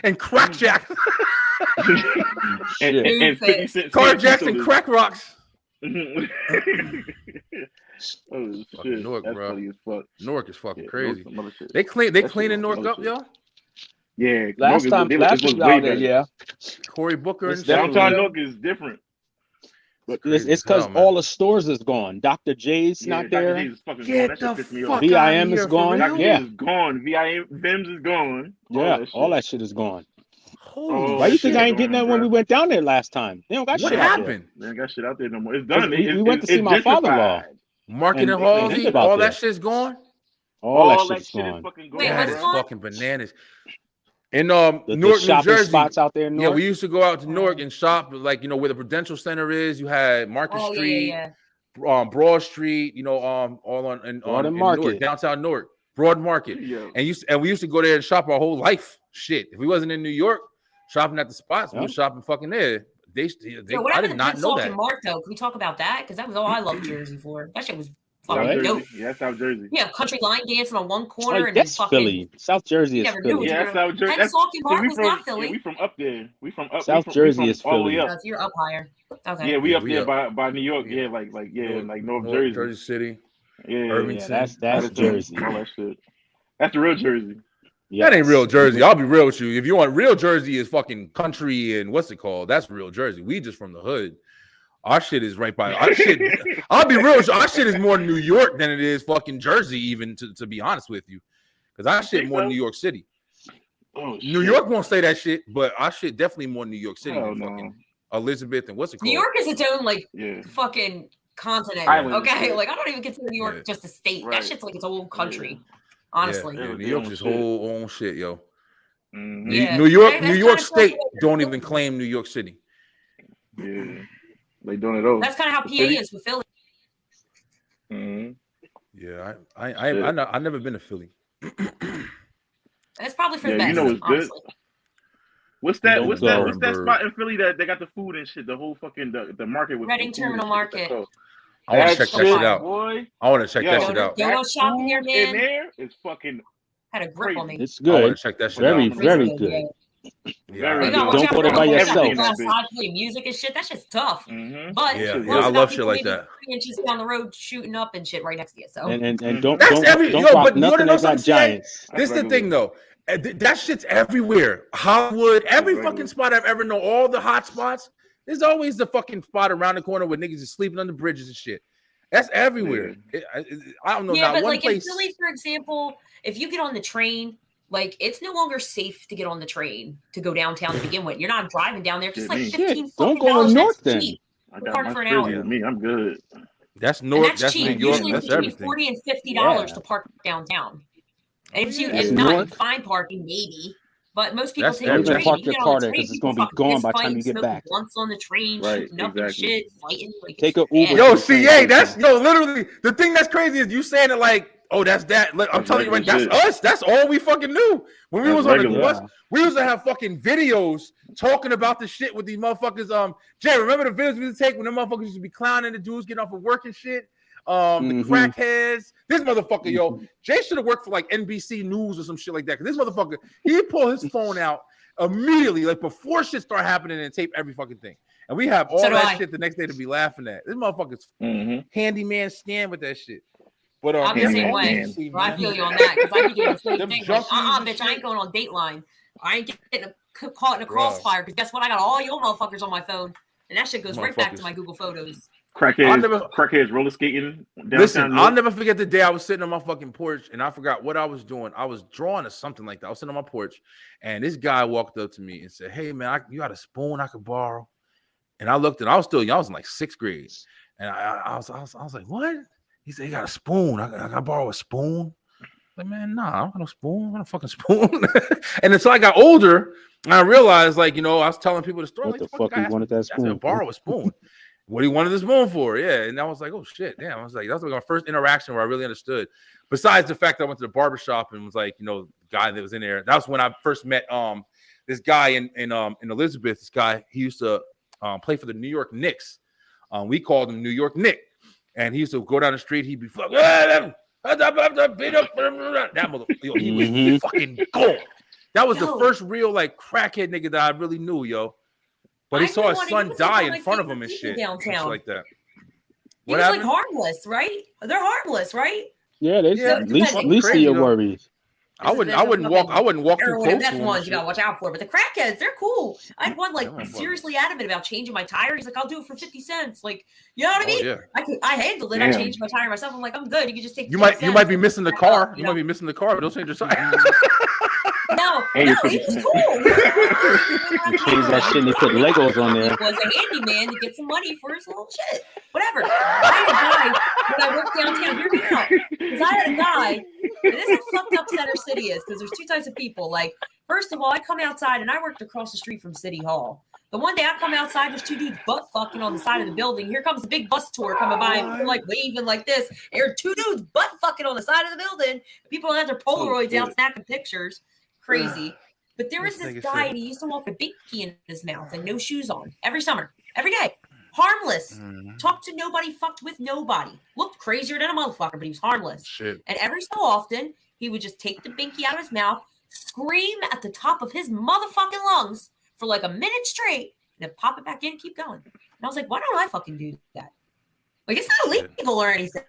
[SPEAKER 1] and crackjacks.
[SPEAKER 12] and 50 cent
[SPEAKER 1] carjacks and crack rocks.
[SPEAKER 12] Oh shit!
[SPEAKER 1] Newark,
[SPEAKER 12] That's
[SPEAKER 1] bro.
[SPEAKER 12] funny as fuck.
[SPEAKER 1] Newark is fucking crazy.
[SPEAKER 12] Shit.
[SPEAKER 1] They cleaning Newark up, yo.
[SPEAKER 12] Yeah,
[SPEAKER 13] last time we out there, yeah.
[SPEAKER 1] Cory Booker and
[SPEAKER 12] downtown Newark is different.
[SPEAKER 13] But it's because all the stores is gone. Dr. J's not there.
[SPEAKER 1] Get the fuck
[SPEAKER 13] VIM is gone. Yeah,
[SPEAKER 12] is gone. Vims is gone.
[SPEAKER 13] Yeah, all that shit is gone. Why you think I ain't getting that when we went down there last time? They don't got shit out there.
[SPEAKER 12] They ain't got shit out there no more. It's done.
[SPEAKER 13] We went to see my father-in-law.
[SPEAKER 1] Market and Halsey, all that shit's gone.
[SPEAKER 13] All that shit's gone.
[SPEAKER 1] That is fucking bananas. In
[SPEAKER 13] the
[SPEAKER 1] Newark, New Jersey,
[SPEAKER 13] spots out there in Newark.
[SPEAKER 1] Yeah, we used to go out to Newark and shop, like, you know, where the Prudential Center is. You had Market Street, Broad Street, you know, all on in Newark, downtown Newark, Broad Market. And we used to go there and shop our whole life. Shit, if we wasn't in New York shopping at the spots, we were shopping fucking there. I did not know that.
[SPEAKER 11] Mark, though, can we talk about that? Because that was all I loved Jersey for. That shit was fucking dope.
[SPEAKER 12] Yeah, that's South Jersey.
[SPEAKER 11] Yeah, country line dancing on one corner and
[SPEAKER 13] that's
[SPEAKER 11] then fucking
[SPEAKER 13] Philly. South Jersey is Philly.
[SPEAKER 12] Yeah, that's South Jersey.
[SPEAKER 11] And Salty Mark was not Philly.
[SPEAKER 12] Yeah, we from up there. We from up.
[SPEAKER 13] South Jersey is
[SPEAKER 12] all the
[SPEAKER 13] Philly.
[SPEAKER 12] way up.
[SPEAKER 11] So you're up higher. Okay.
[SPEAKER 12] Yeah, we up there by New York. Yeah, like North Jersey.
[SPEAKER 1] Jersey City.
[SPEAKER 12] Yeah,
[SPEAKER 1] Irvington.
[SPEAKER 13] That's Jersey.
[SPEAKER 12] All that shit. That's the real Jersey.
[SPEAKER 1] Yes. That ain't real Jersey. I'll be real with you. If you want real Jersey is fucking country and what's it called? That's real Jersey. We just from the hood. Our shit is right by our shit. I'll be real with you. Our shit is more New York than it is fucking Jersey, even to be honest with you. Because our shit more New York City.
[SPEAKER 12] Oh,
[SPEAKER 1] New York won't say that shit, but our shit definitely more New York City than
[SPEAKER 12] no.
[SPEAKER 1] fucking Elizabeth and what's it called?
[SPEAKER 11] New York is its own fucking continent.
[SPEAKER 12] Island.
[SPEAKER 11] Okay, like I don't even consider New York just a state.
[SPEAKER 12] Right.
[SPEAKER 11] That shit's like its whole country. Honestly,
[SPEAKER 1] New York's his whole own shit, yo.
[SPEAKER 12] Mm-hmm.
[SPEAKER 11] Yeah.
[SPEAKER 1] New York State don't even claim New York City.
[SPEAKER 12] Yeah, they doing it all.
[SPEAKER 11] That's kind of how PA is with Philly.
[SPEAKER 12] Mm-hmm.
[SPEAKER 1] Yeah, I never been to Philly.
[SPEAKER 11] That's probably for the best.
[SPEAKER 12] You know what's
[SPEAKER 11] honestly.
[SPEAKER 12] good? What's that spot in Philly that they got the food and shit? The whole fucking the market with
[SPEAKER 11] Reading Terminal Market.
[SPEAKER 1] I want to check that shit out.
[SPEAKER 12] Boy.
[SPEAKER 1] I want to check that shit out.
[SPEAKER 11] Go shopping there, man.
[SPEAKER 12] In there is fucking
[SPEAKER 11] had a grip on me.
[SPEAKER 13] It's good.
[SPEAKER 1] I want to check that shit out.
[SPEAKER 13] Very good.
[SPEAKER 1] Yeah,
[SPEAKER 13] don't go there by yourself.
[SPEAKER 11] Outside play music and shit. That shit's tough.
[SPEAKER 12] Mm-hmm.
[SPEAKER 11] But
[SPEAKER 1] I love shit like that.
[SPEAKER 11] 3 inches down the road, shooting up and shit right next to you. So
[SPEAKER 13] and don't
[SPEAKER 1] that's
[SPEAKER 13] don't drop nothing that got giants.
[SPEAKER 1] This is the thing though. That shit's everywhere. Hollywood, every fucking spot I've ever known, all the hot spots. There's always the fucking spot around the corner where niggas is sleeping under bridges and shit. That's everywhere. I don't know.
[SPEAKER 11] Yeah,
[SPEAKER 1] not
[SPEAKER 11] but
[SPEAKER 1] one
[SPEAKER 11] like
[SPEAKER 1] place.
[SPEAKER 11] in Philly, for example, if you get on the train, like it's no longer safe to get on the train to go downtown to begin with. You're not driving down there. Just like $15.
[SPEAKER 13] Don't go to North then.
[SPEAKER 12] I got my for me. I'm good.
[SPEAKER 1] That's North. That's
[SPEAKER 11] cheap.
[SPEAKER 1] New York.
[SPEAKER 11] Usually
[SPEAKER 1] That's
[SPEAKER 11] between
[SPEAKER 1] everything.
[SPEAKER 11] $40 and $50 to park downtown. And if not, you find parking maybe. But most people take
[SPEAKER 13] don't
[SPEAKER 11] the
[SPEAKER 13] even
[SPEAKER 11] train.
[SPEAKER 13] park
[SPEAKER 11] You
[SPEAKER 13] your
[SPEAKER 11] get on
[SPEAKER 13] car
[SPEAKER 11] the
[SPEAKER 13] there
[SPEAKER 11] train,
[SPEAKER 13] because it's
[SPEAKER 11] people
[SPEAKER 13] gonna be
[SPEAKER 11] fucking
[SPEAKER 13] gone
[SPEAKER 11] fist
[SPEAKER 13] by the time
[SPEAKER 11] fighting,
[SPEAKER 13] you get
[SPEAKER 11] smoking
[SPEAKER 13] back.
[SPEAKER 11] blunts on the train,
[SPEAKER 12] Right,
[SPEAKER 11] shooting up and
[SPEAKER 12] exactly.
[SPEAKER 11] shit, fighting. Like,
[SPEAKER 13] Take a Uber.
[SPEAKER 1] Yo, CA, that's literally the thing that's crazy is you saying it like, oh, that's that. Like, I'm
[SPEAKER 12] That's
[SPEAKER 1] telling you, right,
[SPEAKER 12] regular
[SPEAKER 1] that's
[SPEAKER 12] shit.
[SPEAKER 1] us. That's all we fucking knew when we
[SPEAKER 12] That's
[SPEAKER 1] was on the
[SPEAKER 12] regular.
[SPEAKER 1] bus. We used to have fucking videos talking about the shit with these motherfuckers. Jay, remember the videos we used to take when the motherfuckers used to be clowning the dudes getting off of work and shit? The crackheads. This motherfucker, yo, Jay should have worked for like NBC News or some shit like that. Because this motherfucker, he pull his phone out immediately, like before shit start happening, and tape every fucking thing. And we have all that shit the next day to be laughing at. This motherfucker's handyman scam with that shit. But
[SPEAKER 11] I'm the same way. Well, I feel you on that because I be doing the same thing. Like, bitch, I ain't going on Dateline. I ain't getting caught in a crossfire because guess what? I got all your motherfuckers on my phone, and that shit goes right back to my Google Photos.
[SPEAKER 12] Crackheads roller skating downtown.
[SPEAKER 1] Listen, I'll never forget the day I was sitting on my fucking porch and I forgot what I was doing. I was drawing or something like that. I was sitting on my porch and this guy walked up to me and said, "Hey man, you got a spoon I could borrow?" And I looked and I was still young. I was in like 6th grade, and I was like, "What?" He said, "You got a spoon? I got to borrow a spoon?" Like, man, nah, I don't got no spoon. I got a fucking spoon. And until I got older, I realized, like, you know, I was telling people the story.
[SPEAKER 13] What
[SPEAKER 1] like,
[SPEAKER 13] the fuck he wanted that spoon?
[SPEAKER 1] I borrow a spoon. What he wanted the spoon for? Yeah. And I was like, oh shit, damn. I was like, that was like my first interaction where I really understood. Besides the fact that I went to the barbershop and was like, you know, the guy that was in there. That was when I first met this guy in Elizabeth. This guy, he used to play for the New York Knicks. We called him New York Nick. And he used to go down the street, he'd be fucking that motherfucker. He was fucking gone. That was the first real like crackhead nigga that I really knew, yo. But he saw his son die in front of him and shit like that.
[SPEAKER 11] He was like harmless, right? They're harmless, right?
[SPEAKER 13] Yeah, they at least see your worries.
[SPEAKER 1] I wouldn't walk too close to him.
[SPEAKER 11] Ones you gotta watch out for, but the crackheads, they're cool. I had one like seriously adamant about changing my tire. He's like, "I'll do it for 50 cents." Like, you know what I mean?
[SPEAKER 1] Yeah.
[SPEAKER 11] I handled it. Damn. I changed my tire myself. I'm like, I'm good. You can just take.
[SPEAKER 1] You might be missing the car. You might be missing the car, but don't change your tire.
[SPEAKER 11] No, he was cool.
[SPEAKER 13] You changed that shit and they put Legos on there.
[SPEAKER 11] He was a handyman to get some money for his little shit. Whatever. I had a guy when I worked downtown. Hear me out. Because I had a guy, and this is how fucked up Center City is, because there's two types of people. Like, first of all, I come outside and I worked across the street from City Hall. The one day I come outside, there's two dudes butt fucking on the side of the building. Here comes a big bus tour coming by, and people like waving like this. There are two dudes butt fucking on the side of the building. People had their Polaroids out snapping pictures. Crazy. But there was this guy, and he used to walk with a binky in his mouth and no shoes on every summer, every day. Harmless. Talked to nobody, fucked with nobody. Looked crazier than a motherfucker, but he was harmless.
[SPEAKER 1] Shit.
[SPEAKER 11] And every so often, he would just take the binky out of his mouth, scream at the top of his motherfucking lungs for like a minute straight, and then pop it back in and keep going. And I was like, why don't I fucking do that? Like, it's not illegal or anything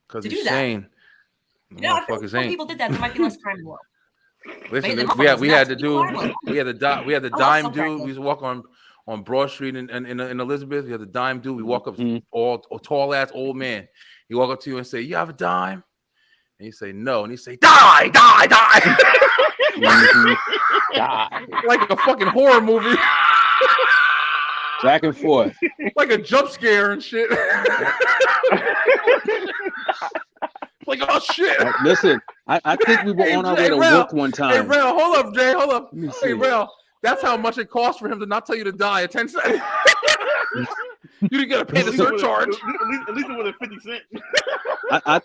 [SPEAKER 11] to do that.
[SPEAKER 1] Sane.
[SPEAKER 11] Yeah, I think if people did that, there might be less crime in the world.
[SPEAKER 1] Listen, we had the dime dude. We used to walk on Broad Street in Elizabeth. We had the dime dude. We walk up all tall ass old man. He walk up to you and say, "You have a dime?" And you say, "No." And he say, "Die, die, die."
[SPEAKER 13] Die.
[SPEAKER 1] Like a fucking horror movie.
[SPEAKER 13] Back and forth.
[SPEAKER 1] Like a jump scare and shit. Like, oh shit.
[SPEAKER 13] Listen, I think we were on our way to work one time.
[SPEAKER 1] Hey, Rel, hold up, Jay. Hold up. Hey, Rel, that's how much it costs for him to not tell you to die at 10 seconds. You didn't get to pay the surcharge.
[SPEAKER 12] At least it was 50 cents.
[SPEAKER 13] I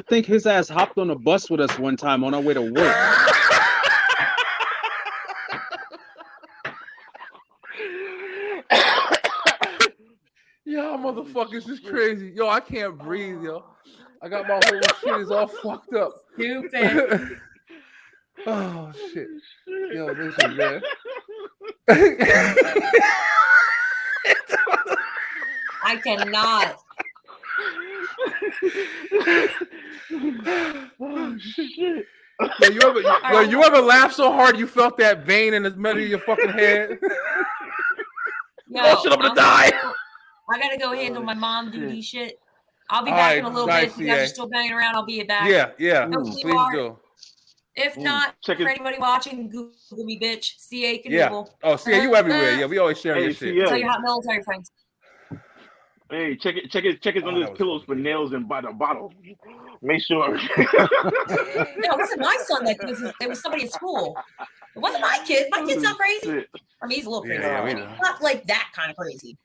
[SPEAKER 13] think his ass hopped on a bus with us one time on our way to work.
[SPEAKER 1] Yo, motherfuckers, this is crazy. Yo, I can't breathe, yo. I got my whole shit is all fucked up.
[SPEAKER 11] Stupid.
[SPEAKER 1] Oh shit. Yo, listen, man.
[SPEAKER 11] I cannot.
[SPEAKER 1] Oh shit. You ever laugh so hard you felt that vein in the middle of your fucking head? Oh shit, I'm gonna die.
[SPEAKER 11] I gotta go handle my mom duty shit. I'll be back in a little bit. You guys are still banging around. I'll be back.
[SPEAKER 1] Yeah. Please do.
[SPEAKER 11] If not, for anybody watching, Google me, bitch. CA can Google.
[SPEAKER 1] Oh, CA, you everywhere. Yeah, we always share your shit.
[SPEAKER 11] Tell your hot military friends.
[SPEAKER 12] Hey, check it under his pillows for nails and by the bottle. Make sure.
[SPEAKER 11] No, it wasn't my son that did this. It was somebody at school. It wasn't my kid. My kid's not crazy. I mean, he's a little crazy.
[SPEAKER 1] Yeah,
[SPEAKER 11] not like that kind of crazy.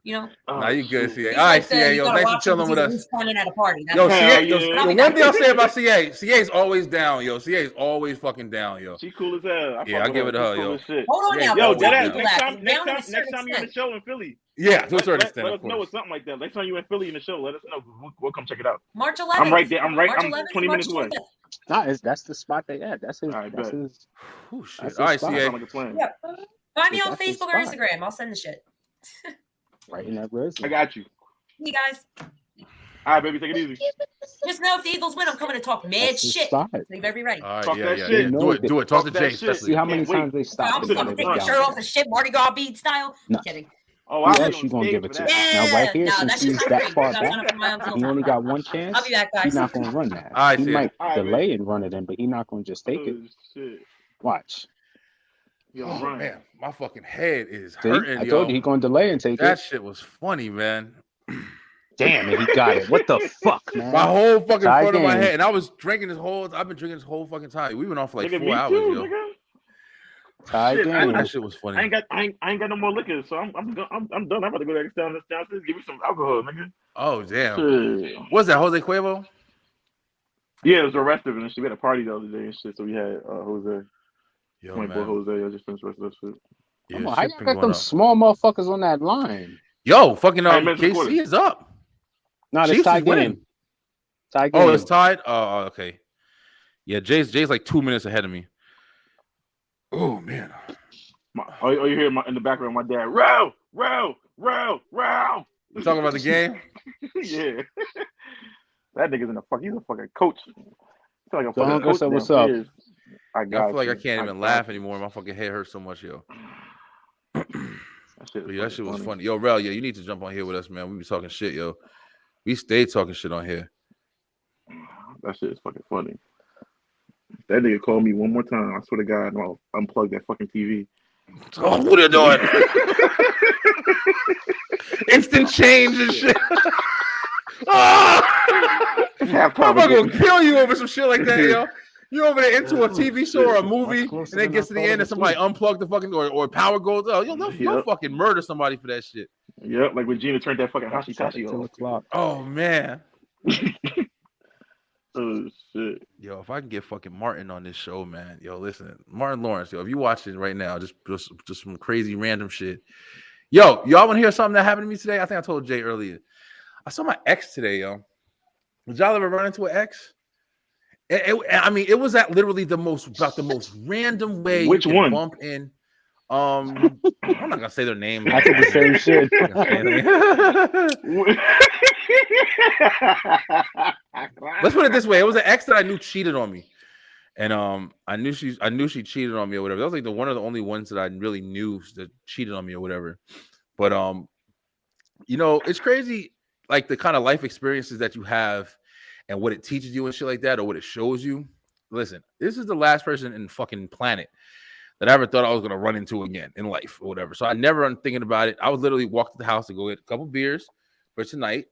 [SPEAKER 11] You know?
[SPEAKER 1] Nah, you good, CA.
[SPEAKER 11] He's
[SPEAKER 1] All right,
[SPEAKER 11] like
[SPEAKER 1] CA, yo, thanks for chilling with us.
[SPEAKER 11] At a party.
[SPEAKER 1] Yo, CA, the one thing I'll say about CA is always down, yo. CA is always fucking down, yo.
[SPEAKER 12] She cool as hell.
[SPEAKER 1] I give it to her, yo.
[SPEAKER 11] Hold on now.
[SPEAKER 12] Yo, next time you're in the show in Philly.
[SPEAKER 1] Yeah, to a certain extent.
[SPEAKER 12] Let us know it's something like that. Next time you're in Philly in the show, let us know. We'll come check it out.
[SPEAKER 11] March 11th.
[SPEAKER 12] I'm right there. I'm 20 minutes away.
[SPEAKER 2] Nah, that's the spot they at. That's his. That's his.
[SPEAKER 1] Oh, shit.
[SPEAKER 2] That's
[SPEAKER 1] all right,
[SPEAKER 2] spot.
[SPEAKER 1] CA.
[SPEAKER 11] Yeah. Find me on Facebook or Instagram. I'll send the shit.
[SPEAKER 2] Right in that resume.
[SPEAKER 12] I got you.
[SPEAKER 11] You guys.
[SPEAKER 12] All right, baby, take it easy.
[SPEAKER 11] Just know if the Eagles win, I'm coming to talk mad shit. So you better be ready.
[SPEAKER 1] All right,
[SPEAKER 12] Talk
[SPEAKER 1] yeah.
[SPEAKER 2] shit.
[SPEAKER 1] Do it. Talk to Jay, especially.
[SPEAKER 2] See how many times they stop.
[SPEAKER 11] I'm fucking taking my shirt off and shit, Mardi Gras bead style.
[SPEAKER 2] No.
[SPEAKER 11] I'm kidding.
[SPEAKER 12] Oh,
[SPEAKER 2] Who else you gonna give it to? Now, right here, since he's that far back, he only got one chance.
[SPEAKER 11] I'll be back, guys.
[SPEAKER 2] He's not gonna run that.
[SPEAKER 1] All right,
[SPEAKER 2] he might delay and run it in, but he's not gonna just take it.
[SPEAKER 12] Shit.
[SPEAKER 2] Watch.
[SPEAKER 12] Yo,
[SPEAKER 1] oh, man, my fucking head is
[SPEAKER 2] See?
[SPEAKER 1] hurting,
[SPEAKER 2] I told you he gonna delay and take
[SPEAKER 1] that
[SPEAKER 2] it.
[SPEAKER 1] shit was funny, man.
[SPEAKER 2] Damn it, he got it. What the fuck, man?
[SPEAKER 1] My whole fucking front of my head, and I was drinking I've been drinking this whole fucking time. We've been on for like 4 hours, yo.
[SPEAKER 2] Shit,
[SPEAKER 1] that shit was funny.
[SPEAKER 12] I ain't got no more liquor, so I'm done. I'm about to go downstairs, give me some alcohol, nigga.
[SPEAKER 1] Oh damn.
[SPEAKER 12] Shit.
[SPEAKER 1] What's that, Jose Cuervo?
[SPEAKER 12] Yeah, it was arrested and shit. We had a party the other day and shit, so we had Jose.
[SPEAKER 1] Yo,
[SPEAKER 12] my
[SPEAKER 1] man.
[SPEAKER 12] boy Jose. I just finished the rest of that shit.
[SPEAKER 1] Yeah,
[SPEAKER 2] how y'all got them small motherfuckers on that line?
[SPEAKER 1] Yo, fucking KC is up.
[SPEAKER 2] No, it's tied game. Tied game.
[SPEAKER 1] Oh, it's tied? Oh, okay. Yeah, Jay's like 2 minutes ahead of me. Oh man.
[SPEAKER 12] You hear in the background my dad, row.
[SPEAKER 1] You talking about the game?
[SPEAKER 12] Yeah. That nigga's he's a fucking coach. I feel like I'm
[SPEAKER 2] fucking coach. What's up?
[SPEAKER 1] I feel like I can't even laugh anymore. My fucking head hurts so much, yo. That shit was funny. Yo, Rel, you need to jump on here with us, man. We be talking shit, yo. We stay talking shit on here.
[SPEAKER 12] That shit is fucking funny. That nigga called me one more time. I swear to God, and I'll unplug that fucking TV.
[SPEAKER 1] Oh, what are you doing? Instant change and shit. I'm gonna kill you over some shit like that, yo. You over there into a TV show or a movie, and then gets to the end and somebody unplugged the fucking or power goes out. You'll fucking murder somebody for that shit.
[SPEAKER 12] Yep, like when Gina turned that fucking Hashitashi off.
[SPEAKER 1] Oh man.
[SPEAKER 12] Oh shit.
[SPEAKER 1] Yo, if I can get fucking Martin on this show, man. Yo, listen, Martin Lawrence, yo, if you watching right now, just some crazy random shit. Yo, y'all want to hear something that happened to me today? I think I told Jay earlier. I saw my ex today, yo. Did y'all ever run into an ex? I mean, it was at literally the most random way.
[SPEAKER 12] Which one?
[SPEAKER 1] Bump in. I'm not gonna say their name.
[SPEAKER 2] I did the same shit.
[SPEAKER 1] Let's put it this way: it was an ex that I knew cheated on me, and I knew she cheated on me or whatever. That was like one of the only ones that I really knew that cheated on me or whatever. But it's crazy, like the kind of life experiences that you have and what it teaches you and shit like that, or what it shows you. Listen, this is the last person in fucking planet that I ever thought I was gonna run into again in life or whatever. So I never am thinking about it. I would literally walk to the house to go get a couple beers for tonight.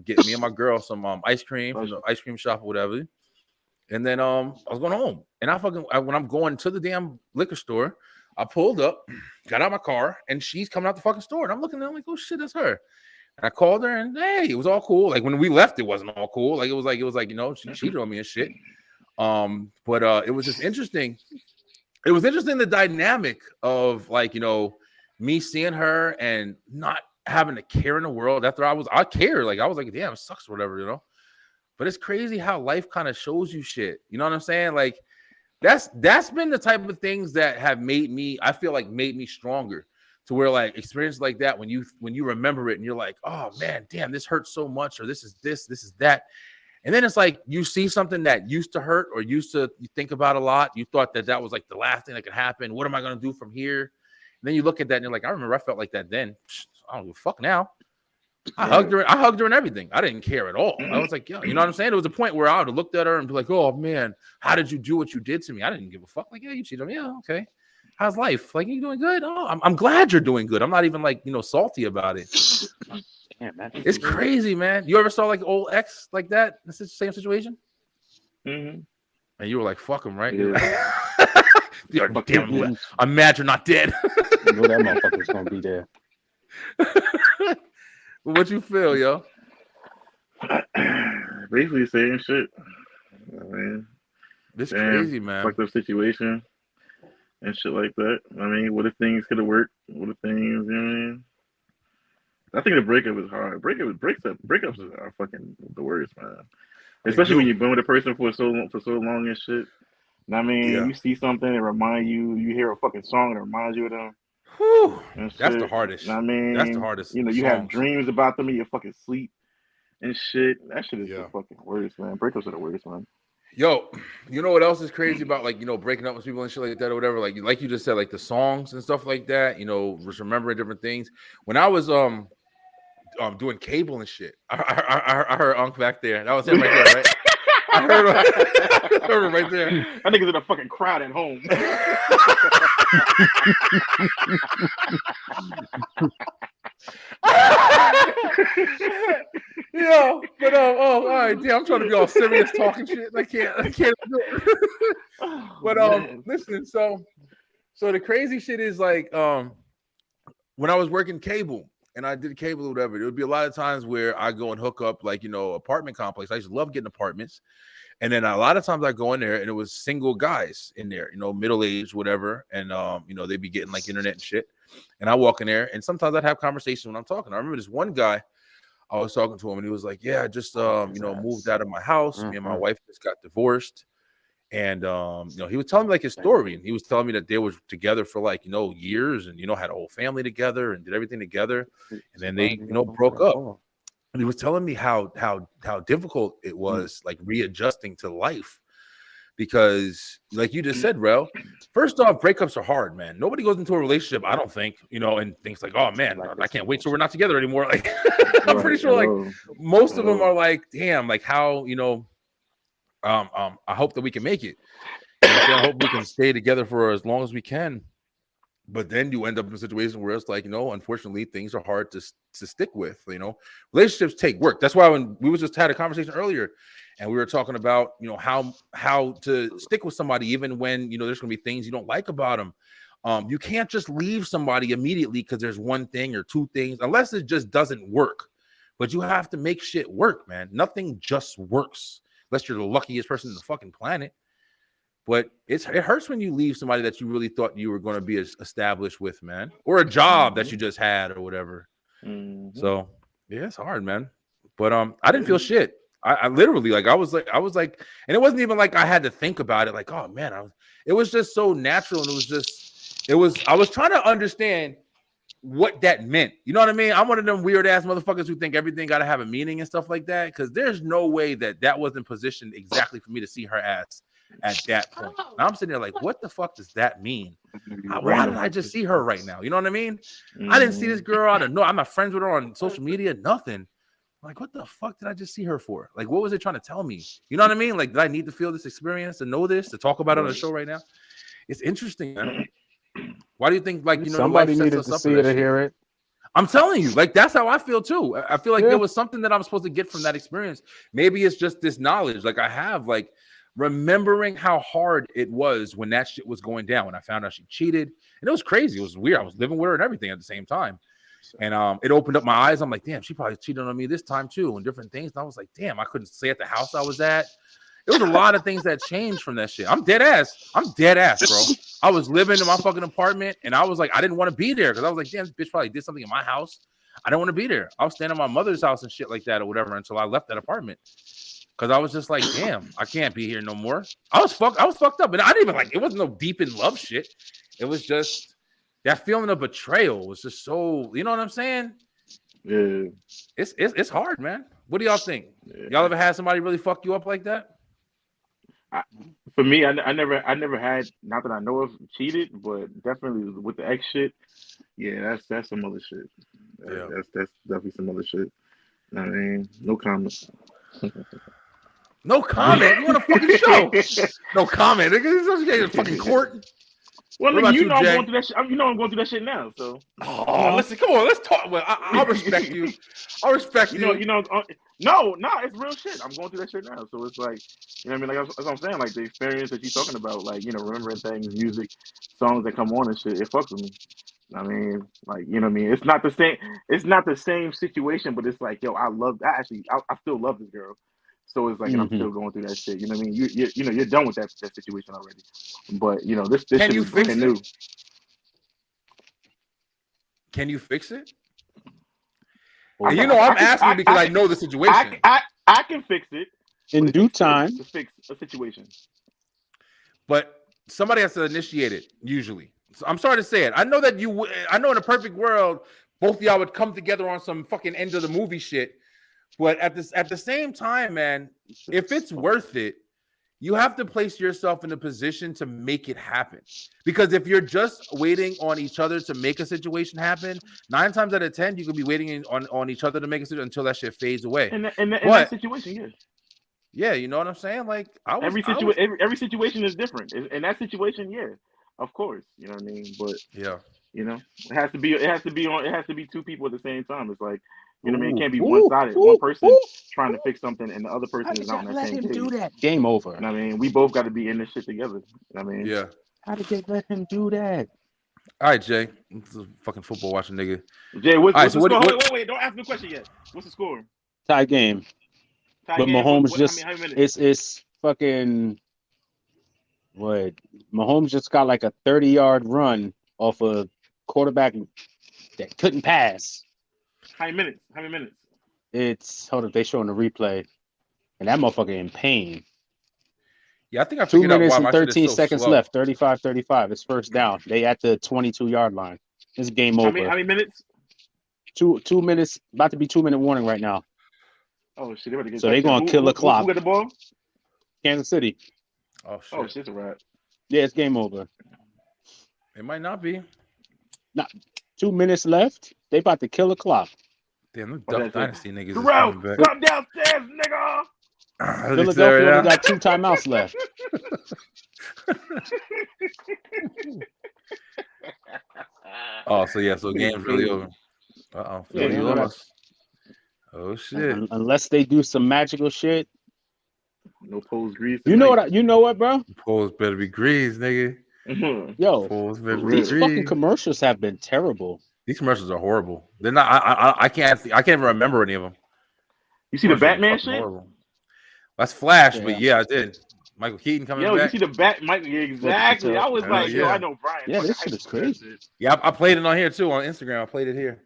[SPEAKER 1] Get me and my girl some ice cream from the ice cream shop or whatever. And then I was going home. And when I'm going to the damn liquor store, I pulled up, got out my car, and she's coming out the fucking store. And I'm looking at her like, oh shit, that's her. And I called her and hey, it was all cool. Like when we left, it wasn't all cool. Like it was like she cheated on me and shit. But it was just interesting. It was interesting the dynamic of me seeing her and not having a care in the world. After I cared. Like I was like, damn, it sucks or whatever, But it's crazy how life kind of shows you shit. You know what I'm saying? Like that's been the type of things that have made me stronger. To where like experiences like that, when you remember it and you're like, oh man, damn, this hurts so much, or this is that. And then it's like you see something that used to hurt or you think about a lot. You thought that was like the last thing that could happen. What am I going to do from here? And then you look at that and you're like, I remember I felt like that then. I don't give a fuck now. I hugged her and everything. I didn't care at all. I was like, yo, you know what I'm saying? There was a point where I would have looked at her and be like, oh man, how did you do what you did to me? I didn't give a fuck. Like, yeah, you cheated on me. Yeah, okay. How's life? Like, you doing good? Oh, I'm glad you're doing good. I'm not even salty about it.
[SPEAKER 2] Damn, man.
[SPEAKER 1] It's crazy, man. You ever saw like old ex like that? It's the same situation.
[SPEAKER 12] Mm-hmm.
[SPEAKER 1] And you were like, fuck him, right?
[SPEAKER 12] Yeah.
[SPEAKER 1] I'm mad you're not dead.
[SPEAKER 13] You know that motherfucker's gonna be there.
[SPEAKER 1] What you feel, yo?
[SPEAKER 12] Basically saying shit. I mean,
[SPEAKER 1] this crazy, man.
[SPEAKER 12] Fucked up situation and shit like that. I mean, what if things could have worked? What if things, you know what I mean? I think the breakup is hard. Breakups are fucking the worst, man. Especially when you've been with a person for so long and shit. I mean, you see something that remind you. You hear a fucking song that reminds you of them.
[SPEAKER 1] Whew, that's the hardest.
[SPEAKER 12] I mean,
[SPEAKER 1] that's the hardest.
[SPEAKER 12] You know, you have dreams about them in your fucking sleep and shit. That shit is the fucking worst, man. Breakups are the worst, man.
[SPEAKER 1] Yo, you know what else is crazy about, like, you know, breaking up with people and shit like that or whatever? Like you just said, like the songs and stuff like that. You know, just remembering different things. When I was doing cable and shit, I heard Unc back there. That was him right there, right? I heard him right there.
[SPEAKER 12] I think it's in a fucking crowd at home.
[SPEAKER 1] Yo, but all right, damn, I'm trying to be all serious talking shit. I can't do it. But listen, so the crazy shit is like when I was working cable and I did cable or whatever, there would be a lot of times where I go and hook up, like, you know, apartment complex. I used to love getting apartments. And then a lot of times I go in there and it was single guys in there, you know, middle-aged, whatever. And, you know, they'd be getting like internet and shit. And I walk in there and sometimes I'd have conversations when I'm talking. I remember this one guy, I was talking to him and he was like, yeah, I just, you know, moved out of my house. Me and my wife just got divorced. And, you know, he was telling me like his story, and he was telling me that they were together for like, you know, years and, you know, had a whole family together and did everything together. And then they, you know, broke up. And he was telling me how difficult it was, like readjusting to life, because like you just said, Rel, first off, breakups are hard, man. Nobody goes into a relationship, I don't think, you know, and thinks like, oh man, I can't wait till we're not together anymore. Like, I'm pretty sure like most of them are like, damn, like how, you know, I hope that we can make it. You know, I hope we can stay together for as long as we can. But then you end up in a situation where it's like, you know, unfortunately, things are hard to stick with. You know, relationships take work. That's why when we just had a conversation earlier, and we were talking about, you know, how to stick with somebody even when, you know, there's going to be things you don't like about them. You can't just leave somebody immediately because there's one thing or two things, unless it just doesn't work. But you have to make shit work, man. Nothing just works unless you're the luckiest person on the fucking planet. But it hurts when you leave somebody that you really thought you were going to be established with, man, or a job that you just had or whatever. So yeah, it's hard, man. But I didn't feel shit. I literally I was like, and it wasn't even like I had to think about it. Like, oh man, it was just so natural, and I was trying to understand what that meant. You know what I mean? I'm one of them weird ass motherfuckers who think everything got to have a meaning and stuff like that. Because there's no way that wasn't positioned exactly for me to see her ass at that point. Now I'm sitting there like, what the fuck does that mean? Why did I just see her right now? You know what I mean? I didn't see this girl. I don't know. I'm not friends with her on social media. Nothing. Like, what the fuck did I just see her for? Like, what was it trying to tell me? You know what I mean? Like, did I need to feel this experience, to know this, to talk about it on the show right now? It's interesting, man. Why do you think, like, you know,
[SPEAKER 13] somebody needed to see it or hear it?
[SPEAKER 1] I'm telling you, like, that's how I feel too. I feel like there was something that I'm supposed to get from that experience. Maybe it's just this knowledge, like I have, like, remembering how hard it was when that shit was going down, when I found out she cheated. And it was crazy. It was weird. I was living with her and everything at the same time. And it opened up my eyes. I'm like, damn, she probably cheated on me this time too, and different things. And I was like, damn, I couldn't stay at the house I was at. It was a lot of things that changed from that shit. I'm dead ass, bro. I was living in my fucking apartment, and I was like, I didn't want to be there because I was like, damn, this bitch probably did something in my house. I didn't want to be there. I was staying at my mother's house and shit like that or whatever until I left that apartment. Because I was just like, damn, I can't be here no more. I was fucked up. And I didn't even like, it wasn't no deep in love shit. It was just that feeling of betrayal was just so, you know what I'm saying?
[SPEAKER 12] Yeah.
[SPEAKER 1] It's hard, man. What do y'all think? Y'all ever had somebody really fuck you up like that?
[SPEAKER 12] For me, I never had, not that I know of, cheated, but definitely with the ex shit. Yeah, that's some other shit. That's definitely some other shit. I mean, no comment.
[SPEAKER 1] No comment. You want a fucking show? No comment. Nigga, you fucking court.
[SPEAKER 12] Well,
[SPEAKER 1] What
[SPEAKER 12] nigga,
[SPEAKER 1] about
[SPEAKER 12] you
[SPEAKER 1] you,
[SPEAKER 12] know I'm
[SPEAKER 1] Jay?
[SPEAKER 12] going through that shit. You know I'm going through that shit now. So.
[SPEAKER 1] Oh, listen, come on, let's talk. Well, I respect you. I respect you.
[SPEAKER 12] No, it's real shit. I'm going through that shit now. So it's like, you know what I mean? Like that's what I'm saying. Like the experience that you're talking about, like, you know, remembering things, music, songs that come on and shit, it fucks with me. I mean, like, you know what I mean? It's not the same. It's not the same situation, but it's like, yo, I still love this girl. So it's like, and I'm still going through that shit. You know what I mean? You're done with that situation already. But you know, this shit is brand new.
[SPEAKER 1] Can you fix it? And you know, I'm asking because I know the situation.
[SPEAKER 12] I can fix it
[SPEAKER 13] in due time
[SPEAKER 12] to fix a situation.
[SPEAKER 1] But somebody has to initiate it. Usually, so I'm sorry to say it. I know that I know in a perfect world, both of y'all would come together on some fucking end of the movie shit. But at the same time, man, if it's worth it, you have to place yourself in a position to make it happen. Because if you're just waiting on each other to make a situation happen, 9 times out of 10, you could be waiting on each other to make a situation until that shit fades away.
[SPEAKER 12] In that situation, yeah.
[SPEAKER 1] Yeah, you know what I'm saying? Like
[SPEAKER 12] every situation is different. In that situation, yeah, of course. You know what I mean? But
[SPEAKER 1] yeah,
[SPEAKER 12] you know, it has to be 2 people at the same time. It's like, you know what I mean? It can't be one-sided. One person trying to fix something and the other person is not on that same page.
[SPEAKER 13] Do that? Game over.
[SPEAKER 12] You know what I mean? We both got to be in this shit together. You know what I mean?
[SPEAKER 1] Yeah.
[SPEAKER 13] How did they let him do that?
[SPEAKER 1] All right, Jay. This is a fucking football watching nigga.
[SPEAKER 12] Jay, what's the score? Wait, don't ask me the question yet. What's the score?
[SPEAKER 13] Tie game. But Mahomes it's fucking what? Mahomes just got like a 30-yard run off a quarterback that couldn't pass.
[SPEAKER 12] How many minutes?
[SPEAKER 13] It's they showing the replay, and that motherfucker in pain.
[SPEAKER 1] Yeah, I think I
[SPEAKER 13] 2
[SPEAKER 1] figured out
[SPEAKER 13] minutes
[SPEAKER 1] why
[SPEAKER 13] and
[SPEAKER 1] my
[SPEAKER 13] 13
[SPEAKER 1] shit is so
[SPEAKER 13] seconds
[SPEAKER 1] slow.
[SPEAKER 13] left. 35-35. It's first down. They at the 22-yard line. It's game over.
[SPEAKER 12] How many minutes?
[SPEAKER 13] 2 minutes. About to be 2-minute warning right now.
[SPEAKER 12] Oh shit!
[SPEAKER 13] They're gonna kill the clock.
[SPEAKER 12] Who got the ball?
[SPEAKER 13] Kansas City.
[SPEAKER 1] Oh shit!
[SPEAKER 12] Oh shit's a wrap.
[SPEAKER 13] Yeah, it's game over.
[SPEAKER 1] It might not be.
[SPEAKER 13] Not 2 minutes left. They about to kill the clock.
[SPEAKER 1] Damn, them Duck Dynasty niggas
[SPEAKER 12] Bro,
[SPEAKER 1] is coming back.
[SPEAKER 12] come downstairs, nigga.
[SPEAKER 13] Philadelphia only got 2 timeouts left.
[SPEAKER 1] Oh, so game's really over. Uh-oh.
[SPEAKER 13] Yeah,
[SPEAKER 1] lost. Oh shit!
[SPEAKER 13] Unless they do some magical shit.
[SPEAKER 12] No Poles grease.
[SPEAKER 13] You know what, bro?
[SPEAKER 1] Poles better be grease, nigga.
[SPEAKER 13] Yo,
[SPEAKER 1] Poles better be
[SPEAKER 13] these
[SPEAKER 1] grease.
[SPEAKER 13] fucking commercials have been terrible.
[SPEAKER 1] These commercials are horrible. They're not. I can't even remember any of them.
[SPEAKER 12] You see the Batman shit?
[SPEAKER 1] Horrible. That's Flash, but yeah, I did. Michael Keaton coming back.
[SPEAKER 12] Yo, you see the Michael? Exactly. I was like, yo, I know Brian.
[SPEAKER 13] Yeah, this shit is crazy.
[SPEAKER 1] Yeah, I played it on here too on Instagram. I played it here.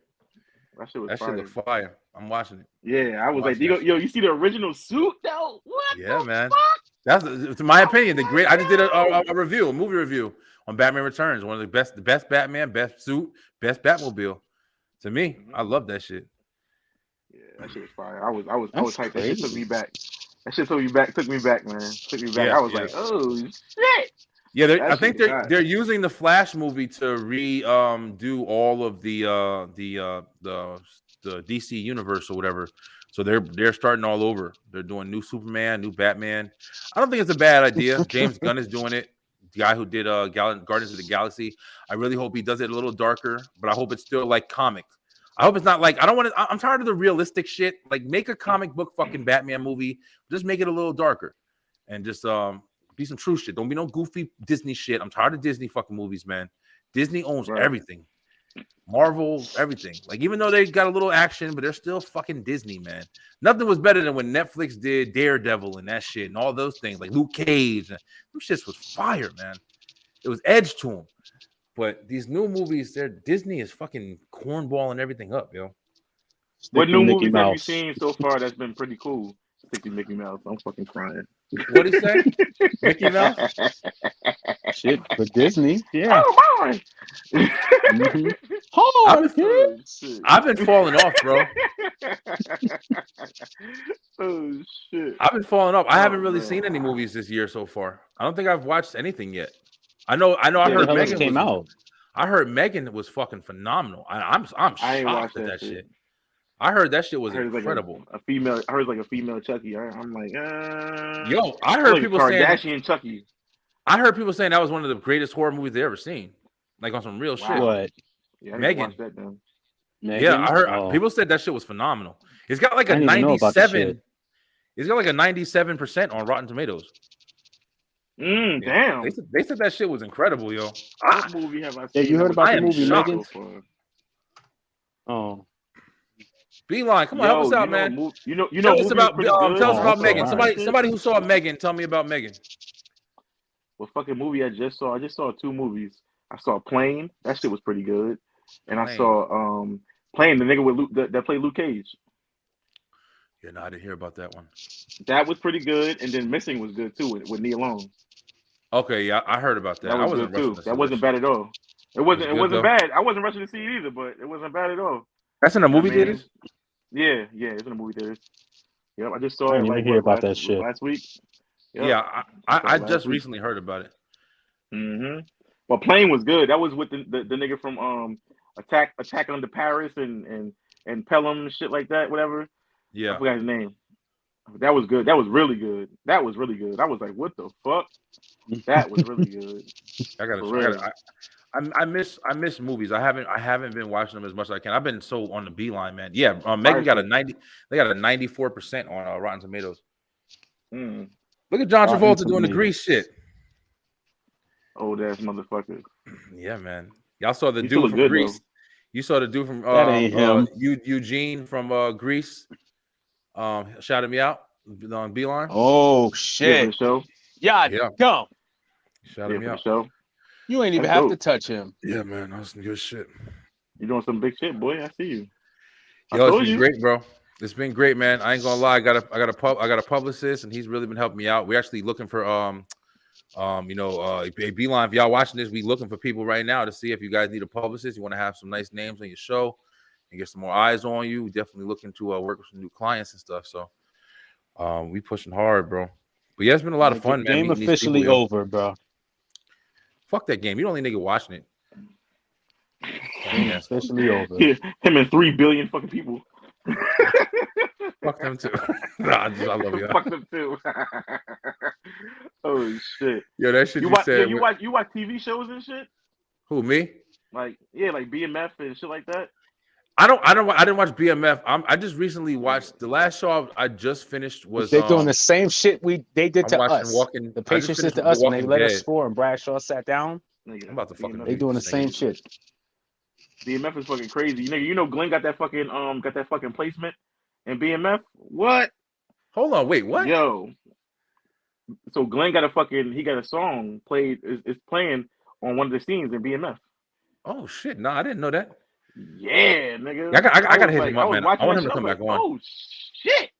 [SPEAKER 12] That shit was
[SPEAKER 1] that
[SPEAKER 12] fire.
[SPEAKER 1] Shit looked fire. I'm watching it.
[SPEAKER 12] Yeah, I was like, yo, you see the original suit though? What?
[SPEAKER 1] Yeah, man. That's, to my opinion, the great. I just did a review, a movie review on Batman Returns. One of the best Batman, best suit, best Batmobile. To me, I love that shit.
[SPEAKER 12] Yeah, that shit was fire. I was hyped. That shit took me back. That shit took me back, man. Took me back. Yeah, I was like, oh shit.
[SPEAKER 1] Yeah, I think they're using the Flash movie to do all of the DC universe or whatever. So they're starting all over. They're doing new Superman, new Batman. I don't think it's a bad idea. James Gunn is doing it. The guy who did Guardians of the Galaxy. I really hope he does it a little darker, but I hope it's still like comics. I hope it's not like I'm tired of the realistic shit. Like make a comic book fucking Batman movie. Just make it a little darker, and just be some true shit. Don't be no goofy Disney shit. I'm tired of Disney fucking movies, man. Disney owns everything. Marvel, everything. Like, even though they got a little action, but they're still fucking Disney, man. Nothing was better than when Netflix did Daredevil and that shit and all those things, like Luke Cage. Them shits was fire, man. It was edge to them. But these new movies, Disney is fucking cornballing everything up, yo.
[SPEAKER 12] What new movies have you seen so far that's been pretty cool? Sticky Mickey Mouse. I'm fucking crying.
[SPEAKER 1] What'd he say? Mickey Mouse?
[SPEAKER 13] Shit, for Disney. Yeah.
[SPEAKER 12] Oh, my.
[SPEAKER 1] I've been falling off, bro.
[SPEAKER 12] Oh, shit.
[SPEAKER 1] I've been falling off. I haven't really seen any movies this year so far. I don't think I've watched anything yet. I know. I heard Megan
[SPEAKER 13] came out.
[SPEAKER 1] I heard Megan was fucking phenomenal. I'm shocked at that shit. I heard that shit was incredible.
[SPEAKER 12] Like a female. I heard like a female Chucky. I'm like,
[SPEAKER 1] yo, I heard people saying
[SPEAKER 12] Kardashian Chucky.
[SPEAKER 1] I heard people saying that was one of the greatest horror movies they ever seen, like on some real shit.
[SPEAKER 13] What?
[SPEAKER 12] Yeah,
[SPEAKER 1] Megan.
[SPEAKER 12] That,
[SPEAKER 13] Megan?
[SPEAKER 1] Yeah, I heard people said that shit was phenomenal. It's got like a 97. It's got like a 97% on Rotten Tomatoes.
[SPEAKER 12] Damn.
[SPEAKER 1] They said that shit was incredible, yo.
[SPEAKER 12] What movie have I seen?
[SPEAKER 13] Yeah, you heard about the movie Megan?
[SPEAKER 12] Oh.
[SPEAKER 1] Beeline, come on, help us out, man. Tell us about Megan. Somebody who saw Megan, tell me about Megan.
[SPEAKER 12] What fucking movie I just saw? I just saw 2 movies. I saw Plane. That shit was pretty good. And I saw Plane, the nigga with Luke, that played Luke Cage.
[SPEAKER 1] Yeah, no, I didn't hear about that one.
[SPEAKER 12] That was pretty good. And then Missing was good too with Nia Long.
[SPEAKER 1] Okay, yeah, I heard about that.
[SPEAKER 12] That was good too. That wasn't bad at all. It wasn't bad. I wasn't rushing to see it either, but it wasn't bad at all.
[SPEAKER 1] That's in the movie theaters?
[SPEAKER 12] Yeah, it's in the movie theaters. Yep, I just saw
[SPEAKER 13] it like
[SPEAKER 12] last week. Yep.
[SPEAKER 1] Yeah, I just recently heard about it.
[SPEAKER 12] Mm-hmm. Well, Plane was good. That was with the nigga from Attack on the Paris and Pelham and shit like that, whatever.
[SPEAKER 1] Yeah.
[SPEAKER 12] I forgot his name. That was good. That was really good. I was like, what the fuck? That was really good.
[SPEAKER 1] I miss movies. I haven't been watching them as much as I can. I've been so on the Beeline, man. Yeah, Megan got a 90. They got a 94% on Rotten Tomatoes. Look at John Travolta doing the Grease shit.
[SPEAKER 12] Old ass motherfucker.
[SPEAKER 1] Yeah, man. Y'all saw the dude from Grease. Though. You saw the dude from Eugene from Grease. Shouted me out on Beeline.
[SPEAKER 13] Oh shit! Yeah, go.
[SPEAKER 1] Shouted me out.
[SPEAKER 12] Show.
[SPEAKER 13] You ain't even have to touch him.
[SPEAKER 1] Yeah, man, that was some good shit.
[SPEAKER 12] You doing some big shit, boy. I see you.
[SPEAKER 1] Yo, it's been great, bro. It's been great, man. I ain't gonna lie. I got a publicist, and he's really been helping me out. We're actually looking for Beeline. If y'all watching this, we looking for people right now to see if you guys need a publicist. You want to have some nice names on your show and get some more eyes on you. We definitely looking to work with some new clients and stuff. So, we pushing hard, bro. But yeah, it's been a lot of fun, man.
[SPEAKER 13] Game officially over, bro.
[SPEAKER 1] Fuck that game. You the only nigga watching it.
[SPEAKER 13] Game officially over.
[SPEAKER 12] Yeah, him and 3 billion fucking people.
[SPEAKER 1] Fuck them too. Nah, I love you.
[SPEAKER 12] Fuck them too. Oh shit.
[SPEAKER 1] Yo, that shit
[SPEAKER 12] you watch TV shows and shit?
[SPEAKER 1] Who, me?
[SPEAKER 12] Like BMF and shit like that.
[SPEAKER 1] I didn't watch BMF. I just recently watched the last show I just finished was
[SPEAKER 13] they're doing the same shit they did to us. The Patriots did to us when they let us score and Bradshaw sat down.
[SPEAKER 1] I'm about to fucking.
[SPEAKER 13] They doing the same shit.
[SPEAKER 12] BMF is fucking crazy. You know Glenn got that fucking placement in BMF. What?
[SPEAKER 1] Hold on, wait, what?
[SPEAKER 12] Yo. So Glenn got a song played is playing on one of the scenes in BMF.
[SPEAKER 1] Oh shit! No, I didn't know that.
[SPEAKER 12] Yeah, nigga.
[SPEAKER 1] I gotta hit him up, man. I want him to come back on.
[SPEAKER 12] Oh shit!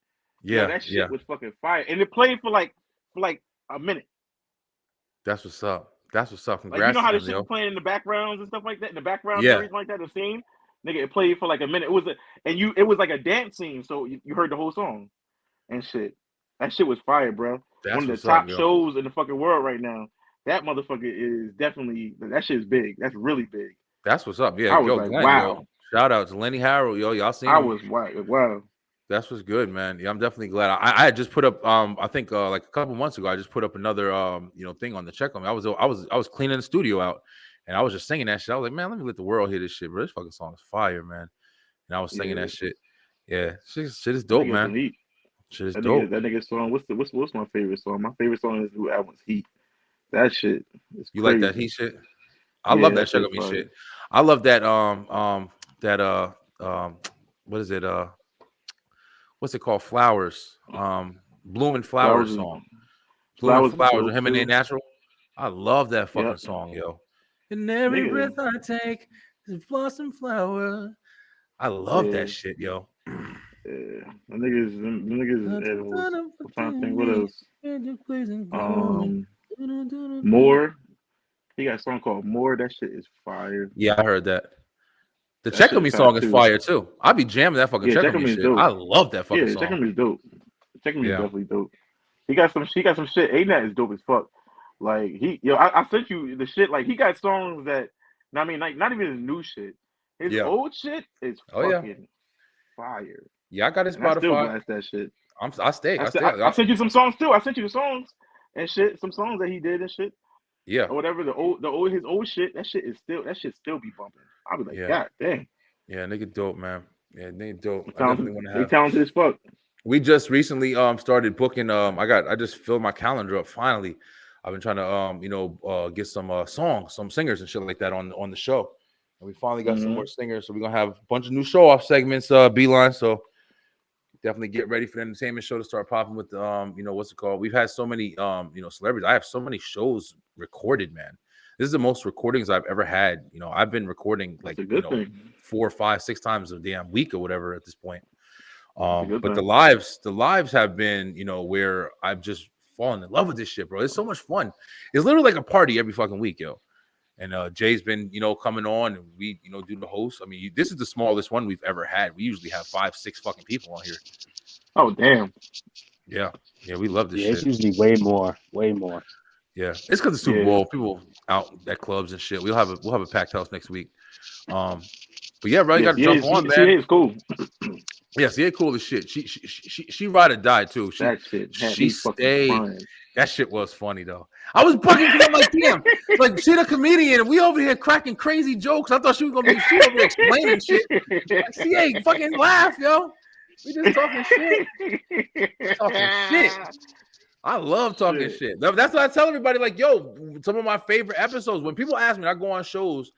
[SPEAKER 1] Yeah,
[SPEAKER 12] that shit was fucking fire, and it played for like a minute.
[SPEAKER 1] That's what's up. Congrats.
[SPEAKER 12] Like, you know how this shit was playing in the backgrounds and stuff like that, in the background, everything like that, the scene. Nigga, it played for like a minute. It was like a dance scene, so you heard the whole song and shit. That shit was fire, bro. One of the top shows in the fucking world right now. That motherfucker is definitely, that shit is big. That's really big.
[SPEAKER 1] That's what's up. Yeah,
[SPEAKER 12] I was like,
[SPEAKER 1] Glenn,
[SPEAKER 12] wow.
[SPEAKER 1] Yo. Shout out to Lenny Harrell, yo. Y'all seen him?
[SPEAKER 12] I was wow.
[SPEAKER 1] That's what's good, man. Yeah, I'm definitely glad. I had just put up, I think like a couple months ago, I just put up another, thing on the check on me. I was cleaning the studio out, and I was just singing that shit. I was like, man, let me let the world hear this shit, bro. This fucking song is fire, man. And I was singing that shit. Yeah, shit is dope, man.
[SPEAKER 12] Heat.
[SPEAKER 1] Shit is dope.
[SPEAKER 12] That nigga song. What's my favorite song? My favorite song is the album's Heat. That shit is
[SPEAKER 1] you
[SPEAKER 12] crazy.
[SPEAKER 1] Like that Heat shit? I love that check on me shit. I love that what is it? What's it called? Flowers. Blooming Flowers song. Blooming Flowers with him and A Natural. I love that fucking song, yo. In every breath I take is blossom flower. I love that shit, yo.
[SPEAKER 12] Yeah, the niggas. I'm trying to think what else. More. He got a song called More. That shit is fire.
[SPEAKER 1] Yeah, I heard that. The Check On Me song is fire too. I be jamming that fucking Check On Me shit. I love that fucking song.
[SPEAKER 12] Check On Me is dope. Check On Me is definitely dope. He got some shit. A-Nat is dope as fuck. Like I sent you the shit. Like he got songs that, I mean, like not even his new shit. His old shit is fucking fire.
[SPEAKER 1] Yeah, I got his Spotify.
[SPEAKER 12] I still blast that shit.
[SPEAKER 1] I stay.
[SPEAKER 12] I sent you some songs too. I sent you the songs and shit. Some songs that he did and shit.
[SPEAKER 1] Yeah.
[SPEAKER 12] Or whatever his old shit. That shit still be bumping. I'll be like, God dang.
[SPEAKER 1] Yeah, nigga dope, man. Yeah, nigga dope.
[SPEAKER 12] I definitely want to have. They talented as fuck.
[SPEAKER 1] We just recently started booking. I just filled my calendar up finally. I've been trying to get some songs, some singers and shit like that on the show. And we finally got some more singers. So we're gonna have a bunch of new show off segments, Beeline. So definitely get ready for the entertainment show to start popping with what's it called? We've had so many celebrities. I have so many shows recorded, man. This is the most recordings I've ever had. I've been recording like 4, 5, 6 times a damn week or whatever at this point. But the lives have been, where I've just fallen in love with this shit, bro. It's so much fun. It's literally like a party every fucking week, yo. And Jay's been, coming on, and we, do the host. I mean, this is the smallest one we've ever had. We usually have 5, 6 fucking people on here.
[SPEAKER 12] Oh damn.
[SPEAKER 1] Yeah, we love this shit.
[SPEAKER 13] It's usually way more.
[SPEAKER 1] Yeah, it's because the Super Bowl, people out at clubs and shit. We'll have a packed house next week. But yeah, bro, you got to jump on, man.
[SPEAKER 12] CA is cool.
[SPEAKER 1] Yeah, CA cool as shit. She ride or die too. She stayed. That shit was funny though. I was bugging because I'm like, damn, like she the comedian, and we over here cracking crazy jokes. I thought she was gonna be over here explaining shit. Like, CA, fucking laugh, yo. We just talking shit. I love talking shit. That's what I tell everybody. Like, yo, some of my favorite episodes. When people ask me, I go on shows.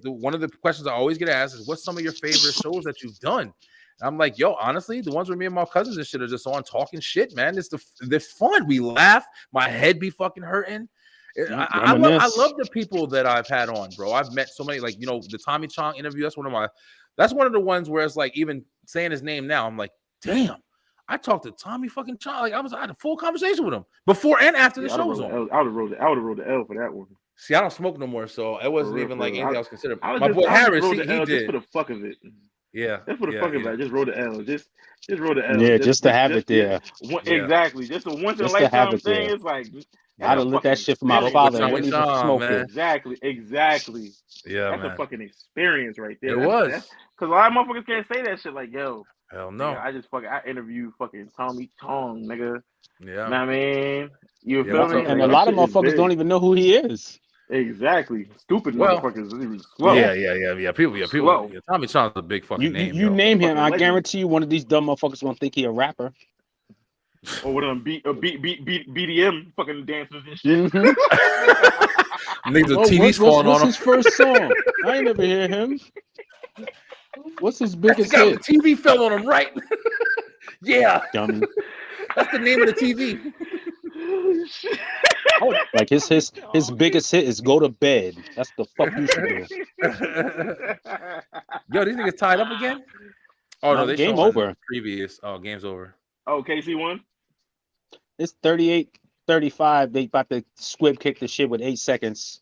[SPEAKER 1] One of the questions I always get asked is, "What's some of your favorite shows that you've done?" And I'm like, yo, honestly, the ones where me and my cousins and shit are just on talking shit, man. They're fun. We laugh. My head be fucking hurting. I love the people that I've had on, bro. I've met so many, like, the Tommy Chong interview. That's one of the ones where it's like, even saying his name now, I'm like, damn. I talked to Tommy fucking Chong. Like, I had a full conversation with him before and after the show was on.
[SPEAKER 12] I would have rolled the L for that one.
[SPEAKER 1] See, I don't smoke no more, so it wasn't even like anything else considered. My boy Harris, he did.
[SPEAKER 12] Just for the fuck of it.
[SPEAKER 1] Yeah,
[SPEAKER 12] that's for the fuck of it. Just roll the L. Just roll the L.
[SPEAKER 13] Yeah, just to have it there.
[SPEAKER 12] Exactly. Just a once in a lifetime thing. It's like
[SPEAKER 13] I'd have lit that shit for my father. I wouldn't even smoke it.
[SPEAKER 12] Exactly.
[SPEAKER 1] Yeah,
[SPEAKER 12] that's
[SPEAKER 1] man.
[SPEAKER 12] a fucking experience right there.
[SPEAKER 1] It was.
[SPEAKER 12] Because a lot of motherfuckers can't say that shit. Like, yo,
[SPEAKER 1] hell no.
[SPEAKER 12] Nigga, I interviewed fucking Tommy Chong, nigga.
[SPEAKER 1] Yeah.
[SPEAKER 12] You know what I mean? You feel me?
[SPEAKER 13] And a lot of motherfuckers don't even know who he is.
[SPEAKER 12] Exactly. Stupid motherfuckers.
[SPEAKER 1] Slow. Yeah. People. Yeah, Tommy Chong's a big fucking name.
[SPEAKER 13] You name him, I guarantee you one of these dumb motherfuckers won't think he a rapper.
[SPEAKER 12] Or with them BDM fucking dancers and shit.
[SPEAKER 1] Niggas TV's falling on him.
[SPEAKER 13] What's his first song? I ain't never hear him. What's his biggest hit?
[SPEAKER 1] The TV fell on him, right? Yeah.
[SPEAKER 13] Dummy.
[SPEAKER 1] That's the name of the TV.
[SPEAKER 13] Like his biggest hit is "Go to Bed." That's the fuck you should do.
[SPEAKER 1] Yo, these niggas tied up again? Oh no, they
[SPEAKER 13] game over.
[SPEAKER 1] Previous. Oh, game's over.
[SPEAKER 12] Oh, KC won.
[SPEAKER 13] It's 38-35. They about to squib kick the shit with 8 seconds.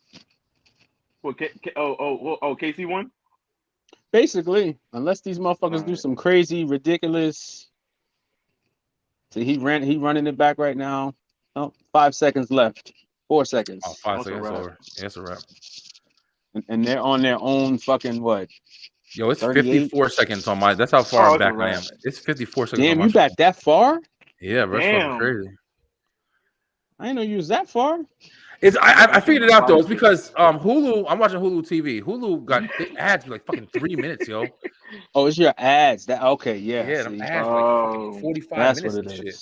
[SPEAKER 12] Well, KC won.
[SPEAKER 13] Basically, unless these motherfuckers do some crazy, ridiculous. See, he running it back right now. Oh, 5 seconds left. 4 seconds.
[SPEAKER 1] Oh, 5 seconds over. Yeah, it's a wrap.
[SPEAKER 13] And they're on their own fucking what?
[SPEAKER 1] Yo, it's 54 seconds on my. That's how far back I am. It's 54 seconds.
[SPEAKER 13] Damn, you back that far?
[SPEAKER 1] Yeah, bro. That's fucking crazy.
[SPEAKER 13] I didn't know you was that far.
[SPEAKER 1] I figured it out though. It's because Hulu. I'm watching Hulu TV. Hulu got ads for like fucking 3 minutes, yo.
[SPEAKER 13] Oh, it's your ads. That okay? Yeah.
[SPEAKER 1] Yeah, them ads for like 45 minutes and shit.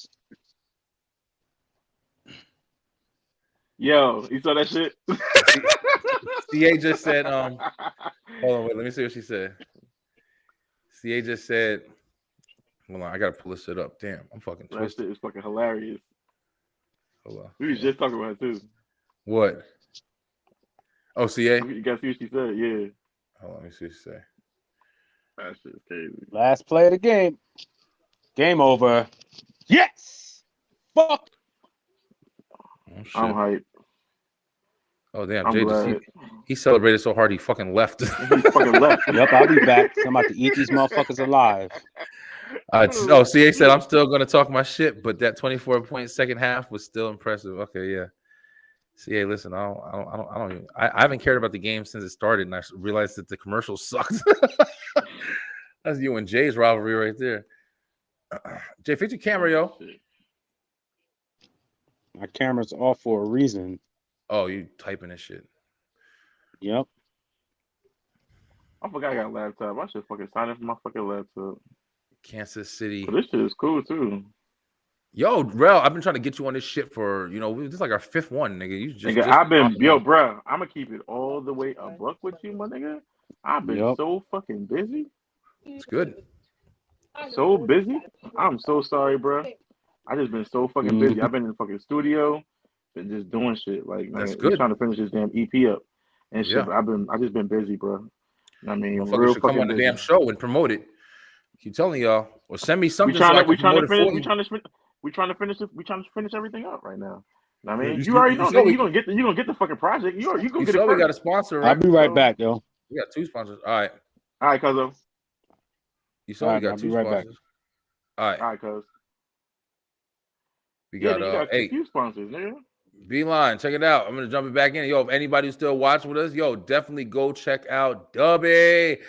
[SPEAKER 12] Yo, you saw that shit?
[SPEAKER 1] CA just said, hold on, wait, let me see what she said. CA just said, hold on, I gotta pull this shit up. Damn, I'm fucking twisted.
[SPEAKER 12] That shit is fucking hilarious.
[SPEAKER 1] Hold on.
[SPEAKER 12] We was just talking about it too.
[SPEAKER 1] What? Oh, CA?
[SPEAKER 12] You gotta see what she said, yeah.
[SPEAKER 1] Hold on, let me see what she said.
[SPEAKER 12] That shit is crazy.
[SPEAKER 13] Last play of the game. Game over. Yes! Fuck!
[SPEAKER 1] Oh, shit.
[SPEAKER 12] I'm hyped.
[SPEAKER 1] Oh damn, Jay he celebrated so hard he fucking left.
[SPEAKER 12] He fucking left.
[SPEAKER 13] Yep, I'll be back. I'm about to eat these motherfuckers alive.
[SPEAKER 1] CA said I'm still gonna talk my shit, but that 24-point second half was still impressive. Okay, yeah. CA, listen, I haven't cared about the game since it started, and I realized that the commercials sucked. That's you and Jay's rivalry right there. Jay, fix your camera, yo.
[SPEAKER 13] My camera's off for a reason.
[SPEAKER 1] Oh, you typing this shit.
[SPEAKER 13] Yep.
[SPEAKER 12] I forgot I got a laptop. I should fucking sign up for my fucking laptop.
[SPEAKER 1] Kansas City.
[SPEAKER 12] But this shit is cool too.
[SPEAKER 1] Yo, Rel, I've been trying to get you on this shit for, this is like our 5th one, nigga. You just,
[SPEAKER 12] nigga, I've been, bro, I'm gonna keep it all the way a buck with you, my nigga. I've been so fucking busy.
[SPEAKER 1] It's good.
[SPEAKER 12] So busy. I'm so sorry, bro. I just been so fucking busy. I've been in the fucking studio, been just doing shit. Like,
[SPEAKER 1] that's
[SPEAKER 12] good.
[SPEAKER 1] Good.
[SPEAKER 12] Trying to finish this damn EP up and shit.
[SPEAKER 1] Yeah.
[SPEAKER 12] But I just been busy, bro. I mean,
[SPEAKER 1] motherfuckers should come on the damn show and promote it. Keep telling y'all, or send me something. We trying
[SPEAKER 12] to finish everything up right now. I mean, you already know you're gonna get the fucking project. You gonna get it.
[SPEAKER 1] We got a sponsor, right?
[SPEAKER 13] I'll be right back, yo.
[SPEAKER 1] We got 2 sponsors. All
[SPEAKER 12] right, cuzzo.
[SPEAKER 1] You saw we got 2 sponsors. All right,
[SPEAKER 12] cuz.
[SPEAKER 1] We got
[SPEAKER 12] a few sponsors, nigga.
[SPEAKER 1] Beeline, check it out. I'm gonna jump it back in. Yo, if anybody's still watching with us, yo, definitely go check out Dubby.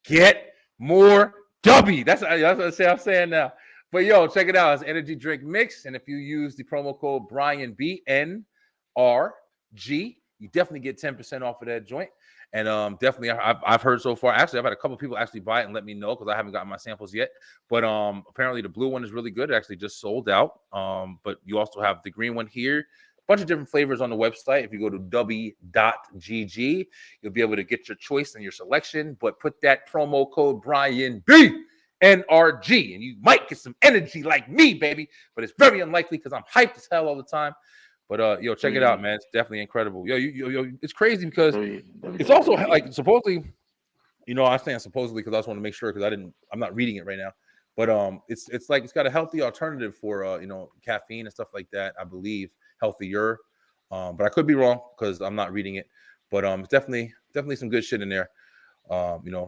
[SPEAKER 1] Get more Dubby. That's what I'm saying now. But yo, check it out. It's energy drink mix, and if you use the promo code Brian BNRG, you definitely get 10% off of that joint. And definitely, I've heard so far. Actually, I've had a couple people actually buy it and let me know because I haven't gotten my samples yet. But apparently, the blue one is really good. It actually just sold out. But you also have the green one here. A bunch of different flavors on the website. If you go to dubby.gg, you'll be able to get your choice and your selection. But put that promo code Brian B. NRG, and you might get some energy like me, baby. But it's very unlikely because I'm hyped as hell all the time. But yo, check it out, man. It's definitely incredible. Yo, it's crazy because it's also like supposedly, I'm saying supposedly because I just want to make sure because I'm not reading it right now. But it's like it's got a healthy alternative for caffeine and stuff like that. I believe healthier, but I could be wrong because I'm not reading it. But it's definitely some good shit in there.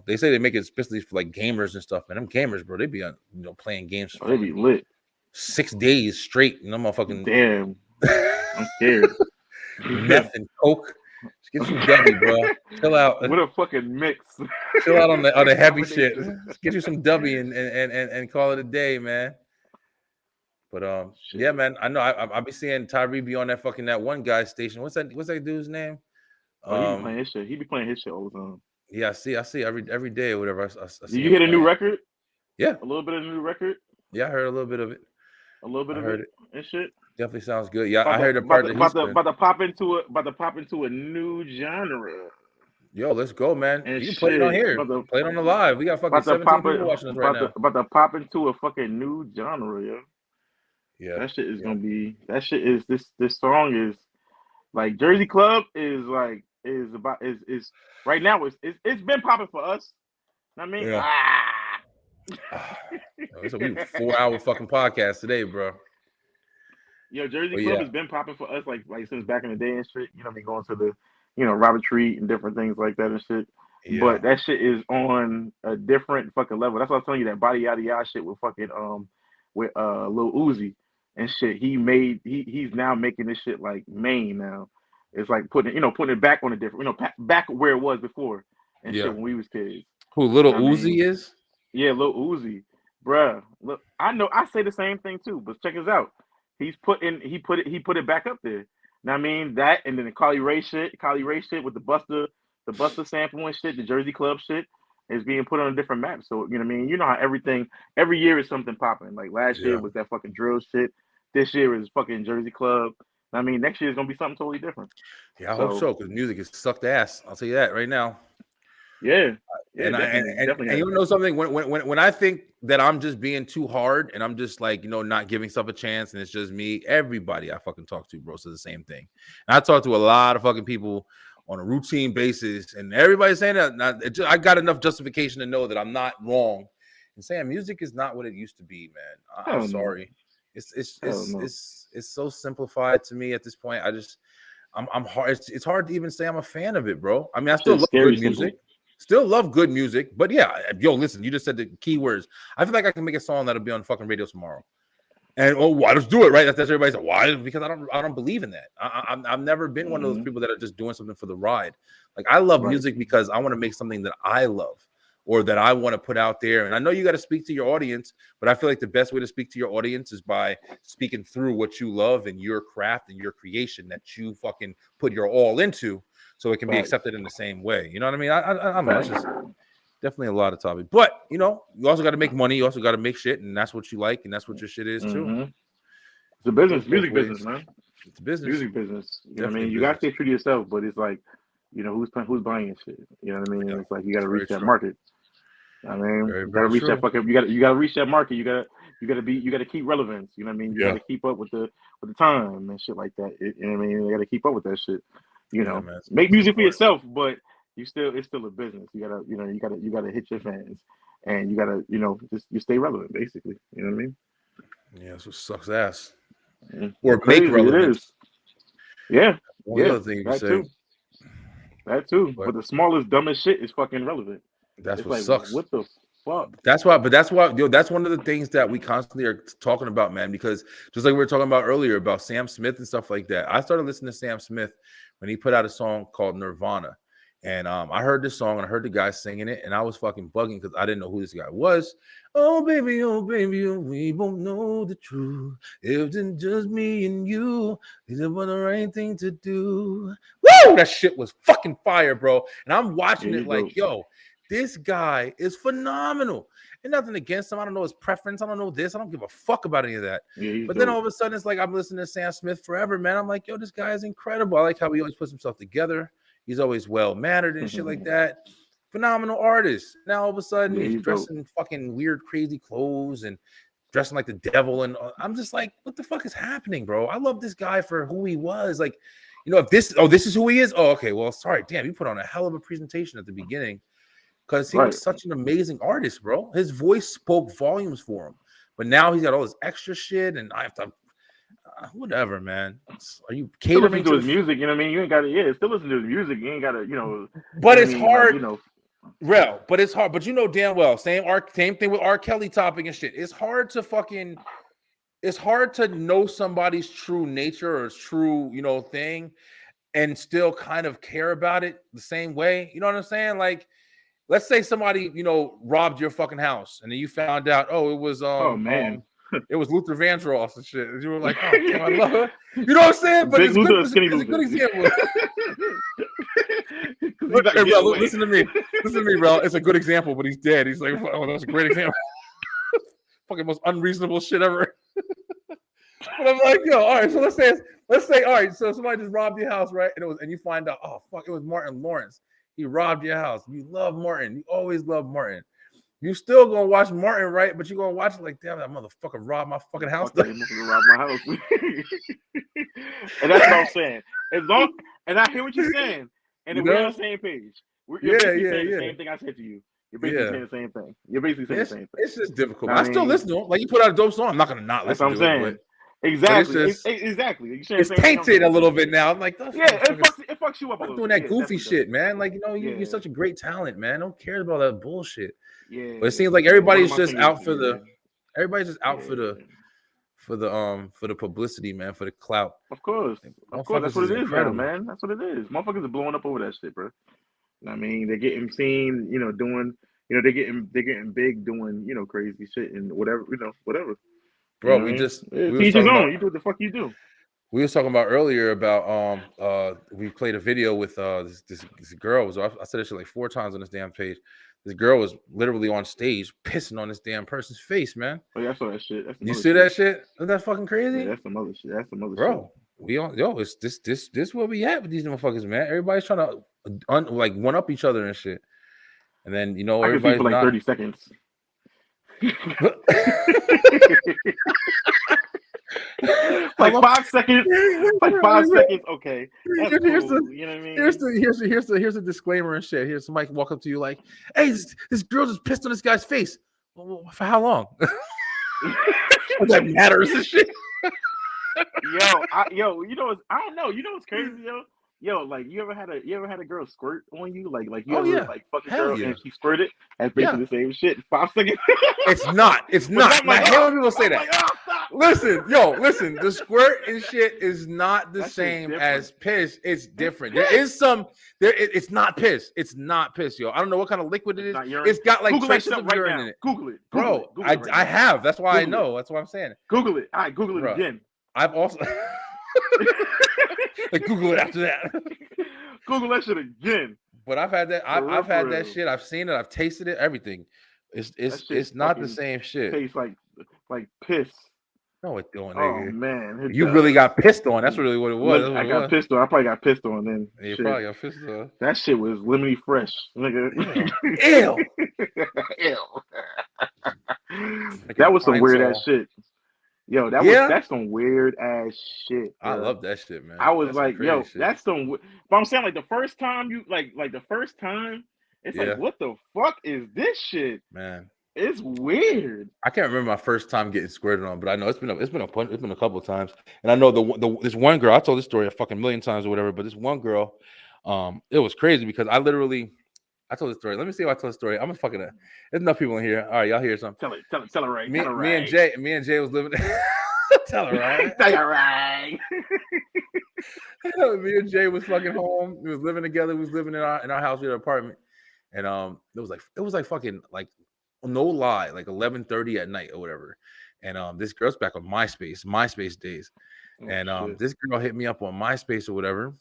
[SPEAKER 1] They say they make it especially for like gamers and stuff. Man, them gamers, bro, they be on playing games.
[SPEAKER 12] They be lit
[SPEAKER 1] 6 days straight. Motherfucking
[SPEAKER 12] damn. I'm scared.
[SPEAKER 1] Meth and coke. Just get some W, bro. Chill out.
[SPEAKER 12] What a fucking mix.
[SPEAKER 1] Chill out on the heavy shit. Just get you some W and call it a day, man. But yeah, man. I know I'll be seeing Tyree be on that one guy's station. What's that dude's name?
[SPEAKER 12] He be playing his shit. He be playing his shit all the time.
[SPEAKER 1] Yeah, I see every day or whatever. I
[SPEAKER 12] Did you hear a new record?
[SPEAKER 1] Yeah.
[SPEAKER 12] A little bit of the new record?
[SPEAKER 1] Yeah, I heard a little bit of it.
[SPEAKER 12] A little bit of it and shit.
[SPEAKER 1] Definitely sounds good. Yeah, I heard the part
[SPEAKER 12] about to pop into a new genre.
[SPEAKER 1] Yo, let's go, man.
[SPEAKER 12] And
[SPEAKER 1] you can play it on here. Play it on the live. We got fucking 17 people watching us right now.
[SPEAKER 12] About to pop into a fucking new genre, yo.
[SPEAKER 1] Yeah.
[SPEAKER 12] That shit is gonna be. That shit is this song is like Jersey Club is right now. It's been popping for us. I mean,
[SPEAKER 1] it's a 4-hour fucking podcast today, bro.
[SPEAKER 12] Yo, Jersey Club has been popping for us like since back in the day and shit. You know, me going to the Robert Treat and different things like that and shit. Yeah. But that shit is on a different fucking level. That's what I was telling you, that body yada yada shit with fucking with Lil Uzi and shit. He's now making this shit like main now. It's like putting it back on a different, back where it was before and shit when we was kids.
[SPEAKER 1] Who Lil Uzi is?
[SPEAKER 12] Yeah, Lil Uzi, bruh. Look, I know I say the same thing too, but check us out. He put it back up there. Now I mean that, and then the Carly Rae shit with the Buster sample and shit, the Jersey Club shit is being put on a different map. So you know what I mean. You know how every year is something popping. Like last year was that fucking drill shit. This year is fucking Jersey Club. I mean, next year is gonna be something totally different.
[SPEAKER 1] Yeah, I hope so, because music is sucked ass. I'll tell you that right now.
[SPEAKER 12] Yeah.
[SPEAKER 1] And you know something, when I think that I'm just being too hard and I'm just like, not giving stuff a chance and it's just me, everybody I fucking talk to, bro, says the same thing. And I talk to a lot of fucking people on a routine basis, and everybody's saying that. I got enough justification to know that I'm not wrong and saying music is not what it used to be, man. I'm sorry. It's so simplified to me at this point. I'm hard. It's hard to even say I'm a fan of it, bro. I mean, I still love good music. Still love good music, but yeah, yo, listen, you just said the key words. I feel like I can make a song that'll be on fucking radio tomorrow. And why let's do it, right? That's everybody's like, why? Because I don't believe in that. I've never been one of those people that are just doing something for the ride. Like I love music because I want to make something that I love. or that I want to put out there. And I know you got to speak to your audience, but I feel like the best way to speak to your audience is by speaking through what you love and your craft and your creation that you fucking put your all into, so it can be accepted in the same way. You know what I mean? I don't know. It's just definitely a lot of topic. But, you know, you also got to make money. You also got to make shit, and that's what you like, and that's what your shit is too.
[SPEAKER 12] It's a business, music business, man.
[SPEAKER 1] It's a business.
[SPEAKER 12] Music business. You know what I mean? You got to stay true to yourself, but it's like, you know, who's buying your shit? You know what I mean? It's like you got to reach that market. I mean, you got to reach that fucking. You got to reach that market. You got to keep relevance. You know what I mean? You got to keep up with the time and shit like that. You know what I mean? You got to keep up with that shit. You know, make music for yourself, but it's still a business. You gotta hit your fans, and you gotta, you know, you stay relevant, basically. You know what I mean?
[SPEAKER 1] Yeah, so sucks ass.
[SPEAKER 12] Or make relevant. Yeah,
[SPEAKER 1] Other thing you say.
[SPEAKER 12] That too. But the smallest, dumbest shit is fucking relevant.
[SPEAKER 1] That's what sucks.
[SPEAKER 12] What the fuck?
[SPEAKER 1] That's why, that's one of the things that we constantly are talking about, man, because just like we were talking about earlier about Sam Smith and stuff like that. I started listening to Sam Smith when he put out a song called Nirvana. And I heard this song and I heard the guy singing it, and I was fucking bugging because I didn't know who this guy was. Oh baby, we both know the truth. If it's just me and you, is it the right thing to do? Woo! That shit was fucking fire, bro. And I'm watching it like, yo, this guy is phenomenal. And nothing against him. I don't know his preference. I don't know this. I don't give a fuck about any of that. But then all of a sudden, it's like I'm listening to Sam Smith forever, man. I'm like, yo, this guy is incredible. I like how he always puts himself together. He's always well-mannered and shit like that. Phenomenal artist. Now all of a sudden he's dressed in fucking weird, crazy clothes and dressing like the devil. And I'm just like, what the fuck is happening, bro? I love this guy for who he was. Like, you know, if this is who he is. Oh, okay. Well, sorry. Damn, you put on a hell of a presentation at the beginning because he was such an amazing artist, bro. His voice spoke volumes for him. But now he's got all this extra shit, and I have to whatever, man. Are you catering
[SPEAKER 12] to his music? You know what I mean? You ain't got to, still listen to his music. You ain't got to, you know.
[SPEAKER 1] But it's hard,
[SPEAKER 12] like, you know.
[SPEAKER 1] Real, but it's hard. But you know damn well, same thing with R. Kelly topic and shit. It's hard to know somebody's true nature or true, you know, thing, and still kind of care about it the same way. You know what I'm saying? Like, let's say somebody, you know, robbed your fucking house, and then you found out, oh, it was it was Luther Vandross and shit. And you were like, oh, damn, I love her. You know what I'm saying? But it's a good example. Hey, bro, listen to me, bro. It's a good example, but he's dead. He's like, oh, that's a great example. Fucking most unreasonable shit ever. But I'm like, yo, all right. So let's say, all right. So somebody just robbed your house, right? And you find out, oh fuck, it was Martin Lawrence. He robbed your house. You love Martin. You always love Martin. You still gonna watch Martin, right? But you gonna watch it like, damn, that motherfucker robbed my fucking house.
[SPEAKER 12] Robbed my house. And that's what I'm saying. And I hear what you're saying. And if we're on the same page, you're saying the same thing I said to you. You're basically saying the same thing. You're basically saying the same thing.
[SPEAKER 1] It's just difficult. I still listen to him. Like, you put out a dope song, I'm not gonna not listen to it. That's what I'm
[SPEAKER 12] saying. Exactly. Exactly.
[SPEAKER 1] It's tainted a little bit now. I'm like,
[SPEAKER 12] it fucks you up a little bit.
[SPEAKER 1] Doing that goofy shit, man. Like, you know, you're such a great talent, man. Don't care about that bullshit.
[SPEAKER 12] Yeah.
[SPEAKER 1] But it seems like everybody's just out for the publicity, man, for the clout.
[SPEAKER 12] Of course, that's what it is, man. That's what it is. Motherfuckers are blowing up over that shit, bro. I mean, they're getting seen, you know, doing, you know, they're getting big, doing, you know, crazy shit and whatever, you know, whatever.
[SPEAKER 1] Bro,
[SPEAKER 12] you do what the fuck you do.
[SPEAKER 1] We was talking about earlier about we played a video with this girl. I said this shit like 4 times on this damn page. This girl was literally on stage pissing on this damn person's face, man.
[SPEAKER 12] Oh yeah, I saw that shit.
[SPEAKER 1] You see that shit? Isn't that fucking crazy?
[SPEAKER 12] Yeah, that's some other shit.
[SPEAKER 1] Bro, it's this where we at with these motherfuckers, man. Everybody's trying to one up each other and shit. And then, you know, everybody's
[SPEAKER 12] for like 30 seconds. Like 5 seconds. Like 5 seconds. Okay. That's cool. You know what I mean?
[SPEAKER 1] Here's a disclaimer and shit. Here's somebody walk up to you like, hey, this girl just pissed on this guy's face. Well, for how long? That matters and shit.
[SPEAKER 12] Yo, you know, I don't know. You know what's crazy, yo? Like, you ever had a girl squirt on you? Like you ever like fucking girl and she squirted? That's basically the same shit. 5 seconds.
[SPEAKER 1] It's not. Now, hear when people say that. listen. The squirt and shit is not the same as piss. It's different. There is some. It's not piss. It's not piss, yo. I don't know what kind of liquid it is.
[SPEAKER 12] It's
[SPEAKER 1] got like
[SPEAKER 12] Google
[SPEAKER 1] traces of urine in it.
[SPEAKER 12] Google it,
[SPEAKER 1] bro. I have. That's why I know. That's why I'm saying it.
[SPEAKER 12] Google it. All right, Google it again.
[SPEAKER 1] I've also like Google it after that.
[SPEAKER 12] Google that shit again.
[SPEAKER 1] But I've had that. I've had that shit. I've seen it. I've tasted it. Everything. It's not the same shit.
[SPEAKER 12] Tastes like piss.
[SPEAKER 1] No, it don't.
[SPEAKER 12] Oh
[SPEAKER 1] nigga.
[SPEAKER 12] man,
[SPEAKER 1] you really got pissed on. That's really what it was.
[SPEAKER 12] I got pissed on. I probably got pissed on then.
[SPEAKER 1] You probably got pissed on.
[SPEAKER 12] That shit was lemony fresh, nigga.
[SPEAKER 1] Ew.
[SPEAKER 12] That was some weird ass shit. Yo, that's some weird ass shit. Bro.
[SPEAKER 1] I love that shit, man.
[SPEAKER 12] I was like, yo, shit. That's some. But I'm saying, like the first time you like the first time, it's like, what the fuck is this shit,
[SPEAKER 1] man?
[SPEAKER 12] It's weird.
[SPEAKER 1] I can't remember my first time getting squirted on, but I know it's been a couple of times, and I know this one girl. I told this story a fucking million times or whatever, but this one girl, it was crazy because I told this story. Let me see if I told the story. I'm gonna fucking. There's enough people in here. All right, y'all hear something?
[SPEAKER 12] Tell her right.
[SPEAKER 1] Me and Jay was living. Tell her right.
[SPEAKER 12] Tell her right.
[SPEAKER 1] Me and Jay was fucking home. We was living together. We was living in our house. We had an apartment, and it was like fucking like no lie, like 11:30 at night or whatever. And this girl's back on MySpace days, and this girl hit me up on MySpace or whatever.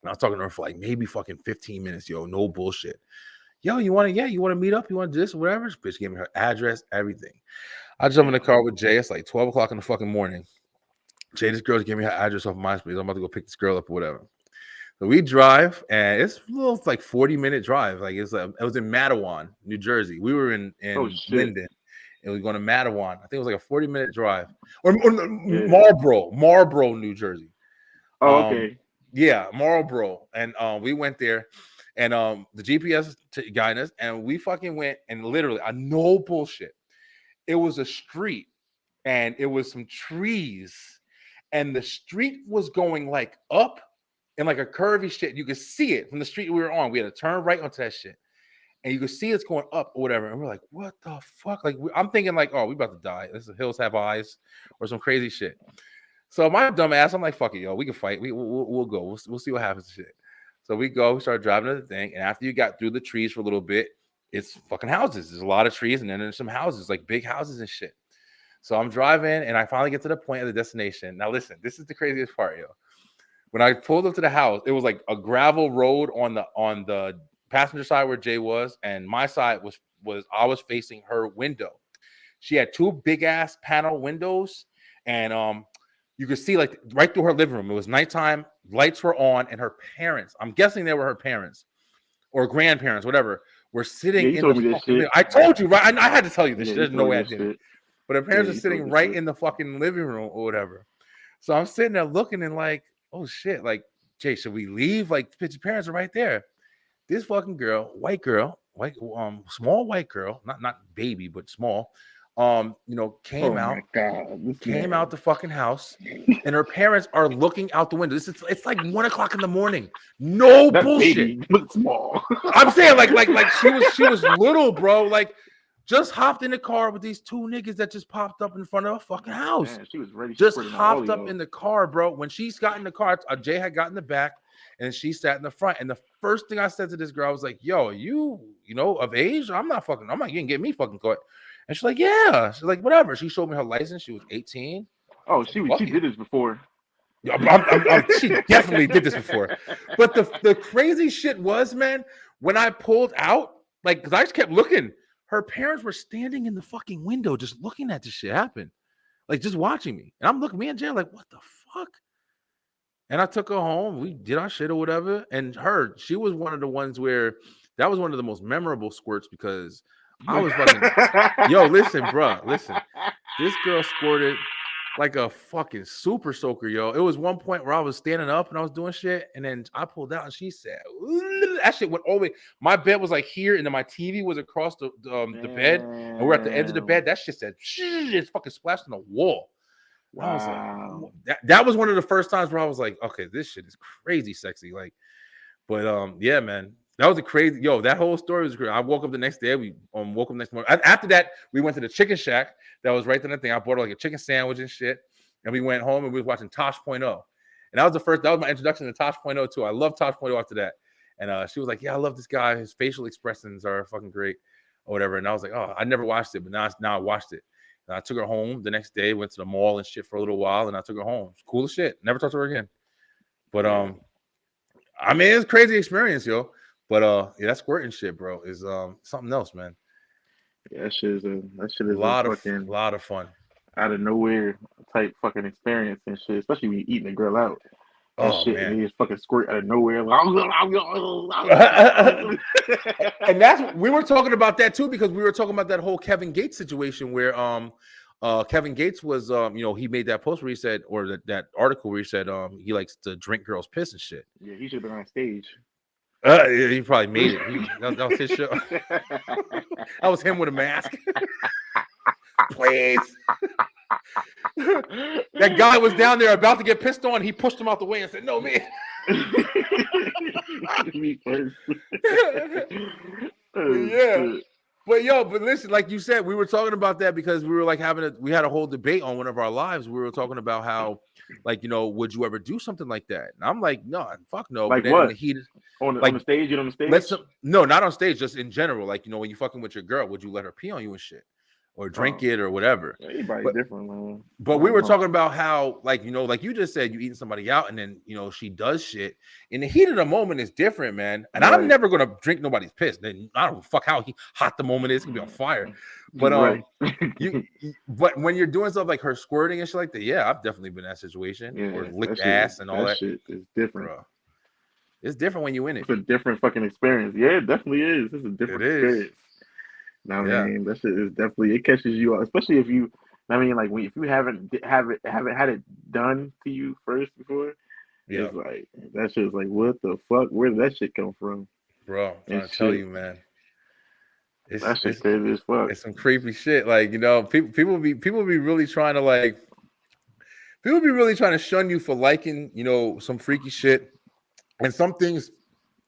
[SPEAKER 1] And I was talking to her for like maybe fucking 15 minutes, yo, no bullshit. Yo, you want to meet up? You want to do this or whatever? This bitch gave me her address, everything. I jump in the car with Jay. It's like 12 o'clock in the fucking morning. Jay, this girl's giving me her address off MySpace. I'm about to go pick this girl up or whatever. So we drive, and it's a little like 40-minute drive. Like it was in Mattawan, New Jersey. We were in Linden. And we were going to Mattawan. I think it was like a 40-minute drive. Or Marlboro, New Jersey.
[SPEAKER 12] Oh, okay.
[SPEAKER 1] Yeah, Marlboro. And we went there, and the GPS guided us, and we fucking went, and literally, no bullshit. It was a street, and it was some trees, and the street was going like up and like a curvy shit. You could see it from the street we were on. We had to turn right onto that shit, and you could see it's going up or whatever. And we're like, what the fuck? Like, I'm thinking like, oh, we about to die. This is Hills Have Eyes or some crazy shit. So my dumb ass, I'm like, fuck it, yo, we can fight. We'll go. We'll see what happens. Shit. So we go. We start driving to the thing, and after you got through the trees for a little bit, it's fucking houses. There's a lot of trees, and then there's some houses, like big houses and shit. So I'm driving, and I finally get to the point of the destination. Now listen, this is the craziest part, yo. When I pulled up to the house, it was like a gravel road on the passenger side where Jay was, and my side was I was facing her window. She had two big ass panel windows, and you could see like right through her living room. It was nighttime, lights were on, and her parents, I'm guessing they were her parents or grandparents, whatever, were sitting in the fucking. I told you, right? I had to tell you this shit. There's no way I did it. But her parents are sitting right in the fucking living room or whatever. So I'm sitting there looking and like, oh shit, like, Jay, should we leave? Like, your parents are right there. This fucking girl, small white girl, not baby, but small, came out the fucking house, and her parents are looking out the window. It's like 1 o'clock in the morning. No bullshit.
[SPEAKER 12] But small.
[SPEAKER 1] I'm saying like she was little, bro. Like, just hopped in the car with these two niggas that just popped up in front of a fucking house.
[SPEAKER 12] Man, she was ready.
[SPEAKER 1] Just hopped up in the car, bro. When she's got in the car, Jay had got in the back, and she sat in the front. And the first thing I said to this girl, I was like, "Yo, you of age? I'm not gonna get me fucking caught." And she's like, "Yeah." She's like, "Whatever." She showed me her license. She was 18.
[SPEAKER 12] Oh, she did this before.
[SPEAKER 1] She definitely did this before. But the crazy shit was, man, when I pulled out, like, because I just kept looking. Her parents were standing in the fucking window just looking at this shit happen. Like, just watching me. And I'm looking, me and Jay, like, what the fuck? And I took her home. We did our shit or whatever. And she was one of the ones where that was one of the most memorable squirts because I was fucking, yo, listen, bro, listen. This girl squirted like a fucking super soaker, yo. It was one point where I was standing up and I was doing shit, and then I pulled out and she said, that shit went all the way. My bed was like here, and then my TV was across the bed, and we're at the end of the bed. That shit said, it's fucking splashed on the wall. Wow. I was like, that was one of the first times where I was like, okay, this shit is crazy sexy. Like, but yeah, man, That was a crazy, that whole story was great. I woke up the next day. We woke up next morning. After that, we went to the chicken shack that was right there. Thing. I bought like a chicken sandwich and shit. And we went home and we was watching Tosh.0. And that was my introduction to Tosh.0 too. I love Tosh.0 after that. And she was like, yeah, I love this guy. His facial expressions are fucking great or whatever. And I was like, oh, I never watched it, but now I watched it. And I took her home the next day, went to the mall and shit for a little while. And I took her home. It's cool as shit. Never talked to her again. But, I mean, it's a crazy experience, yo. But that squirting shit, bro, is something else, man.
[SPEAKER 12] Yeah, that shit is
[SPEAKER 1] a lot of fun.
[SPEAKER 12] Out of nowhere type fucking experience and shit, especially when you're eating a girl out. That shit, man. And you just fucking squirt out of nowhere.
[SPEAKER 1] And we were talking about that too, because we were talking about that whole Kevin Gates situation where Kevin Gates was he made that post where he said, or that article where he said he likes to drink girls' piss and shit.
[SPEAKER 12] Yeah, he should have been on stage.
[SPEAKER 1] He probably made it. That was his show. That was him with a mask. Please. That guy was down there about to get pissed on. He pushed him out the way and said, "No, man."
[SPEAKER 12] Me first.
[SPEAKER 1] Yeah. But listen, like you said, we were talking about that because we were like we had a whole debate on one of our lives. We were talking about how, like, would you ever do something like that? And I'm like, no, fuck no.
[SPEAKER 12] Like what? On the stage? You on the stage?
[SPEAKER 1] No, not on stage, just in general. Like, when you fucking with your girl, would you let her pee on you and shit? Or drink it or whatever.
[SPEAKER 12] Everybody's different, man.
[SPEAKER 1] But we were talking about how, like, like you just said, you eating somebody out and then, she does shit. In the heat of the moment is different, man. And I'm never going to drink nobody's piss. Then I don't know fuck how hot the moment is. It's going to be on fire. But but when you're doing stuff like her squirting and shit like that, yeah, I've definitely been in that situation.
[SPEAKER 12] Yeah,
[SPEAKER 1] or licked ass and all that.
[SPEAKER 12] Shit is different.
[SPEAKER 1] Bro. It's different when you in it.
[SPEAKER 12] It's a different fucking experience. Yeah, it definitely is. It's a different experience. I mean, that shit is definitely, it catches you up, especially if you, like if you haven't had it done to you first before. Yeah, it's like that shit is like, what the fuck? Where did that shit come from,
[SPEAKER 1] bro? I'm trying to tell you, man.
[SPEAKER 12] That shit's crazy as fuck.
[SPEAKER 1] It's some creepy shit. Like, people be really trying to shun you for liking, some freaky shit, and some things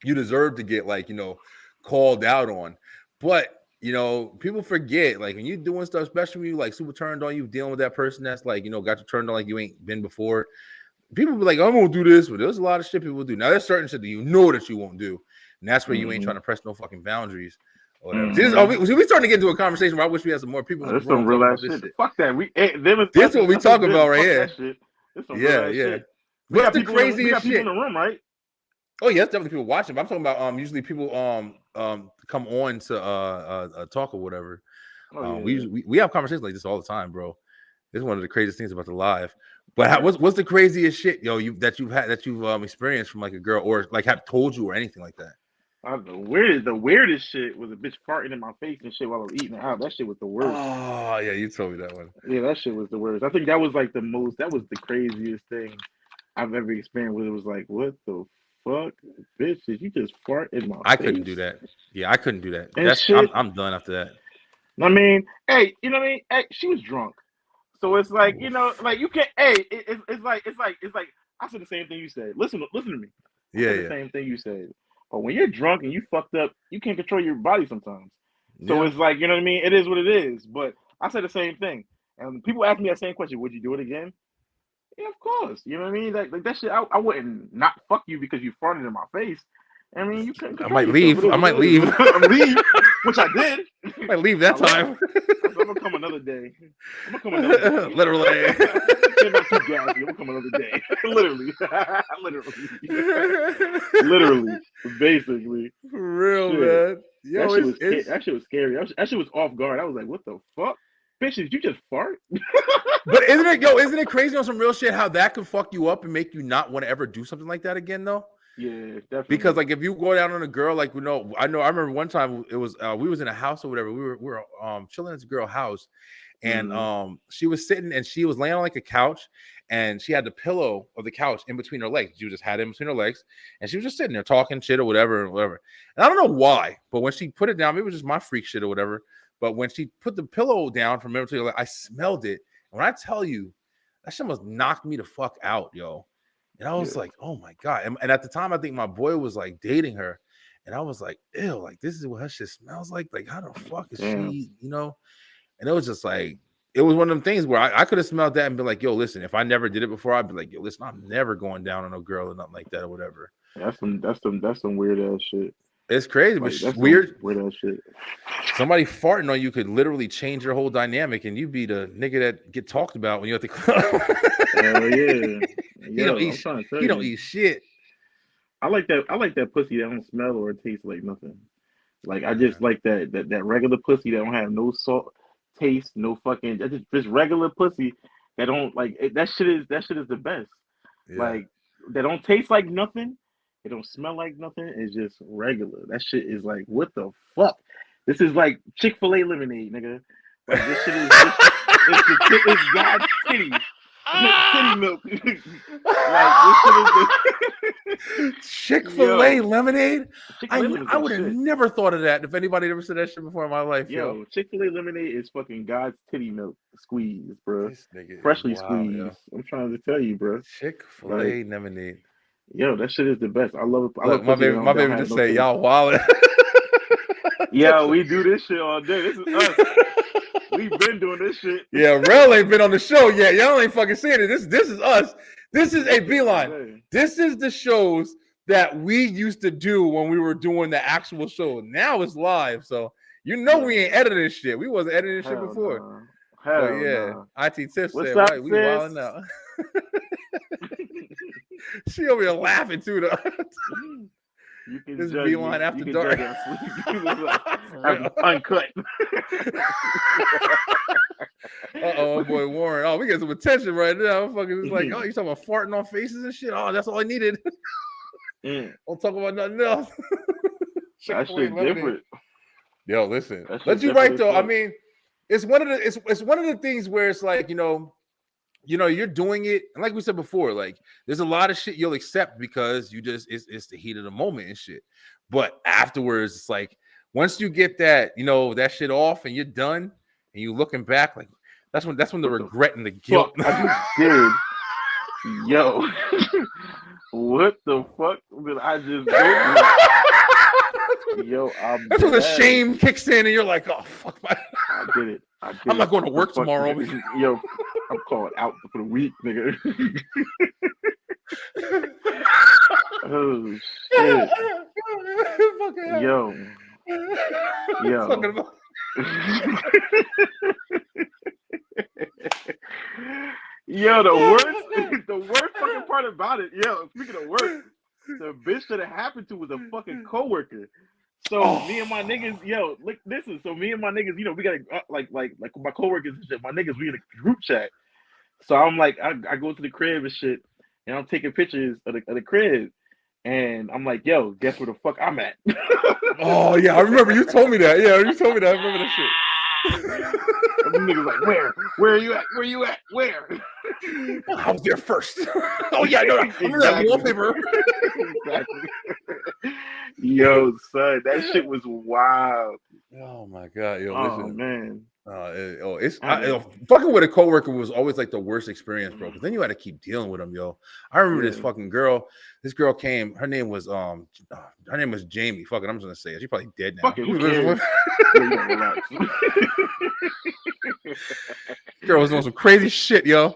[SPEAKER 1] you deserve to get called out on, but. People forget, like, when you're doing stuff, especially when you like super turned on, you dealing with that person that's like, got you turned on like you ain't been before. People be like, I'm gonna do this, but there's a lot of shit people do. Now there's certain shit that that you won't do, and that's where you ain't trying to press no fucking boundaries or whatever. We starting to get into a conversation where I wish we had some more people.
[SPEAKER 12] There's some real ass shit. Fuck that.
[SPEAKER 1] This is what we talk about right here. Yeah. What's the craziest shit?
[SPEAKER 12] In the room, right?
[SPEAKER 1] Oh yeah, it's definitely people watching. But I'm talking about usually people come on to talk or whatever. We have conversations like this all the time, bro. This is one of the craziest things about the live. But what's the craziest shit, that you've experienced from like a girl or like have told you or anything like that?
[SPEAKER 12] The weirdest shit was a bitch farting in my face and shit while I was eating it out. That shit was the worst.
[SPEAKER 1] Oh yeah, you told me that one.
[SPEAKER 12] Yeah, that shit was the worst. I think that was like that was the craziest thing I've ever experienced. Where it was like, what the fuck, bitch, did you just fart in my face?
[SPEAKER 1] I couldn't do that. Yeah, I couldn't do that. I'm done after that.
[SPEAKER 12] I mean, hey, you know what I mean? Hey, she was drunk. So it's like, like you can't, hey, it's like I said the same thing you said. Listen to me. I said the same thing you said. But when you're drunk and you fucked up, you can't control your body sometimes. So it's like, you know what I mean? It is what it is. But I said the same thing. And people ask me that same question, would you do it again? Yeah, of course. You know what I mean? Like that shit, I wouldn't not fuck you because you farted in my face. I mean, you couldn't.
[SPEAKER 1] I might leave.
[SPEAKER 12] Leave, which I did.
[SPEAKER 1] I might leave that time.
[SPEAKER 12] I'm gonna come another day.
[SPEAKER 1] Literally.
[SPEAKER 12] I'm gonna come another day. Literally, basically.
[SPEAKER 1] For real, man. Yo,
[SPEAKER 12] that shit was scary. That shit was off guard. I was like, what the fuck? Bitch, did you just fart?
[SPEAKER 1] But isn't it crazy on some real shit how that could fuck you up and make you not want to ever do something like that again, though?
[SPEAKER 12] Yeah, definitely.
[SPEAKER 1] Because like if you go down on a girl, like I remember one time it was we was in a house or whatever. We were chilling at this girl's house, and she was sitting and she was laying on like a couch, and she had the pillow of the couch in between her legs. She just had it in between her legs, and she was just sitting there talking shit or whatever. And I don't know why, but when she put it down, maybe it was just my freak shit or whatever. But when she put the pillow down from in between her legs, I smelled it. And when I tell you, that shit must knock me the fuck out, yo. And I was like, oh my God. And at the time, I think my boy was like dating her. And I was like, ew, like this is what her shit smells like. Like, how the fuck is she, you know? And it was just like, it was one of them things where I could have smelled that and been like, yo, listen, if I never did it before, I'd be like, yo, listen, I'm never going down on a girl or nothing like that or whatever.
[SPEAKER 12] That's some weird ass shit.
[SPEAKER 1] It's crazy,
[SPEAKER 12] like,
[SPEAKER 1] but weird
[SPEAKER 12] ass shit.
[SPEAKER 1] Somebody farting on you could literally change your whole dynamic, and you be the nigga that get talked about when you're at the club.
[SPEAKER 12] Hell yeah.
[SPEAKER 1] You don't eat shit.
[SPEAKER 12] I like that pussy that don't smell or taste like nothing. Like I just like that regular pussy that don't have no salt, taste, no fucking just regular pussy that don't like that shit is the best.
[SPEAKER 1] Yeah.
[SPEAKER 12] Like that don't taste like nothing. It don't smell like nothing. It's just regular. That shit is like, what the fuck? This is like Chick-fil-A lemonade, nigga. Like this shit is it's God's titty. Titty milk. Like this shit is
[SPEAKER 1] Chick-fil-A lemonade.
[SPEAKER 12] Chick-fil-A
[SPEAKER 1] I would have never thought of that if anybody ever said that shit before in my life.
[SPEAKER 12] Yo, Chick-fil-A lemonade is fucking God's titty milk squeeze, bro. Freshly squeezed.
[SPEAKER 1] Yo.
[SPEAKER 12] I'm trying to tell you, bro.
[SPEAKER 1] Chick-fil-A lemonade.
[SPEAKER 12] Yo, that shit is the best. I love it.
[SPEAKER 1] Look, my baby just say y'all wildin'.
[SPEAKER 12] Yeah, we do this shit all day. This is us. We've been doing this shit.
[SPEAKER 1] Yeah, Rel ain't been on the show yet. Y'all ain't fucking seeing it. This is us. This is a Beeline. This is the shows that we used to do when we were doing the actual show. Now it's live, so we ain't editing shit. We wasn't editing shit before.
[SPEAKER 12] Hell
[SPEAKER 1] no. IT Tiff
[SPEAKER 12] What's
[SPEAKER 1] said,
[SPEAKER 12] up,
[SPEAKER 1] right, we wilding out. She over here laughing too, though.
[SPEAKER 12] You can
[SPEAKER 1] this
[SPEAKER 12] judge
[SPEAKER 1] Beeline
[SPEAKER 12] me.
[SPEAKER 1] after
[SPEAKER 12] You
[SPEAKER 1] dark.
[SPEAKER 12] Uncut.
[SPEAKER 1] Oh, boy, Warren. Oh, we get some attention right now. I'm fucking just like, oh, you talking about farting on faces and shit? Oh, that's all I needed. Don't talk about nothing else.
[SPEAKER 12] That shit different.
[SPEAKER 1] Yo, listen. But you're right though. I mean, it's one of the things where it's like, you're doing it, and like we said before, like there's a lot of shit you'll accept because you just it's the heat of the moment and shit. But afterwards, it's like once you get that, that shit off and you're done and you looking back, like that's when the regret and the guilt.
[SPEAKER 12] I just did. Yo, what the fuck did I just do? Yo,
[SPEAKER 1] that's when the shame kicks in and you're like, oh fuck,
[SPEAKER 12] I did it.
[SPEAKER 1] I'm not going to work tomorrow.
[SPEAKER 12] Yo, I'm calling out for the week, nigga. Oh shit. Yo. Yo, the worst fucking part about it, speaking of work, the bitch that it happened to was a fucking coworker. So me and my niggas, listen. So me and my niggas, we got like my coworkers and shit. My niggas, we in a group chat. So I'm like, I go to the crib and shit, and I'm taking pictures of the crib, and I'm like, yo, guess where the fuck I'm at?
[SPEAKER 1] Oh yeah, I remember you told me that. Yeah, you told me that. I remember that shit.
[SPEAKER 12] And the niggas like, where are you at? Where you at? Where?
[SPEAKER 1] I was there first. Oh yeah, no, remember that wallpaper.
[SPEAKER 12] Exactly. Yo, son, that shit was wild.
[SPEAKER 1] Oh my god, yo, listen,
[SPEAKER 12] man.
[SPEAKER 1] Fucking with a coworker was always like the worst experience, bro. Because then you had to keep dealing with them, yo. I remember this fucking girl. This girl came. Her name was Jamie. Fucking, I'm just gonna say it. She's probably dead now.
[SPEAKER 12] Fucking girl
[SPEAKER 1] was doing some crazy shit, yo.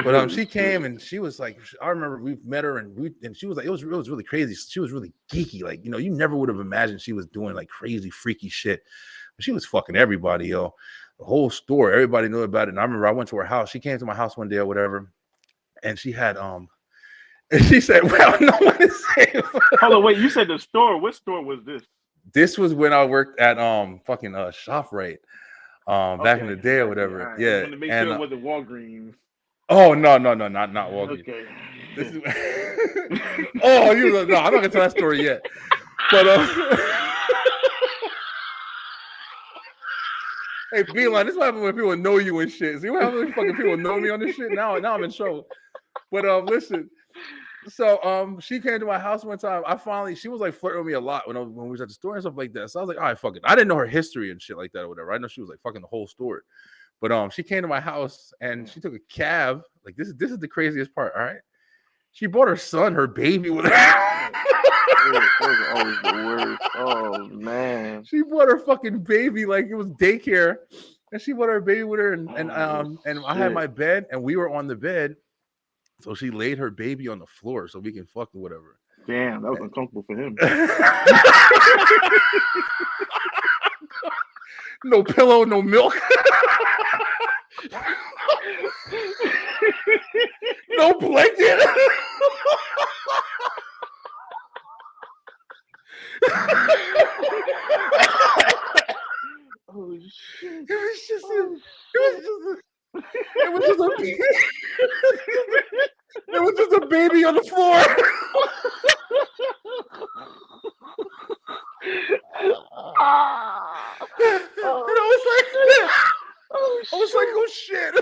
[SPEAKER 1] But she came and she was like, I remember we met her and she was like, it was really crazy. She was really geeky, like you never would have imagined she was doing like crazy freaky shit. But she was fucking everybody, yo. The whole store, everybody knew about it. And I remember I went to her house. She came to my house one day or whatever, and she had and she said, "Well, no one is safe."
[SPEAKER 12] Hold on, wait. You said the store. What store was this?
[SPEAKER 1] This was when I worked at fucking ShopRite back in the day or whatever.
[SPEAKER 12] Right.
[SPEAKER 1] Yeah,
[SPEAKER 12] I wanted to make sure it wasn't Walgreens.
[SPEAKER 1] Oh no, not Walgreens.
[SPEAKER 12] Okay.
[SPEAKER 1] This is no, I'm not gonna tell that story yet. But hey, Beeline, this is what happens when people know you and shit. See what happens when fucking people know me on this shit? Now I'm in trouble. But listen. So she came to my house one time. She was like flirting with me a lot when we was at the store and stuff like that. So I was like, all right, fuck it. I didn't know her history and shit like that or whatever. I know she was like fucking the whole store. But she came to my house and she took a cab. Like this is the craziest part, all right? She brought her son, her baby with her.
[SPEAKER 12] Those are always the worst. Oh man.
[SPEAKER 1] She brought her fucking baby like it was daycare, and she brought her baby with her, and I had my bed, and we were on the bed, so she laid her baby on the floor so we can fuck or whatever.
[SPEAKER 12] Damn, that was uncomfortable for him.
[SPEAKER 1] No pillow, no milk. No blanket.
[SPEAKER 12] Oh shit!
[SPEAKER 1] It was just a baby on the floor. And I was like, oh shit.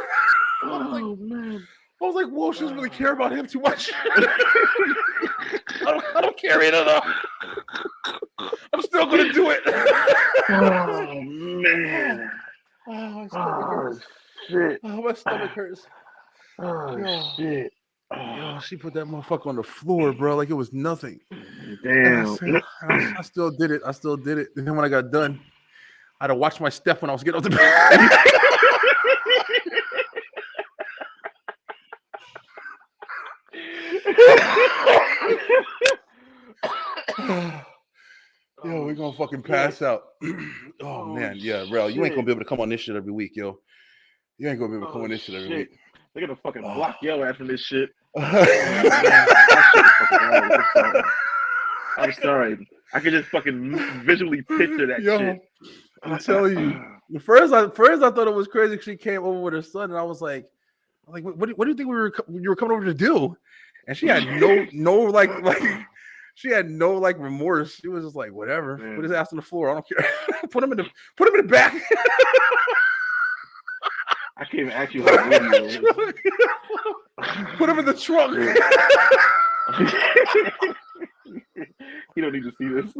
[SPEAKER 12] Oh man.
[SPEAKER 1] I was like, whoa, she doesn't really care about him too much. I don't care either though. I'm still gonna do it.
[SPEAKER 12] Oh man.
[SPEAKER 1] Oh, my stomach hurts.
[SPEAKER 12] Shit.
[SPEAKER 1] Oh, my stomach hurts.
[SPEAKER 12] Oh shit.
[SPEAKER 1] Yo, she put that motherfucker on the floor, bro, like it was nothing.
[SPEAKER 12] Damn.
[SPEAKER 1] I still did it. And then when I got done, I had to watch my step when I was getting off the bed. Yo, we're gonna fucking pass out. Oh man, yeah, bro. You ain't gonna be able to come on this shit every week, yo. You ain't gonna be able to come on this shit every week.
[SPEAKER 12] They're gonna fucking block your ass from this shit. I'm sorry. I can just fucking visually picture that shit.
[SPEAKER 1] I'm telling you. First I thought it was crazy. She came over with her son, and I was like, what do you think you were coming over to do? And she had no she had no like remorse. She was just like, whatever. Put his ass on the floor. I don't care. Put him in the back.
[SPEAKER 12] I can't even ask you how good he is.
[SPEAKER 1] Put him in the trunk.
[SPEAKER 12] You don't need to see this.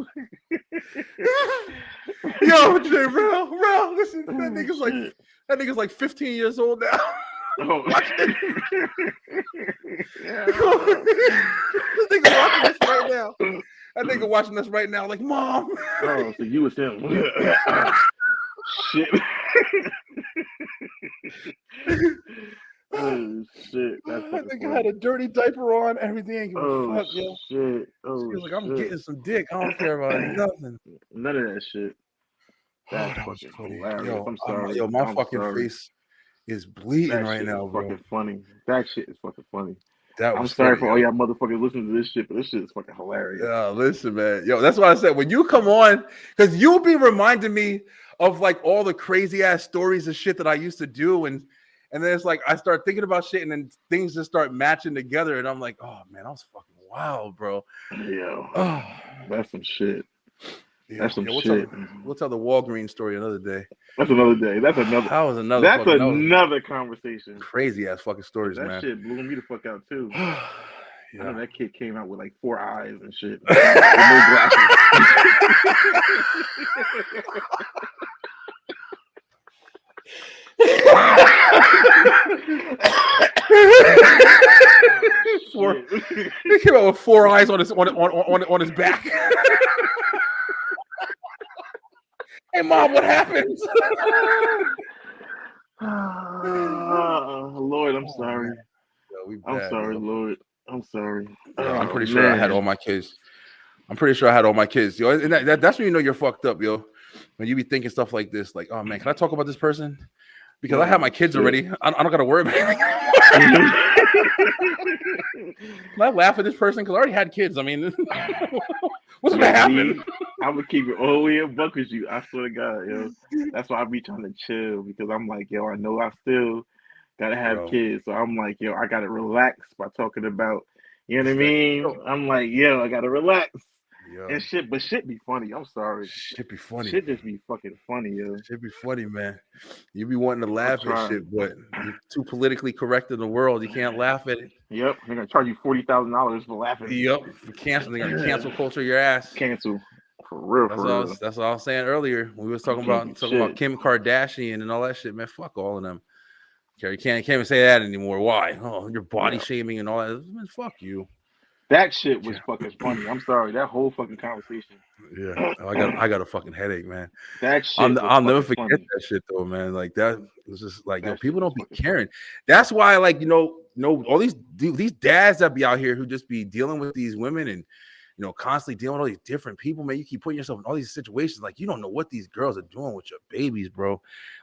[SPEAKER 1] Yo, Jay, bro, listen, that nigga's like 15 years old now.
[SPEAKER 12] Oh.
[SPEAKER 1] This nigga watching this right now. That nigga watching this right now, like, Mom.
[SPEAKER 12] Oh, so you was him. Shit. Oh shit!
[SPEAKER 1] That nigga had a dirty diaper on, everything.
[SPEAKER 12] Oh
[SPEAKER 1] fuck, yo.
[SPEAKER 12] Shit!
[SPEAKER 1] Oh, he was like, I'm getting some dick. I don't care about nothing.
[SPEAKER 12] None of that shit. That's
[SPEAKER 1] that was funny.
[SPEAKER 12] hilarious.
[SPEAKER 1] Yo,
[SPEAKER 12] I'm sorry.
[SPEAKER 1] Yo, my
[SPEAKER 12] I'm
[SPEAKER 1] fucking
[SPEAKER 12] sorry.
[SPEAKER 1] face is bleeding
[SPEAKER 12] that
[SPEAKER 1] right
[SPEAKER 12] shit
[SPEAKER 1] now,
[SPEAKER 12] is
[SPEAKER 1] bro.
[SPEAKER 12] Fucking funny. That shit is fucking funny.
[SPEAKER 1] I'm
[SPEAKER 12] sorry for all y'all motherfuckers listening to this shit, but this shit is fucking hilarious.
[SPEAKER 1] Yeah, listen, man. Yo, that's why I said when you come on, because you'll be reminding me of like all the crazy ass stories and shit that I used to do, and then it's like I start thinking about shit, and then things just start matching together, and I'm like, oh man, I was fucking wild, bro.
[SPEAKER 12] Yeah, that's some shit.
[SPEAKER 1] Yeah,
[SPEAKER 12] that's some shit.
[SPEAKER 1] We'll tell the Walgreens story another day.
[SPEAKER 12] That's another day. That's another.
[SPEAKER 1] That was another.
[SPEAKER 12] That's another conversation.
[SPEAKER 1] Crazy ass fucking stories,
[SPEAKER 12] that
[SPEAKER 1] man.
[SPEAKER 12] Shit blew me the fuck out too.
[SPEAKER 1] Yeah.
[SPEAKER 12] I know that kid came out with like 4 eyes and shit. With no glasses.
[SPEAKER 1] He came out with 4 eyes on his back. Hey, Mom, what happened?
[SPEAKER 12] Lord, I'm sorry. I'm sorry, Lord. I'm sorry.
[SPEAKER 1] I'm pretty sure I had all my kids. I'm pretty sure I had all my kids, yo. And that's when you know you're fucked up, yo. When you be thinking stuff like this, like, oh man, can I talk about this person? Because I have my kids already. I don't gotta worry about it. Can I laugh at this person? Because I already had kids. I mean, what's gonna happen?
[SPEAKER 12] I'm gonna keep it all the way a buck with you. I swear to God, yo. That's why I be trying to chill, because I'm like, yo, I know I still gotta have kids. So I'm like, yo, I gotta relax by talking about, you know what I mean? I'm like, yo, I gotta relax. And shit, but shit be funny. I'm sorry.
[SPEAKER 1] Shit be funny.
[SPEAKER 12] Shit just be fucking funny, yo.
[SPEAKER 1] Shit be funny, man. You be wanting to laugh at shit, but you're too politically correct in the world. You can't laugh at it.
[SPEAKER 12] Yep, they're gonna charge you $40,000 for laughing.
[SPEAKER 1] Yep, for cancel. They're gonna cancel culture your ass.
[SPEAKER 12] Cancel for real.
[SPEAKER 1] That's all I was saying earlier. We was talking about Kim Kardashian and all that shit, man. Fuck all of them. You can't even say that anymore. Why? Oh, you're body shaming and all that. Man, fuck you.
[SPEAKER 12] That shit was fucking funny. I'm sorry, that whole fucking conversation.
[SPEAKER 1] Yeah, I got a fucking headache, man.
[SPEAKER 12] That shit.
[SPEAKER 1] I'll never forget
[SPEAKER 12] funny.
[SPEAKER 1] that shit though, man. Like that was just like, yo, people don't be caring. That's why, like, all these dads that be out here who just be dealing with these women and constantly dealing with all these different people, man. You keep putting yourself in all these situations, like you don't know what these girls are doing with your babies, bro.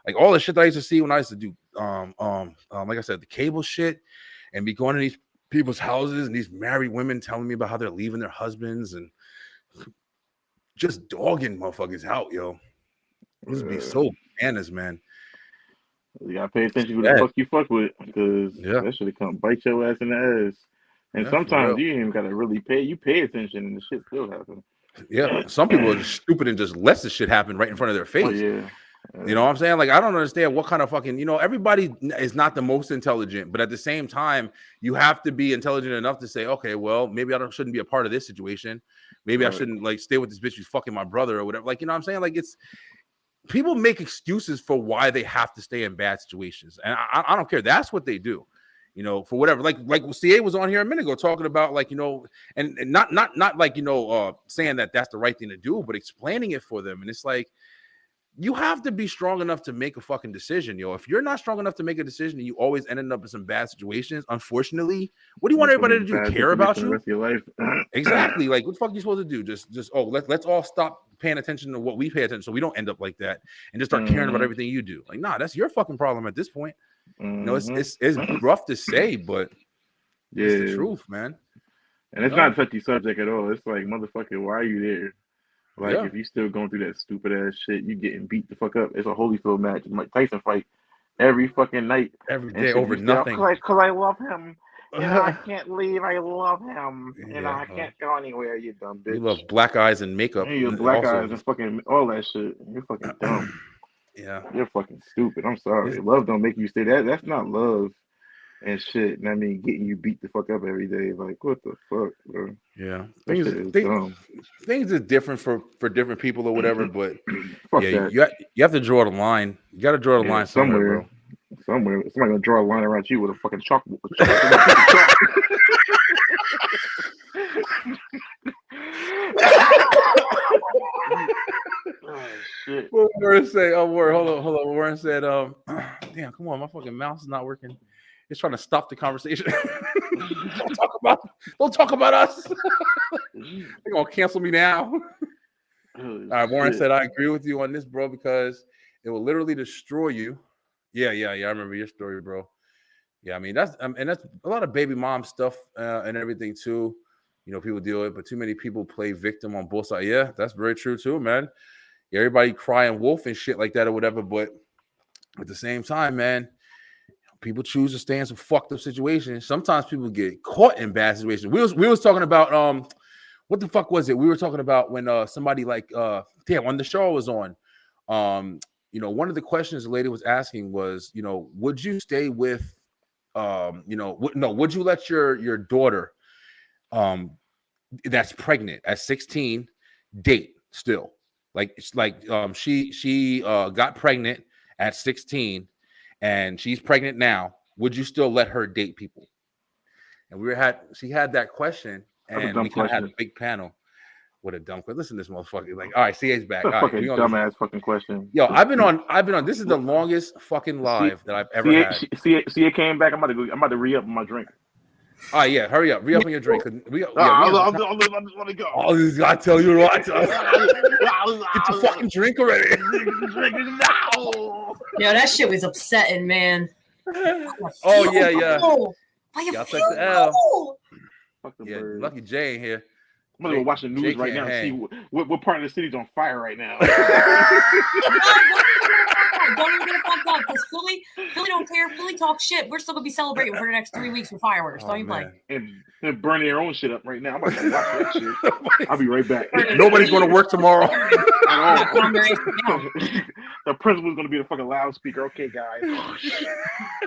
[SPEAKER 1] Like all the shit that I used to see when I used to do, like I said, the cable shit, and be going to these people's houses and these married women telling me about how they're leaving their husbands and just dogging motherfuckers out, yo. This would be so bananas, man.
[SPEAKER 12] You gotta pay attention to who the fuck you fuck with, because that should come bite your ass in the ass. And sometimes you ain't even gotta really pay. You pay attention, and the shit still happens.
[SPEAKER 1] Yeah, some people are just stupid and just let the shit happen right in front of their face. You know what I'm saying? Like, I don't understand what kind of fucking, everybody is not the most intelligent, but at the same time, you have to be intelligent enough to say, okay, well, maybe shouldn't be a part of this situation. Maybe I shouldn't like stay with this bitch who's fucking my brother or whatever. Like, you know what I'm saying? Like, it's people make excuses for why they have to stay in bad situations. And I don't care. That's what they do, for whatever. Like CA was on here a minute ago talking about, like, and not like, saying that that's the right thing to do, but explaining it for them. And it's like, you have to be strong enough to make a fucking decision, yo. If you're not strong enough to make a decision and you always ended up in some bad situations, unfortunately, what do you want everybody to do? Care about you?
[SPEAKER 12] Your life.
[SPEAKER 1] Exactly. Like, what the fuck are you supposed to do? Just let's all stop paying attention to what we pay attention, so we don't end up like that and just start caring about everything you do. Like, nah, that's your fucking problem at this point. It's rough to say, but it's the truth, man.
[SPEAKER 12] And it's not a touchy subject at all. It's like, motherfucker, why are you there? Like, if you still going through that stupid ass shit, you getting beat the fuck up. It's a Holyfield match, Mike Tyson fight every fucking night,
[SPEAKER 1] every day over nothing.
[SPEAKER 12] Because I love him. I can't leave. I love him. I can't go anywhere. You dumb bitch.
[SPEAKER 1] You love black eyes and makeup.
[SPEAKER 12] You have black eyes and fucking all that shit. You're fucking dumb. You're fucking stupid. I'm sorry. Love don't make you stay. That's not love and shit. And I mean, getting you beat the fuck up every day. Like, what the fuck, bro?
[SPEAKER 1] Yeah, things are different for different people or whatever. But you have to draw the line. You got to draw the line somewhere, bro.
[SPEAKER 12] Somebody gonna draw a line around you with a fucking chalkboard.
[SPEAKER 1] Oh, shit. What Warren say? Oh, Warren, hold on. Warren said, damn, come on, my fucking mouse is not working. It's trying to stop the conversation. Don't talk about us. They're gonna cancel me now. All right, Warren said, I agree with you on this, bro, because it will literally destroy you. Yeah. I remember your story, bro. Yeah, I mean that's a lot of baby mom stuff and everything too. People deal with it, but too many people play victim on both sides. Yeah, that's very true too, man. Yeah, everybody crying wolf and shit like that or whatever, but at the same time, man, people choose to stay in some fucked up situations. Sometimes people get caught in bad situations. We was talking about what the fuck was it? We were talking about when somebody like when the show was on, one of the questions the lady was asking was, would you stay with would you let your daughter that's pregnant at 16 date still? She got pregnant at 16 and she's pregnant now. Would you still let her date people? And she had that question, and we kind of had a big panel. What a dumb question. Listen to this motherfucker. Like, all right, CA's back.
[SPEAKER 12] All right, dumbass fucking question.
[SPEAKER 1] Yo, I've been on. This is the longest fucking live that I've ever had.
[SPEAKER 12] CA came back. I'm about to re-up my drink.
[SPEAKER 1] All right, yeah, hurry up. Re-up on your drink. I just
[SPEAKER 12] want to go.
[SPEAKER 1] Oh, I tell you what. Get your fucking drink already.
[SPEAKER 11] Yeah, that shit was upsetting, man.
[SPEAKER 1] Oh, yeah.
[SPEAKER 11] Why you
[SPEAKER 1] Y'all
[SPEAKER 11] feel
[SPEAKER 1] take the L.
[SPEAKER 11] low?
[SPEAKER 1] Yeah, Lucky Jay in here.
[SPEAKER 12] I'm gonna go watch the news right now and see what part of the city's on fire right now.
[SPEAKER 11] Don't even get it fucked up because Philly don't care. Philly talk shit. We're still gonna be celebrating for the next 3 weeks with fireworks. Don't even play.
[SPEAKER 12] And burn their own shit up right now. I'm about to watch that shit. I'll be right back.
[SPEAKER 1] Nobody's going to work tomorrow.
[SPEAKER 12] The principal's going to be the fucking loudspeaker. Okay, guys.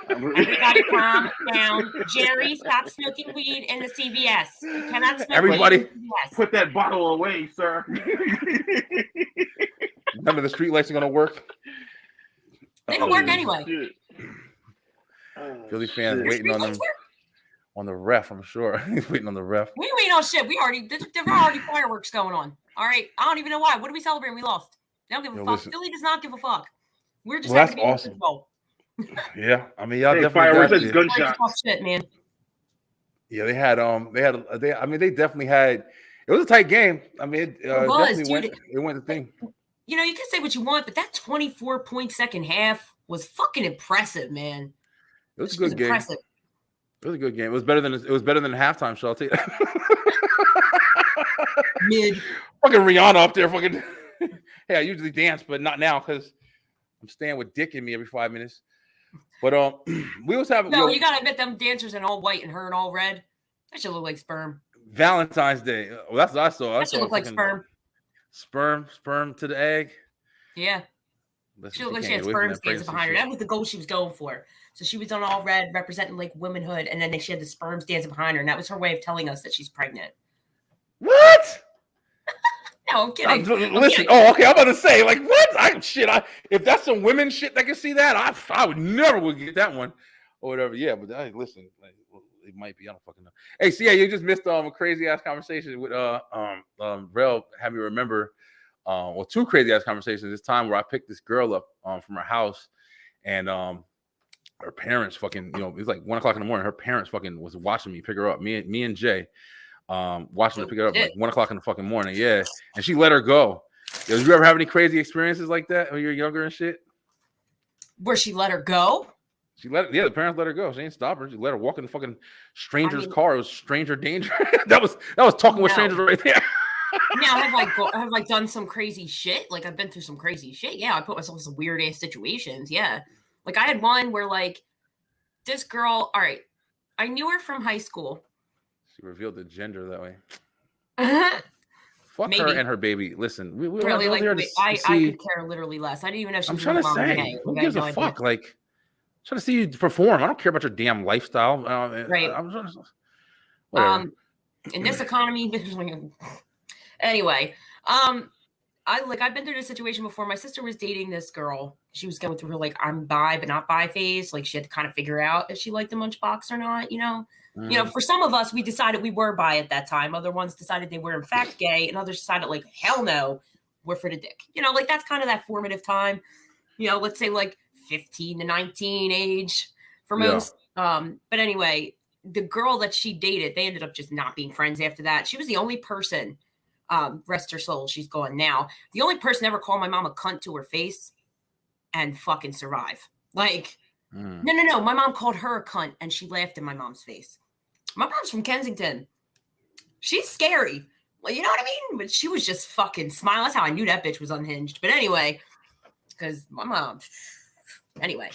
[SPEAKER 11] Everybody calm down. Jerry, stop smoking weed in the CVS. You cannot smoke
[SPEAKER 1] Everybody,
[SPEAKER 11] weed in the CVS.
[SPEAKER 12] Put that bottle away, sir.
[SPEAKER 1] None of the street lights are going to work.
[SPEAKER 11] They don't work anyway.
[SPEAKER 1] Philly fans waiting on them. on the ref. I'm sure he's waiting on the ref.
[SPEAKER 11] We ain't waiting on shit. There were already fireworks going on. All right, I don't even know why. What are we celebrating? We lost. They don't give a fuck.
[SPEAKER 1] Listen.
[SPEAKER 11] Philly does not give a fuck. We're just
[SPEAKER 1] Well,
[SPEAKER 11] happy
[SPEAKER 1] that's
[SPEAKER 11] to be
[SPEAKER 1] awesome. Yeah, I mean, y'all
[SPEAKER 12] Hey,
[SPEAKER 1] definitely
[SPEAKER 12] fireworks
[SPEAKER 1] got
[SPEAKER 12] is gunshots.
[SPEAKER 11] Talk shit, man.
[SPEAKER 1] Yeah, they definitely had. It was a tight game. I mean, it definitely went. It went the thing.
[SPEAKER 11] You know, you can say what you want, but that 24-point second half was fucking impressive, man.
[SPEAKER 1] It was a good game. Impressive. It was a good game. It was better than the halftime show. I'll tell you that.
[SPEAKER 11] Mid.
[SPEAKER 1] Fucking Rihanna up there. Fucking. Hey, I usually dance, but not now because I'm staying with Dick in me every 5 minutes. But we was having.
[SPEAKER 11] No, you gotta admit them dancers in all white and her in all red. That should look like sperm.
[SPEAKER 1] Valentine's Day. Well, that's what I saw.
[SPEAKER 11] That should look like sperm.
[SPEAKER 1] Sperm to the egg.
[SPEAKER 11] Yeah. She looked like she had sperm dancing behind her. That was the goal she was going for. So she was on all red, representing like womanhood, and then she had the sperms dancing behind her, and that was her way of telling us that she's pregnant.
[SPEAKER 1] What?
[SPEAKER 11] No, I'm kidding.
[SPEAKER 1] Listen. Oh, okay. I'm about to say, like, what? If that's some women shit that can see that, I would never get that one or whatever. Yeah, but listen, like, it might be. I don't fucking know. Hey, so yeah, you just missed a crazy ass conversation with Rel. Had me remember, two crazy ass conversations. This time where I picked this girl up from her house, and her parents fucking, it was like 1 o'clock in the morning. Her parents fucking was watching me pick her up. Me and Jay. Watching her pick it up like 1 o'clock in the fucking morning. Yeah. And she let her go. Did you ever have any crazy experiences like that when you're younger and shit?
[SPEAKER 11] Where she let her go?
[SPEAKER 1] The parents let her go. She ain't stop her. She let her walk in the fucking stranger's car. It was stranger danger. that was talking with strangers right there.
[SPEAKER 11] Now, have I done some crazy shit? Like, I've been through some crazy shit. Yeah, I put myself in some weird ass situations. Yeah. Like, I had one where, like, this girl, all right, I knew her from high school.
[SPEAKER 1] She revealed the gender that way. Fuck
[SPEAKER 11] Maybe.
[SPEAKER 1] her and her baby. Listen, we
[SPEAKER 11] really, like,
[SPEAKER 1] here
[SPEAKER 11] I could care literally less. I didn't even know she was
[SPEAKER 1] trying to say, who gives a fuck? Like, I'm trying to see you perform. I don't care about your damn lifestyle.
[SPEAKER 11] Right.
[SPEAKER 1] Whatever.
[SPEAKER 11] In this economy, anyway, I've been through this situation before. My sister was dating this girl. She was going through her like I'm bi but not bi phase. Like she had to kind of figure out if she liked the Munchbox or not. You know, for some of us, we decided we were bi at that time. Other ones decided they were in fact gay, and others decided like hell no, we're for the dick. You know, like that's kind of that formative time. You know, let's say like 15 to 19 age for most. Yeah. But anyway, the girl that she dated, they ended up just not being friends after that. She was the only person. Rest her soul, she's gone now. The only person ever called my mom a cunt to her face and fucking survive. Like, no. My mom called her a cunt and she laughed in my mom's face. My mom's from Kensington. She's scary. Well, you know what I mean? But she was just fucking smiling. That's how I knew that bitch was unhinged. But anyway, because my mom. Anyway,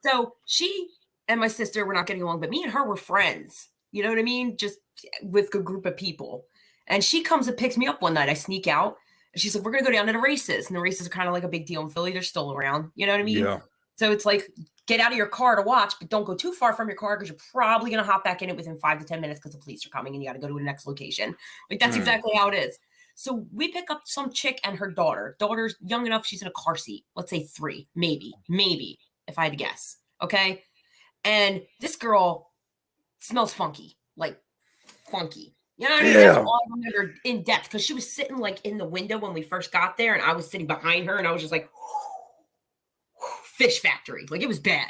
[SPEAKER 11] so she and my sister were not getting along, but me and her were friends. You know what I mean? Just with a group of people. And she comes and picks me up one night. I sneak out. And she's like, we're going to go down to the races. And the races are kind of like a big deal in Philly. They're still around. You know what I mean? Yeah. So it's like, get out of your car to watch, but don't go too far from your car because you're probably going to hop back in it within 5 to 10 minutes because the police are coming and you got to go to the next location. Like, that's exactly how it is. So we pick up some chick and her daughter. Daughter's young enough. She's in a car seat. Let's say 3, maybe, if I had to guess. Okay. And this girl smells funky, like funky. You know what I mean? That's all I remember in depth because she was sitting like in the window when we first got there and I was sitting behind her and I was just like, fish factory. Like it was bad.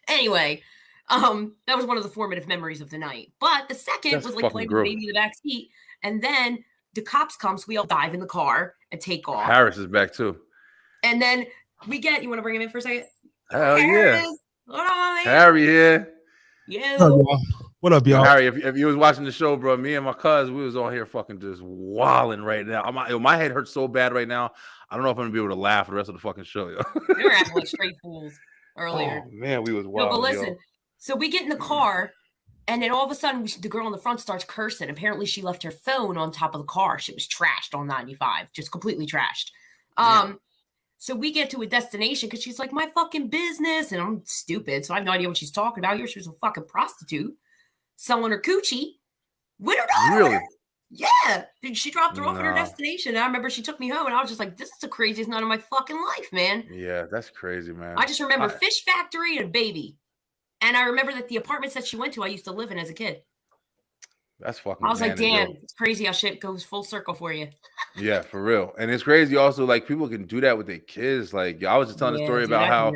[SPEAKER 11] Anyway, that was one of the formative memories of the night. But the second was like playing with the baby in the back seat. And then the cops come, so we all dive in the car and take off.
[SPEAKER 1] Harris is back too.
[SPEAKER 11] And then you want to bring him in for a second?
[SPEAKER 1] Hell
[SPEAKER 11] Harris.
[SPEAKER 1] Yeah.
[SPEAKER 11] Hold on, man.
[SPEAKER 1] Harry here.
[SPEAKER 11] Yeah.
[SPEAKER 14] What up, y'all?
[SPEAKER 1] Harry, if you was watching the show, bro, me and my cousin, we was all here fucking just wilding right now. My head hurts so bad right now. I don't know if I'm gonna be able to laugh for the rest of the fucking show, yo.
[SPEAKER 11] We were acting like straight fools earlier.
[SPEAKER 1] Oh, man, we was wild.
[SPEAKER 11] No, but listen, so we get in the car, and then all of a sudden, the girl in the front starts cursing. Apparently, she left her phone on top of the car. She was trashed on 95, just completely trashed. So we get to a destination because she's like, my fucking business. And I'm stupid, so I have no idea what she's talking about. She was a fucking prostitute selling her coochie with her daughter.
[SPEAKER 1] Really?
[SPEAKER 11] Yeah. She dropped her off at her destination. And I remember she took me home, and I was just like, this is the craziest night of my fucking life, man.
[SPEAKER 1] Yeah, that's crazy, man.
[SPEAKER 11] I just remember Fish Factory and Baby. And I remember that the apartments that she went to, I used to live in as a kid.
[SPEAKER 1] That's fucking.
[SPEAKER 11] I was like,
[SPEAKER 1] bananas,
[SPEAKER 11] damn,
[SPEAKER 1] yo.
[SPEAKER 11] it's crazy how shit goes full circle for you.
[SPEAKER 1] Yeah, for real. And it's crazy also, like, people can do that with their kids. Like, I was just telling a story about how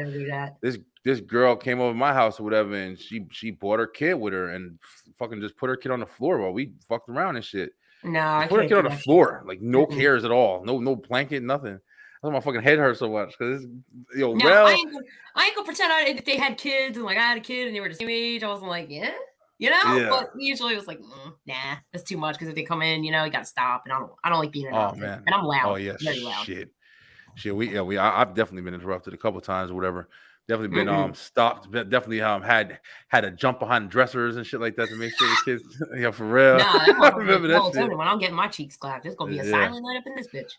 [SPEAKER 1] this girl came over my house or whatever, and she brought her kid with her and fucking just put her kid on the floor while we fucked around and shit.
[SPEAKER 11] No, I
[SPEAKER 1] put her kid on the floor, like no
[SPEAKER 11] Mm-mm.
[SPEAKER 1] cares at all, no blanket, nothing. That's why my fucking head hurts so much because
[SPEAKER 11] No,
[SPEAKER 1] Rel.
[SPEAKER 11] I ain't gonna pretend if they had kids and like I had a kid and they were the same age, I wasn't like, yeah, you know.
[SPEAKER 1] Yeah.
[SPEAKER 11] But usually it was like, nah, that's too much because if they come in, you gotta stop, and I don't like being interrupted.
[SPEAKER 1] Oh man,
[SPEAKER 11] and I'm loud.
[SPEAKER 1] Oh yeah,
[SPEAKER 11] very loud.
[SPEAKER 1] shit. I've definitely been interrupted a couple times or whatever. Definitely been stopped. Definitely had to jump behind dressers and shit like that to make sure the kids. Yeah, for real.
[SPEAKER 11] Nah,
[SPEAKER 1] I remember that shit.
[SPEAKER 11] When I'm getting my cheeks clapped, there's gonna be a silent night up in this bitch.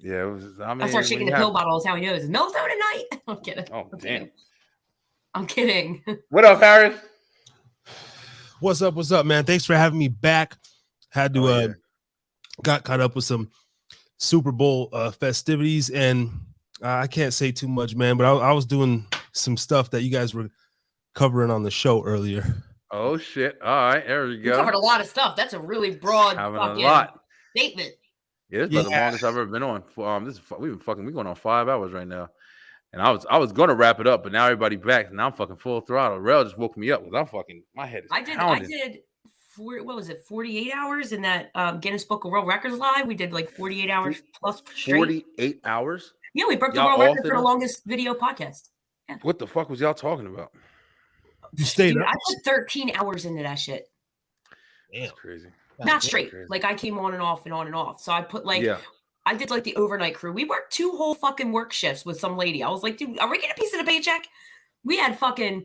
[SPEAKER 1] Yeah, it was. I mean,
[SPEAKER 11] I start shaking the pill bottle. That's how he knows. No phone tonight. I'm kidding.
[SPEAKER 1] Oh damn.
[SPEAKER 11] I'm kidding.
[SPEAKER 1] What up, Harris?
[SPEAKER 14] What's up, man? Thanks for having me back. Had to got caught up with some Super Bowl festivities, and I can't say too much, man. But I was doing some stuff that you guys were covering on the show earlier.
[SPEAKER 1] Oh shit! All right, there we go.
[SPEAKER 11] You covered a lot of stuff. That's a really broad statement.
[SPEAKER 1] Yeah, it's about the longest I've ever been on. We're going on 5 hours right now, and I was gonna wrap it up, but now everybody back, and I'm fucking full throttle. Rel just woke me up because I'm fucking my head is pounding.
[SPEAKER 11] I did. What was it? 48 hours in that Guinness Book of World Records live. We did like 48 hours plus straight.
[SPEAKER 1] 48 hours.
[SPEAKER 11] Yeah, we broke the world record for the longest video podcast. Yeah.
[SPEAKER 1] What the fuck was y'all talking about?
[SPEAKER 14] You stayed
[SPEAKER 11] Dude, I put 13 hours into that shit.
[SPEAKER 14] Damn.
[SPEAKER 1] That's crazy.
[SPEAKER 11] Not straight. Like I came on and off and on and off. So I put I did like the overnight crew. We worked 2 whole fucking work shifts with some lady. I was like, dude, are we getting a piece of the paycheck? We had fucking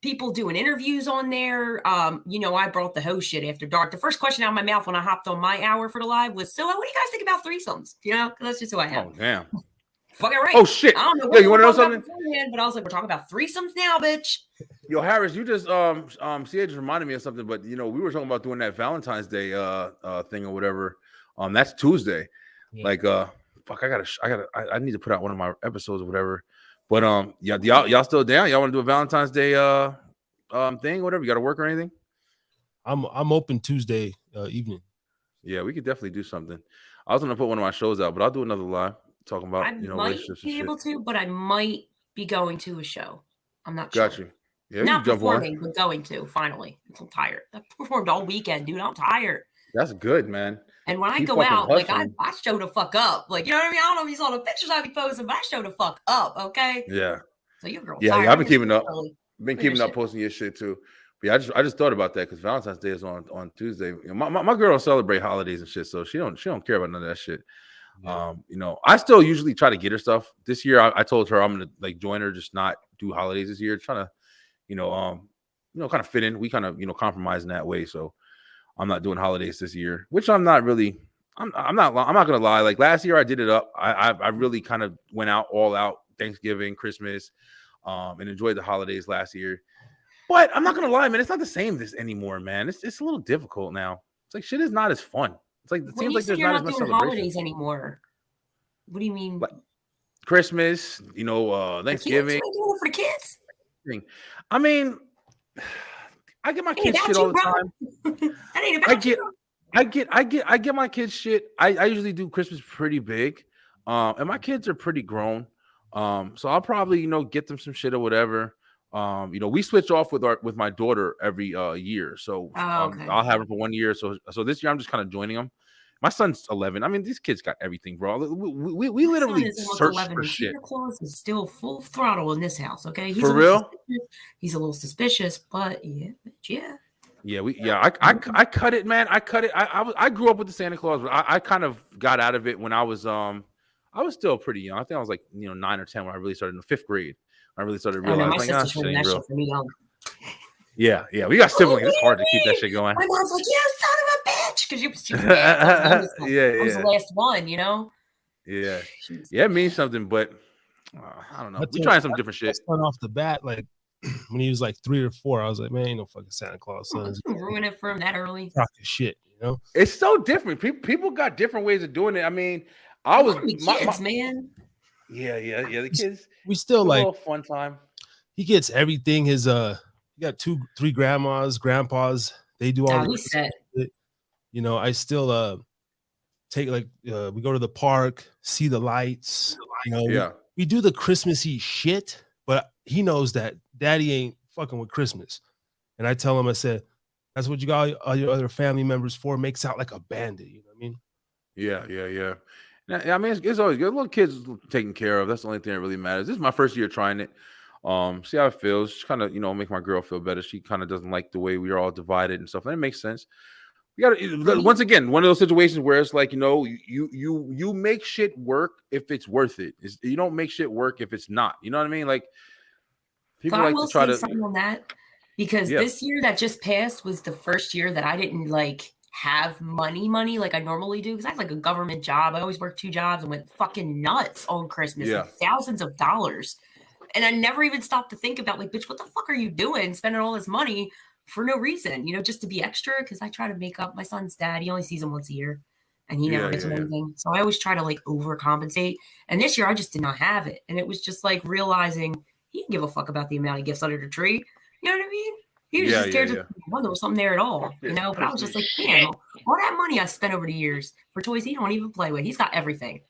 [SPEAKER 11] people doing interviews on there. I brought the host shit after dark. The first question out of my mouth when I hopped on my hour for the live was, so what do you guys think about threesomes? Because that's just who I am.
[SPEAKER 1] Oh, damn.
[SPEAKER 11] Fucking right.
[SPEAKER 1] Oh, shit.
[SPEAKER 11] I don't know.
[SPEAKER 1] Yeah, you want to know something?
[SPEAKER 11] But I was like, we're talking about threesomes now, bitch.
[SPEAKER 1] Yo, Harris, you just CA just reminded me of something, but we were talking about doing that Valentine's Day thing or whatever. That's Tuesday. Yeah. Like fuck, I need to put out one of my episodes or whatever. But y'all still down? Y'all want to do a Valentine's Day thing, whatever? You got to work or anything?
[SPEAKER 14] I'm open Tuesday evening.
[SPEAKER 1] Yeah, we could definitely do something. I was gonna put one of my shows out, but I'll do another live talking about relationships.
[SPEAKER 11] I might be able to, but I might be going to a show. I'm not
[SPEAKER 1] sure.
[SPEAKER 11] Got you.
[SPEAKER 1] Yeah,
[SPEAKER 11] not performing, but going to finally. I'm tired. I performed all weekend, dude. I'm tired.
[SPEAKER 1] That's good, man.
[SPEAKER 11] And when I go out, like I show the fuck up. Like, you know what I mean? I don't know if you saw the pictures I be posting, but I show the fuck up, okay?
[SPEAKER 1] Yeah.
[SPEAKER 11] So your girl.
[SPEAKER 1] Yeah, I've been keeping up. Been keeping up posting your shit too. But yeah, I just thought about that because Valentine's Day is on Tuesday. My girl don't celebrate holidays and shit, so she don't care about none of that shit. Yeah. I still usually try to get her stuff. This year I told her I'm gonna like join her, just not do holidays this year, trying to kind of fit in. We kind of compromise in that way. So I'm not doing holidays this year, which I'm not really. I'm not gonna lie. Like last year I did it up. I really kind of went all out Thanksgiving, Christmas, and enjoyed the holidays last year. But I'm not gonna lie, man. It's not the same anymore, man. It's a little difficult now. It's like shit is not as fun. It's like it seems like there's not as much celebration.
[SPEAKER 11] Holidays anymore. What do you mean?
[SPEAKER 1] Like Christmas, Thanksgiving.
[SPEAKER 11] For the kids.
[SPEAKER 1] I mean, I get my kids shit all the time.
[SPEAKER 11] That ain't about you.
[SPEAKER 1] I get my kids shit. I usually do Christmas pretty big, and my kids are pretty grown. So I'll probably get them some shit or whatever. We switch off with my daughter every year, so okay. I'll have her for 1 year. So this year I'm just kind of joining them. My son's 11. I mean, these kids got everything, bro. We literally search for shit.
[SPEAKER 11] Santa Claus is still full throttle in this house. Okay,
[SPEAKER 1] he's for real.
[SPEAKER 11] He's a little suspicious, but yeah.
[SPEAKER 1] I cut it, man. I cut it. I grew up with the Santa Claus, but I kind of got out of it when I was still pretty young. I think I was like 9 or 10 when I really started in the 5th grade. I really started realizing like, shit ain't real. Yeah, we got siblings. It's hard to keep that shit going.
[SPEAKER 11] My mom's like, "You son of a bitch," because she was I was the last one, Yeah,
[SPEAKER 1] it means something, but I don't know. We're trying some different shit.
[SPEAKER 14] Off the bat, like when he was like 3 or 4, I was like, man, ain't no fucking Santa Claus.
[SPEAKER 11] Ruin it for him that early.
[SPEAKER 14] Talking shit,
[SPEAKER 1] It's so different. People got different ways of doing it. I mean, I was
[SPEAKER 11] kids, man.
[SPEAKER 1] Yeah. The kids.
[SPEAKER 14] We still like
[SPEAKER 1] a fun time.
[SPEAKER 14] He gets everything. He got 2-3 grandmas, grandpas. They do all.
[SPEAKER 11] He's set.
[SPEAKER 14] you know, I still take like we go to the park, see the lights, you know, we do the Christmassy shit, but he knows that daddy ain't fucking with Christmas. And I tell him, I said, that's what you got all your other family members for. Makes out like a bandit, you know what I mean?
[SPEAKER 1] Yeah. I mean, it's always good. Little kids taken care of. That's the only thing that really matters. This is my first year trying it. See how it feels. Just kind of, you know, make my girl feel better. She kind of doesn't like the way we are all divided and stuff. And it makes sense. We got to, once again, one of those situations where it's like, you know, you make shit work if it's worth it. You don't make shit work if it's not. You know what I mean? Like, people like to try to
[SPEAKER 11] something on that, because this year that just passed was the first year that I didn't like have money like I normally do, because I have like a government job. I always worked 2 jobs and went fucking nuts on Christmas, like thousands of dollars. And I never even stopped to think about, like, bitch, what the fuck are you doing spending all this money for no reason, you know, just to be extra? Because I try to make up. My son's dad, he only sees him once a year and he never gets him anything. So I always try to like overcompensate. And this year I just did not have it. And it was just like realizing he didn't give a fuck about the amount of gifts under the tree. You know what I mean? He was just scared to wonder was something there at all, you know? But I was just like, damn, all that money I spent over the years for toys he don't even play with. He's got everything.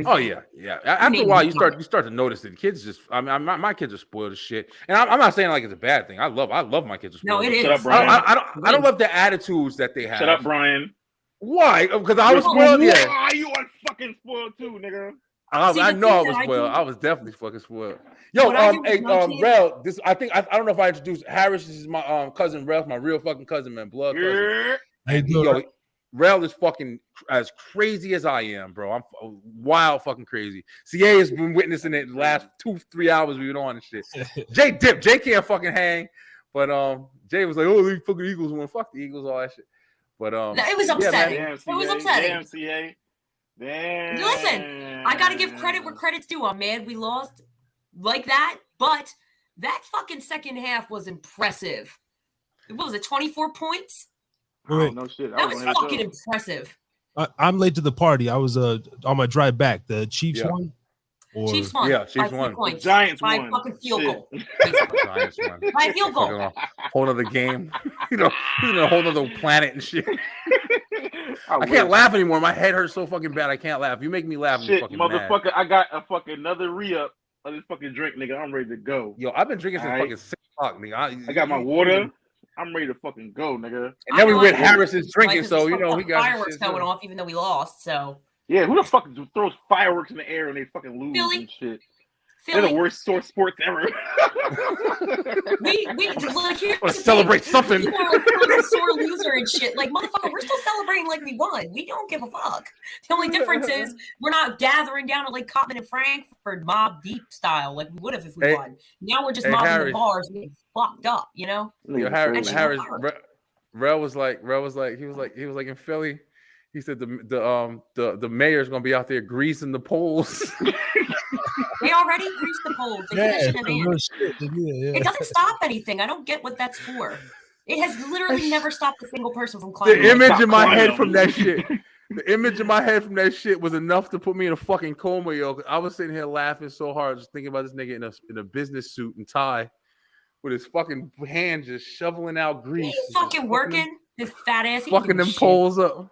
[SPEAKER 1] Oh yeah. After a while, you start to notice that kids just. I mean, my kids are spoiled as shit, and I'm not saying like it's a bad thing. I love my kids are spoiled.
[SPEAKER 11] No, it is.
[SPEAKER 1] Shut up, Brian. I don't love the attitudes that they have.
[SPEAKER 12] Shut up, Brian.
[SPEAKER 1] Why? Because I was spoiled. Yeah.
[SPEAKER 12] Why you are fucking spoiled too, nigga?
[SPEAKER 1] I know I was spoiled. I was definitely fucking spoiled. Yo, Rel, this I don't know if I introduced Harris. This is my cousin Rel, my real fucking cousin, man, blood cousin. Yo, Rel is fucking as crazy as I am, bro. I'm wild fucking crazy. CA has been witnessing it the last 2-3 hours we've been on and shit. Jay dipped. Jay can't fucking hang. But Jay was like, oh, the fucking Eagles won. Fuck the Eagles, all that shit. But
[SPEAKER 11] it was upsetting.
[SPEAKER 12] Damn,
[SPEAKER 11] it was upsetting.
[SPEAKER 12] Damn, CA. Damn.
[SPEAKER 11] Listen, I gotta give credit where credit's due. I'm mad we lost like that, but that fucking second half was impressive. What was it, 24 points?
[SPEAKER 12] Oh, no shit.
[SPEAKER 11] That was fucking impressive.
[SPEAKER 14] I'm late to the party. I was on my drive back. The Chiefs won.
[SPEAKER 11] Chiefs won.
[SPEAKER 1] Yeah, Chiefs won.
[SPEAKER 11] Points.
[SPEAKER 12] Giants
[SPEAKER 11] by
[SPEAKER 12] won.
[SPEAKER 11] Fucking field goal.
[SPEAKER 1] Giants won.
[SPEAKER 11] By field goal.
[SPEAKER 1] Whole other game. You know, he's in a whole other planet and shit. I can't laugh anymore. My head hurts so fucking bad. I can't laugh. You make me laugh.
[SPEAKER 12] Shit,
[SPEAKER 1] fucking
[SPEAKER 12] motherfucker.
[SPEAKER 1] mad.
[SPEAKER 12] I got a fucking another re-up of this fucking drink, nigga. I'm ready to go.
[SPEAKER 1] Yo, I've been drinking since fucking 6 o'clock, nigga.
[SPEAKER 12] I got my water. I'm ready to fucking go, nigga.
[SPEAKER 1] And then we went Harris's drinking, so you know we got
[SPEAKER 11] fireworks going off, even though we lost. So
[SPEAKER 12] yeah, who the fuck throws fireworks in the air and they fucking lose and shit? They're the worst sports ever.
[SPEAKER 11] we like here
[SPEAKER 1] to celebrate something.
[SPEAKER 11] People are like a sore loser and shit. Like, motherfucker, we're still celebrating like we won. We don't give a fuck. The only difference is we're not gathering down at Lake Cottman and Frankfurt Mob Deep style like we would have if we won. Now we're just mobbing the bars and getting fucked up, you know?
[SPEAKER 1] Yo, Harris, Rel was like he was like in Philly. He said the mayor's gonna be out there greasing the poles.
[SPEAKER 11] They already greased the poles. It doesn't stop anything. I don't get what that's for. It has literally never stopped a single person from climbing.
[SPEAKER 1] The image in my head from that shit. The image in my head from that shit was enough to put me in a fucking coma, yo. I was sitting here laughing so hard, just thinking about this nigga in a business suit and tie, with his fucking hand just shoveling out grease.
[SPEAKER 11] He ain't fucking working. His fat ass.
[SPEAKER 1] Fucking them poles up.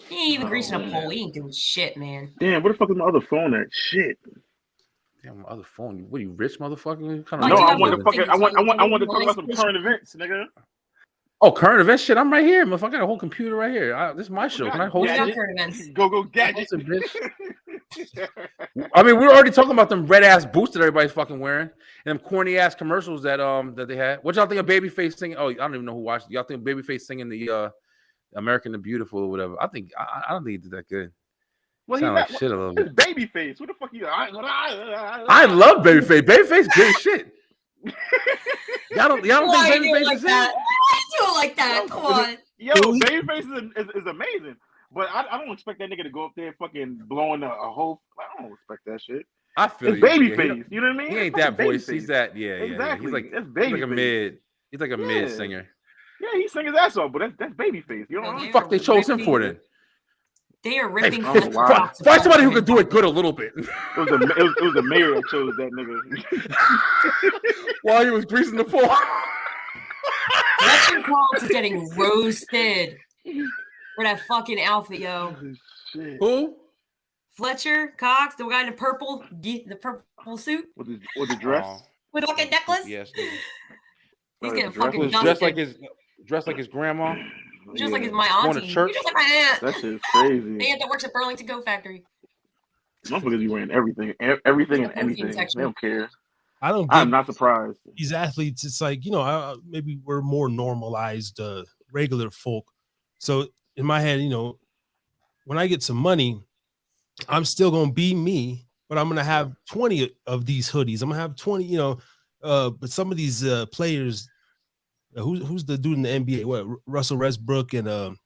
[SPEAKER 11] He ain't even greasing a pole. He ain't doing shit, man.
[SPEAKER 12] Damn, where the fuck is my other phone at? Shit.
[SPEAKER 1] Damn, my other phone. What are you, rich motherfucker?
[SPEAKER 12] No, I want to talk about some current events, nigga.
[SPEAKER 1] Oh, current events shit. I'm right here, motherfucker. I got a whole computer right here. This is my show. Can I host it?
[SPEAKER 12] Go gadget.
[SPEAKER 1] I mean, we were already talking about them red ass boots that everybody's fucking wearing, and them corny ass commercials that they had. What y'all think of Babyface singing? Oh, I don't even know who watched it. Y'all think Babyface singing the American the Beautiful or whatever? I don't think he did that good.
[SPEAKER 12] Well,
[SPEAKER 1] sound like shit a little bit.
[SPEAKER 12] Babyface. What the fuck you?
[SPEAKER 1] I love Babyface. Babyface good shit. Y'all don't think Babyface is
[SPEAKER 11] that? Why you do it like that? Come on.
[SPEAKER 12] Yo, Babyface is amazing, but I don't expect that nigga to go up there fucking blowing a whole. I don't expect that shit.
[SPEAKER 1] I feel
[SPEAKER 12] it's Babyface. You know what I mean?
[SPEAKER 1] He ain't that voice. He's that.
[SPEAKER 12] Exactly.
[SPEAKER 1] He's like a mid. He's like a mid singer.
[SPEAKER 12] Yeah, he sings his ass off, but that's Babyface. You know what I mean?
[SPEAKER 1] Fuck, they chose him for then.
[SPEAKER 11] They are ripping.
[SPEAKER 1] Find somebody who could do it good a little bit.
[SPEAKER 12] It was the mayor that chose that nigga.
[SPEAKER 1] While he was greasing the pole.
[SPEAKER 11] Western College is getting roasted. for that fucking outfit, yo.
[SPEAKER 1] Who?
[SPEAKER 11] Fletcher Cox, the guy in the purple suit
[SPEAKER 12] with the dress,
[SPEAKER 11] with like a necklace.
[SPEAKER 1] Yes,
[SPEAKER 11] he's getting fucking
[SPEAKER 1] dressed like his grandma.
[SPEAKER 11] Just like his my auntie.
[SPEAKER 1] Going to church.
[SPEAKER 11] You're just like my aunt.
[SPEAKER 12] That shit's crazy.
[SPEAKER 11] They had that works at Burlington Go Factory.
[SPEAKER 12] Motherfuckers be wearing everything and anything. They don't care.
[SPEAKER 14] I'm
[SPEAKER 12] not surprised.
[SPEAKER 14] These athletes, it's like, maybe we're more normalized, regular folk. So in my head, when I get some money, I'm still gonna be me, but I'm gonna have 20 of these hoodies. I'm gonna have 20, but some of these players, who's the dude in the NBA? What, Russell Westbrook, and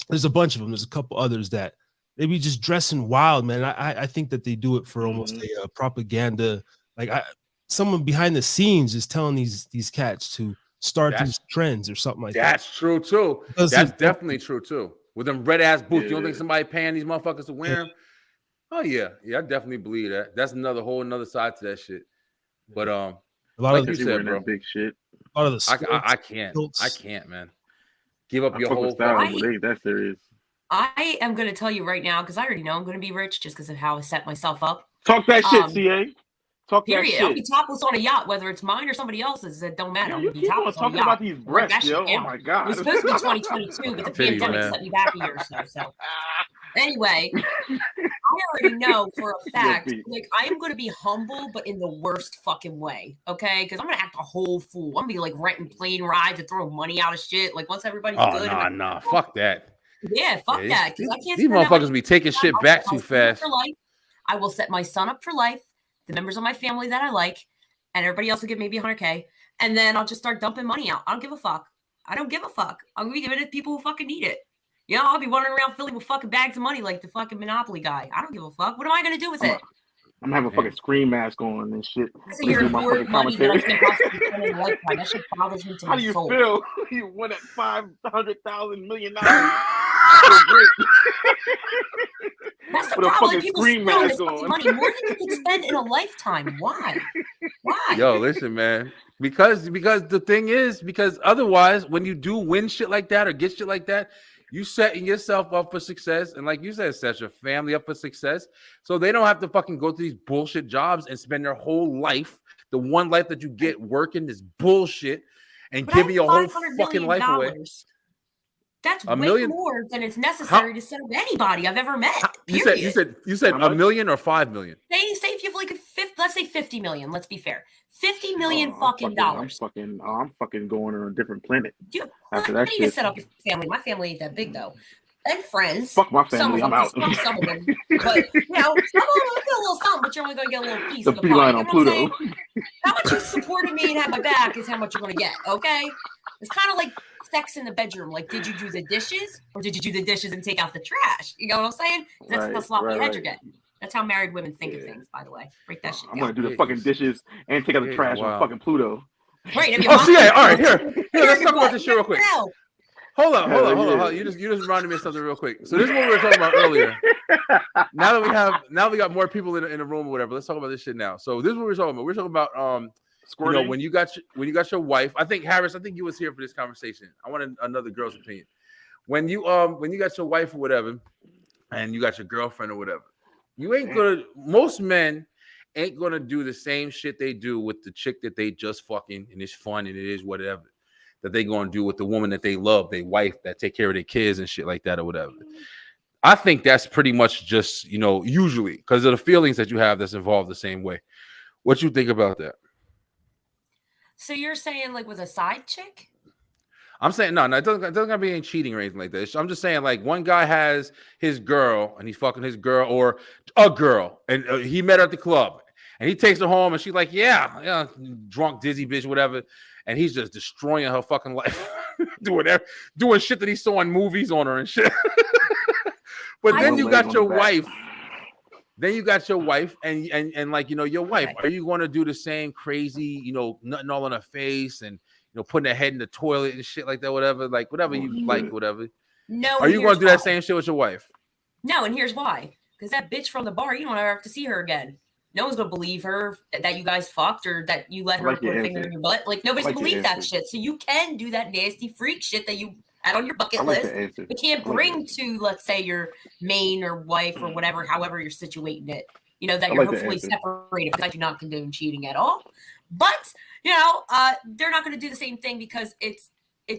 [SPEAKER 14] there's a bunch of them. There's a couple others that they be just dressing wild, man. I think that they do it for almost a propaganda. Like someone behind the scenes is telling these cats to start these trends or something like that.
[SPEAKER 1] That's true too. That's definitely true too. With them red ass boots, you don't think somebody paying these motherfuckers to wear them? Oh yeah, I definitely believe that. That's another side to that shit. But
[SPEAKER 14] a lot
[SPEAKER 1] like
[SPEAKER 14] of
[SPEAKER 1] you said, bro,
[SPEAKER 12] that big shit.
[SPEAKER 14] A lot of the
[SPEAKER 1] I can't, man. Give up your whole
[SPEAKER 12] that's serious.
[SPEAKER 11] I am going to tell you right now, because I already know I'm going to be rich just because of how I set myself up.
[SPEAKER 12] Talk that shit, CA. Talk
[SPEAKER 11] period.
[SPEAKER 12] that shit.
[SPEAKER 11] I'll be topless on a yacht, whether it's mine or somebody else's. It don't matter.
[SPEAKER 12] You
[SPEAKER 11] I'll be topless on a yacht.
[SPEAKER 12] About these breasts, yo. Oh my god.
[SPEAKER 11] It was supposed to be 2022, but the pandemic set me back a year or so. Anyway, I already know for a fact, like, I am going to be humble, but in the worst fucking way, okay? Because I'm going to act a whole fool. I'm going to be, like, renting plane rides and throwing money out of shit. Like, once everybody's good.
[SPEAKER 1] Nah, fuck that.
[SPEAKER 11] Yeah, fuck that. Because I can't.
[SPEAKER 1] These motherfuckers be taking shit back too fast.
[SPEAKER 11] I will set my son up for life, the members of my family that I like, and everybody else will give maybe $100K, and then I'll just start dumping money out. I don't give a fuck. I'm going to be giving it to people who fucking need it. I'll be wandering around Philly with fucking bags of money like the fucking Monopoly guy. I don't give a fuck. What am I going to do with it?
[SPEAKER 12] I'm having a fucking screen mask on and shit.
[SPEAKER 11] So you're more money that I can't possibly spend in a lifetime. That shit bothers me to my soul.
[SPEAKER 12] How do you feel? You won at $500,000 million. So great.
[SPEAKER 11] That's the problem. Like, people spend this fucking money more than you can spend in a lifetime. Why?
[SPEAKER 1] Yo, listen, man. Because the thing is, because otherwise, when you do win shit like that or get shit like that, you setting yourself up for success, and like you said, set your family up for success, so they don't have to fucking go to these bullshit jobs and spend their whole life, the one life that you get working, this bullshit, and giving your whole fucking life away.
[SPEAKER 11] That's way more than it's necessary to set up anybody I've ever met. Period.
[SPEAKER 1] You said $1 million or $5 million?
[SPEAKER 11] Say if you have like let's say 50 million. Let's be fair. 50 million fucking dollars.
[SPEAKER 12] I'm fucking going on a different planet.
[SPEAKER 11] Dude, I need to set up your family. My family ain't that big though. And friends.
[SPEAKER 12] Fuck my family. I'm out.
[SPEAKER 11] Some of them. But some of them get a little something, but you're only gonna get a little piece of the
[SPEAKER 12] beeline on Pluto.
[SPEAKER 11] How much you supported me and had my back is how much you're gonna get, okay? It's kind of like sex in the bedroom. Like, did you do the dishes or did you do the dishes and take out the trash? You know what I'm saying? That's how sloppy head you're getting. That's how married women think of things, by the way. Break that shit down.
[SPEAKER 12] I'm gonna do the fucking dishes and take out the trash on fucking Pluto.
[SPEAKER 11] Right.
[SPEAKER 1] Yeah. All right. Here. Let's talk about this shit real quick. Hold on. You just reminded me of something real quick. So this is what we were talking about earlier. Now we got more people in the room or whatever. Let's talk about this shit now. So this is what we're talking about. We're talking about when you got your wife. I think Harris. I think you was here for this conversation. I want another girl's opinion. When you got your wife or whatever, and you got your girlfriend or whatever, you ain't gonna. Most men ain't gonna do the same shit they do with the chick that they just fucking, and it's fun and it is whatever that they gonna do with the woman that they love, their wife that take care of their kids and shit like that or whatever. I think that's pretty much just usually because of the feelings that you have that's involved the same way. What you think about that?
[SPEAKER 11] So you're saying like with a side chick?
[SPEAKER 1] I'm saying no, it doesn't gotta be any cheating or anything like that. I'm just saying like one guy has his girl and he's fucking his girl or a girl and he met her at the club and he takes her home and she's like, yeah, drunk, dizzy bitch, whatever. And he's just destroying her fucking life, doing shit that he saw in movies on her and shit. But then you got your wife. Then you got your wife and like your wife. Are you going to do the same crazy, nothing all on her face and putting her head in the toilet and shit like that, whatever, like whatever you like, whatever.
[SPEAKER 11] No.
[SPEAKER 1] Are you going to do that same shit with your wife?
[SPEAKER 11] No, and here's why. Because that bitch from the bar, you don't ever have to see her again. No one's gonna believe her that you guys fucked or that you let her put a finger in your butt. Like nobody's gonna believe that shit. So you can do that nasty freak shit that you add on your bucket list, but can't bring to, let's say, your main or wife or whatever, however you're situating it. You know, that you're hopefully separated, because I do not condone cheating at all. But, you know, they're not going to do the same thing because it's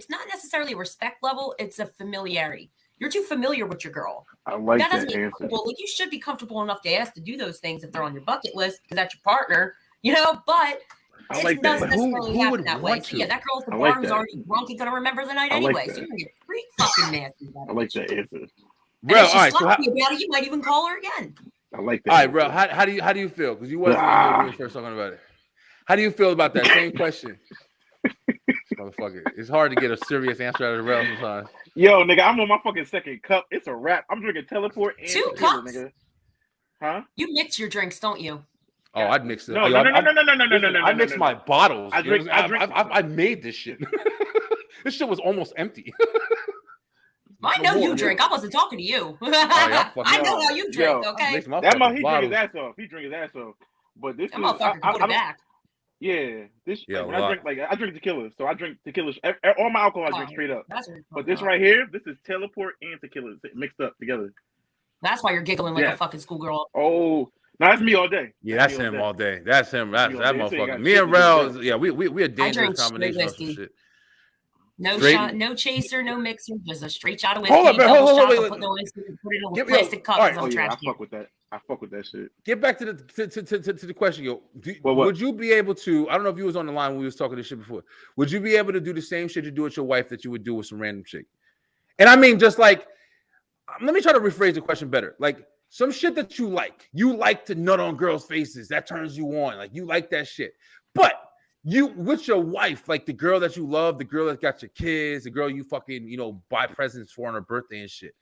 [SPEAKER 11] not necessarily a respect level. It's a familiarity. You're too familiar with your girl.
[SPEAKER 12] I like
[SPEAKER 11] that
[SPEAKER 12] that
[SPEAKER 11] answer. Like, you should be comfortable enough to ask to do those things if they're on your bucket list because that's your partner, you know, but it doesn't necessarily happen that way. So, yeah, that girl at the bar who's already drunk is going to remember the night anyway. So you're going to get pretty fucking nasty.
[SPEAKER 12] I like that answer.
[SPEAKER 11] Bro, all right, so about it, you might even call her again.
[SPEAKER 12] I like that.
[SPEAKER 1] All right, bro. How do you feel? Because you wasn't in here when we were first talking about it. How do you feel about that same question? Motherfucker, it's hard to get a serious answer out of the rail sometimes.
[SPEAKER 12] Yo, nigga, I'm on my fucking second cup. It's a wrap. I'm drinking teleport and
[SPEAKER 11] 2 cups.
[SPEAKER 12] Nigga. Huh?
[SPEAKER 11] You mix your drinks, don't you?
[SPEAKER 1] Oh, I'd mix it.
[SPEAKER 12] No.
[SPEAKER 1] I mix my bottles. I made this shit. This shit was almost empty.
[SPEAKER 11] I know you drink. I wasn't talking to you. I know how you drink. Okay.
[SPEAKER 12] He drink his ass off. He drink his ass off. But this
[SPEAKER 11] motherfucker can put it back.
[SPEAKER 12] Yeah, I drink tequila, so I drink tequila. All my alcohol I drink straight up. But this right here, this is teleport and tequila mixed up together.
[SPEAKER 11] That's why you're giggling like a fucking schoolgirl.
[SPEAKER 12] Oh, no, that's me all day.
[SPEAKER 1] Yeah, that's him all day. That's him. That's that motherfucker. Me and Rel, yeah, we a dangerous combination of some shit.
[SPEAKER 11] No shot, no chaser, no mixer, just a straight shot of whiskey.
[SPEAKER 1] Hold up,
[SPEAKER 11] wait.
[SPEAKER 1] Put
[SPEAKER 11] it in a plastic cup.
[SPEAKER 12] I fuck with that. I fuck with that shit.
[SPEAKER 1] Get back to the question, yo. Would you be able to? I don't know if you was on the line when we was talking this shit before. Would you be able to do the same shit you do with your wife that you would do with some random chick? And I mean, just like, let me try to rephrase the question better. Like some shit that you like to nut on girls' faces. That turns you on. Like you like that shit, but you with your wife, like the girl that you love, the girl that got your kids, the girl you fucking buy presents for on her birthday and shit.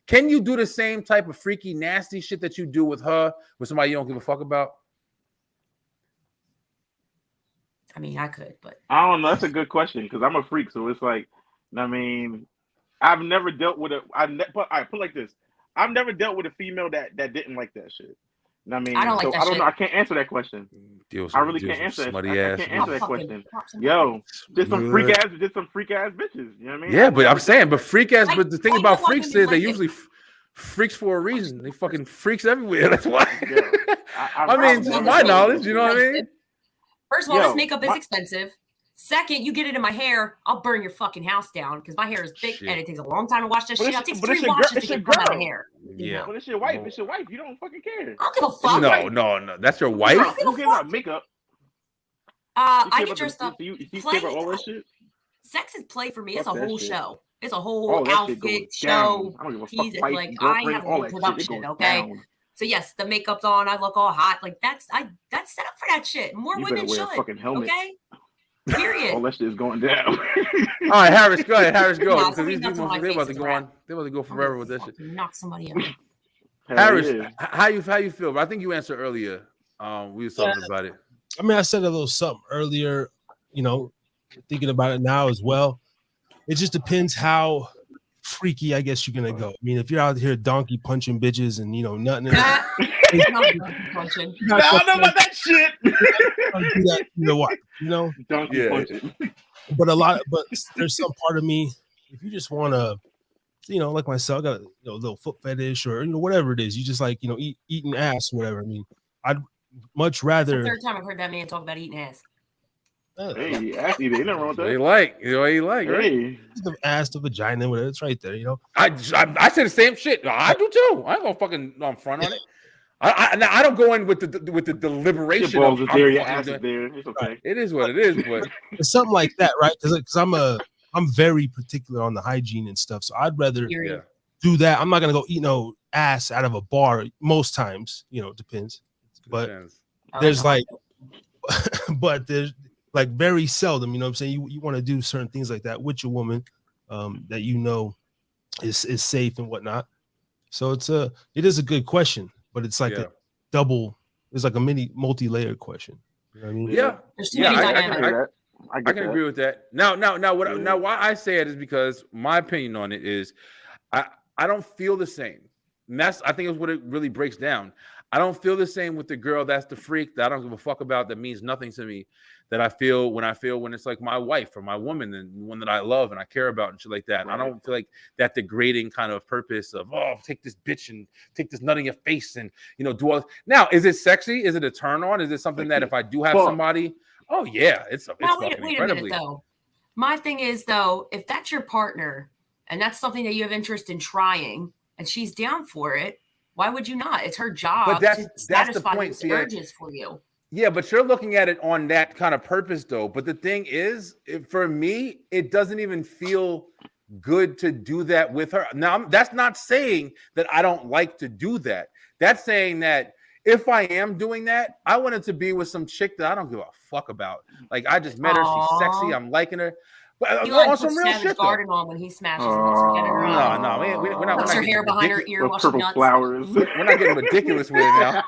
[SPEAKER 1] Can you do the same type of freaky, nasty shit that you do with her with somebody you don't give a fuck about?
[SPEAKER 11] I mean, I could, but
[SPEAKER 12] I don't know. That's a good question because I'm a freak, so it's like, I mean, I've never dealt with but I put it like this: I've never dealt with a female that didn't like that shit. I mean, I don't know. I can't answer that question. I really can't answer that. I can't answer that question. Yo, did some freak ass bitches. You know what I mean?
[SPEAKER 1] Yeah, but I'm saying, but the thing about freaks is they usually freaks for a reason. They fucking freaks everywhere. That's why. Yeah. I mean, to my knowledge, you know what I mean?
[SPEAKER 11] First of all, this makeup is expensive. Second, you get it in my hair, I'll burn your fucking house down because my hair is thick and it takes a long time to wash that shit. It takes 3 washes to get out of hair.
[SPEAKER 1] Yeah.
[SPEAKER 12] But it's your wife. It's your wife. You don't fucking care.
[SPEAKER 11] I don't give a fuck.
[SPEAKER 1] No. That's your wife?
[SPEAKER 12] Who cares about makeup?
[SPEAKER 11] I get dressed up.
[SPEAKER 12] You care about all that shit?
[SPEAKER 11] Sex is play for me. It's a whole show. It's a whole outfit show. I have a whole production, okay? So yes, the makeup's on. I look all hot. Like that's set up for that shit. More women should. Okay. Period.
[SPEAKER 12] All that shit is going down.
[SPEAKER 1] All right, Harris, go ahead. Harris, go. Because these people, they're about to go on. They're about to go forever with that shit.
[SPEAKER 11] Knock somebody out.
[SPEAKER 1] Harris, how you feel? But I think you answered earlier. We were talking about it.
[SPEAKER 14] I mean, I said a little something earlier. Thinking about it now as well. It just depends how freaky, I guess, you're gonna go. I mean, if you're out here donkey punching bitches and nothing.
[SPEAKER 11] I don't
[SPEAKER 12] know about that shit.
[SPEAKER 14] Donkey punching. But there's some part of me, if you just want to, like myself, I got a little foot fetish or whatever it is, you just like eating ass, whatever. I mean, I'd much rather.
[SPEAKER 11] It's the third time I've heard that man talk about eating ass.
[SPEAKER 12] Hey, ass eater, ain't nothing wrong with that.
[SPEAKER 1] They like, right?
[SPEAKER 14] The ass, the vagina, whatever. It's right there,
[SPEAKER 1] I say the same shit. I do too. I ain't gonna fucking front on it. I don't go in with the deliberation of
[SPEAKER 12] there. Your ass is there. It's okay.
[SPEAKER 1] Right. It is what it is, but
[SPEAKER 14] it's something like that, right? Because I'm very particular on the hygiene and stuff, so I'd rather do that. I'm not gonna go eat no ass out of a bar most times. Depends. But there's but there's like very seldom. You know what I'm saying? You want to do certain things like that with your woman that is safe and whatnot. So it is a good question. But it's like a double. It's like a multi-layered question. You know what I mean?
[SPEAKER 1] Yeah. I can agree with that. Now, why I say it is because my opinion on it is, I don't feel the same. And I think it's what it really breaks down. I don't feel the same with the girl that's the freak that I don't give a fuck about, that means nothing to me, that I feel when it's like my wife or my woman and one that I love and I care about and shit like that. Right. I don't feel like that degrading kind of purpose of, oh, take this bitch and take this nut in your face and, you know, do all. Now, is it sexy? Is it a turn on? Is it something that if I do have somebody, oh yeah, it's
[SPEAKER 11] wait a minute though. My thing is though, if that's your partner and that's something that you have interest in trying and she's down for it, why would you not? It's her job to satisfy those urges for you.
[SPEAKER 1] Yeah, but you're looking at it on that kind of purpose, though. But the thing is, for me, it doesn't even feel good to do that with her. Now, that's not saying that I don't like to do that. That's saying that if I am doing that, I want it to be with some chick that I don't give a fuck about. Like, I just met her. She's sexy. I'm liking her. But on some real shit,
[SPEAKER 11] garden on when he smashes her.
[SPEAKER 1] No, we're not.
[SPEAKER 11] Puts her hair behind her ear, while
[SPEAKER 12] purple flowers.
[SPEAKER 1] We're not getting ridiculous with it now.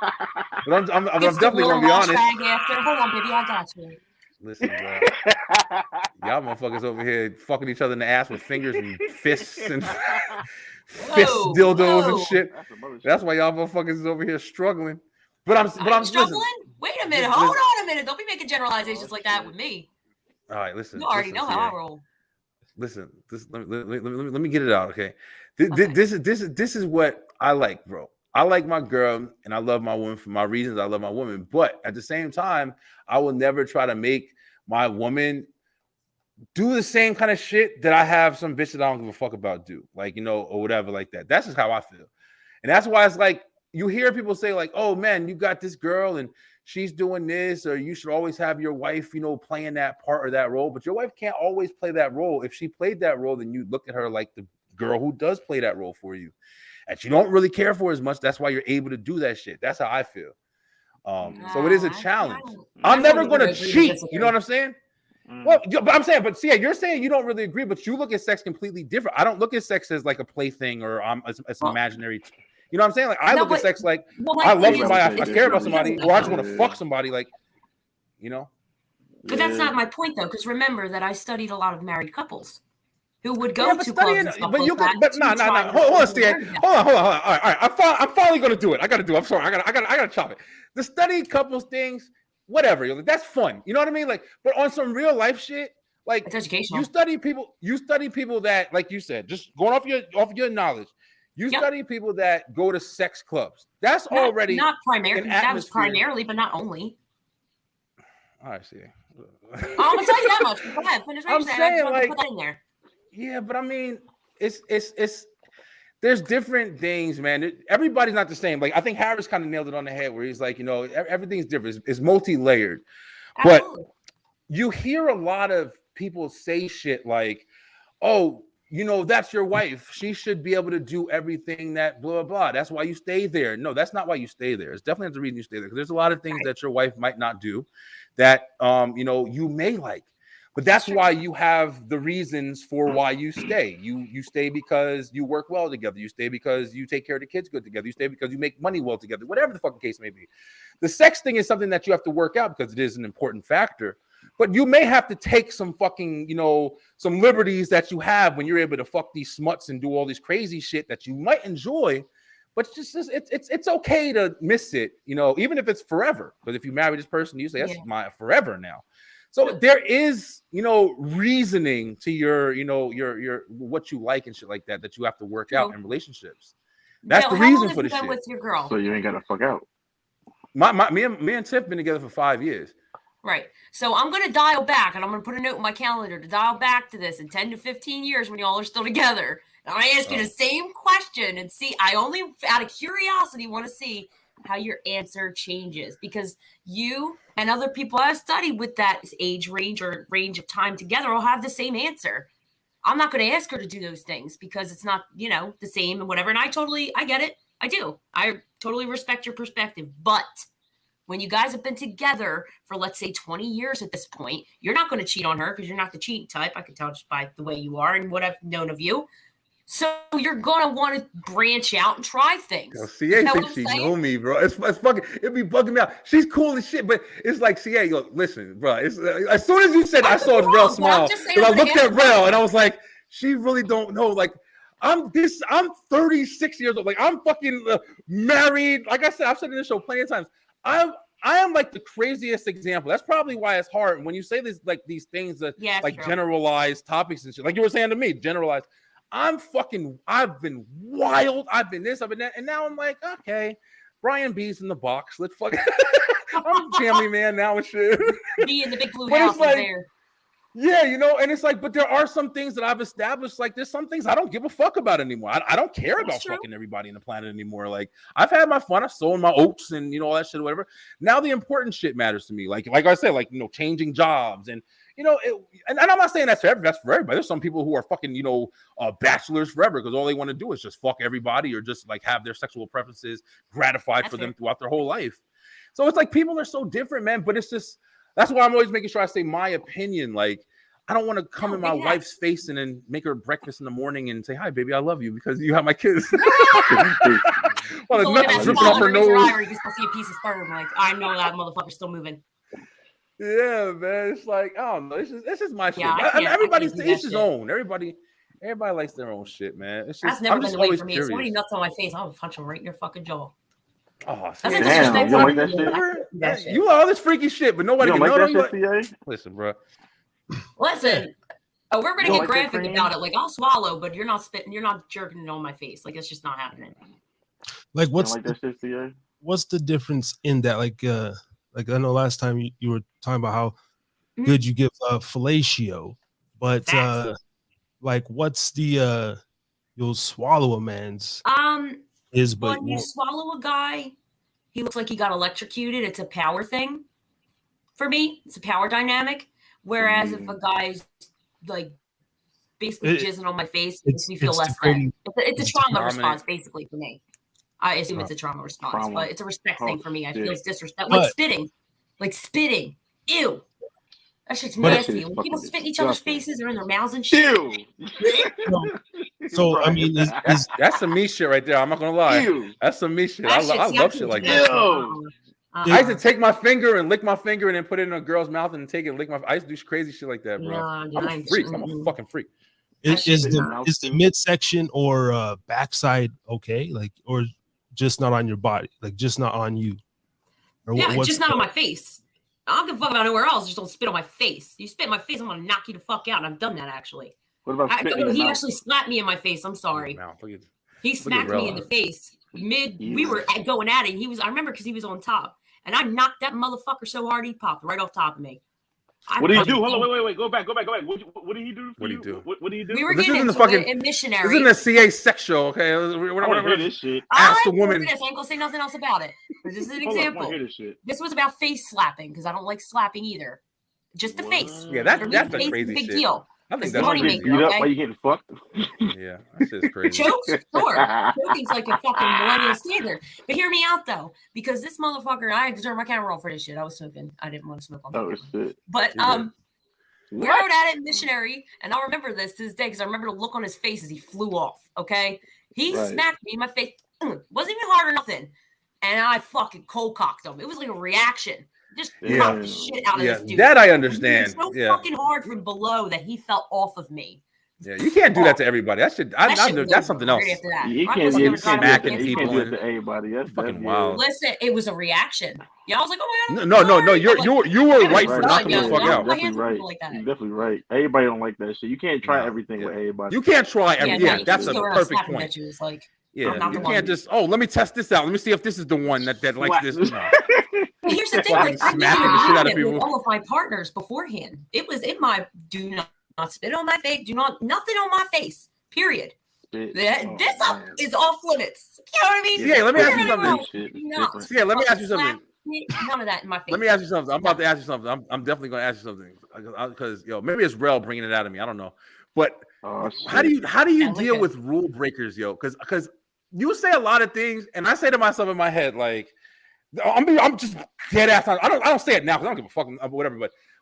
[SPEAKER 1] But I'm definitely gonna be honest.
[SPEAKER 11] Hold on, baby, I got you.
[SPEAKER 1] Listen, bro. Y'all motherfuckers over here fucking each other in the ass with fingers and fists and dildos and shit. That's why y'all motherfuckers is over here struggling. But I'm
[SPEAKER 11] struggling. Wait a minute. Hold on a minute. Don't be making generalizations like that with me.
[SPEAKER 1] All right, listen.
[SPEAKER 11] You already know how I roll.
[SPEAKER 1] Listen, let me get it out, okay? This is what I like, bro. I like my girl and I love my woman for my reasons. I love my woman, but at the same time, I will never try to make my woman do the same kind of shit that I have some bitch that I don't give a fuck about do, like, you know, or whatever like that. That's just how I feel, and that's why it's like you hear people say like, "Oh man, you got this girl and she's doing this," or you should always have your wife, you know, playing that part or that role. But your wife can't always play that role. If she played that role, then you look at her like the girl who does play that role for you, and you don't really care for as much. That's why you're able to do that shit. That's how I feel. So it is a challenge. I'm never going to cheat. You know what I'm saying? Well, but I'm saying, but see, you're saying you don't really agree, but you look at sex completely different. I don't look at sex as like a plaything or as imaginary. You know what I'm saying? Like I look at sex like I love somebody, I care about somebody, or I just want to fuck somebody. Like, you know.
[SPEAKER 11] But that's not my point, though, because remember that I studied a lot of married couples who would go to clubs and stuff like that.
[SPEAKER 1] But no. Hold on, Stan. Hold on. All right. I'm finally gonna do it. I gotta do it. I'm sorry. I gotta chop it. The study couples things, whatever. That's fun. You know what I mean? Like, but on some real life shit, like
[SPEAKER 11] it's educational.
[SPEAKER 1] You study people that, like you said, just going off your knowledge. You study people that go to sex clubs. That's already
[SPEAKER 11] not primarily. That was primarily, but not only.
[SPEAKER 1] All right, see.
[SPEAKER 11] I'm gonna tell you that much. Go ahead, finish what you're saying. I just put that in there.
[SPEAKER 1] Yeah, but I mean, it's there's different things, man. Everybody's not the same. Like I think Harris kind of nailed it on the head, where he's like, you know, everything's different. It's multi-layered. Absolutely. But you hear a lot of people say shit like, "Oh, you know, that's your wife. She should be able to do everything that blah, blah. That's why you stay there." No, that's not why you stay there. It's definitely not the reason you stay there. Because there's a lot of things that your wife might not do that, you know, you may like. But that's why you have the reasons for why you stay. You stay because you work well together. You stay because you take care of the kids good together. You stay because you make money well together. Whatever the fucking case may be. The sex thing is something that you have to work out because it is an important factor. But you may have to take some fucking, you know, some liberties that you have when you're able to fuck these smuts and do all this crazy shit that you might enjoy. But it's okay to miss it, you know, even if it's forever. Because if you marry this person, you say that's my forever now. So there is, you know, reasoning to your, you know, your what you like and shit like that you have to work out in relationships. That's the reason for the shit.
[SPEAKER 11] With your girl?
[SPEAKER 12] So you ain't gotta fuck out.
[SPEAKER 1] Me and Tiff been together for 5 years.
[SPEAKER 11] Right. So I'm going to dial back, and I'm going to put a note in my calendar to dial back to this in 10 to 15 years when y'all are still together. And I'm going to ask you the same question and see. I only, out of curiosity, want to see how your answer changes, because you and other people I've studied with that age range or range of time together will have the same answer. I'm not going to ask her to do those things because it's not, you know, the same and whatever. And I get it. I do. I totally respect your perspective. But when you guys have been together for, let's say, 20 years at this point, you're not going to cheat on her because you're not the cheating type. I can tell just by the way you are and what I've known of you. So you're going to want to branch out and try things.
[SPEAKER 1] CA thinks she know me, bro. It's fucking, it'd be bugging me out. She's cool as shit, but it's like, CA, yo, listen, bro. It's, as soon as you said, I saw Rel smile, because I looked at Rel and I was like, she really don't know. Like, I'm 36 years old. Like I'm fucking married. Like I said, I've said in this show plenty of times. I am like the craziest example. That's probably why it's hard when you say this, like these things that like generalized topics and shit. Like you were saying to me, generalized. I've been wild. I've been this, I've been that, and now I'm like, okay, Brian B's in the box. Let's fucking. I'm family man now and shit.
[SPEAKER 11] Be in the big blue house like, there.
[SPEAKER 1] Yeah, you know, and it's like, but there are some things that I've established. Like, there's some things I don't give a fuck about anymore. I don't care about fucking everybody in the planet anymore. Like, I've had my fun. I've sown my oats and all that shit, or whatever. Now the important shit matters to me. Like I said, like changing jobs and and I'm not saying that's for everybody. There's some people who are fucking bachelors forever because all they want to do is just fuck everybody or just like have their sexual preferences gratified for them throughout their whole life. So it's like people are so different, man. But it's just. That's why I'm always making sure I say my opinion. Like, I don't want to come in my wife's face and then make her breakfast in the morning and say, "Hi, baby, I love you," because you have my kids.
[SPEAKER 11] Well, nothing's dripping off her nose. You can still see a piece of sperm. Like, I know that motherfucker's still moving.
[SPEAKER 1] Yeah, man. It's like, I don't know. It's just my shit. Everybody's to each his own. Everybody likes their own shit, man. It's just,
[SPEAKER 11] that's never been the way for me. If somebody nuts on my face, I'll punch them right in your fucking jaw.
[SPEAKER 1] Oh,
[SPEAKER 12] damn! You like that shit?
[SPEAKER 1] You all this freaky shit, but nobody can know
[SPEAKER 12] that shit.
[SPEAKER 1] Listen, bro.
[SPEAKER 11] Listen. Oh, we're gonna get graphic about it. Like, I'll swallow, but you're not spitting. You're not jerking it on my face. Like, it's just not happening.
[SPEAKER 14] Like, what's the difference in that? Like I know last time you were talking about how good you give fellatio, but like, what's the you'll swallow a man's?
[SPEAKER 11] When you swallow a guy, he looks like he got electrocuted. It's a power thing. For me, it's a power dynamic. Whereas if a guy's like basically jizzing on my face, it makes me feel less than. It's a trauma response, basically, for me. I assume it's a trauma response, but it's a respect thing for me. I feel it's disrespect. Like spitting. Ew. That shit's nasty. When people spit in each other's faces or in their mouths and shit.
[SPEAKER 1] Ew. So I mean, that's some me shit right there. I'm not gonna lie. Ew. That's some me shit. I love shit like that. I used to take my finger and lick my finger and then put it in a girl's mouth and take it and lick my. I used to do crazy shit like that, bro. I'm a freak. I'm a fucking freak.
[SPEAKER 14] Is the midsection or backside okay? Like, or just not on your body? Like, just not on you? Or
[SPEAKER 11] just not on my face. I don't give a fuck about anywhere else. Just don't spit on my face. You spit in my face, I'm gonna knock you the fuck out. And I've done that actually.
[SPEAKER 12] What about
[SPEAKER 11] he actually slapped me in my face. I'm sorry. He smacked me in the face. We were going at it. I remember because he was on top. And I knocked that motherfucker so hard he popped right off top of me.
[SPEAKER 12] What did he do? Hold on, wait. Go back. What did he do? What did he do? What did he do?
[SPEAKER 11] We were getting into it in missionary.
[SPEAKER 1] This isn't a CA sex show, okay?
[SPEAKER 12] We're this shit.
[SPEAKER 11] Ask the woman. I ain't gonna say nothing else about it. But this is an example. This was about face slapping because I don't like slapping either. Just the face.
[SPEAKER 1] Yeah, that's a crazy
[SPEAKER 11] big
[SPEAKER 1] shit.
[SPEAKER 11] Deal.
[SPEAKER 1] I think
[SPEAKER 11] that's
[SPEAKER 1] money
[SPEAKER 12] beat up while you getting fucked.
[SPEAKER 1] Yeah, that's just crazy.
[SPEAKER 11] Chokes, sure. Choking's like a fucking millennial standard. But hear me out though, because this motherfucker, I had to turn my camera off for this shit. I was smoking. I didn't want to smoke on camera.
[SPEAKER 12] Shit.
[SPEAKER 11] But we were at it missionary, and I'll remember this to this day because I remember the look on his face as he flew off. Okay, he smacked me in my face. Wasn't even hard or nothing, and I fucking cold cocked him. It was like a reaction. Just knocked the shit out of this dude.
[SPEAKER 1] That I understand.
[SPEAKER 11] It was so fucking hard from below that he fell off of me.
[SPEAKER 1] Yeah, you can't do that to everybody. That's something else.
[SPEAKER 12] You can't do that to everybody. That's
[SPEAKER 1] fucking wild.
[SPEAKER 11] Listen, it was a reaction. Yeah, I was like, oh my god.
[SPEAKER 1] No. You were right for knocking the fuck out.
[SPEAKER 12] Definitely right. You're definitely right. Everybody don't like that shit. You can't try everything with everybody.
[SPEAKER 1] You can't try everything. Yeah, that's a perfect point. Yeah, you can't just let me test this out. Let me see if this is the one that likes this.
[SPEAKER 11] But here's the thing, like, I did it with all of my partners beforehand. It was in my do not spit on my face, nothing on my face. Period. This is off limits. You know what I mean?
[SPEAKER 1] Yeah, let me ask you something. Yeah, let me ask you something.
[SPEAKER 11] None of that in my face.
[SPEAKER 1] Let me ask you something. I'm about to ask you something. I'm definitely going to ask you something because maybe it's Rel bringing it out of me. I don't know, but how do you deal with rule breakers, Because you say a lot of things, and I say to myself in my head, like, I'm just dead ass. I don't say it now because I don't give a fuck whatever.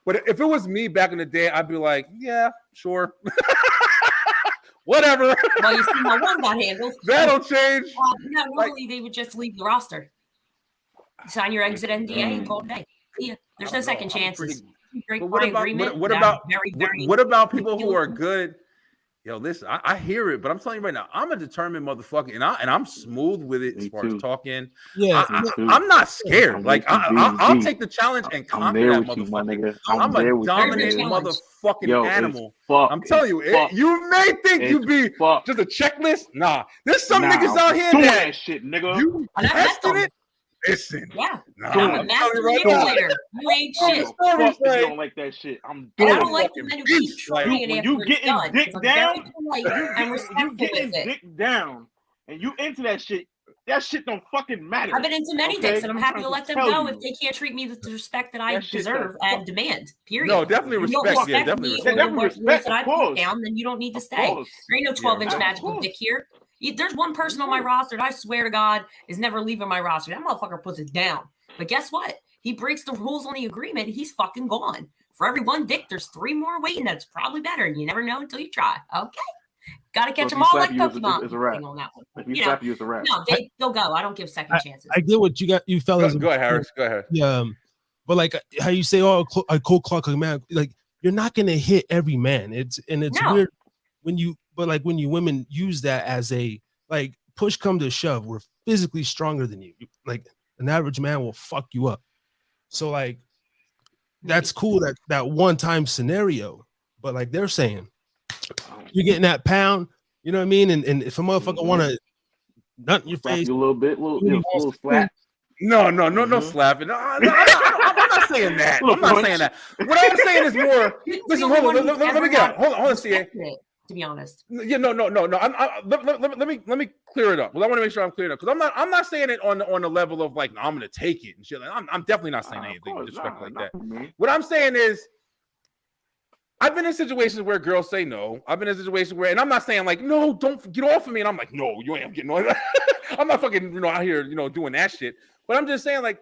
[SPEAKER 1] But if it was me back in the day, I'd be like, yeah, sure, whatever.
[SPEAKER 11] Well, you see, my one got handled.
[SPEAKER 1] That'll change.
[SPEAKER 11] Normally they would just leave the roster, sign your exit NDA, and call it a day. Yeah, there's no second chances.
[SPEAKER 1] What about people who are good? Yo, listen, I hear it, but I'm telling you right now, I'm a determined motherfucker, and I'm smooth with it as far as talking.
[SPEAKER 14] Yeah,
[SPEAKER 1] I'm not scared. Like I'll take the challenge and conquer that motherfucker. I'm a dominant motherfucking animal. I'm telling you, you may think you be just a checklist. Nah, there's some niggas out here that
[SPEAKER 12] shit, nigga.
[SPEAKER 1] You tested it. Listen,
[SPEAKER 11] yeah,
[SPEAKER 1] I'm
[SPEAKER 11] a master manipulator. You ain't shit.
[SPEAKER 12] Fuck if you don't like that shit. I'm
[SPEAKER 11] And
[SPEAKER 12] doing
[SPEAKER 11] I don't like the men who keep trying
[SPEAKER 12] when
[SPEAKER 11] after
[SPEAKER 12] you
[SPEAKER 11] it's
[SPEAKER 12] getting
[SPEAKER 11] done.
[SPEAKER 12] dick
[SPEAKER 11] I'm
[SPEAKER 12] down,
[SPEAKER 11] very polite and respectful
[SPEAKER 12] you getting
[SPEAKER 11] with it.
[SPEAKER 12] dick down, and you into that shit. That shit don't fucking matter.
[SPEAKER 11] I've been into many dicks, and I'm happy to let them go if they can't treat me with the respect that I deserve and demand. Period.
[SPEAKER 1] No, definitely respect. Yeah, definitely respect.
[SPEAKER 11] Definitely respect. That I put down, then you don't need to stay. There ain't no 12-inch magical dick here. There's one person on my roster that I swear to God is never leaving my roster. That motherfucker puts it down. But guess what? He breaks the rules on the agreement. He's fucking gone. For every one dick, there's 3 more waiting. That's probably better. You never know until you try. Okay. Got to catch them all like Pokemon.
[SPEAKER 12] It's a wrap.
[SPEAKER 11] On that one.
[SPEAKER 12] If you slap you, it's a wrap.
[SPEAKER 11] No, they'll go. I don't give second chances.
[SPEAKER 14] I get what you fellas.
[SPEAKER 1] Go ahead, Harris. Go ahead.
[SPEAKER 14] Yeah, but like how you say, oh, a cold clock man. Like you're not gonna hit every man. It's weird when you women use that as a like push come to shove. We're physically stronger than you. Like an average man will fuck you up. So like that's cool that one time scenario, but like they're saying you're getting that pound, you know what I mean? And if a motherfucker want to nut in your face,
[SPEAKER 12] you a little bit, little slap.
[SPEAKER 1] No slapping. No, I'm not saying that. I'm not saying that. What I'm saying is more. Listen, hold on. Let me get. Hold on, CA.
[SPEAKER 11] To be honest.
[SPEAKER 1] Yeah, no. Let me clear it up. Well, I want to make sure I'm clear it up because I'm not saying it on the level of like I'm gonna take it and shit. Like, I'm definitely not saying anything with respect like that. What I'm saying is, I've been in situations where girls say no. I've been in situations where, and I'm not saying like no, don't get off of me. And I'm like, no, you ain't getting on. I'm not fucking out here doing that shit. But I'm just saying like,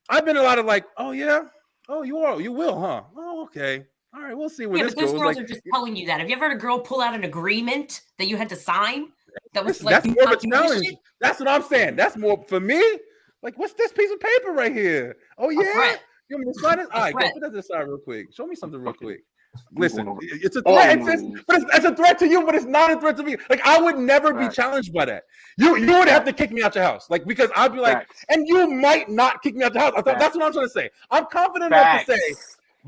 [SPEAKER 1] I've been a lot of like, oh yeah, oh you will, huh? Oh okay. All right, we'll see where this goes.
[SPEAKER 11] Those girls are just telling you that. Have you ever had a girl pull out an agreement that you had to sign? That was like
[SPEAKER 1] that's more of a challenge. That's what I'm saying. That's more for me. Like, what's this piece of paper right here? Oh yeah, you want me to sign it? All right, go put that to the side real quick. Show me something real quick. Listen, it's a threat. It's a threat to you, but it's not a threat to me. Like I would never be challenged by that. You would have to kick me out your house, like because I'd be like, and you might not kick me out the house. That's what I'm trying to say. I'm confident enough to say.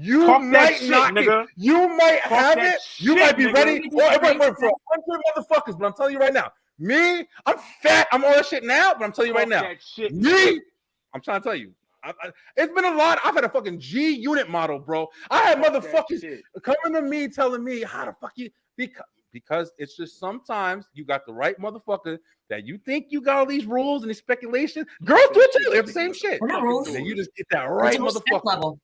[SPEAKER 1] You might not. You might have it. You might be ready. For 100 motherfuckers, but I'm telling you right now. Me, I'm fat. I'm all that shit now, but I'm telling you right now. Me, I'm trying to tell you. It's been a lot. I've had a fucking G unit model, bro. I had motherfuckers coming to me telling me how the fuck you because it's just sometimes you got the right motherfucker that you think you got all these rules and these speculations. Girls do it too. They have the same shit. And you just get that right motherfucker.
[SPEAKER 11] Level.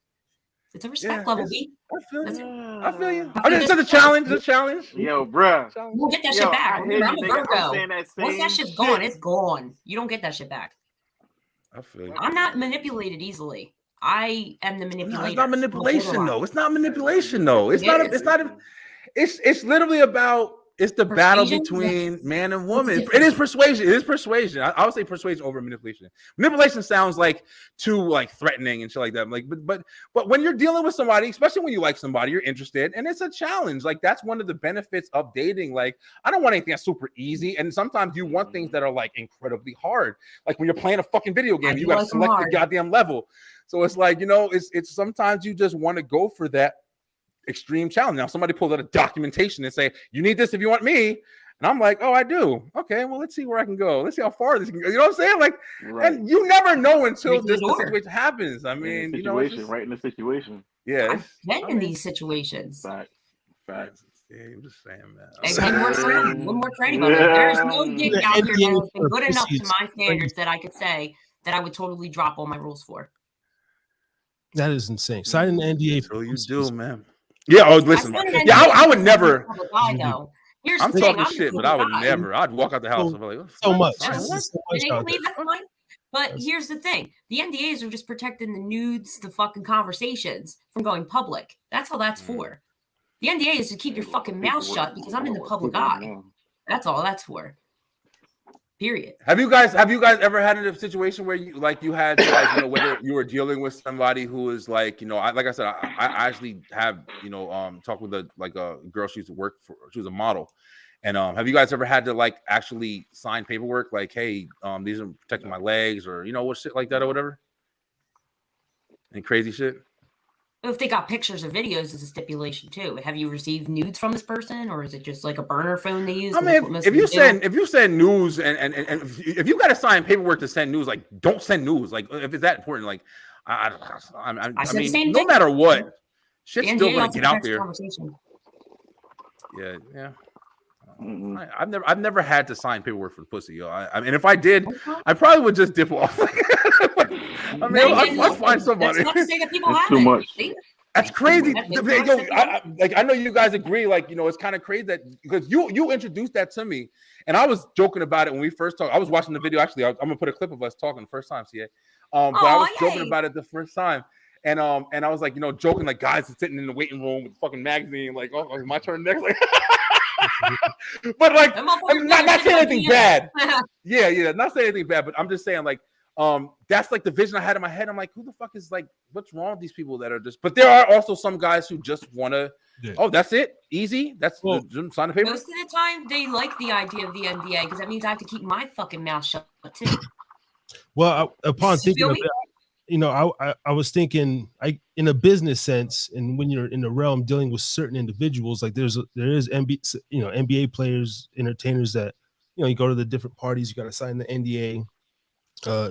[SPEAKER 11] It's a respect level, B.
[SPEAKER 1] I feel you. It's a challenge. It's a challenge.
[SPEAKER 12] Yo, bruh.
[SPEAKER 11] You don't get that shit back. Remember, I'm a Virgo. Once that shit's gone, it's gone. You don't get that shit back.
[SPEAKER 1] I feel you.
[SPEAKER 11] I'm not manipulated easily. I am the manipulator.
[SPEAKER 1] No, it's not manipulation, though. It's not manipulation, though. It's not. It's literally about. It's the battle between man and woman. It is persuasion. It is persuasion. I would say persuasion over manipulation. Manipulation sounds like too like threatening and shit like that. Like, but when you're dealing with somebody, especially when you like somebody, you're interested, and it's a challenge. Like that's one of the benefits of dating. Like I don't want anything that's super easy, and sometimes you want things that are like incredibly hard. Like when you're playing a fucking video game, you got to select the goddamn level. So it's like it's sometimes you just want to go for that extreme challenge. Now somebody pulls out a documentation and say you need this if you want me, and I'm like, oh, I do. Okay, well, let's see where I can go. Let's see how far this can go. You know what I'm saying? Like, and you never know until this situation happens. I mean,
[SPEAKER 12] right in the situation.
[SPEAKER 1] Yeah,
[SPEAKER 11] I've been in these situations.
[SPEAKER 12] Facts.
[SPEAKER 1] Yeah, I'm just saying, man.
[SPEAKER 11] One more training. There's no dick out here that has been good enough to my standards that I could say that I would totally drop all my rules for.
[SPEAKER 14] That is insane. Signing an NDA.
[SPEAKER 1] So you do, man. Yeah. Oh, listen. Yeah, I would never.
[SPEAKER 11] Here's
[SPEAKER 1] I'm talking shit, but I would never. I'd walk out the house and be like,
[SPEAKER 14] so much.
[SPEAKER 11] But here's the thing: the NDAs are just protecting the nudes, the fucking conversations from going public. That's all that's for. The NDA is to keep your fucking mouth shut because I'm in the public eye. That's all that's for. Period.
[SPEAKER 1] Have you guys ever had a situation where you had to, like, whether you were dealing with somebody who is like, like I said, I actually have, talked with a girl she used to work for, she was a model. And have you guys ever had to like actually sign paperwork like, hey, these are protecting my legs, or what shit like that or whatever? Any crazy shit?
[SPEAKER 11] If they got pictures or videos, it's a stipulation too. Have you received nudes from this person, or is it just like a burner phone they use?
[SPEAKER 1] I mean, if you send news and if you got to sign paperwork to send news, like, don't send news. Like, if it's that important, like, I mean, no matter what, shit's still going to get out there. Yeah. I've never had to sign paperwork for pussy, yo. I mean, if I did, I probably would just dip off. I mean, I'll find somebody.
[SPEAKER 11] That's not to say that people
[SPEAKER 12] have too much.
[SPEAKER 1] That's crazy. I know you guys agree. Like, it's kind of crazy that because you introduced that to me, and I was joking about it when we first talked. I was watching the video. Actually, I'm gonna put a clip of us talking the first time, CA. But I was joking about it the first time, and I was like, joking, like, guys are sitting in the waiting room with the fucking magazine, like, oh, it's my turn next. Like, but like, I'm not saying anything bad. Yeah, not saying anything bad, but I'm just saying, like, that's like the vision I had in my head. I'm like, who the fuck is, like, what's wrong with these people that are just, but there are also some guys who just want to, oh, that's it, easy, that's sign the paper.
[SPEAKER 11] Most of the time they like the idea of the NBA because that means I have to keep my fucking mouth shut too.
[SPEAKER 14] Well, upon thinking of that, I was thinking, in a business sense, and when you're in the realm dealing with certain individuals, like there is NBA players, entertainers that, you go to the different parties, you got to sign the NDA,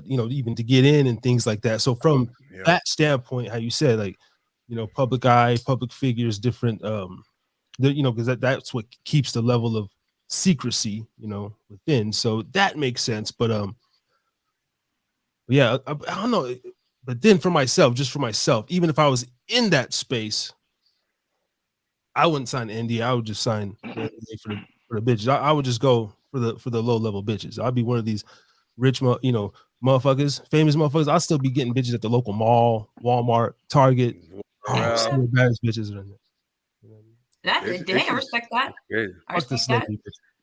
[SPEAKER 14] even to get in and things like that. So from that standpoint, how you said, like, public eye, public figures, different, because that's what keeps the level of secrecy, within. So that makes sense. But yeah, I don't know. But then for myself, even if I was in that space, I wouldn't sign the NDA. I would just sign the NDA for the bitches. I would just go for the low level bitches. I'd be one of these rich, motherfuckers, famous motherfuckers. I'll still be getting bitches at the local mall, Walmart, Target. Still baddest bitches in there.
[SPEAKER 11] I respect that. I respect that.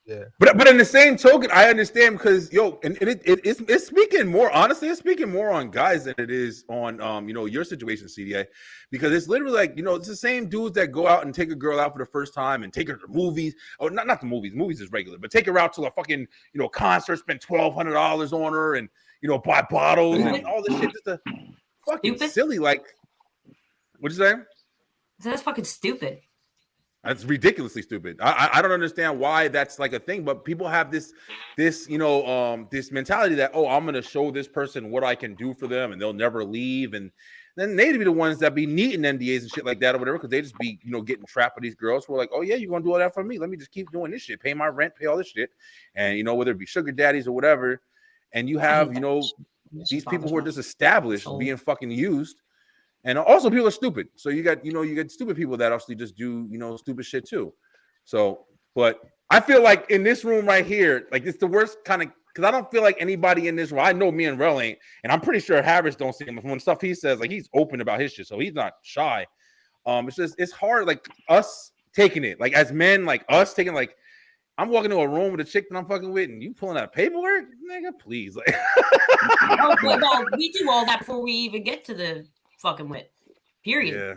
[SPEAKER 14] Yeah,
[SPEAKER 1] but in the same token, I understand because it's speaking more honestly. It's speaking more on guys than it is on your situation, CDA, because it's literally like it's the same dudes that go out and take a girl out for the first time and take her to movies. Oh, not the movies. Movies is regular, but take her out to a fucking concert, spend $1,200 on her, and buy bottles and all this shit. Just a fucking silly. Like, what'd you say?
[SPEAKER 11] That's fucking stupid.
[SPEAKER 1] That's ridiculously stupid. I don't understand why that's like a thing, but people have this mentality that, oh, I'm gonna show this person what I can do for them, and they'll never leave, and then they'd be the ones that be needing NDAs and shit like that or whatever, because they just be getting trapped with these girls who are like, oh yeah, you're gonna do all that for me? Let me just keep doing this shit, pay my rent, pay all this shit, and whether it be sugar daddies or whatever, and you have these people who are just established being fucking used. And also people are stupid. So you got stupid people that actually just do, stupid shit too. So, but I feel like in this room right here, like it's the worst kind of, because I don't feel like anybody in this room, I know me and Rel ain't, and I'm pretty sure Harris don't see him when stuff he says, like he's open about his shit. So he's not shy. It's hard, like us taking it, like as men, like us taking, like I'm walking into a room with a chick that I'm fucking with, and you pulling out paperwork, nigga, please. Like,
[SPEAKER 11] well, we do all that before we even get to the fucking with, period.
[SPEAKER 1] Yeah.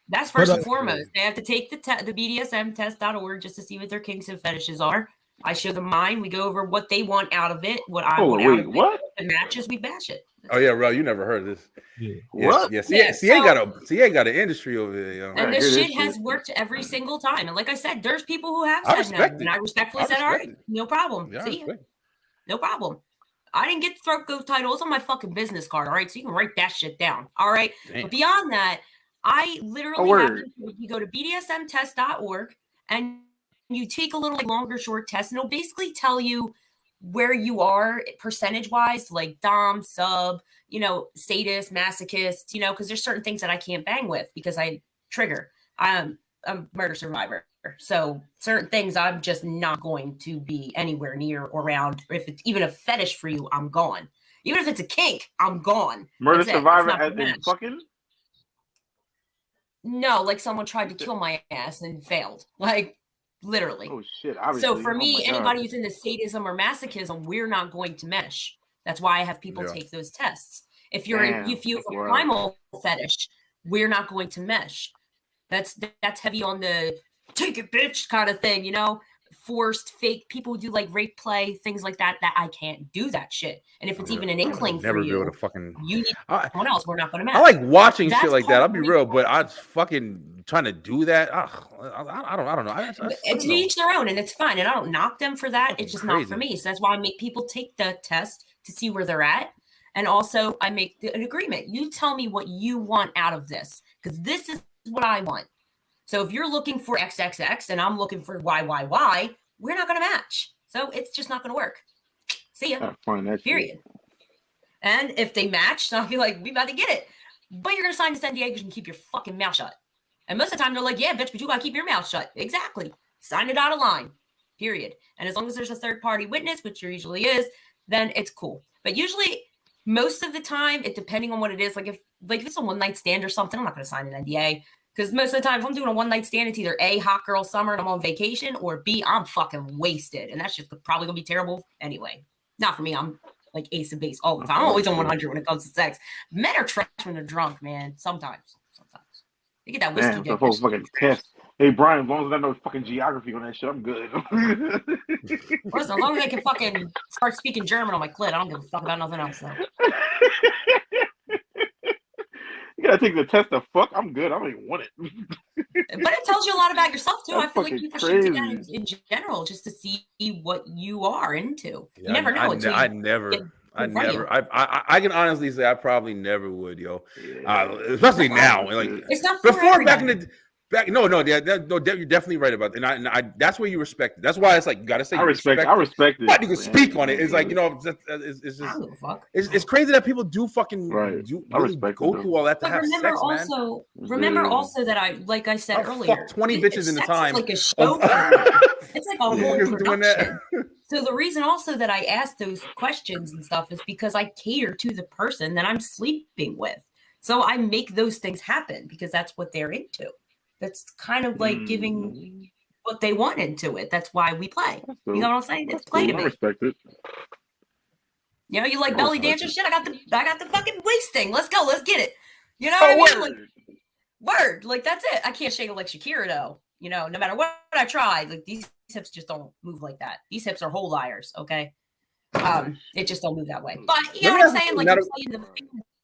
[SPEAKER 11] That's first and foremost. They have to take the BDSMtest.org just to see what their kinks and fetishes are. I show them mine. We go over what they want out of it, what I want out of it. If it matches, we bash it.
[SPEAKER 1] Oh yeah, Ro, you never heard of this?
[SPEAKER 14] Yeah.
[SPEAKER 1] What? Yeah, CA got an industry over there, yo.
[SPEAKER 11] And this shit has worked every single time. And like I said, there's people who have said no, and I respectfully said, all right, no problem.
[SPEAKER 1] Yeah,
[SPEAKER 11] see, no problem. I didn't get the throat goat titles on my fucking business card, all right? So you can write that shit down, all right? Damn. But beyond that, I literally have you go to BDSMtest.org and you take a little longer short test, and it'll basically tell you where you are percentage-wise, like dom, sub, sadist, masochist, because there's certain things that I can't bang with because I trigger. I'm a murder survivor. So certain things I'm just not going to be anywhere near or around. If it's even a fetish for you, I'm gone. Even if it's a kink, I'm gone.
[SPEAKER 12] Murder survivor as in fucking?
[SPEAKER 11] No, like someone tried to kill my ass and failed. Like Literally.
[SPEAKER 12] Oh shit!
[SPEAKER 11] So for
[SPEAKER 12] Oh
[SPEAKER 11] me, anybody who's into sadism or masochism, we're not going to mesh. That's why I have people take those tests. If you have a primal fetish, we're not going to mesh. That's heavy on the take it bitch kind of thing, you know, forced fake people who do like rape play, things like that. That I can't do that shit. And if it's even an inkling for you, you need someone else. We're not going to match.
[SPEAKER 1] I like watching shit like that. I'll be real, but I fucking trying to do that. I don't know.
[SPEAKER 11] It's each their own, and it's fine. And I don't knock them for that. It's just not for me. So that's why I make people take the test to see where they're at. And also I make an agreement. You tell me what you want out of this, because this is what I want. So if you're looking for XXX and I'm looking for YYY, we're not going to match. So it's just not going to work. See ya. Period. And if they match, I'll be like, we about to get it. But you're going to sign this NDA because you can keep your fucking mouth shut. And most of the time they're like, yeah, bitch, but you got to keep your mouth shut. Exactly. Sign it out of line. Period. And as long as there's a third party witness, which there usually is, then it's cool. But usually, most of the time, it depending on what it is, like if it's a one night stand or something, I'm not going to sign an NDA. Because most of the time, if I'm doing a one-night stand, it's either A, hot girl summer and I'm on vacation, or B, I'm fucking wasted. And that's just probably going to be terrible anyway. Not for me. I'm like ace of base all the time. I'm always on 100 when it comes to sex. Men are trash when they're drunk, man. Sometimes. They get that whiskey dick.
[SPEAKER 12] The fucking test. Hey, Brian, as long as I know fucking geography on that shit, I'm good.
[SPEAKER 11] Listen, as long as I can fucking start speaking German on my clit, I don't give a fuck about nothing else. Though.
[SPEAKER 12] You gotta take the test to fuck. I'm good. I don't even want it.
[SPEAKER 11] But it tells you a lot about yourself too.
[SPEAKER 12] That's
[SPEAKER 11] I feel like people should do that in general, just to see what you are into.
[SPEAKER 1] Yeah,
[SPEAKER 11] you never know.
[SPEAKER 1] I can honestly say I probably never would, yo. Especially now. Like
[SPEAKER 11] it's not
[SPEAKER 1] before back in the No, you're definitely right about that. And I that's where you respect it. That's why it's like you gotta say
[SPEAKER 12] I respect it.
[SPEAKER 1] But you can speak on it. It's like, you know, it's crazy that people do fucking really go through all that to have sex, man.
[SPEAKER 11] Remember also that I said earlier,
[SPEAKER 1] 20 bitches in the time.
[SPEAKER 11] Like a show. It's like a whole production. So the reason also that I ask those questions and stuff is because I cater to the person that I'm sleeping with. So I make those things happen because that's what they're into. That's kind of like giving what they want into it. That's why we play. You know what I'm saying? It's play to me.
[SPEAKER 12] I respect it.
[SPEAKER 11] You know, you like belly dancing shit. I got the fucking wasting. Let's go. Let's get it. You know what I mean? Like, word. Like that's it. I can't shake it like Shakira though. You know, no matter what I try, like these hips just don't move like that. These hips are whole liars. Okay. It just don't move that way. But you know what I'm saying? Like I'm playing the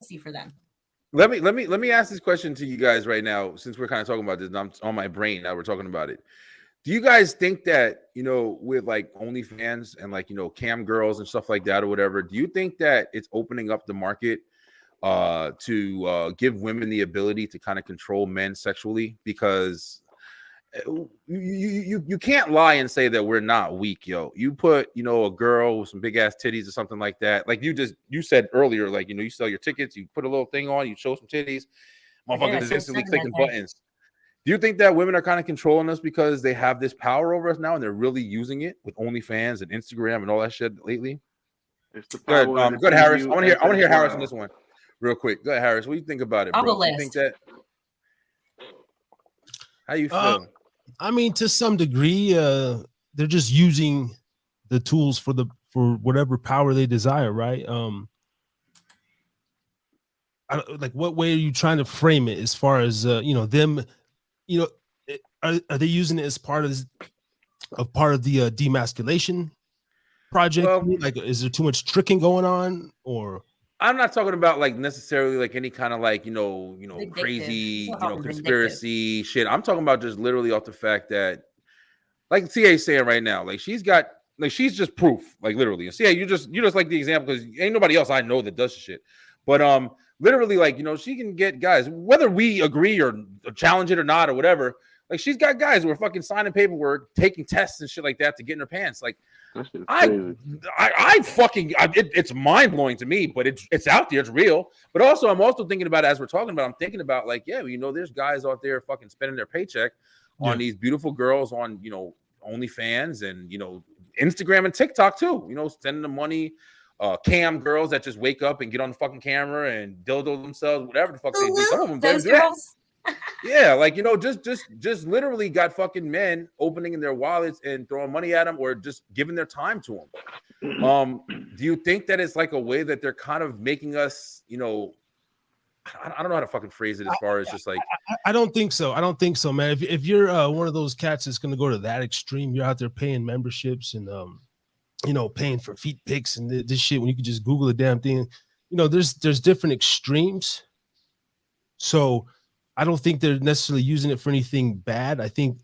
[SPEAKER 11] fantasy for them.
[SPEAKER 1] Let me ask this question to you guys right now, since we're kind of talking about this, and I'm on my brain now we're talking about it. Do you guys think that, you know, with like OnlyFans and like, you know, cam girls and stuff like that or whatever, do you think that it's opening up the market to give women the ability to kind of control men sexually? Because you can't lie and say that we're not weak, yo. You put, you know, a girl with some big ass titties or something like that, like you said earlier, like, you know, you sell your tickets, you put a little thing on, you show some titties, motherfuckers is instantly clicking buttons. Do you think that women are kind of controlling us because they have this power over us now and they're really using it with OnlyFans and Instagram and all that shit lately? Go ahead, Harris. I want to hear Harris on this one real quick. Go ahead, Harris. What do you think about it, bro? You think that? How you feel?
[SPEAKER 14] I mean, to some degree, they're just using the tools for whatever power they desire, right? Like, what way are you trying to frame it as far as you know, them? You know, are they using it as part of the demasculation project? Well, like, is there too much tricking going on, or?
[SPEAKER 1] I'm not talking about like necessarily like any kind of like, you know, crazy, conspiracy shit. I'm talking about just literally off the fact that, like CA is saying right now, like she's just proof, like literally. And CA, you just like the example because ain't nobody else I know that does shit. But literally, like, you know, she can get guys, whether we agree or challenge it or not or whatever. Like she's got guys who are fucking signing paperwork, taking tests and shit like that to get in her pants. Like, it's mind blowing to me, but it's out there, it's real. But also, I'm also thinking about it as we're talking about. I'm thinking about like, yeah, you know, there's guys out there fucking spending their paycheck on these beautiful girls on, you know, OnlyFans and, you know, Instagram and TikTok too. You know, sending them money. Cam girls that just wake up and get on the fucking camera and dildo themselves, whatever the fuck they do. Some of them do that. Yeah, like, you know, just literally got fucking men opening in their wallets and throwing money at them, or just giving their time to them. Do you think that it's like a way that they're kind of making us, you know, I don't know how to fucking phrase it as far as just like
[SPEAKER 14] I don't think so. I don't think so, man. If you're one of those cats that's going to go to that extreme, you're out there paying memberships and you know, paying for feet pics and this shit when you can just Google the damn thing. You know, there's different extremes. So I don't think they're necessarily using it for anything bad. I think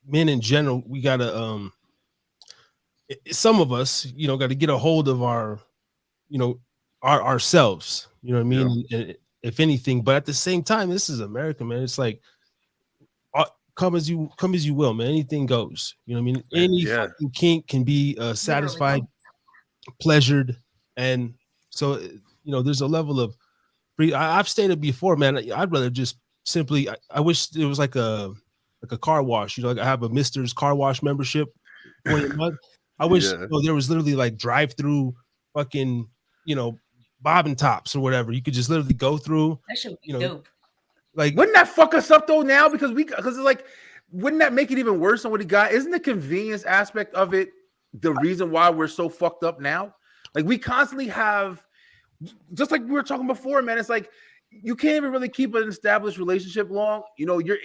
[SPEAKER 14] men in general, we gotta some of us, you know, got to get a hold of our, you know, ourselves. You know what I mean?
[SPEAKER 1] Yeah.
[SPEAKER 14] And if anything, but at the same time, this is America, man. It's like come as you will, man. Anything goes. You know what I mean? Any fucking kink can be satisfied, pleasured, and so you know, there's a level of I've stated before, man. I'd rather just simply. I wish it was like a car wash. You know, like I have a Mister's car wash membership. I wish you know, there was literally like drive-through fucking, you know, bob and tops or whatever. You could just literally go through.
[SPEAKER 11] That should be
[SPEAKER 14] you know,
[SPEAKER 11] dope.
[SPEAKER 14] Like,
[SPEAKER 1] wouldn't that fuck us up though now? Because it's like, wouldn't that make it even worse than what he got? Isn't the convenience aspect of it the reason why we're so fucked up now? Like, we constantly have, just like we were talking before, man. It's like you can't even really keep an established relationship long. You know, your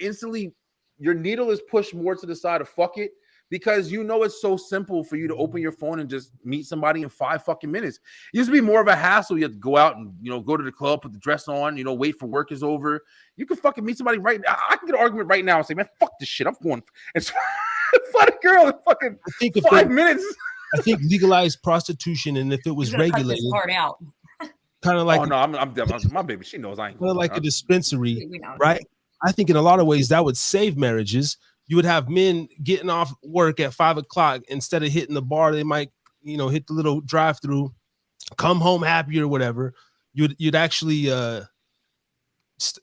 [SPEAKER 1] needle is pushed more to the side of fuck it, because you know it's so simple for you to open your phone and just meet somebody in 5 fucking minutes. It used to be more of a hassle. You have to go out and, you know, go to the club, put the dress on, you know, wait for work is over. You can fucking meet somebody right now. I can get an argument right now and say, man, fuck this shit. I'm going and find a girl in fucking 5 minutes.
[SPEAKER 14] I think legalized prostitution, and if it was regulated, kind of like
[SPEAKER 1] oh no, I'm my baby. She knows I ain't
[SPEAKER 14] kind of like a dispensary, right? I think in a lot of ways that would save marriages. You would have men getting off work at 5 o'clock instead of hitting the bar. They might, you know, hit the little drive-through, come home happy or whatever. You'd actually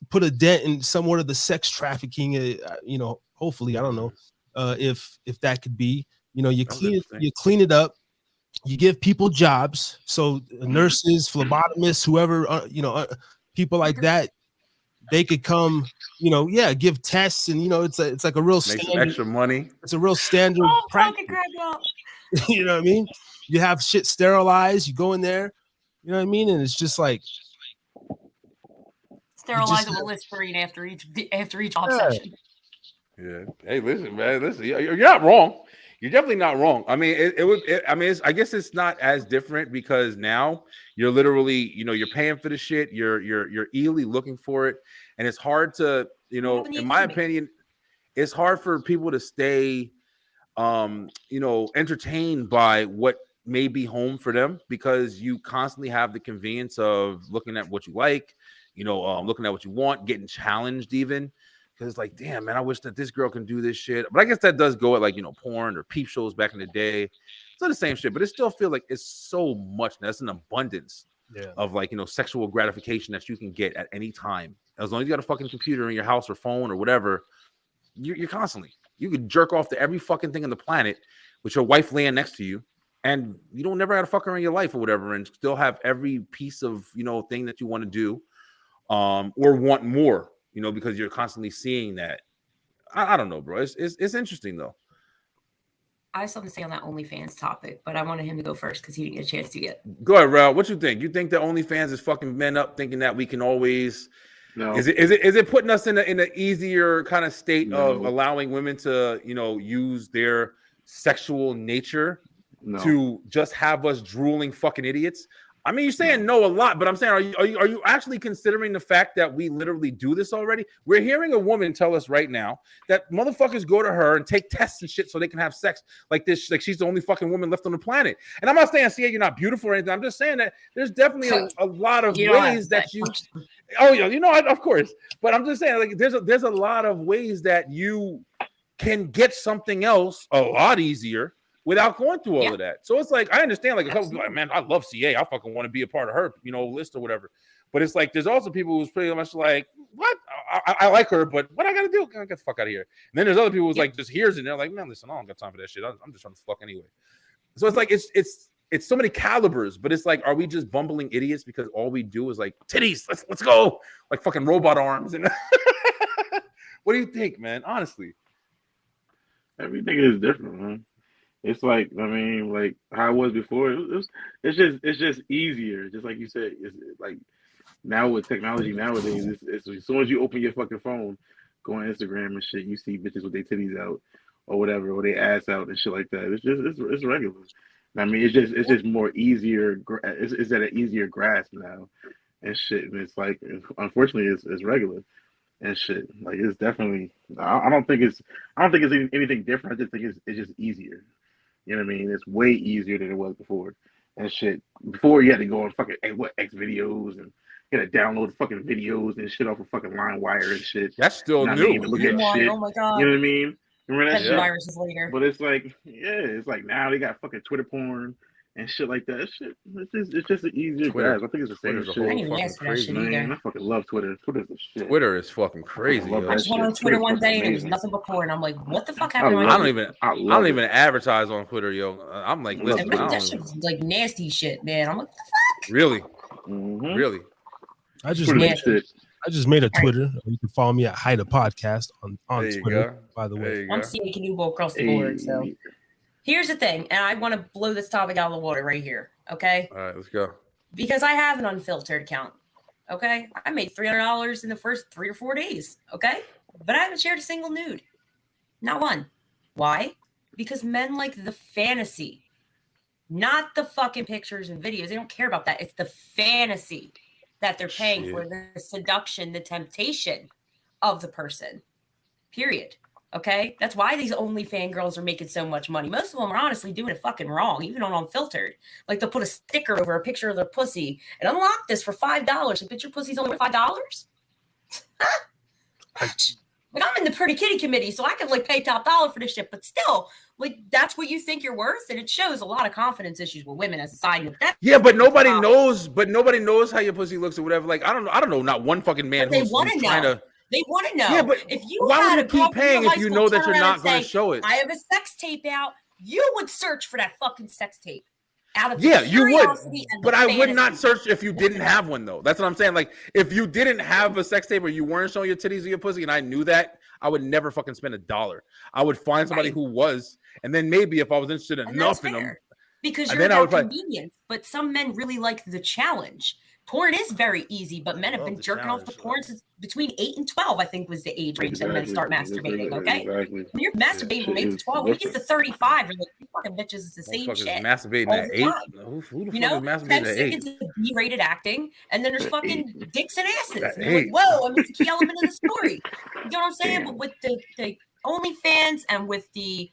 [SPEAKER 14] put a dent in somewhat of the sex trafficking. You know, hopefully, I don't know if that could be. You know, you clean it up. You give people jobs. So nurses, phlebotomists, whoever, you know, people like that. They could come, you know, give tests, and you know, it's like a real
[SPEAKER 1] make
[SPEAKER 14] standard,
[SPEAKER 1] some extra money.
[SPEAKER 14] It's a real standard practice. You know what I mean? You have shit sterilized. You go in there, you know what I mean, and it's just like
[SPEAKER 11] sterilize it with Listerine after each session.
[SPEAKER 1] Yeah. Hey, listen, man. Listen, you're not wrong. You're definitely not wrong. I mean, I guess it's not as different because now you're literally, you know, you're paying for the shit. You're eagerly looking for it, and it's hard to, you know, in my opinion, it's hard for people to stay, you know, entertained by what may be home for them, because you constantly have the convenience of looking at what you like, you know, looking at what you want, getting challenged even. Because it's like, damn, man, I wish that this girl can do this shit. But I guess that does go at like, you know, porn or peep shows back in the day. It's not the same shit, but it still feels like it's so much. That's an abundance of like, you know, sexual gratification that you can get at any time. As long as you got a fucking computer in your house or phone or whatever, you're constantly, you could jerk off to every fucking thing on the planet with your wife laying next to you. And you don't never have to fuck her in your life or whatever, and still have every piece of, you know, thing that you want to do, or want more. You know, because you're constantly seeing that. I don't know, bro. It's interesting though.
[SPEAKER 11] I have something to say on that OnlyFans topic, but I wanted him to go first because he didn't get a chance to yet.
[SPEAKER 1] Go ahead, Ralph. What you think? You think that OnlyFans is fucking men up, thinking that we can always? No. Is it putting us in an easier kind of state of allowing women to, you know, use their sexual nature to just have us drooling fucking idiots? I mean, you're saying no a lot, but I'm saying, are you actually considering the fact that we literally do this already? We're hearing a woman tell us right now that motherfuckers go to her and take tests and shit so they can have sex like this, like she's the only fucking woman left on the planet. And I'm not saying, see, you're not beautiful or anything. I'm just saying that there's definitely a lot of ways that you. Oh yeah, you know, of course. But I'm just saying, like, there's a lot of ways that you can get something else a lot easier without going through all of that. So it's like, I understand, like, a couple people like, man, I love CA. I fucking want to be a part of her, you know, list or whatever. But it's like, there's also people who's pretty much like, what? I like her, but what I got to do? I get the fuck out of here. And then there's other people who's like, just hears it and they're like, man, listen, I don't got time for that shit. I'm just trying to fuck anyway. So it's like, it's so many calibers, but it's like, are we just bumbling idiots because all we do is like titties? Let's go, like fucking robot arms and What do you think, man? Honestly,
[SPEAKER 12] everything is different, man. It's like, I mean, like how it was before. It's just easier. Just like you said, it's like now with technology nowadays, it's as soon as you open your fucking phone, go on Instagram and shit, you see bitches with their titties out or whatever, or their ass out and shit like that. It's regular. I mean, it's just more easier. It's at an easier grasp now and shit. And it's like, unfortunately, it's regular and shit. Like it's definitely. I don't think it's anything different. I just think it's just easier. You know what I mean? It's way easier than it was before and shit. Before you had to go on fucking X videos and you had to download fucking videos and shit off of fucking LimeWire and shit.
[SPEAKER 1] That's still
[SPEAKER 12] new. I mean, to look at shit.
[SPEAKER 11] Oh my god.
[SPEAKER 12] You know what I mean? Remember that shit?
[SPEAKER 11] Viruses later.
[SPEAKER 12] But it's like, it's like now they got fucking Twitter porn and shit like that. Shit, it's just an easier grasp. I think it's the same shit.
[SPEAKER 11] I didn't ask for that shit either.
[SPEAKER 12] I fucking love Twitter. Twitter's the shit.
[SPEAKER 1] Twitter is fucking crazy.
[SPEAKER 11] I just went on Twitter one day and it was nothing but porn. I'm like, what the fuck happened?
[SPEAKER 1] I don't even advertise on Twitter, yo. I'm like, listen,
[SPEAKER 11] that shit's like nasty shit, man. I'm like, what the fuck?
[SPEAKER 1] Really?
[SPEAKER 12] Mm-hmm.
[SPEAKER 1] Really?
[SPEAKER 14] I just made a Twitter. You can follow me at Haida Podcast on Twitter. By the way,
[SPEAKER 11] I'm seeing Canubo across the board. So here's the thing, and I want to blow this topic out of the water right here. Okay.
[SPEAKER 1] All right, let's go.
[SPEAKER 11] Because I have an unfiltered account. Okay, I made $300 in the first 3 or 4 days. Okay, but I haven't shared a single nude, not one. Why? Because men like the fantasy, not the fucking pictures and videos. They don't care about that. It's the fantasy that they're paying for, the seduction, the temptation of the person. Period. Okay? That's why these OnlyFans girls are making so much money. Most of them are honestly doing it fucking wrong, even on Unfiltered. Like they'll put a sticker over a picture of their pussy and unlock this for $5. Like, bitch, your pussy's only worth $5? Like, I'm in the Pretty Kitty committee, so I can like pay top dollar for this shit, but still, like, that's what you think you're worth, and it shows a lot of confidence issues with women as a side note.
[SPEAKER 1] But nobody knows. But nobody knows how your pussy looks or whatever. Like, I don't know. Not one fucking man who's trying to.
[SPEAKER 11] They want to know.
[SPEAKER 1] Yeah, but
[SPEAKER 11] if you
[SPEAKER 1] why
[SPEAKER 11] had
[SPEAKER 1] would you keep paying if you know that you're not going to show it?
[SPEAKER 11] I have a sex tape out. You would search for that fucking sex tape. Out of
[SPEAKER 1] you would, but I would
[SPEAKER 11] fantasy.
[SPEAKER 1] not search if you didn't have one though. That's what I'm saying. Like, if you didn't have a sex tape or you weren't showing your titties or your pussy, and I knew that, I would never fucking spend $1. I would find somebody who was, and then maybe if I was interested enough in them,
[SPEAKER 11] because you're about convenience. But some men really like the challenge. Porn is very easy, but men have been jerking off to porn since between 8 and 12, I think, was the age range that men start masturbating. Okay, when you're masturbating from 8 to 12, when you get to 35, you're like, you fucking bitches, it's the same shit.
[SPEAKER 1] Masturbating at 8? Who the fuck is masturbating at 8?
[SPEAKER 11] 10 seconds of B-rated acting, and then there's fucking dicks and asses. And you're like, whoa, I mean, it's a key element of the story. You know what I'm saying? But with the OnlyFans and with the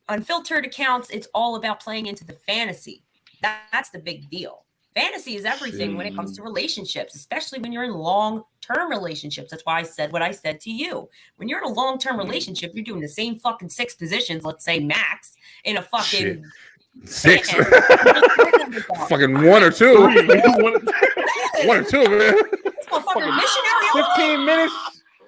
[SPEAKER 11] unfiltered accounts, it's all about playing into the fantasy. That's the big deal. Fantasy is everything when it comes to relationships, especially when you're in long-term relationships. That's why I said what I said to you. When you're in a long-term relationship, you're doing the same fucking 6 positions, let's say max, in a fucking
[SPEAKER 1] 6. Fucking 1 or 2. 1 or 2, man.
[SPEAKER 11] Fucking missionary.
[SPEAKER 1] 15 minutes.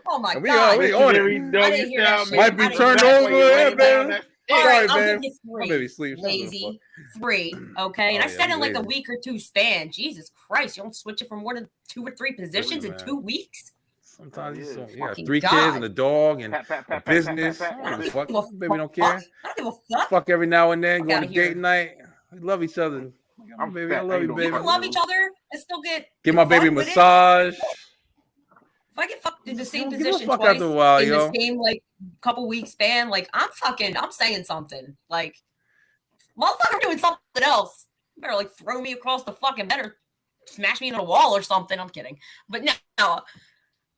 [SPEAKER 11] Oh my
[SPEAKER 1] we
[SPEAKER 11] god.
[SPEAKER 1] We on it. Might be turned over, man.
[SPEAKER 11] All right,
[SPEAKER 1] Sorry,
[SPEAKER 11] I'll
[SPEAKER 1] man.
[SPEAKER 11] give you 3.
[SPEAKER 1] Maybe sleep.
[SPEAKER 11] Lazy 3. Okay, and I said in like a week or 2 span. Jesus Christ, you don't switch it from 1 to 2 or 3 positions in 2 weeks.
[SPEAKER 1] Sometimes you got 3 kids and a dog and a business. Fuck, baby, don't care.
[SPEAKER 11] I don't give a fuck.
[SPEAKER 1] Fuck every now and then. Go on a date night. We love each other. Baby, I love you, baby.
[SPEAKER 11] You can love each other and still get
[SPEAKER 1] my baby a massage.
[SPEAKER 11] If I get fucked in the same position twice
[SPEAKER 1] after a while,
[SPEAKER 11] in the same like couple weeks span, like I'm saying something. Like, motherfucker doing something else. You better like throw me across the fucking bed or smash me into a wall or something. I'm kidding. But no,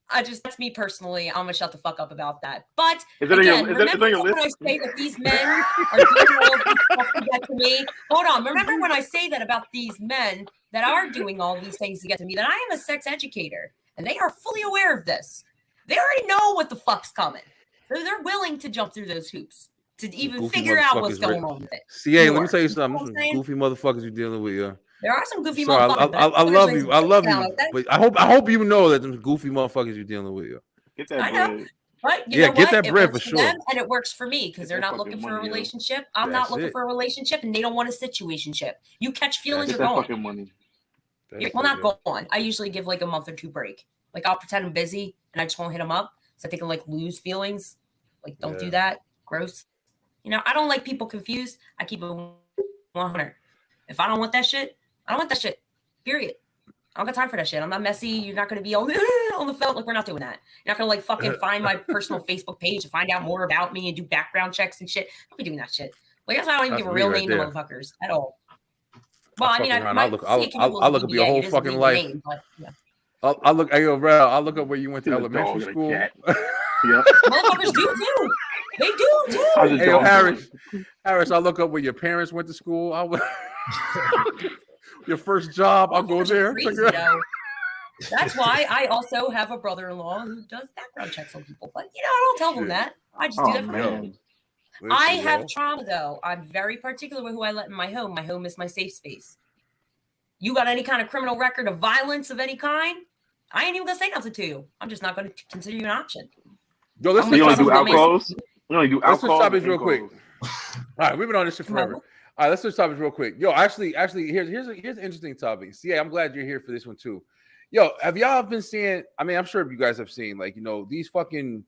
[SPEAKER 11] that's me personally. I'm gonna shut the fuck up about that. But again, remember when I say that these men are doing all this stuff to get to me? Hold on. Remember when I say that about these men that are doing all these things to get to me, that I am a sex educator. And they are fully aware of this. They already know what the fuck's coming. So they're willing to jump through those hoops to even figure out what's going on with it.
[SPEAKER 1] CA, let me tell you something. Some goofy motherfuckers you're dealing with, yo.
[SPEAKER 11] There are some goofy motherfuckers.
[SPEAKER 1] I love you. I love you. But I hope you know that them goofy motherfuckers you're dealing with, yo.
[SPEAKER 12] Get that
[SPEAKER 11] bread. But you know
[SPEAKER 1] get
[SPEAKER 11] what?
[SPEAKER 1] that bread for
[SPEAKER 11] sure. And it works for me because they're not looking for a relationship. I'm not looking for a relationship, and they don't want a situationship. You catch feelings, you're going. Well, not go on. I usually give like a month or 2 break. Like I'll pretend I'm busy and I just won't hit them up. So I think I like lose feelings. Like, don't do that. Gross. You know, I don't like people confused. I keep it 100. If I don't want that shit, I don't want that shit. Period. I don't got time for that shit. I'm not messy. You're not going to be on the phone. Like, we're not doing that. You're not going to, like, fucking find my personal Facebook page to find out more about me and do background checks and shit. Don't be doing that shit. Like, that's why I don't even give a real name to motherfuckers at all. Well, I mean,
[SPEAKER 1] I'll look up your whole fucking life.
[SPEAKER 11] Name, but, yeah.
[SPEAKER 1] I'll look. Hey, yo, bro, I'll look up where you went to elementary school.
[SPEAKER 12] Yeah.
[SPEAKER 11] Motherfuckers do too. They do too.
[SPEAKER 1] Hey, yo, Harris, I'll look up where your parents went to school. Your first job, I'll go there.
[SPEAKER 11] Crazy, that's why I also have a brother-in-law who does background checks on people. But I don't tell them that. I just do that for them. I have trauma though. I'm very particular with who I let in my home. My home is my safe space. You got any kind of criminal record of violence of any kind? I ain't even gonna say nothing to you. I'm just not gonna consider you an option.
[SPEAKER 1] Yo, let's
[SPEAKER 12] you only do alcohols. You only do alcohols.
[SPEAKER 1] Let's switch topics real quick. All right, we've been on this shit forever. All right, let's switch topics real quick. Yo, actually, here's an interesting topic. Yeah, I'm glad you're here for this one too. Yo, have y'all been seeing? I mean, I'm sure you guys have seen, like, these fucking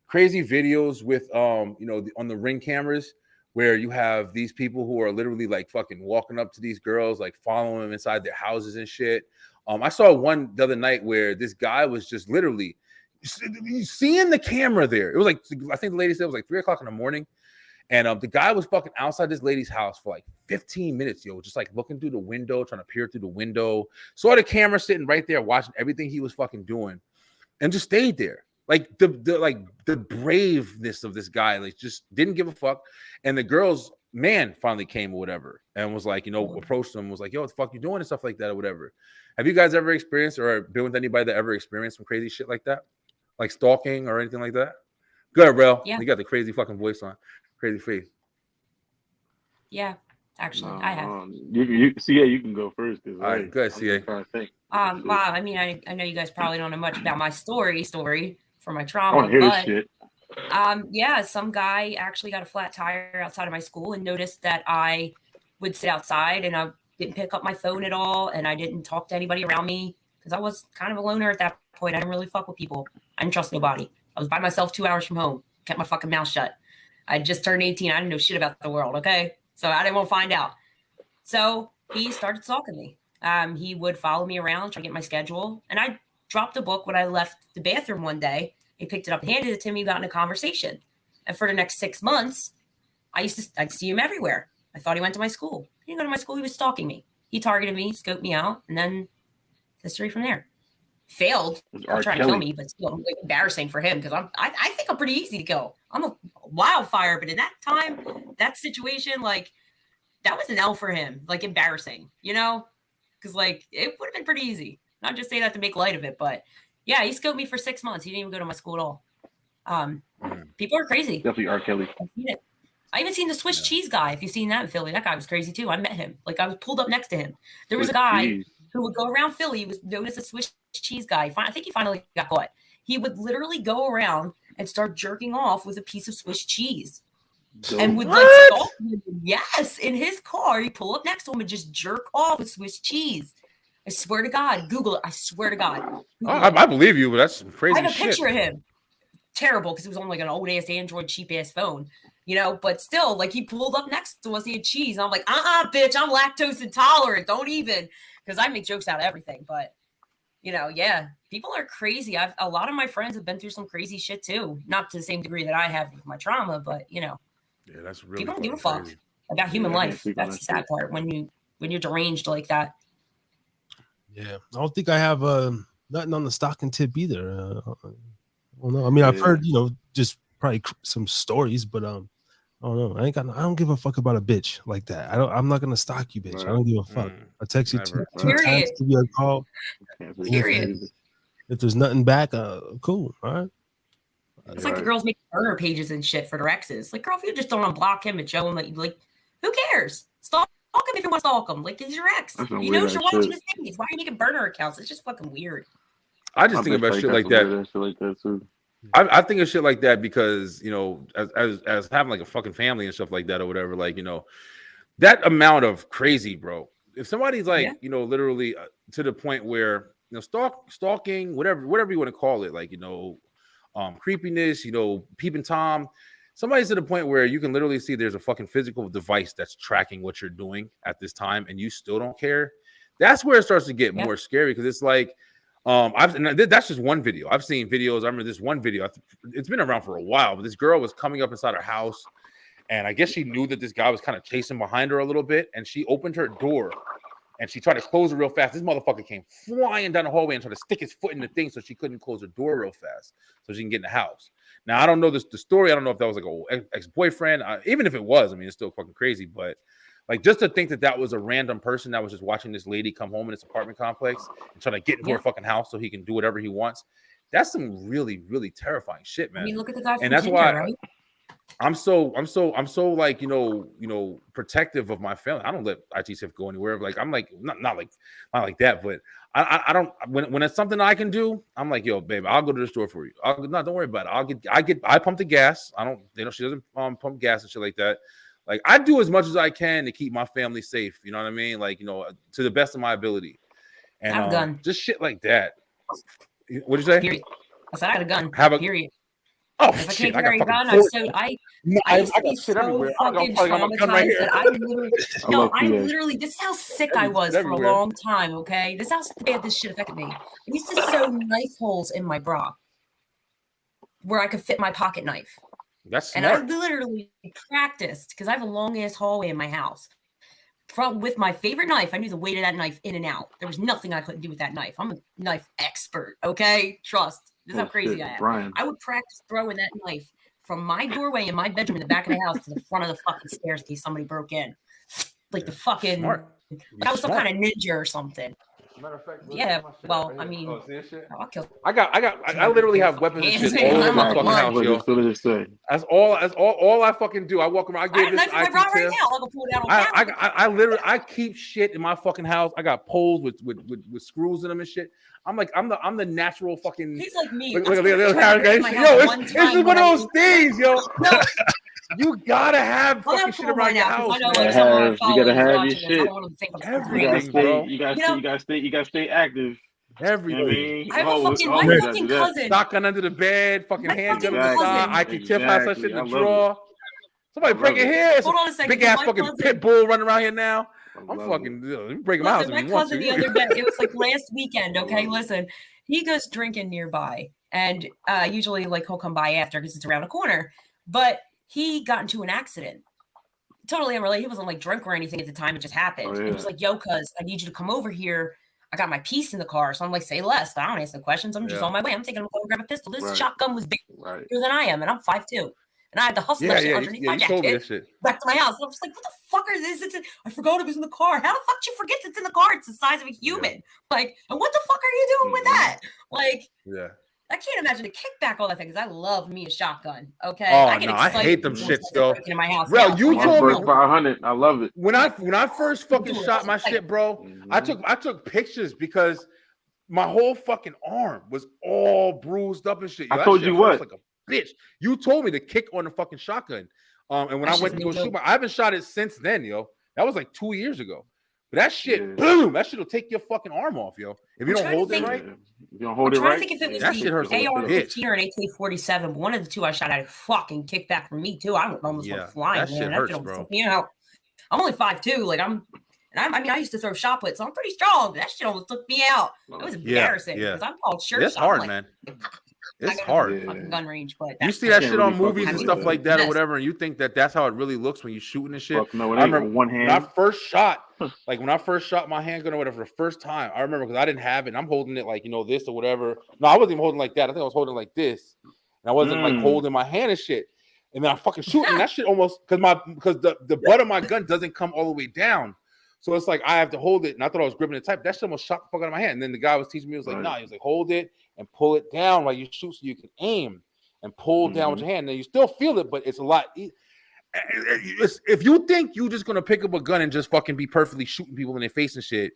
[SPEAKER 1] crazy videos with on the Ring cameras where you have these people who are literally like fucking walking up to these girls, like following them inside their houses and shit. I saw one the other night where this guy was just literally seeing the camera there. It was like, I think the lady said it was like 3 o'clock in the morning. And the guy was fucking outside this lady's house for like 15 minutes, just like looking through the window, trying to peer through the window. Saw the camera sitting right there watching everything he was fucking doing, and just stayed there. Like the braveness of this guy, like just didn't give a fuck. And the girl's man finally came or whatever, and was like, approached him, was like, "Yo, what the fuck you doing?" and stuff like that or whatever. Have you guys ever experienced or been with anybody that ever experienced some crazy shit like that, like stalking or anything like that? Good, bro. Yeah. You got the crazy fucking voice on. Crazy face.
[SPEAKER 11] Yeah, actually, I have.
[SPEAKER 12] You can go first.
[SPEAKER 1] All right, go ahead, CA.
[SPEAKER 11] Wow, I mean, I know you guys probably don't know much about my story for my trauma,
[SPEAKER 12] I want to hear this shit.
[SPEAKER 11] Yeah, some guy actually got a flat tire outside of my school and noticed that I would sit outside and I didn't pick up my phone at all, and I didn't talk to anybody around me because I was kind of a loner at that point. I didn't really fuck with people. I didn't trust nobody. I was by myself 2 hours from home. Kept my fucking mouth shut. I just turned 18. I didn't know shit about the world, okay? So I didn't want to find out. So he started stalking me. He would follow me around, try to get my schedule. And I dropped a book when I left the bathroom one day. He picked it up and handed it to me. We got in a conversation. And for the next 6 months, I'd see him everywhere. I thought he went to my school. He didn't go to my school. He was stalking me. He targeted me, scoped me out, and then history from there. Failed. Trying to kill me, but still like, embarrassing for him because I think I'm pretty easy to kill. I'm a wildfire, but in that time, that situation, like that was an L for him, like embarrassing, because like it would have been pretty easy. Not just say that to make light of it, but yeah, he scoped me for 6 months. He didn't even go to my school at all. People are crazy.
[SPEAKER 12] Definitely R. Kelly.
[SPEAKER 11] I even seen the Swiss cheese guy. If you've seen that in Philly, that guy was crazy too. I met him. Like I was pulled up next to him. There was a guy who would go around Philly. He was known as a Swiss cheese guy. I think he finally got caught. He would literally go around and start jerking off with a piece of Swiss cheese. And would like stalk him. Yes, in his car, he'd pull up next to him and just jerk off with Swiss cheese. I swear to God. Google it. I swear to God.
[SPEAKER 1] I believe you, but that's some crazy shit.
[SPEAKER 11] I have a picture of him. Terrible, because it was on like an old ass Android cheap ass phone. But still, like he pulled up next to us, he had cheese. And I'm like, bitch, I'm lactose intolerant. Don't even, because I make jokes out of everything. But, yeah, people are crazy. A lot of my friends have been through some crazy shit too. Not to the same degree that I have with my trauma, but,
[SPEAKER 1] Yeah, that's really
[SPEAKER 11] people don't give a fuck about human life. That's the sad part when you're deranged like that.
[SPEAKER 14] Yeah, I don't think I have nothing on the stocking tip either. I don't know. I mean, I've heard, just probably some stories, but I don't know. I don't give a fuck about a bitch like that. I'm not gonna stalk you, bitch. I don't give a fuck. I text you two times, give you a call.
[SPEAKER 11] Period.
[SPEAKER 14] If there's nothing back, cool. All right.
[SPEAKER 11] It's like the girls make burner pages and shit for their exes. Like, girl, if you just don't unblock him and show him that you like, who cares? Stalk him if you want to stalk him. Like, he's your ex. You know you're watching his things. Why are you making burner accounts? It's just fucking weird.
[SPEAKER 1] I just think about shit like that. I think of shit like that because as having like a fucking family and stuff like that or whatever, like that amount of crazy, bro. If somebody's like literally to the point where stalking, whatever you want to call it, like creepiness, peeping Tom. Somebody's to the point where you can literally see there's a fucking physical device that's tracking what you're doing at this time, and you still don't care. That's where it starts to get more scary, because it's like, that's just one video. I've seen videos. I remember this one video. It's been around for a while, but this girl was coming up inside her house, and I guess she knew that this guy was kind of chasing behind her a little bit, and she opened her door, and she tried to close it real fast. This motherfucker came flying down the hallway and tried to stick his foot in the thing, so she couldn't close her door real fast, so she can get in the house. Now, I don't know the story. I don't know if that was like an ex-boyfriend. Even if it was, I mean, it's still fucking crazy, but like, just to think that was a random person that was just watching this lady come home in this apartment complex and trying to get into her fucking house so he can do whatever he wants. That's some really, really terrifying shit, man.
[SPEAKER 11] I mean, look at the guy from
[SPEAKER 1] that's
[SPEAKER 11] Tinder,
[SPEAKER 1] why
[SPEAKER 11] right?
[SPEAKER 1] I'm so like, protective of my family. I don't let IT go anywhere. Like, I'm like, not like that, but I don't, when it's something I can do, I'm like, yo, babe, I'll go to the store for you. No, don't worry about it. I pump the gas. She doesn't pump gas and shit like that. Like, I do as much as I can to keep my family safe. You know what I mean? Like, to the best of my ability. And
[SPEAKER 11] have a gun.
[SPEAKER 1] Just shit like that. What'd you say?
[SPEAKER 11] Period. I said I got a gun.
[SPEAKER 1] Period.
[SPEAKER 11] Oh, if shit, I can't carry a gun, I used to be so fucking traumatized that I literally, this is how sick I was for a long time, okay? This is how bad this shit affected me. I used to sew knife holes in my bra where I could fit my pocket knife.
[SPEAKER 1] That's
[SPEAKER 11] smart. And I literally practiced, because I have a long-ass hallway in my house. With my favorite knife, I knew the weight of that knife in and out. There was nothing I couldn't do with that knife. I'm a knife expert, okay? Trust. This is how crazy I am.
[SPEAKER 12] Brian.
[SPEAKER 11] I would practice throwing that knife from my doorway in my bedroom in the back of the house to the front of the fucking stairs in case somebody broke in. Like the fucking, like I was some kind of ninja or something.
[SPEAKER 1] Matter of fact,
[SPEAKER 11] well, I mean,
[SPEAKER 1] I literally have weapons and shit all over my fucking house, yo. That's all I fucking do. I walk around. I give this IT tip. I literally keep shit in my fucking house. I got poles with screws in them and shit. I'm the natural fucking.
[SPEAKER 11] He's like me.
[SPEAKER 1] Look, it's just one of those things, yo. No. You gotta have fucking shit around your house.
[SPEAKER 12] You gotta have your shit.
[SPEAKER 1] Everything, bro.
[SPEAKER 12] You gotta stay active.
[SPEAKER 1] Everything.
[SPEAKER 11] I have a fucking cousin.
[SPEAKER 1] Shotgun under the bed, fucking handgun on the side. I can tip house that shit in the drawer. Somebody break it here.
[SPEAKER 11] Hold on a second.
[SPEAKER 1] Big ass fucking pit bull running around here now. I'm fucking breaking my house.
[SPEAKER 11] My cousin the other day, it was like last weekend. Okay, listen. He goes drinking nearby, and usually like he'll come by after because it's around the corner. But he got into an accident. Totally unrelated. He wasn't like drunk or anything at the time. It just happened. Oh, yeah. He was like, yo, cuz I need you to come over here. I got my piece in the car. So I'm like, say less. But I don't answer questions. I'm just on my way. I'm taking him to go grab a pistol. This shotgun was bigger than I am. And I'm 5'2". And I had to hustle that shit underneath my jacket back to my house. And I was like, what the fuck is this? I forgot it was in the car. How the fuck did you forget it's in the car? It's the size of a human. Yeah. Like, and what the fuck are you doing with that? Like,
[SPEAKER 1] yeah.
[SPEAKER 11] I can't imagine the kickback, all that thing, because I love me a shotgun. Okay.
[SPEAKER 1] Oh, I hate them shits, though.
[SPEAKER 11] In my house.
[SPEAKER 1] Bro, you told me
[SPEAKER 12] 500. I love it.
[SPEAKER 1] When I first fucking shot my shit, bro, I took pictures because my whole fucking arm was all bruised up and shit.
[SPEAKER 12] Yo, I told you what?
[SPEAKER 1] Like a bitch. You told me to kick on the fucking shotgun. And when I went to go shoot I haven't shot it since then, yo. That was like 2 years ago. But that shit, boom, that shit will take your fucking arm off, yo. If you don't hold it right.
[SPEAKER 12] If you don't hold it right.
[SPEAKER 11] I think if it was
[SPEAKER 1] that shit hurts
[SPEAKER 11] the AR-15 or an AK-47, one of the two I shot at, fucking kicked back from me too. I almost went flying.
[SPEAKER 1] That shit hurts, bro.
[SPEAKER 11] You know, I'm only 5'2". Like I mean, I used to throw shot put, so I'm pretty strong. That shit almost took me out. It was embarrassing because I'm called shirt shot.
[SPEAKER 1] It's hard, man. It's hard.
[SPEAKER 11] Fucking gun range, but
[SPEAKER 1] you see that shit on movies and stuff like that or whatever, and you think that's how it really looks when you're shooting and shit.
[SPEAKER 12] No,
[SPEAKER 1] I remember one hand. When I first shot, my handgun or whatever, the first time, I remember because I didn't have it, and I'm holding it like this or whatever. No, I wasn't even holding like that. I think I was holding like this, and I wasn't like holding my hand and shit. And then I fucking shooting that shit almost because the butt of my gun doesn't come all the way down. So it's like I have to hold it, and I thought I was gripping it tight. That shit almost shot the fuck out of my hand. And then the guy was teaching me, he was like, nah, he was like, hold it and pull it down while you shoot so you can aim and pull down with your hand. And you still feel it, but it's a lot. If you think you're just gonna pick up a gun and just fucking be perfectly shooting people in their face and shit,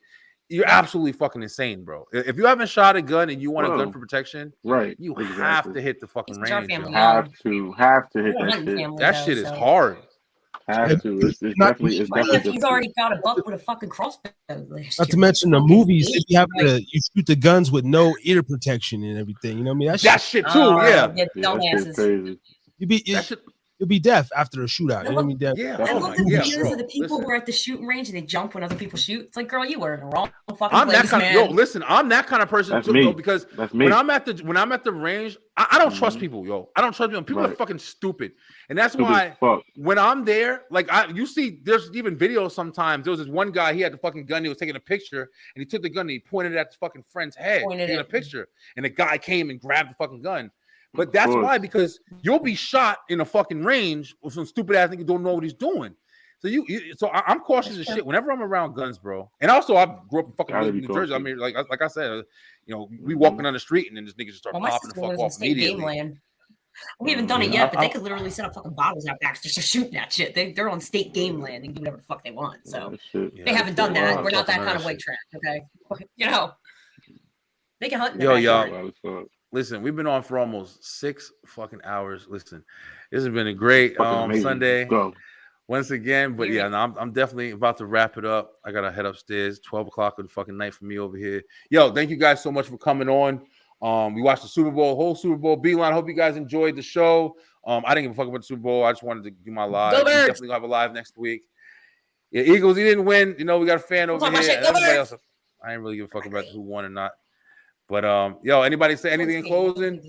[SPEAKER 1] you're absolutely fucking insane, bro. If you haven't shot a gun and you want a gun for protection,
[SPEAKER 12] right?
[SPEAKER 1] You have to hit the fucking range.
[SPEAKER 12] Have to hit that shit.
[SPEAKER 1] That shit is hard.
[SPEAKER 12] Have to. It's definitely.
[SPEAKER 11] If he's already got a buck with a fucking crossbow.
[SPEAKER 14] Not to mention the movies, you have to shoot the guns with no ear protection and everything. You know what I mean?
[SPEAKER 1] That shit too. Yeah.
[SPEAKER 11] Dumbasses.
[SPEAKER 14] You'll be deaf after a shootout. You know what I mean? Deaf.
[SPEAKER 11] I love the videos of the people who are at the shooting range and they jump when other people shoot. It's like, girl, you were in the wrong fucking place, man.
[SPEAKER 1] Yo, listen, I'm that kind of person
[SPEAKER 12] That's
[SPEAKER 1] too,
[SPEAKER 12] me.
[SPEAKER 1] though, because when I'm at the range, I don't trust people, yo. I don't trust people. People are fucking stupid, and that's why when I'm there, like you see, there's even videos sometimes. There was this one guy, he had the fucking gun, he was taking a picture, and he took the gun and he pointed it at the fucking friend's head, taking a picture, and the guy came and grabbed the fucking gun. But that's why, because you'll be shot in a fucking range with some stupid ass nigga who don't know what he's doing. So I'm cautious as shit whenever I'm around guns, bro. And also, I grew up in fucking New Jersey. I mean, like I said, you know, we walking on the street and then this nigga just start popping the fuck off immediately.
[SPEAKER 11] We haven't done it yet, but they could literally set up fucking bottles out back just to shoot that shit. They're on state game land and do whatever the fuck they want. So they haven't done that. We're not that kind of white trash, okay? You know, they can hunt in the backyard.
[SPEAKER 1] Y'all. Listen, we've been on for almost 6 fucking hours. Listen, this has been a great Sunday once again. But yeah, no, I'm definitely about to wrap it up. I gotta head upstairs. 12 o'clock of the fucking night for me over here. Yo, thank you guys so much for coming on. We watched the Super Bowl, whole Super Bowl Beeline. Hope you guys enjoyed the show. I didn't give a fuck about the Super Bowl. I just wanted to do my live. We definitely gonna have a live next week. Yeah, Eagles, he didn't win. You know, we got a fan over here. Everybody else, I ain't really give a fuck about who won or not. But yo, anybody say anything in closing?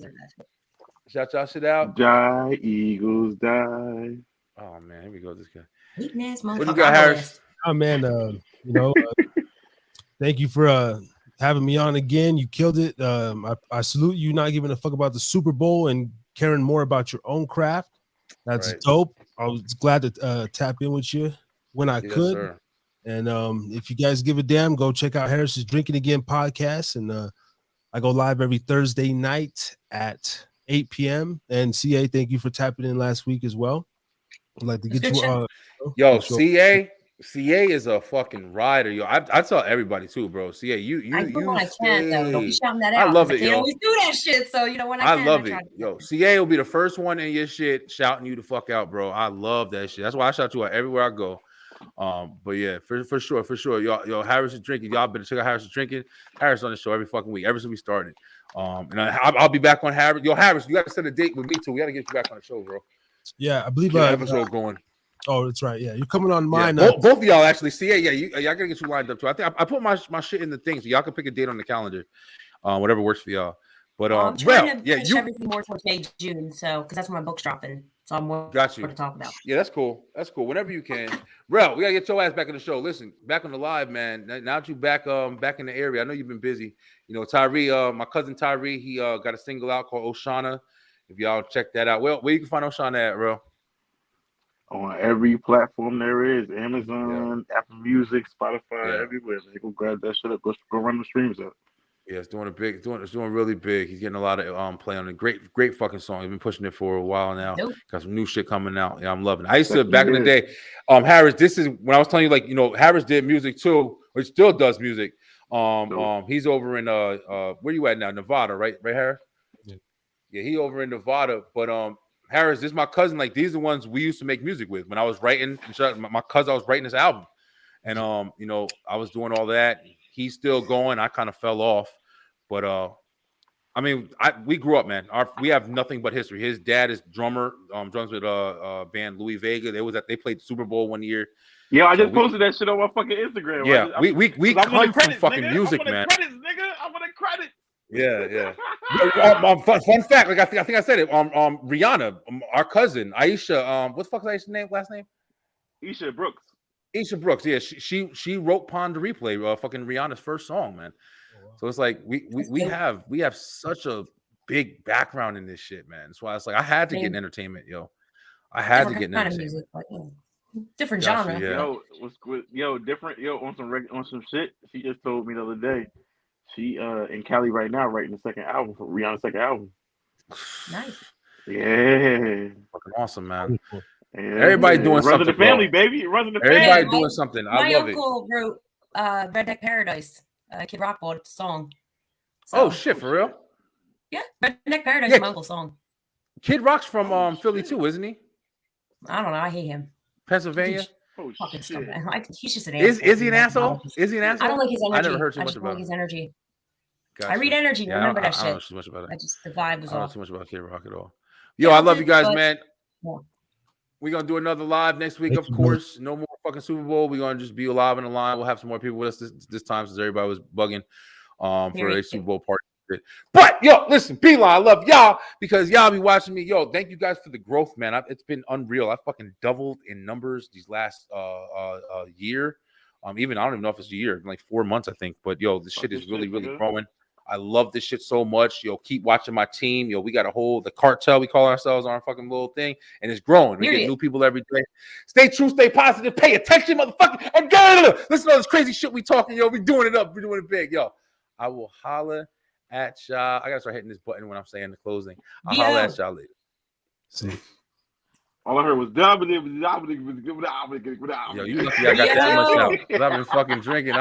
[SPEAKER 1] Shout y'all shit out.
[SPEAKER 12] Die, Eagles, die.
[SPEAKER 1] Oh man, here we go. This guy.
[SPEAKER 11] What
[SPEAKER 1] you got, Harris?
[SPEAKER 14] Oh man, you know, thank you for having me on again. You killed it. I salute you not giving a fuck about the Super Bowl and caring more about your own craft. That's dope. I was glad to tap in with you when I could.
[SPEAKER 1] Sir.
[SPEAKER 14] And if you guys give a damn, go check out Harris's Drinking Again podcast. And I go live every Thursday night at 8 p.m. And CA, thank you for tapping in last week as well. I'd like to get you
[SPEAKER 1] yo, CA is a fucking rider, yo. I tell everybody too, bro. CA, you
[SPEAKER 11] I can't though. Don't be shouting that out.
[SPEAKER 1] I love it,
[SPEAKER 11] yo.
[SPEAKER 1] yo.
[SPEAKER 11] Always do that shit. So you know when
[SPEAKER 1] I love it, yo. CA will be the first one in your shit shouting you the fuck out, bro. I love that shit. That's why I shout you out everywhere I go. But yeah, for sure. Yo, Harris is drinking. Y'all better check out Harris is drinking. Harris on the show every fucking week, ever since we started. And I'll be back on Harris. Yo, Harris, you got to set a date with me too. We got to get you back on the show, bro.
[SPEAKER 14] Yeah, I believe
[SPEAKER 1] episode going.
[SPEAKER 14] Oh, that's right. Yeah, you're coming on mine.
[SPEAKER 1] Yeah, both of y'all actually. CA, y'all gotta get you lined up too. I think I put my shit in the thing, so y'all can pick a date on the calendar, whatever works for y'all. But
[SPEAKER 11] I'm trying to push everything more towards May, June, so because that's when my book's dropping. So I'm more
[SPEAKER 1] got you
[SPEAKER 11] to talk about.
[SPEAKER 1] Yeah, that's cool. Whenever you can. Rel, we gotta get your ass back on the show. Listen, back on the live, man. Now that you back in the area, I know you've been busy. You know, Tyree, my cousin Tyree, he got a single out called Oshana. If y'all check that out, well, where you can find Oshana at, Rel?
[SPEAKER 12] On every platform there is, Amazon, Apple Music, Spotify, everywhere. Man, go grab that shit up. Go run the streams up.
[SPEAKER 1] Yeah, it's doing really big. He's getting a lot of play on it. Great fucking song. He's been pushing it for a while now. Got some new shit coming out. Yeah, I'm loving it. I used to back in the day. Harris, this is when I was telling you, like, you know, Harris did music too, or still does music. He's over in where you at now? Nevada, right, Harris? Yeah, he over in Nevada, but Harris, this is my cousin. Like, these are the ones we used to make music with when I was writing. My cousin, I was writing this album, and you know, I was doing all that. He's still going. I kind of fell off, but I mean, we grew up, man. We have nothing but history. His dad is drummer, drums with band Louis Vega. They played the Super Bowl one year.
[SPEAKER 12] Yeah, I just posted that shit on my fucking Instagram.
[SPEAKER 1] Yeah, we come from fucking music, man.
[SPEAKER 12] Credits, nigga. I want a credit.
[SPEAKER 1] Yeah. Fun fact, like I think I said it. Rihanna, our cousin Aisha. What the fuck is Aisha's last name?
[SPEAKER 12] Aisha Brooks.
[SPEAKER 1] Aisha Brooks. Yeah, she wrote "Pond to Replay," fucking Rihanna's first song, man. So it's like we have such a big background in this shit, man. That's why it's like I had to get in entertainment, yo. I had to get in entertainment.
[SPEAKER 11] Different genre.
[SPEAKER 1] Yeah.
[SPEAKER 12] Different on some shit. She just told me the other day. She in Cali right now writing the second album for Rihanna's second album.
[SPEAKER 11] Nice.
[SPEAKER 12] Yeah.
[SPEAKER 1] Fucking awesome, man.
[SPEAKER 12] Yeah.
[SPEAKER 1] Everybody doing something.
[SPEAKER 12] Runs in the family, baby. Runs in the family.
[SPEAKER 1] Everybody doing something. I love it.
[SPEAKER 11] My uncle wrote Redneck Paradise. Kid Rock bought the song.
[SPEAKER 1] So, oh shit, for real?
[SPEAKER 11] Yeah, Redneck Paradise is my uncle's song.
[SPEAKER 1] Kid Rock's from Philly too, isn't he?
[SPEAKER 11] I don't know. I hate him.
[SPEAKER 1] Pennsylvania.
[SPEAKER 12] Oh
[SPEAKER 11] shit! He's just an
[SPEAKER 1] asshole. Is he an
[SPEAKER 11] dude.
[SPEAKER 1] asshole? Is he an asshole?
[SPEAKER 11] I don't like his energy.
[SPEAKER 1] I never heard too
[SPEAKER 11] I
[SPEAKER 1] much
[SPEAKER 11] just
[SPEAKER 1] about
[SPEAKER 11] don't like
[SPEAKER 1] him.
[SPEAKER 11] his energy.
[SPEAKER 1] Gotcha.
[SPEAKER 11] I read energy.
[SPEAKER 1] Yeah,
[SPEAKER 11] Remember that
[SPEAKER 1] I don't know
[SPEAKER 11] shit.
[SPEAKER 1] too much about it.
[SPEAKER 11] The vibe was
[SPEAKER 1] I don't know
[SPEAKER 11] off.
[SPEAKER 1] too much about K-Rock at all. Yo, I love you guys, man.
[SPEAKER 11] Yeah.
[SPEAKER 1] We're gonna do another live next week, of course. No more fucking Super Bowl. We're gonna just be alive in the line. We'll have some more people with us this time since everybody was bugging for a Super Bowl party. But yo, listen, Beeline, I love y'all because y'all be watching me. Yo, thank you guys for the growth, man. It's been unreal. I fucking doubled in numbers these last year. Even I don't even know if it's a year, like 4 months, I think. But yo, this shit is really, really growing. I love this shit so much. Yo, keep watching my team. Yo, we got the cartel, we call ourselves, on our fucking little thing, and it's growing. We get new people every day. Stay true, stay positive, pay attention, motherfucker. And listen to all this crazy shit we talking, yo. We doing it up, we doing it big, yo. I will holla at y'all. I gotta start hitting this button when I'm saying the closing. I'll holla at y'all later.
[SPEAKER 14] See.
[SPEAKER 12] All I heard was Dominic.
[SPEAKER 1] Yo, you lucky I got that much out. I've been fucking drinking.